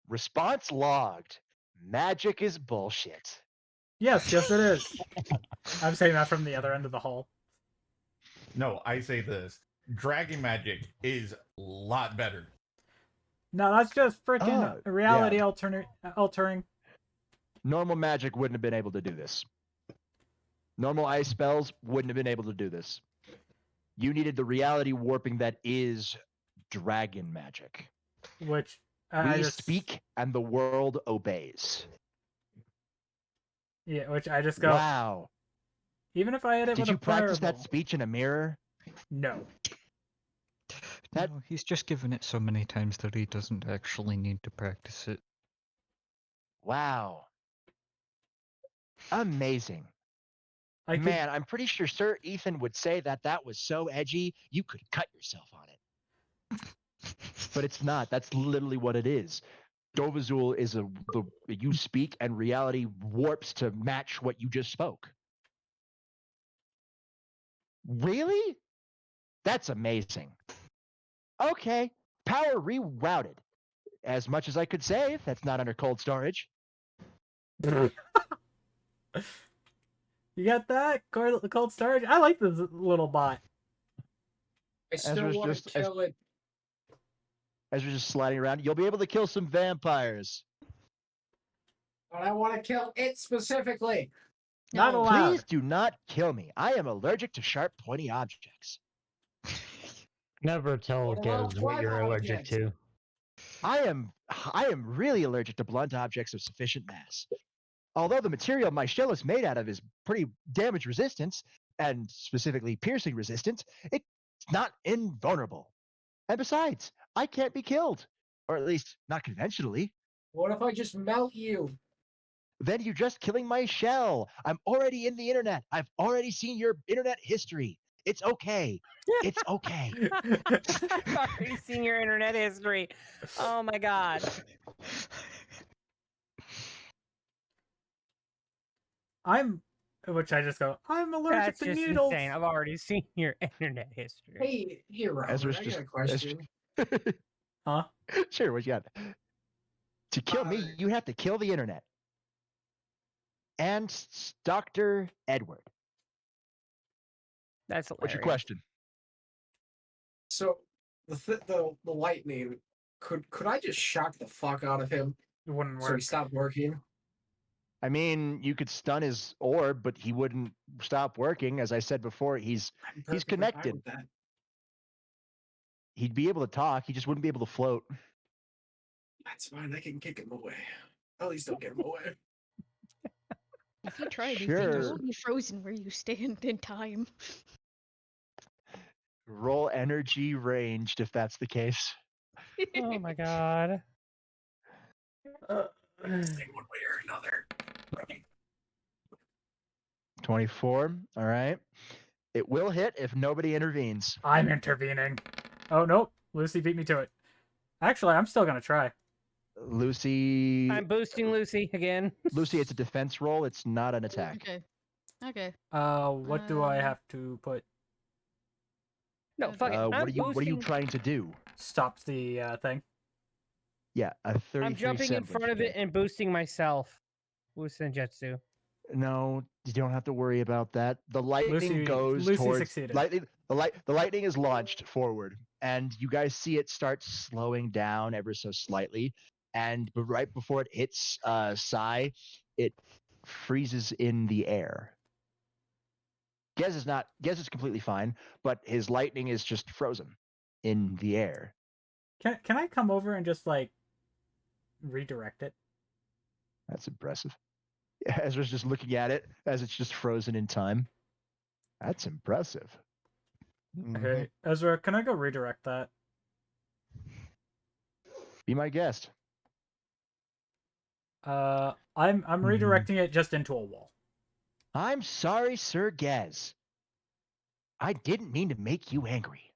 Response logged. Magic is bullshit. Yes, it is. I'm saying that from the other end of the hall. No, I say this. Dragon magic is a lot better. No, that's just freaking reality altering. Normal magic wouldn't have been able to do this. Normal ice spells wouldn't have been able to do this. You needed the reality warping that is dragon magic. Which we speak and the world obeys. Yeah, which I just go. Wow. Even if I hit it Did with you a practice fireball, that speech in a mirror? No. No, he's just given it so many times that he doesn't actually need to practice it. Wow. Amazing. Man, I'm pretty sure Sir Ethan would say that was so edgy, you could cut yourself on it. But it's not. That's literally what it is. Dovazul is you speak and reality warps to match what you just spoke. Really? That's amazing. Okay, power rerouted. As much as I could say, that's not under cold storage. You got that? Cold storage? I like this little bot. I still Ezra's want to kill it. As we're just sliding around, you'll be able to kill some vampires. But I want to kill it specifically. Not allowed. Please do not kill me. I am allergic to sharp, pointy objects. Never tell What about Gez what you're blunt allergic objects? to. I am really allergic to blunt objects of sufficient mass. Although the material my shell is made out of is pretty damage resistant, and specifically piercing resistant, it's not invulnerable. And besides, I can't be killed. Or at least, not conventionally. What if I just melt you? Then you're just killing my shell. I'm already in the internet. I've already seen your internet history. It's okay. It's okay. I've already seen your internet history. Oh my god. Which I just go, I'm allergic That's to just needles. insane. I've already seen your internet history. Hey, Robert, Ezra's I got just- a question. Huh? Sure, what you got? To kill me, you have to kill the internet. And Dr. Edward. That's hilarious. What's your question? So the lightning, could I just shock the fuck out of him It wouldn't so he work. stopped working? I mean, you could stun his orb, but he wouldn't stop working. As I said before, he's I'm perfectly fine connected. with that. He'd be able to talk. He just wouldn't be able to float. That's fine. I can kick him away. At least don't get him away. If you try anything, Sure. you will be frozen where you stand in time. Roll energy ranged if that's the case. Oh my god. This thing one way or another. 24. All right. It will hit if nobody intervenes. I'm intervening. Oh, nope. Lucy beat me to it. Actually, I'm still going to try. Lucy. I'm boosting Lucy again. Lucy, it's a defense roll. It's not an attack. Okay. Okay. What do I have to put? No, fuck it. What I'm are you boosting. trying to do? Stop the thing. Yeah, a 33 I'm jumping in front of it and boosting myself with Senjutsu. No, you don't have to worry about that. The lightning goes Lucy towards succeeded. lightning. The lightning is launched forward, and you guys see it start slowing down ever so slightly. And right before it hits Sai, it freezes in the air. Gez is completely fine, but his lightning is just frozen in the air. Can I come over and just like redirect it? That's impressive. Ezra's just looking at it as it's just frozen in time. That's impressive. Okay, Ezra, can I go redirect that? Be my guest. I'm redirecting it just into a wall. I'm sorry, Sir Gez. I didn't mean to make you angry.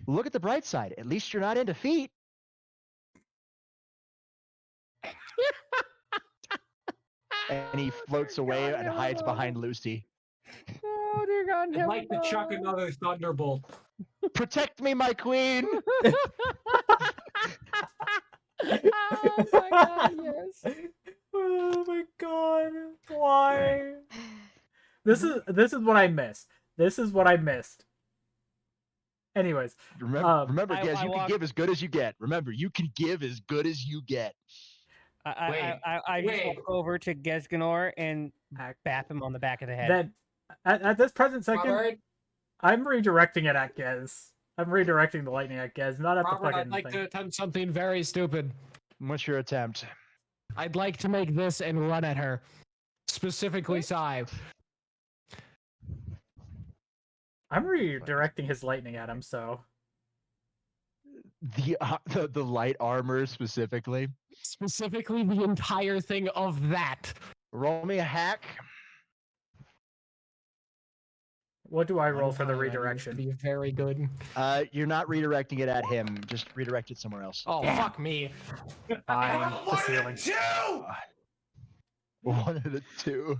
Look at the bright side. At least you're not in defeat. And he floats away and hides behind Lucy. Oh dear God! I'd like to chuck another thunderbolt. Protect me, my queen! Oh my God! Yes. Oh my god! Why? This is what I missed. This is what I missed. Anyways, Remember, I Gez, you can walk- give as good as you get. Remember, you can give as good as you get. I just walk over to Gezganor and bap him on the back of the head. then at this present second, Robert, I'm redirecting it at Gez. I'm redirecting the lightning at Gez, not at the Robert, fucking I'd like thing. to attempt something very stupid. What's your attempt? I'd like to make this and run at her. Specifically, Sai. I'm redirecting his lightning at him, so The light armor specifically. Specifically, the entire thing of that. Roll me a hack. What do I roll for the Fine, I used to redirection? Be very good. You're not redirecting it at him. Just redirect it somewhere else. Oh fuck me! Fine, the ceiling. One of the two.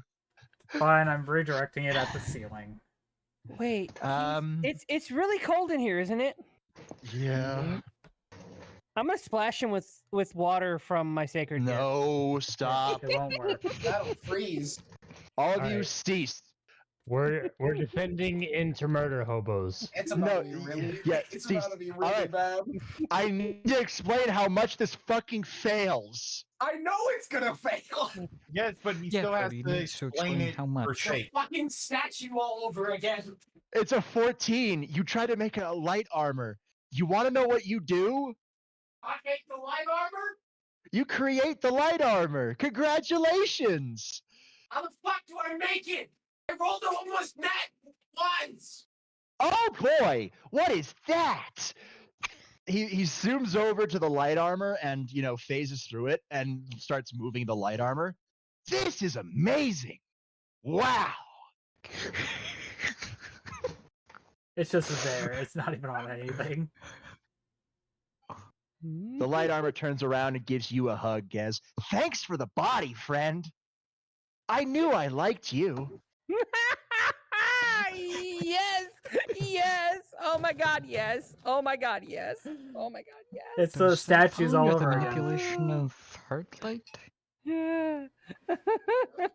Fine, I'm redirecting it at the ceiling. Wait, Um. it's really cold in here, isn't it? Yeah. I'm gonna splash him with water from my sacred gift. No, stop. It won't work. That'll freeze. All of you Alright. cease. We're defending into murder hobos. It's about to be really. yeah, it's cease. about to be really Alright. bad. I need to explain how much this fucking fails. I know it's gonna fail. Yes, but he Yeah, still has but he to needs to explain explain it how for much. The shape. fucking statue all over again. It's a 14. You try to make a light armor. You want to know what you do? I make the light armor. You create the light armor. Congratulations. How the fuck do I make it? I rolled almost net once. Oh boy, what is that? He zooms over to the light armor and, phases through it and starts moving the light armor. This is amazing. Wow. It's just there. It's not even on anything. The light armor turns around and gives you a hug, Gez. Thanks for the body, friend. I knew I liked you. Yes, yes. Oh my god, yes. Oh my god, yes. Oh my god, yes. It's the Does that statues follow all the over again. manipulation of Heartlight? Yeah.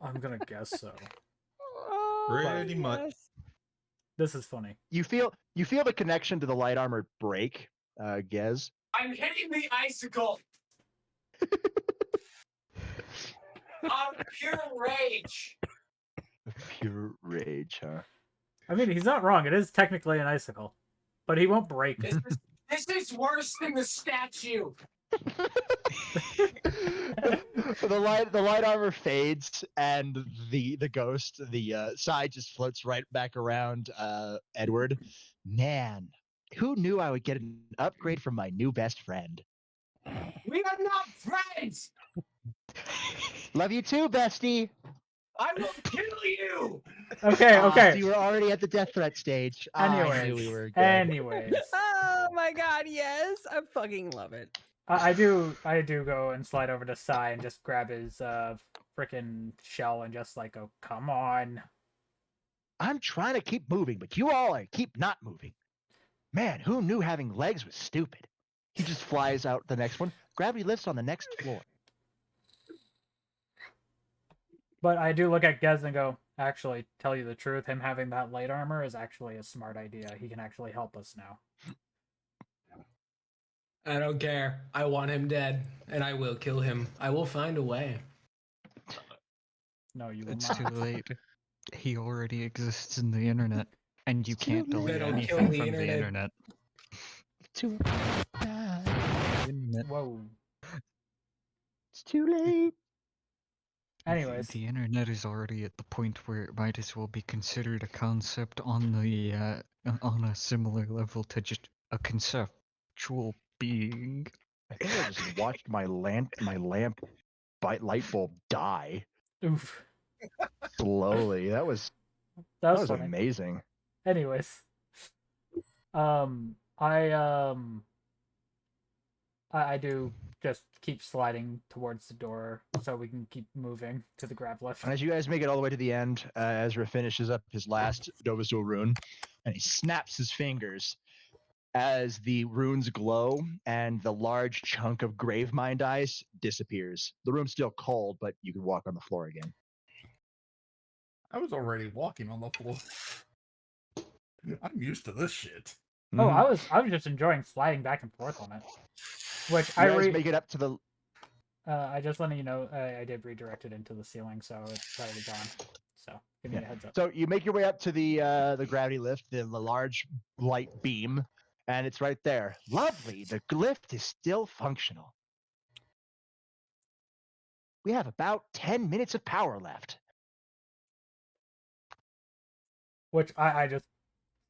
I'm gonna guess so. Oh, Pretty much. yes. This is funny. You feel the connection to the light armor break, Gez. I'm hitting the icicle. Pure rage. Pure rage, huh? I mean, he's not wrong. It is technically an icicle, but he won't break. This is worse than the statue. the light armor fades and the ghost, the side just floats right back around Edward. Man, who knew I would get an upgrade from my new best friend? We are not friends. Love you too, bestie. I will kill you. Okay, okay. So you were already at the death threat stage. I knew we were good. Anyways. Oh my god, yes. I fucking love it. I do go and slide over to Sai and just grab his freaking shell and just like go, come on. I'm trying to keep moving, but you all keep not moving. Man, who knew having legs was stupid? He just flies out the next one. Gravity lifts on the next floor. But I do look at Gez and go, actually, tell you the truth, him having that light armor is actually a smart idea. He can actually help us now. I don't care. I want him dead, and I will kill him. I will find a way. No, you will It's not. too late. He already exists in the internet, and you can't late. delete They don't anything kill from the the internet. internet. Too Whoa. It's too late. Anyways. The internet is already at the point where it might as well be considered a concept on on a similar level to just a conceptual being. I think I just watched my lamp light bulb die Oof. slowly. That was That was funny. amazing. Anyways. I do just keep sliding towards the door so we can keep moving to the grab lift. And as you guys make it all the way to the end, Ezra finishes up his last Dovazul rune, and he snaps his fingers as the runes glow and the large chunk of Gravemind ice disappears. The room's still cold, but you can walk on the floor again. I was already walking on the floor. I'm used to this shit. Oh, I was just enjoying sliding back and forth on it. Which You guys make it up to the. I just letting you know I did redirect it into the ceiling, so it's already gone. So give me a heads up. So you make your way up to the gravity lift, the large light beam, and it's right there. Lovely. The lift is still functional. We have about 10 minutes of power left. Which I just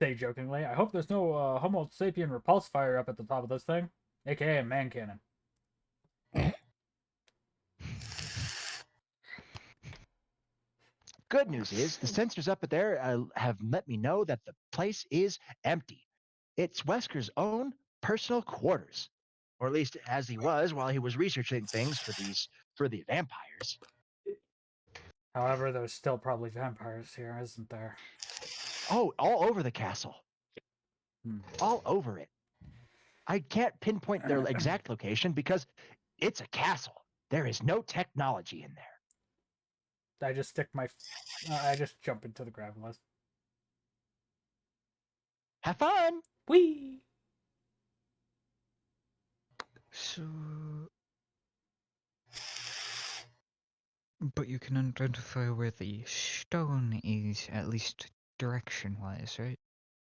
say jokingly. I hope there's no Homo sapien repulse fire up at the top of this thing, aka a man cannon. Good news is the sensors up there have let me know that the place is empty. It's Wesker's own personal quarters, or at least as he was while he was researching things for the vampires. However, there's still probably vampires here, isn't there? Oh, all over the castle. All over it. I can't pinpoint their exact location because it's a castle. There is no technology in there. I just stick my. I just jump into the gravel. Have fun. Whee! So, but you can identify where the stone is, at least direction-wise, right?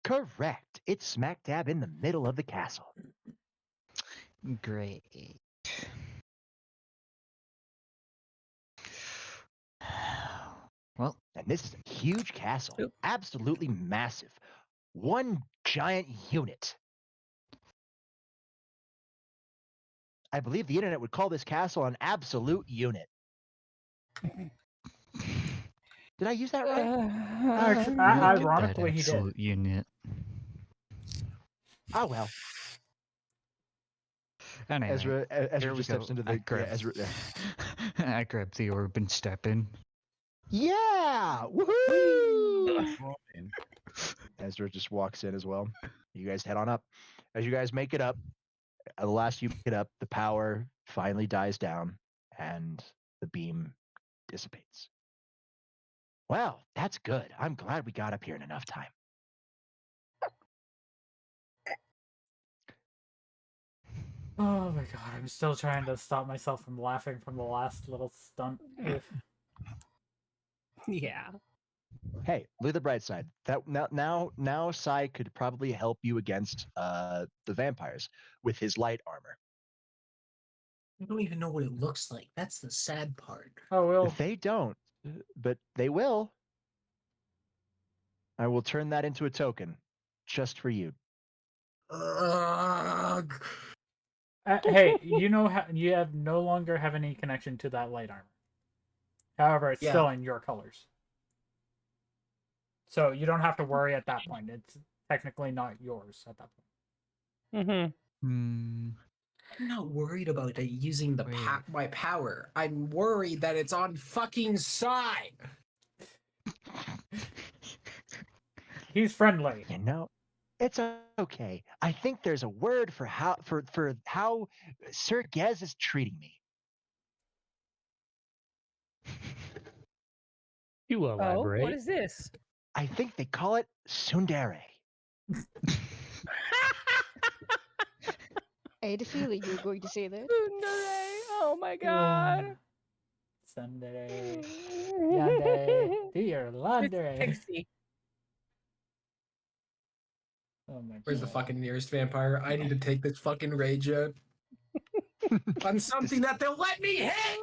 Correct. It's smack dab in the middle of the castle. Great. Well, and this is a huge castle, absolutely massive. One giant unit. I believe the internet would call this castle an absolute unit. Did I use that right? Ironically, he did. Absolute unit. Oh well. Anyway, Ezra just steps into the Ezra. I grab the orb and step in. Yeah! Woohoo! Ezra just walks in as well. You guys head on up. As you guys make it up, at the last you get up, the power finally dies down and the beam dissipates. Well, that's good. I'm glad we got up here in enough time. Oh my god, I'm still trying to stop myself from laughing from the last little stunt. Yeah. Hey, look at the bright side. That now Sai could probably help you against the vampires with his light armor. I don't even know what it looks like. That's the sad part. Oh well. They don't, but they will. I will turn that into a token, just for you. Hey, you know how you have no longer have any connection to that light armor. However, it's still in your colors. So you don't have to worry at that point. It's technically not yours at that point. Mm-hmm. I'm not worried about using my power. I'm worried that it's on fucking side. He's friendly. You know, it's okay. I think there's a word for how Sir Gez is treating me. You elaborate. Oh, what is this? I think they call it tsundere. I had a feeling you were going to say that. Oh my god. Sunday. Yande. Do your laundry. Pixie. Oh my god. Where's the fucking nearest vampire? I need to take this fucking rage out on something that they'll let me hit.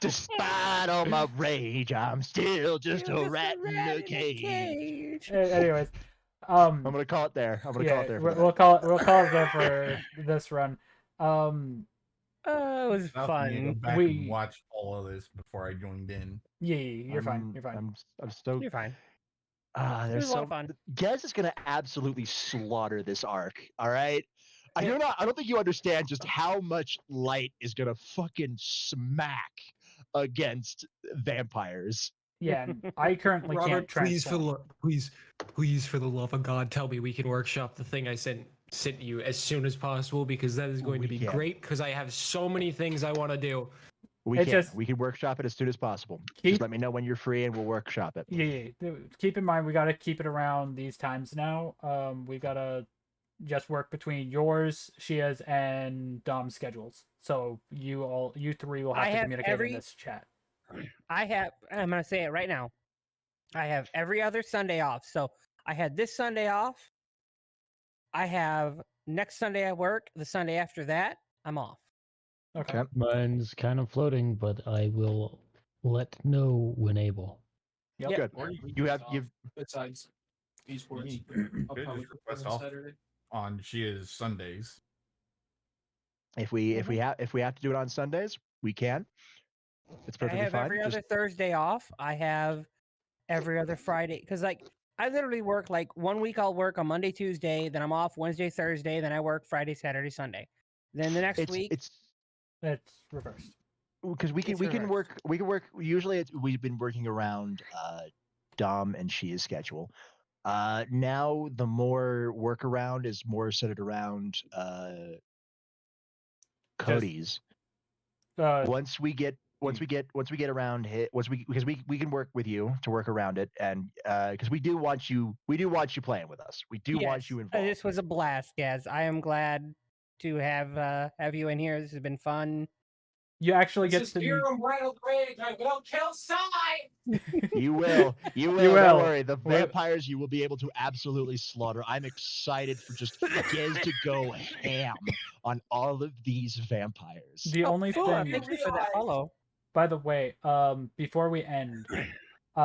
Despite all my rage, I'm still just a rat in a cage. Anyways, I'm gonna call it there. I'm gonna call it there. We'll call it there for this run. It was Go fun. back and watch all of this before I joined in. Yeah, you're fine. You're fine. I'm stoked. You're fine. There's was a lot of fun. Gez is gonna absolutely slaughter this arc. All right. I don't think you understand just how much light is gonna fucking smack against vampires. Yeah, I currently Robert, can't please transform. please for the love of God, tell me we can workshop the thing I sent you as soon as possible, because that is going to be great, because I have so many things I want to do. We can workshop it as soon as possible. Just let me know when you're free and we'll workshop it. Yeah. Keep in mind we gotta keep it around these times now. We gotta just work between yours, Shia's, and Dom's schedules. So you three will have to communicate in this chat. I'm gonna say it right now. I have every other Sunday off. So I had this Sunday off. I have next Sunday at work. The Sunday after that, I'm off. Okay. Mine's kind of floating, but I will let know when able. Yep. Good. You've besides esports. I'll Good, probably just request on off Saturday. on Shia's Sundays. if we have to do it on Sundays, we can. It's I perfectly have fine. every Just- other Thursday off. I have every other Friday because like I literally work like 1 week I'll work on Monday, Tuesday, then I'm off Wednesday, Thursday, then I work Friday, Saturday, Sunday. Then the next week it's reversed. because we can It's work usually we've been working around Dom and Shia's schedule. Now the more workaround is more centered around Cody's. Once we get around because we can work with you to work around it, and because we do want you playing with us. We do want you involved. This was a blast, Gaz. I am glad to have you in here. This has been fun. You actually This get is to meet. pure wild rage. I will kill Sai. You will. You Don't will. worry. The vampires you will be able to absolutely slaughter. I'm excited for just Gez to go ham on all of these vampires. The only thing. Thank you for that follow. By the way, before we end,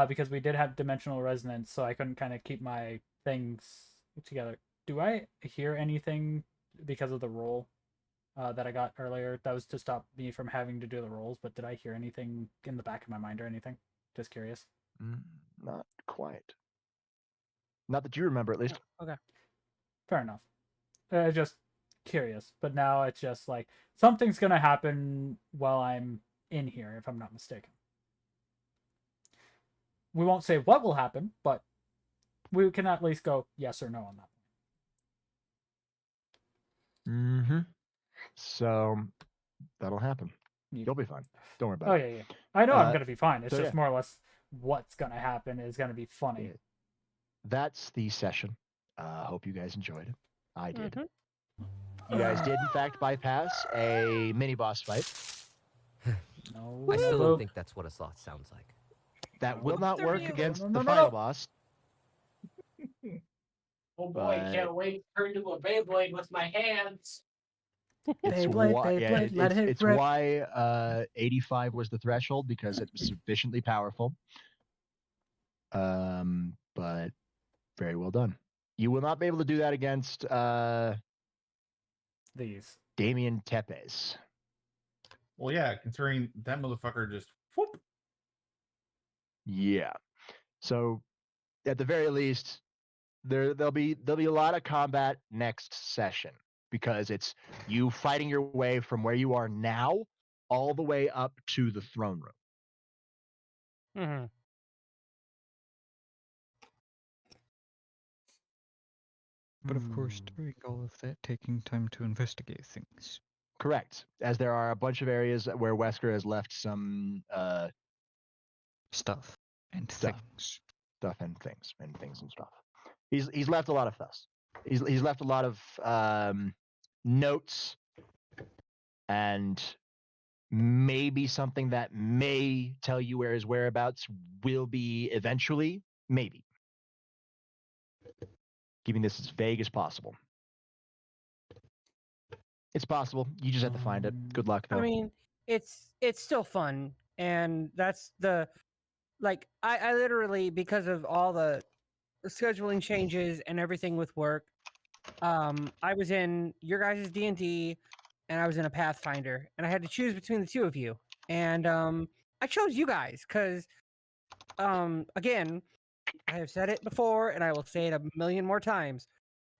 because we did have dimensional resonance, so I couldn't kind of keep my things together. Do I hear anything because of the roll that I got earlier? That was to stop me from having to do the rolls, but did I hear anything in the back of my mind or anything? Just curious. Not quite. Not that you remember, at least. Okay. Fair enough. Just curious. But now it's just like something's gonna happen while I'm in here, if I'm not mistaken. We won't say what will happen, but we can at least go yes or no on that. Mm-hmm. So that'll happen. You'll be fine. Don't worry about Oh it. yeah. I know I'm gonna be fine. It's so just yeah. more or less what's gonna happen is gonna be funny. That's the session. Hope you guys enjoyed it. I did. Mm-hmm. You guys did, in fact, bypass a mini boss fight. No. I still don't think that's what a sloth sounds like. That will not work against No, the no, final no. boss. Oh boy, But- can't wait to turn into a Beyblade with my hands. It's Beyblade, why, Beyblade, let it it's rip. why 85 was the threshold, because it was sufficiently powerful. But very well done. You will not be able to do that against These. Damien Tepes. Well, yeah, considering that motherfucker just whoop. Yeah. So at the very least, there'll be a lot of combat next session, because it's you fighting your way from where you are now all the way up to the throne room. Mm-hmm. But of course, during all of that, taking time to investigate things. Correct. As there are a bunch of areas where Wesker has left some stuff and stuff. things. Stuff and things and stuff. He's left a lot of stuff. He's left a lot of notes and maybe something that may tell you where his whereabouts will be eventually. Maybe. Keeping this as vague as possible. It's possible. You just have to find it. Good luck, though. I mean, it's still fun, and that's the like I literally, because of all the scheduling changes and everything with work, I was in your guys' D&D and I was in a Pathfinder, and I had to choose between the two of you, and I chose you guys because again, I have said it before and I will say it a million more times.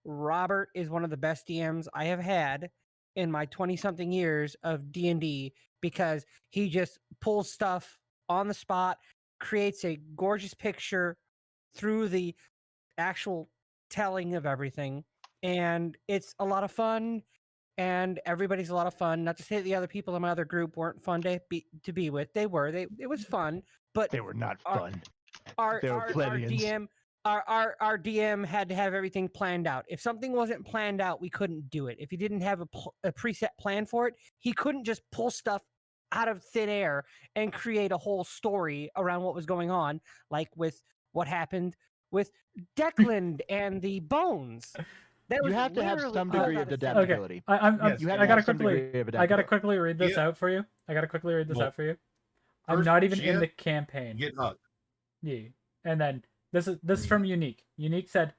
Robert is one of the best DMs I have had in my 20-something years of D&D, because he just pulls stuff on the spot, creates a gorgeous picture through the actual telling of everything, and it's a lot of fun, and everybody's a lot of fun. Not to say that the other people in my other group weren't fun to be with. They were. It was fun, but they were not fun. Our They were plebeians. Our DM had to have everything planned out. If something wasn't planned out, we couldn't do it. If he didn't have a preset plan for it, he couldn't just pull stuff out of thin air and create a whole story around what was going on, like with what happened with Declan and the bones. That You was have to have literally some all degree about of a second. adaptability. I gotta quickly read this Yeah. out for you. I gotta quickly read this Well, out for you. I'm first, not even in Gia, the campaign. Get hugged. Yeah. And then this is from Unique. Unique said,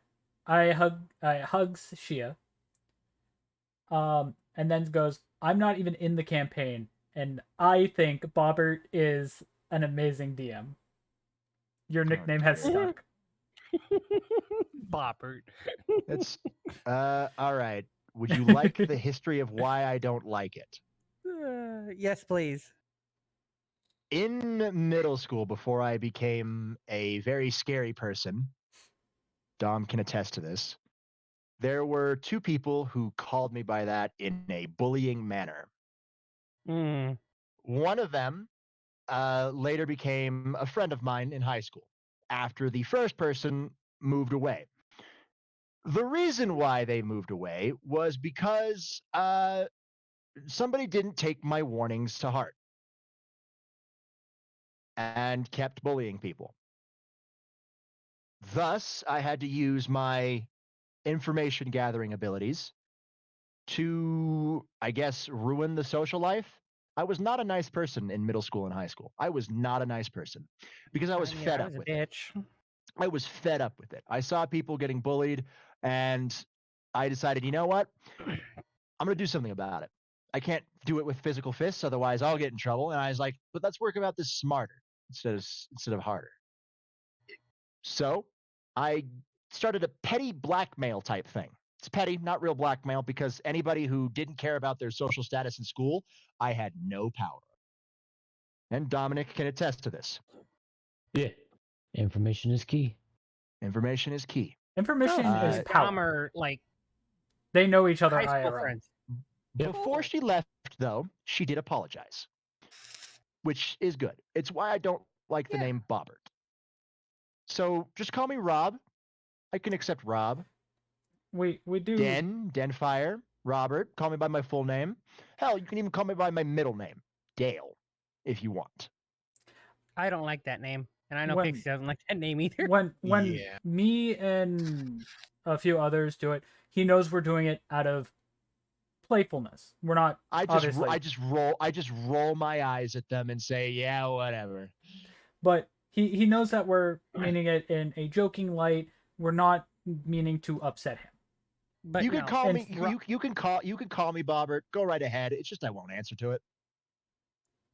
I hugs Shia. And then goes, I'm not even in the campaign, and I think Bobbert is an amazing DM. Your nickname has stuck. Bobbert. It's all right. Would you like the history of why I don't like it? Yes, please. In middle school, before I became a very scary person, Dom can attest to this, there were two people who called me by that in a bullying manner. One of them later became a friend of mine in high school after the first person moved away. The reason why they moved away was because somebody didn't take my warnings to heart and kept bullying people. Thus, I had to use my information gathering abilities to, I guess, ruin the social life. I was not a nice person in middle school and high school. I was not a nice person because I was fed up with it. I was fed up with it. I saw people getting bullied, and I decided, you know what? I'm going to do something about it. I can't do it with physical fists, otherwise I'll get in trouble. And I was like, but let's work about this smarter instead of harder. So I started a petty blackmail type thing. It's petty, not real blackmail, because anybody who didn't care about their social status in school, I had no power. And Dominic can attest to this. Yeah. Information is key. Information is key. Information is power. Like, they know each other high school IRL. friends. Before she left, though, she did apologize, which is good. It's why I don't like the name Bobbert. So just call me Rob. I can accept Rob. We do. Denfire, Robert. Call me by my full name. Hell, you can even call me by my middle name, Dale, if you want. I don't like that name, and I know When- Pixie doesn't like that name either. When me and a few others do it, he knows we're doing it out of playfulness. We're not. I obviously, just roll my eyes at them and say, yeah, whatever. But he knows that we're meaning it in a joking light. We're not meaning to upset him. But you can no. call And me. You can call me Bobbert. Go right ahead. It's just I won't answer to it.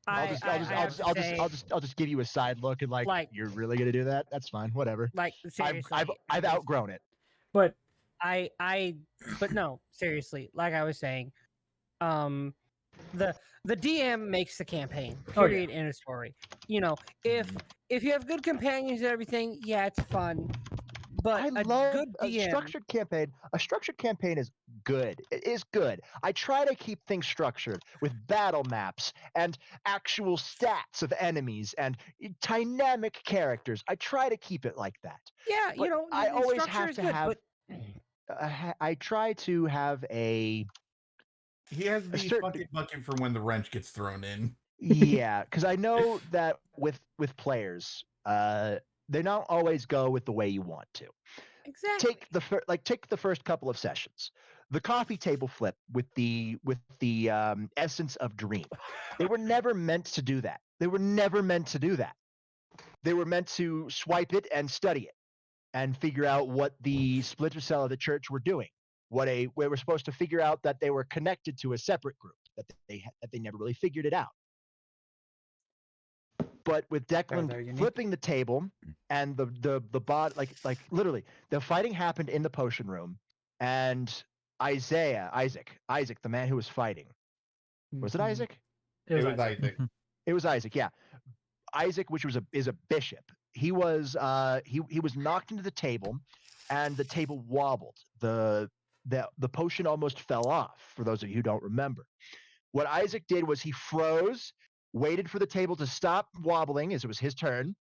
I'll just give you a side look and like you're really gonna do that? That's fine. Whatever. Like seriously, I've outgrown it. But but no, seriously, like I was saying, the DM makes the campaign. Period. In a story. You know, if you have good companions and everything, yeah, it's fun. But I a love good DM, a structured campaign. A structured campaign is good. It is good. I try to keep things structured with battle maps and actual stats of enemies and dynamic characters. I try to keep it like that. Yeah, But you know, I the always structure have is to good, have. but I try to have a. He has the fucking bucket for when the wrench gets thrown in. Yeah, because I know that with players, they don't always go with the way you want to. Exactly. Take the first couple of sessions. The coffee table flip with the essence of dream. They were never meant to do that. They were meant to swipe it and study it and figure out what the splinter cell of the church were doing. We were supposed to figure out that they were connected to a separate group, that they never really figured it out. But with Declan flipping the table and the bot, like literally, the fighting happened in the potion room, and Isaac, the man who was fighting, was it Isaac? It was Isaac. It was Isaac, yeah. Isaac, which is a bishop. He was he was knocked into the table, and the table wobbled. The potion almost fell off. For those of you who don't remember, what Isaac did was he froze, waited for the table to stop wobbling as it was his turn,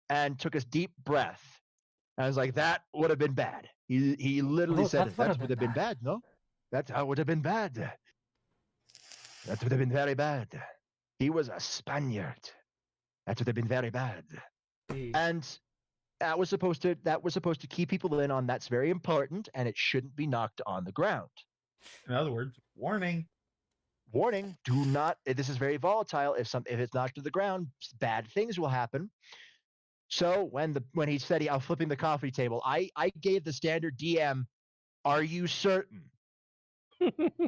and took a deep breath. And I was like, that would have been bad. He literally said, that would have been bad, no? That would have been bad. That would have been very bad. He was a Spaniard. That would have been very bad. And that was supposed to keep people in on that's very important, and it shouldn't be knocked on the ground. In other words, warning. Warning, do not, this is very volatile. If it's knocked to the ground, bad things will happen. So when he said I was flipping the coffee table, I gave the standard DM, are you certain?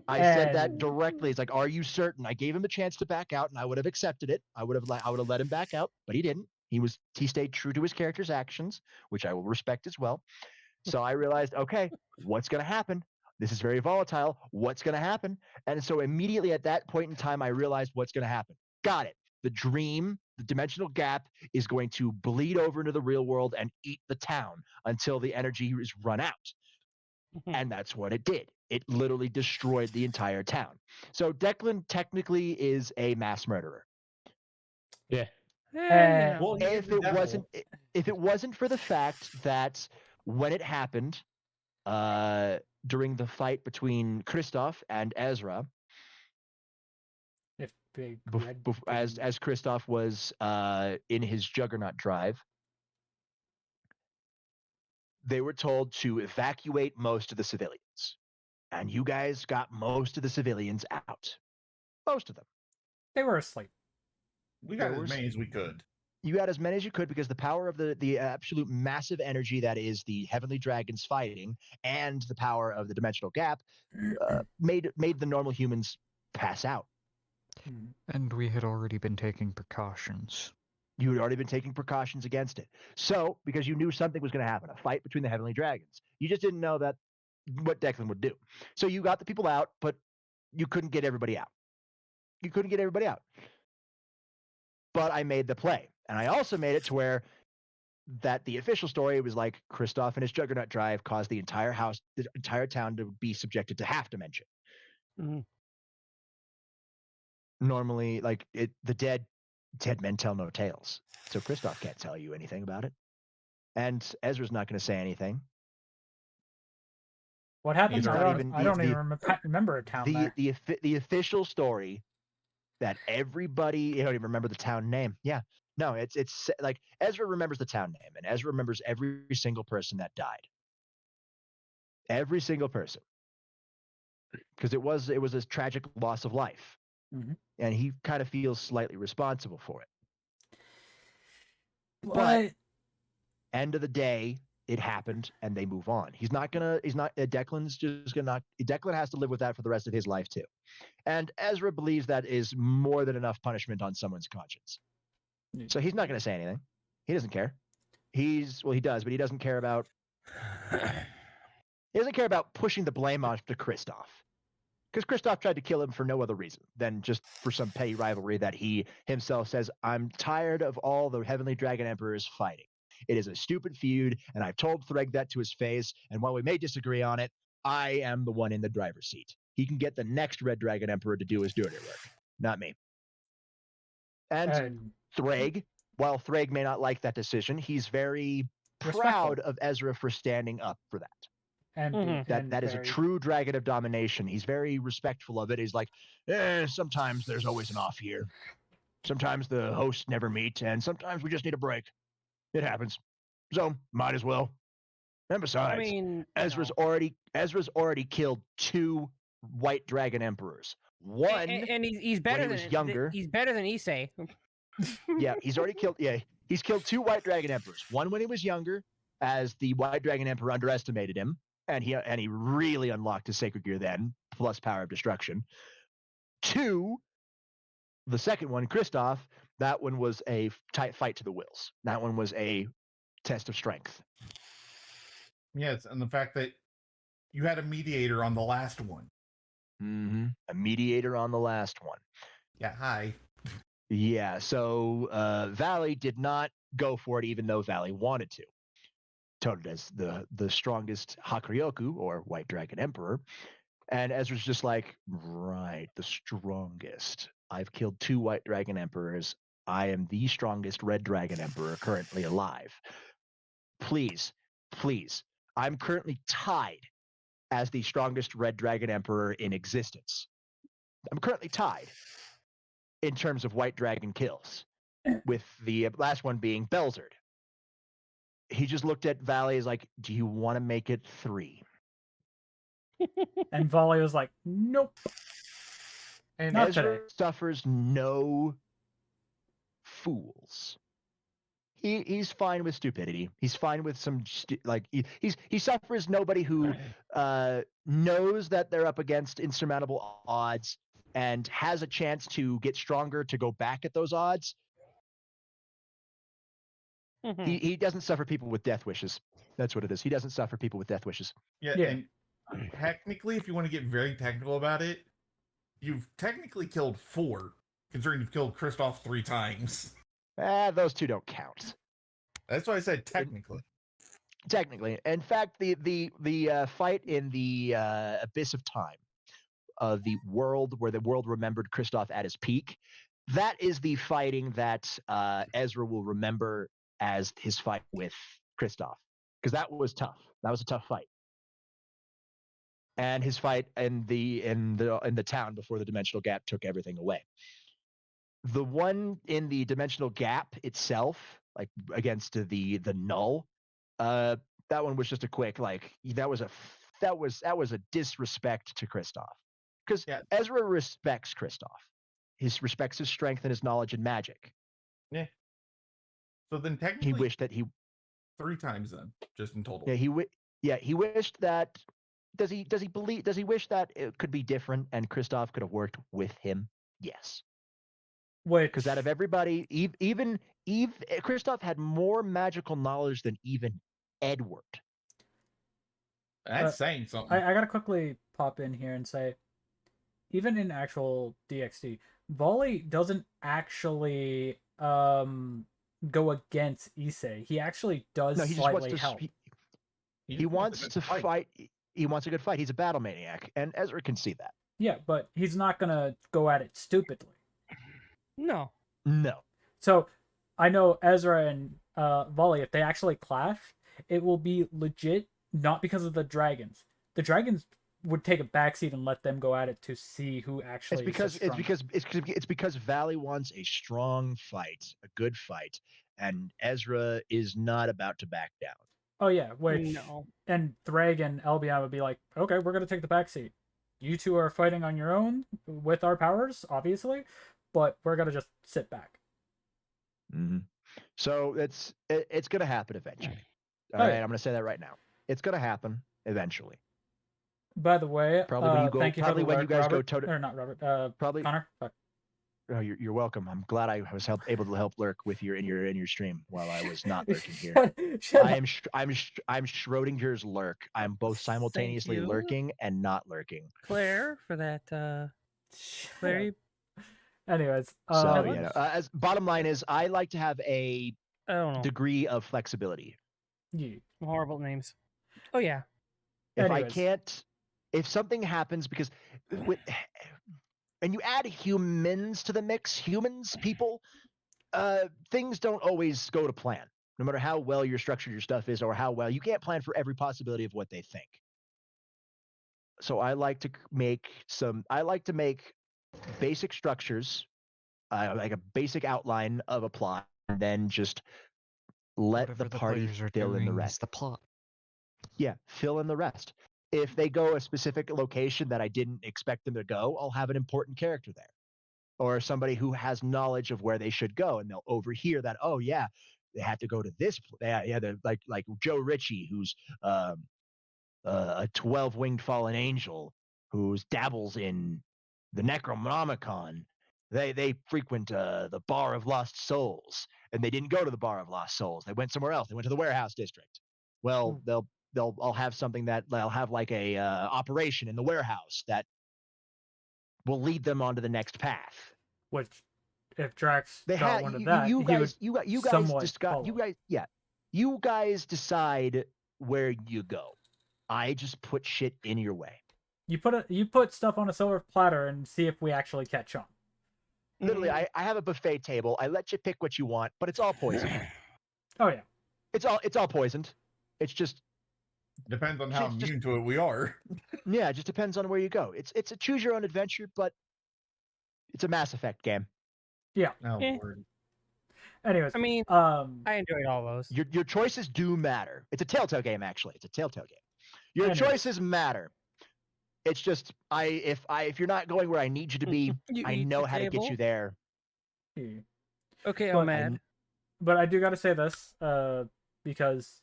I said that directly. It's like, are you certain? I gave him a chance to back out, and I would have accepted it. I would have let him back out, but he didn't. He stayed true to his character's actions, which I will respect as well. So I realized, okay, what's going to happen? This is very volatile. What's going to happen? And so immediately at that point in time, I realized what's going to happen. Got it. The dream, the dimensional gap, is going to bleed over into the real world and eat the town until the energy is run out. And that's what it did. It literally destroyed the entire town. So Declan technically is a mass murderer. Yeah. Well, he is If the it devil. wasn't for the fact that when it happened, during the fight between Kristoff and Ezra, If big as Kristoff was in his Juggernaut drive, they were told to evacuate most of the civilians. And you guys got most of the civilians out. Most of them. They were asleep. We got as many as we could. You got as many as you could because the power of the absolute massive energy that is the heavenly dragons fighting and the power of the dimensional gap made the normal humans pass out. And we had already been taking precautions. You had already been taking precautions against it. So, because you knew something was going to happen, a fight between the heavenly dragons. You just didn't know what Declan would do. So you got the people out, but you couldn't get everybody out. But I made the play. And I also made it to where that the official story was like Kristoff and his Juggernaut drive caused the entire town to be subjected to half dimension. Normally, like the dead men tell no tales. So Kristoff can't tell you anything about it. And Ezra's not going to say anything. What happened? I don't even remember a town there. The official story that everybody, you don't even remember the town name. Yeah. No, it's like Ezra remembers the town name, and Ezra remembers every single person that died. Every single person. Because it was a tragic loss of life. And he kind of feels slightly responsible for it. But end of the day, it happened and they move on. Declan has to live with that for the rest of his life too. And Ezra believes that is more than enough punishment on someone's conscience. So he's not going to say anything. He doesn't care. He does, but he doesn't care about pushing the blame off to Kristoff. Because Kristoff tried to kill him for no other reason than just for some petty rivalry that he himself says, I'm tired of all the Heavenly Dragon Emperors fighting. It is a stupid feud, and I've told Threg that to his face, and while we may disagree on it, I am the one in the driver's seat. He can get the next Red Dragon Emperor to do his dirty work, not me. And Threg, while Threg may not like that decision, he's very proud of Ezra for standing up for that. And that is a true dragon of domination. He's very respectful of it. He's like, sometimes there's always an off year. Sometimes the hosts never meet, and sometimes we just need a break. It happens. So might as well. And besides, Ezra's already killed 2 white dragon emperors. One, and he's better when he was younger. He's better than Issei. Yeah, he's already killed. Yeah, he's killed 2 white dragon emperors. One when he was younger, as the white dragon emperor underestimated him, and he really unlocked his sacred gear then, plus power of destruction. 2, the second one, Kristoff. That one was a tight fight to the wills. That one was a test of strength. Yes, and the fact that you had a mediator on the last one. A mediator on the last one. Yeah, hi. Yeah, so Valley did not go for it, even though Valley wanted to. Touted as the strongest Hakuryoku, or White Dragon Emperor. And Ezra's just like, right, the strongest. I've killed 2 White Dragon Emperors. I am the strongest Red Dragon Emperor currently alive. Please, I'm currently tied as the strongest Red Dragon Emperor in existence. I'm currently tied in terms of White Dragon kills, with the last one being Belzard. He just looked at Valley as like, do you want to make it 3? And Valley was like, nope. And Not Ezra today. suffers no fools. he's fine with stupidity. He's fine with some he suffers nobody who knows that they're up against insurmountable odds and has a chance to get stronger to go back at those odds. He doesn't suffer people with death wishes. That's what it is. He doesn't suffer people with death wishes. Yeah, and technically, if you want to get very technical about it, you've technically killed 4, considering you've killed Kristoff 3 times. Those 2 don't count. That's why I said technically. Technically, in fact, the fight in the Abyss of Time, the world where the world remembered Kristoff at his peak, that is the fighting that Ezra will remember as his fight with Kristoff, because that was tough. That was a tough fight. And his fight in the town before the dimensional gap took everything away. The one in the dimensional gap itself, like against the null, that one was just a quick that was a disrespect to Kristoff, because Ezra respects Kristoff. He respects his strength and his knowledge in magic. Yeah. So then technically, he wished that he 3 times then, just in total. Yeah, he wished that. Does he wish that it could be different and Kristoff could have worked with him? Yes. Because out of everybody, even Kristoff had more magical knowledge than even Edward. That's saying something. I gotta quickly pop in here and say, even in actual DxD, Volley doesn't actually go against Issei. He actually does slightly help. He wants to fight. He wants a good fight. He's a battle maniac, and Ezra can see that. Yeah, but he's not gonna go at it stupidly. No. So I know Ezra and Volley, if they actually clash, it will be legit, not because of the dragons. The dragons would take a backseat and let them go at it to see who actually. It's because Valley wants a strong fight, a good fight, and Ezra is not about to back down. Oh yeah, and Thrag and Albion would be like, okay, we're gonna take the backseat. You 2 are fighting on your own with our powers, obviously, but we're gonna just sit back. Mm-hmm. So it's gonna happen eventually. All right, I'm gonna say that right now. It's gonna happen eventually. By the way, probably when you go. Thank you probably for the when work, you guys Robert, go toe or not Robert. Probably Connor. Fuck. Oh, you're welcome. I'm glad I was able to help lurk with in your stream while I was not lurking here. I'm Schrodinger's lurk. I'm both simultaneously you. lurking and not lurking. Claire for that. Claire. Anyways, so as bottom line is, I like to have a degree of flexibility. Yeah. Horrible names. Oh yeah. If something happens, because and you add humans to the mix, people, things don't always go to plan. No matter how well your structured your stuff is, or how well you can't plan for every possibility of what they think. So I like to make basic structures, like a basic outline of a plot, and then just let Whatever the party fill in the rest. The plot. Yeah, fill in the rest. If they go a specific location that I didn't expect them to go, I'll have an important character there, or somebody who has knowledge of where they should go, and they'll overhear that. Oh yeah, they have to go to this. Yeah, they're like Joe Ritchie, who's a 12-winged fallen angel who dabbles in the Necronomicon. They frequent the Bar of Lost Souls, and they didn't go to the Bar of Lost Souls. They went somewhere else. They went to the Warehouse District. Well, I'll have something that they'll have like a operation in the warehouse that will lead them onto the next path. Which, if Drax they got one of that, you guys decide where you go. I just put shit in your way. You put stuff on a silver platter and see if we actually catch on. Literally, I have a buffet table. I let you pick what you want, but it's all poisoned. Oh yeah, it's all poisoned. It's just depends on how immune to it we are. Yeah, it just depends on where you go. It's a choose your own adventure, but it's a Mass Effect game. Yeah. Oh, Lord. Anyways, I mean, I enjoyed all those. Your choices do matter. It's a Telltale game, actually. It's a Telltale game. Your choices matter. It's just if you're not going where I need you to be, I know how to get you there. Okay, Omad. but I do got to say this, because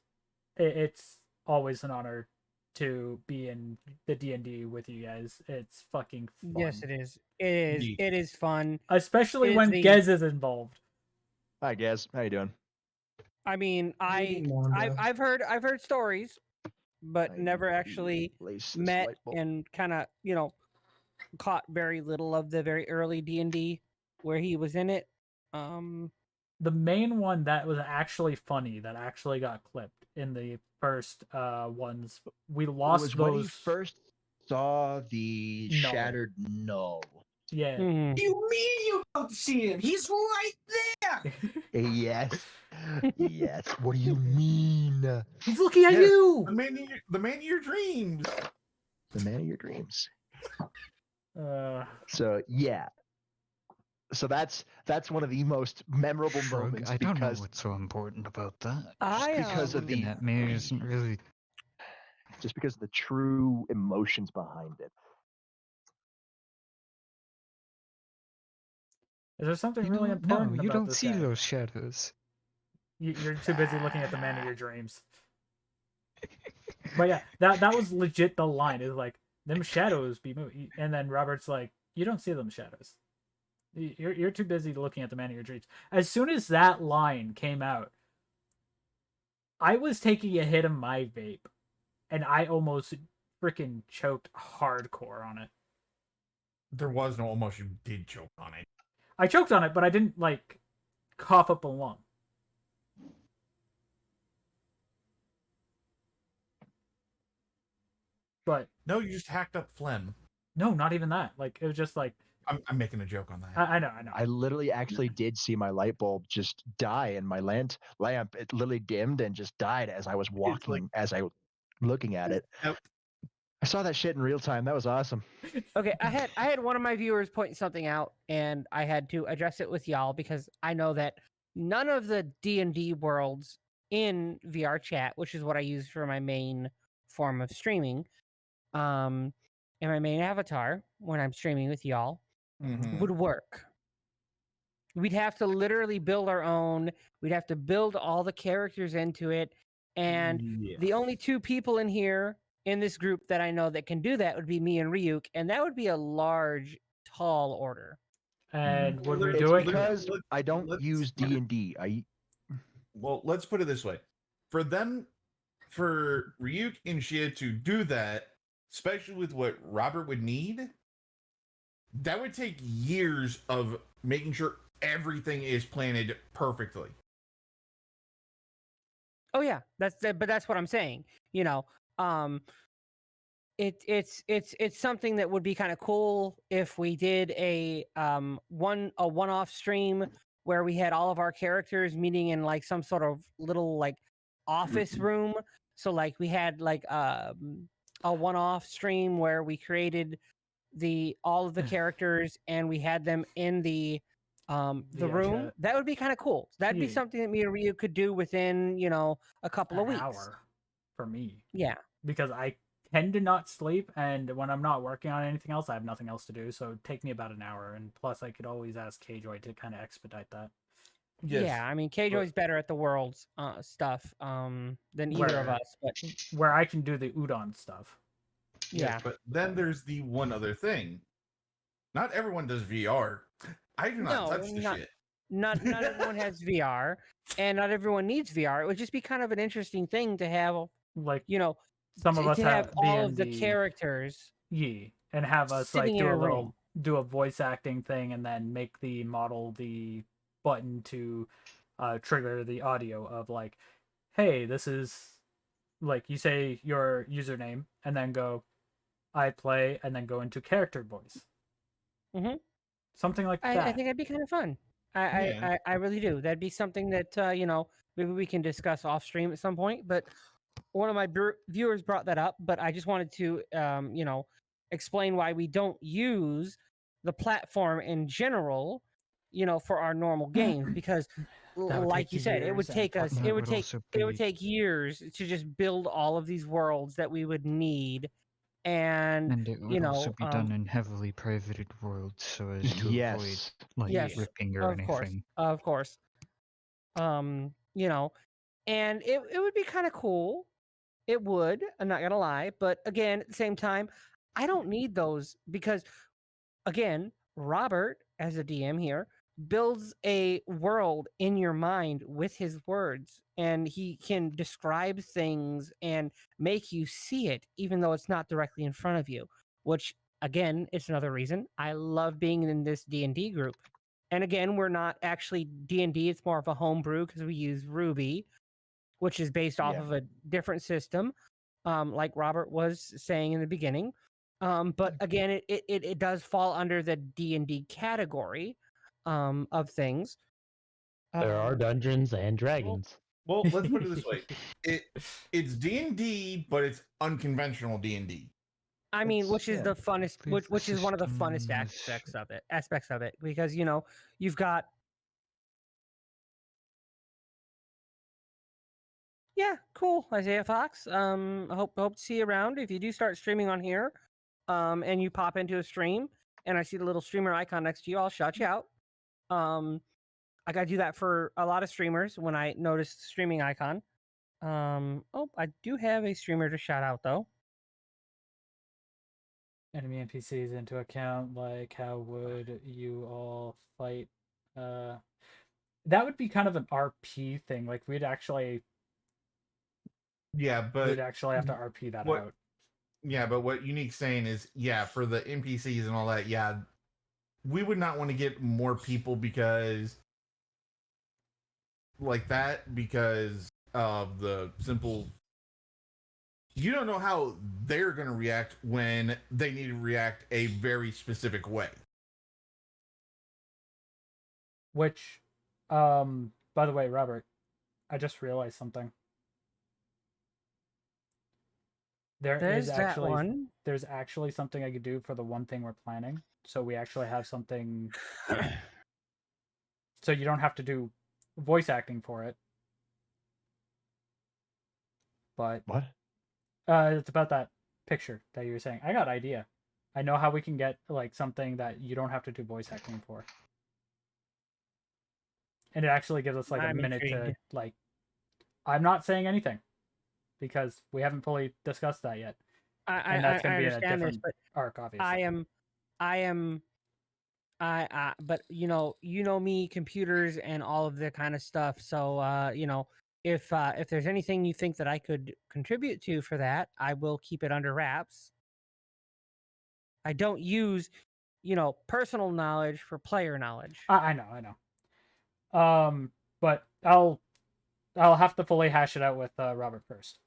it's always an honor to be in the D&D with you guys. It's fucking fun. Yes, it is. It is. Ye- It is fun. Especially It is when the- Gez is involved. Hi, Gaz. How you doing? I mean, Reading manga. I've heard stories, but I never need to actually replace this met light bulb. and kind of caught very little of the very early D&D where he was in it. The main one that was actually funny, that actually got clipped in the first ones, we lost was those. when he first saw the Null. shattered null. Yeah. Mhm. You mean you don't see him? He's right there. Yes. Yes. What do you mean? He's looking at Yes, you. the man of your dreams. The man of your dreams. Uh, So yeah. So that's one of the most memorable Shrug, moments I don't know because what's so important about that. because of Looking the at me isn't really. just because of the true emotions behind it. is there something You really know, important no, you about don't this see guy? those shadows. You're too busy looking at the man of your dreams. But yeah, that was legit the line. Is like, them shadows be moving, and then Robert's like, you don't see them shadows. You're too busy looking at the man of your dreams. As soon as that line came out, I was taking a hit of my vape, and I almost freaking choked hardcore on it. There was no almost. You did choke on it. I choked on it, but I didn't like cough up a lung. But No, you just hacked up phlegm. no, not even that. Like, it was just like, I'm making a joke on that. I know. I literally actually did see my light bulb just die, and my lamp it literally dimmed and just died as I was walking, as I was looking at it. Nope. I saw that shit in real time. That was awesome. Okay, I had one of my viewers point something out, and I had to address it with y'all because I know that none of the D&D worlds in VR chat, which is what I use for my main form of streaming, and my main avatar when I'm streaming with y'all, would work. We'd have to literally build our own. We'd have to build all the characters into it, and the only two people in here in this group that I know that can do that would be me and Ryuk, and that would be a large, tall order. And would we It's do it? because I don't use D&D. Well, let's put it this way: for Ryuk and Shia to do that, especially with what Robert would need, that would take years of making sure everything is planted perfectly. Oh yeah, but that's what I'm saying. It's something that would be kind of cool if we did a one-off stream where we had all of our characters meeting in like some sort of little like office room. So like we had like a one-off stream where we created all of the characters and we had them in the room. chat. That would be kind of cool. That'd be Yeah. something that me and Ryu could do within a couple of An weeks. hour for me. Yeah. Because I tend to not sleep, and when I'm not working on anything else, I have nothing else to do. So it'd take me about an hour, and plus I could always ask Kjoy to kind of expedite that. Yeah, I mean, Kjoy's better at the world's stuff than either of us. But where I can do the udon stuff. Yes, Yeah. but then there's the one other thing. Not everyone does VR. I do not touch the shit. Not everyone has VR, and not everyone needs VR. It would just be kind of an interesting thing to have, like some of us to have have all of the D&D. characters. Yeah, and have us like sitting in do a a little room. do a voice acting thing, and then make the model the button to trigger the audio of like, hey, this is like, you say your username and then go, I play, and then go into character voice. Mm-hmm. Something like I that. think that'd be kind of fun. I really do. That'd be something that maybe we can discuss off stream at some point. But one of my viewers brought that up, but I just wanted to explain why we don't use the platform in general, for our normal games, because would like take you said, it would years, and take us that it would would take also it would be- take years to just build all of these worlds that we would need. And it would also be done in heavily privated worlds so as to avoid Yes. like Yes, ripping or of course, anything. of course. You know, and it would be kind of cool. It would. I'm not gonna lie, but again, at the same time, I don't need those because, again, Robert, as a DM here, builds a world in your mind with his words, and he can describe things and make you see it, even though it's not directly in front of you. Which, again, it's another reason I love being in this D&D group. And again, we're not actually D&D; it's more of a homebrew because we use Ruby, which is based off of a different system, like Robert was saying in the beginning. But again, it does fall under the D&D category of things. There are Dungeons and Dragons. Well, let's put it this way: it's D&D, but it's unconventional D&D. I mean, which is the funnest, which is one of the funnest aspects of it, because you've got. Yeah, cool, Isaiah Fox. Hope to see you around. If you do start streaming on here, and you pop into a stream, and I see the little streamer icon next to you, I'll shout you out. I gotta do that for a lot of streamers when I notice the streaming icon. Oh, I do have a streamer to shout out though. Enemy NPCs into account, like how would you all fight? That would be kind of an RP thing. Like we'd actually but we'd actually have to RP that out. Yeah, but what Unique's saying is, for the NPCs and all that, we would not want to get more people because of the simple. You don't know how they're going to react when they need to react a very specific way. Which, by the way, Robert, I just realized something. There's actually something I could do for the one thing we're planning. So we actually have something. So you don't have to do voice acting for it. But what? It's about that picture that you were saying. I got an idea. I know how we can get like something that you don't have to do voice acting for. And it actually gives us like a minute to like. I'm not saying anything because we haven't fully discussed that yet. And that's going to be in a different arc, obviously. But you know me, computers and all of the kind of stuff. So if there's anything you think that I could contribute to for that, I will keep it under wraps. I don't use, personal knowledge for player knowledge. I know. But I'll have to fully hash it out with Robert first.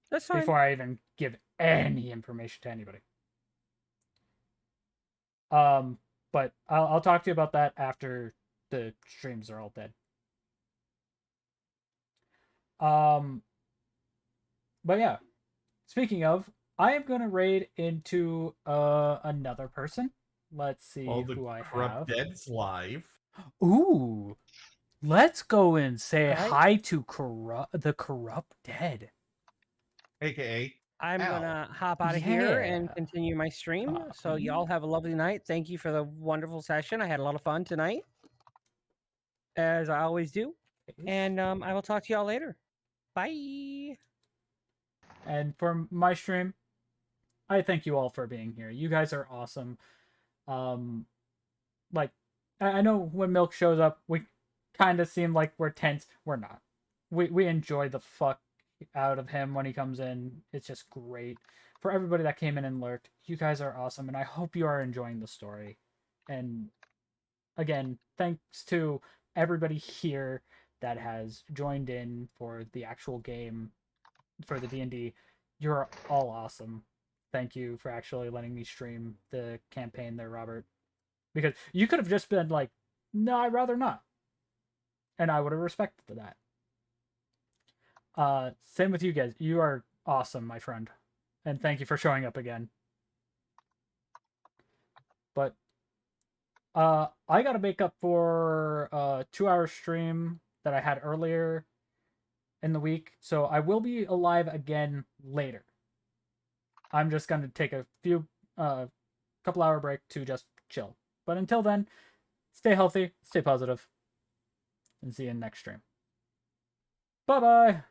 That's fine. Before I even give any information to anybody. But I'll talk to you about that after the streams are all dead. But yeah, speaking of, I am going to raid into another person. Let's see who I have. Corrupt Dead's live. Ooh, let's go and say hi to the Corrupt Dead. AKA I'm gonna hop out of here and continue my stream. So y'all have a lovely night. Thank you for the wonderful session. I had a lot of fun tonight, as I always do. And I will talk to y'all later. Bye. And for my stream, I thank you all for being here. You guys are awesome. Like, I know when Milk shows up, we kind of seem like we're tense. We're not. We enjoy the fuck out of him when he comes in. It's just great. For everybody that came in and lurked, you guys are awesome, and I hope you are enjoying the story. And again, thanks to everybody here that has joined in for the actual game, for the D&D. You're all awesome. Thank you for actually letting me stream the campaign there, Robert. Because you could have just been like, no, I'd rather not. And I would have respected that. Same with you guys. You are awesome, my friend. And thank you for showing up again. But I gotta make up for a 2-hour stream that I had earlier in the week. So I will be alive again later. I'm just gonna take a couple hour break to just chill. But until then, stay healthy, stay positive, and see you in the next stream. Bye bye.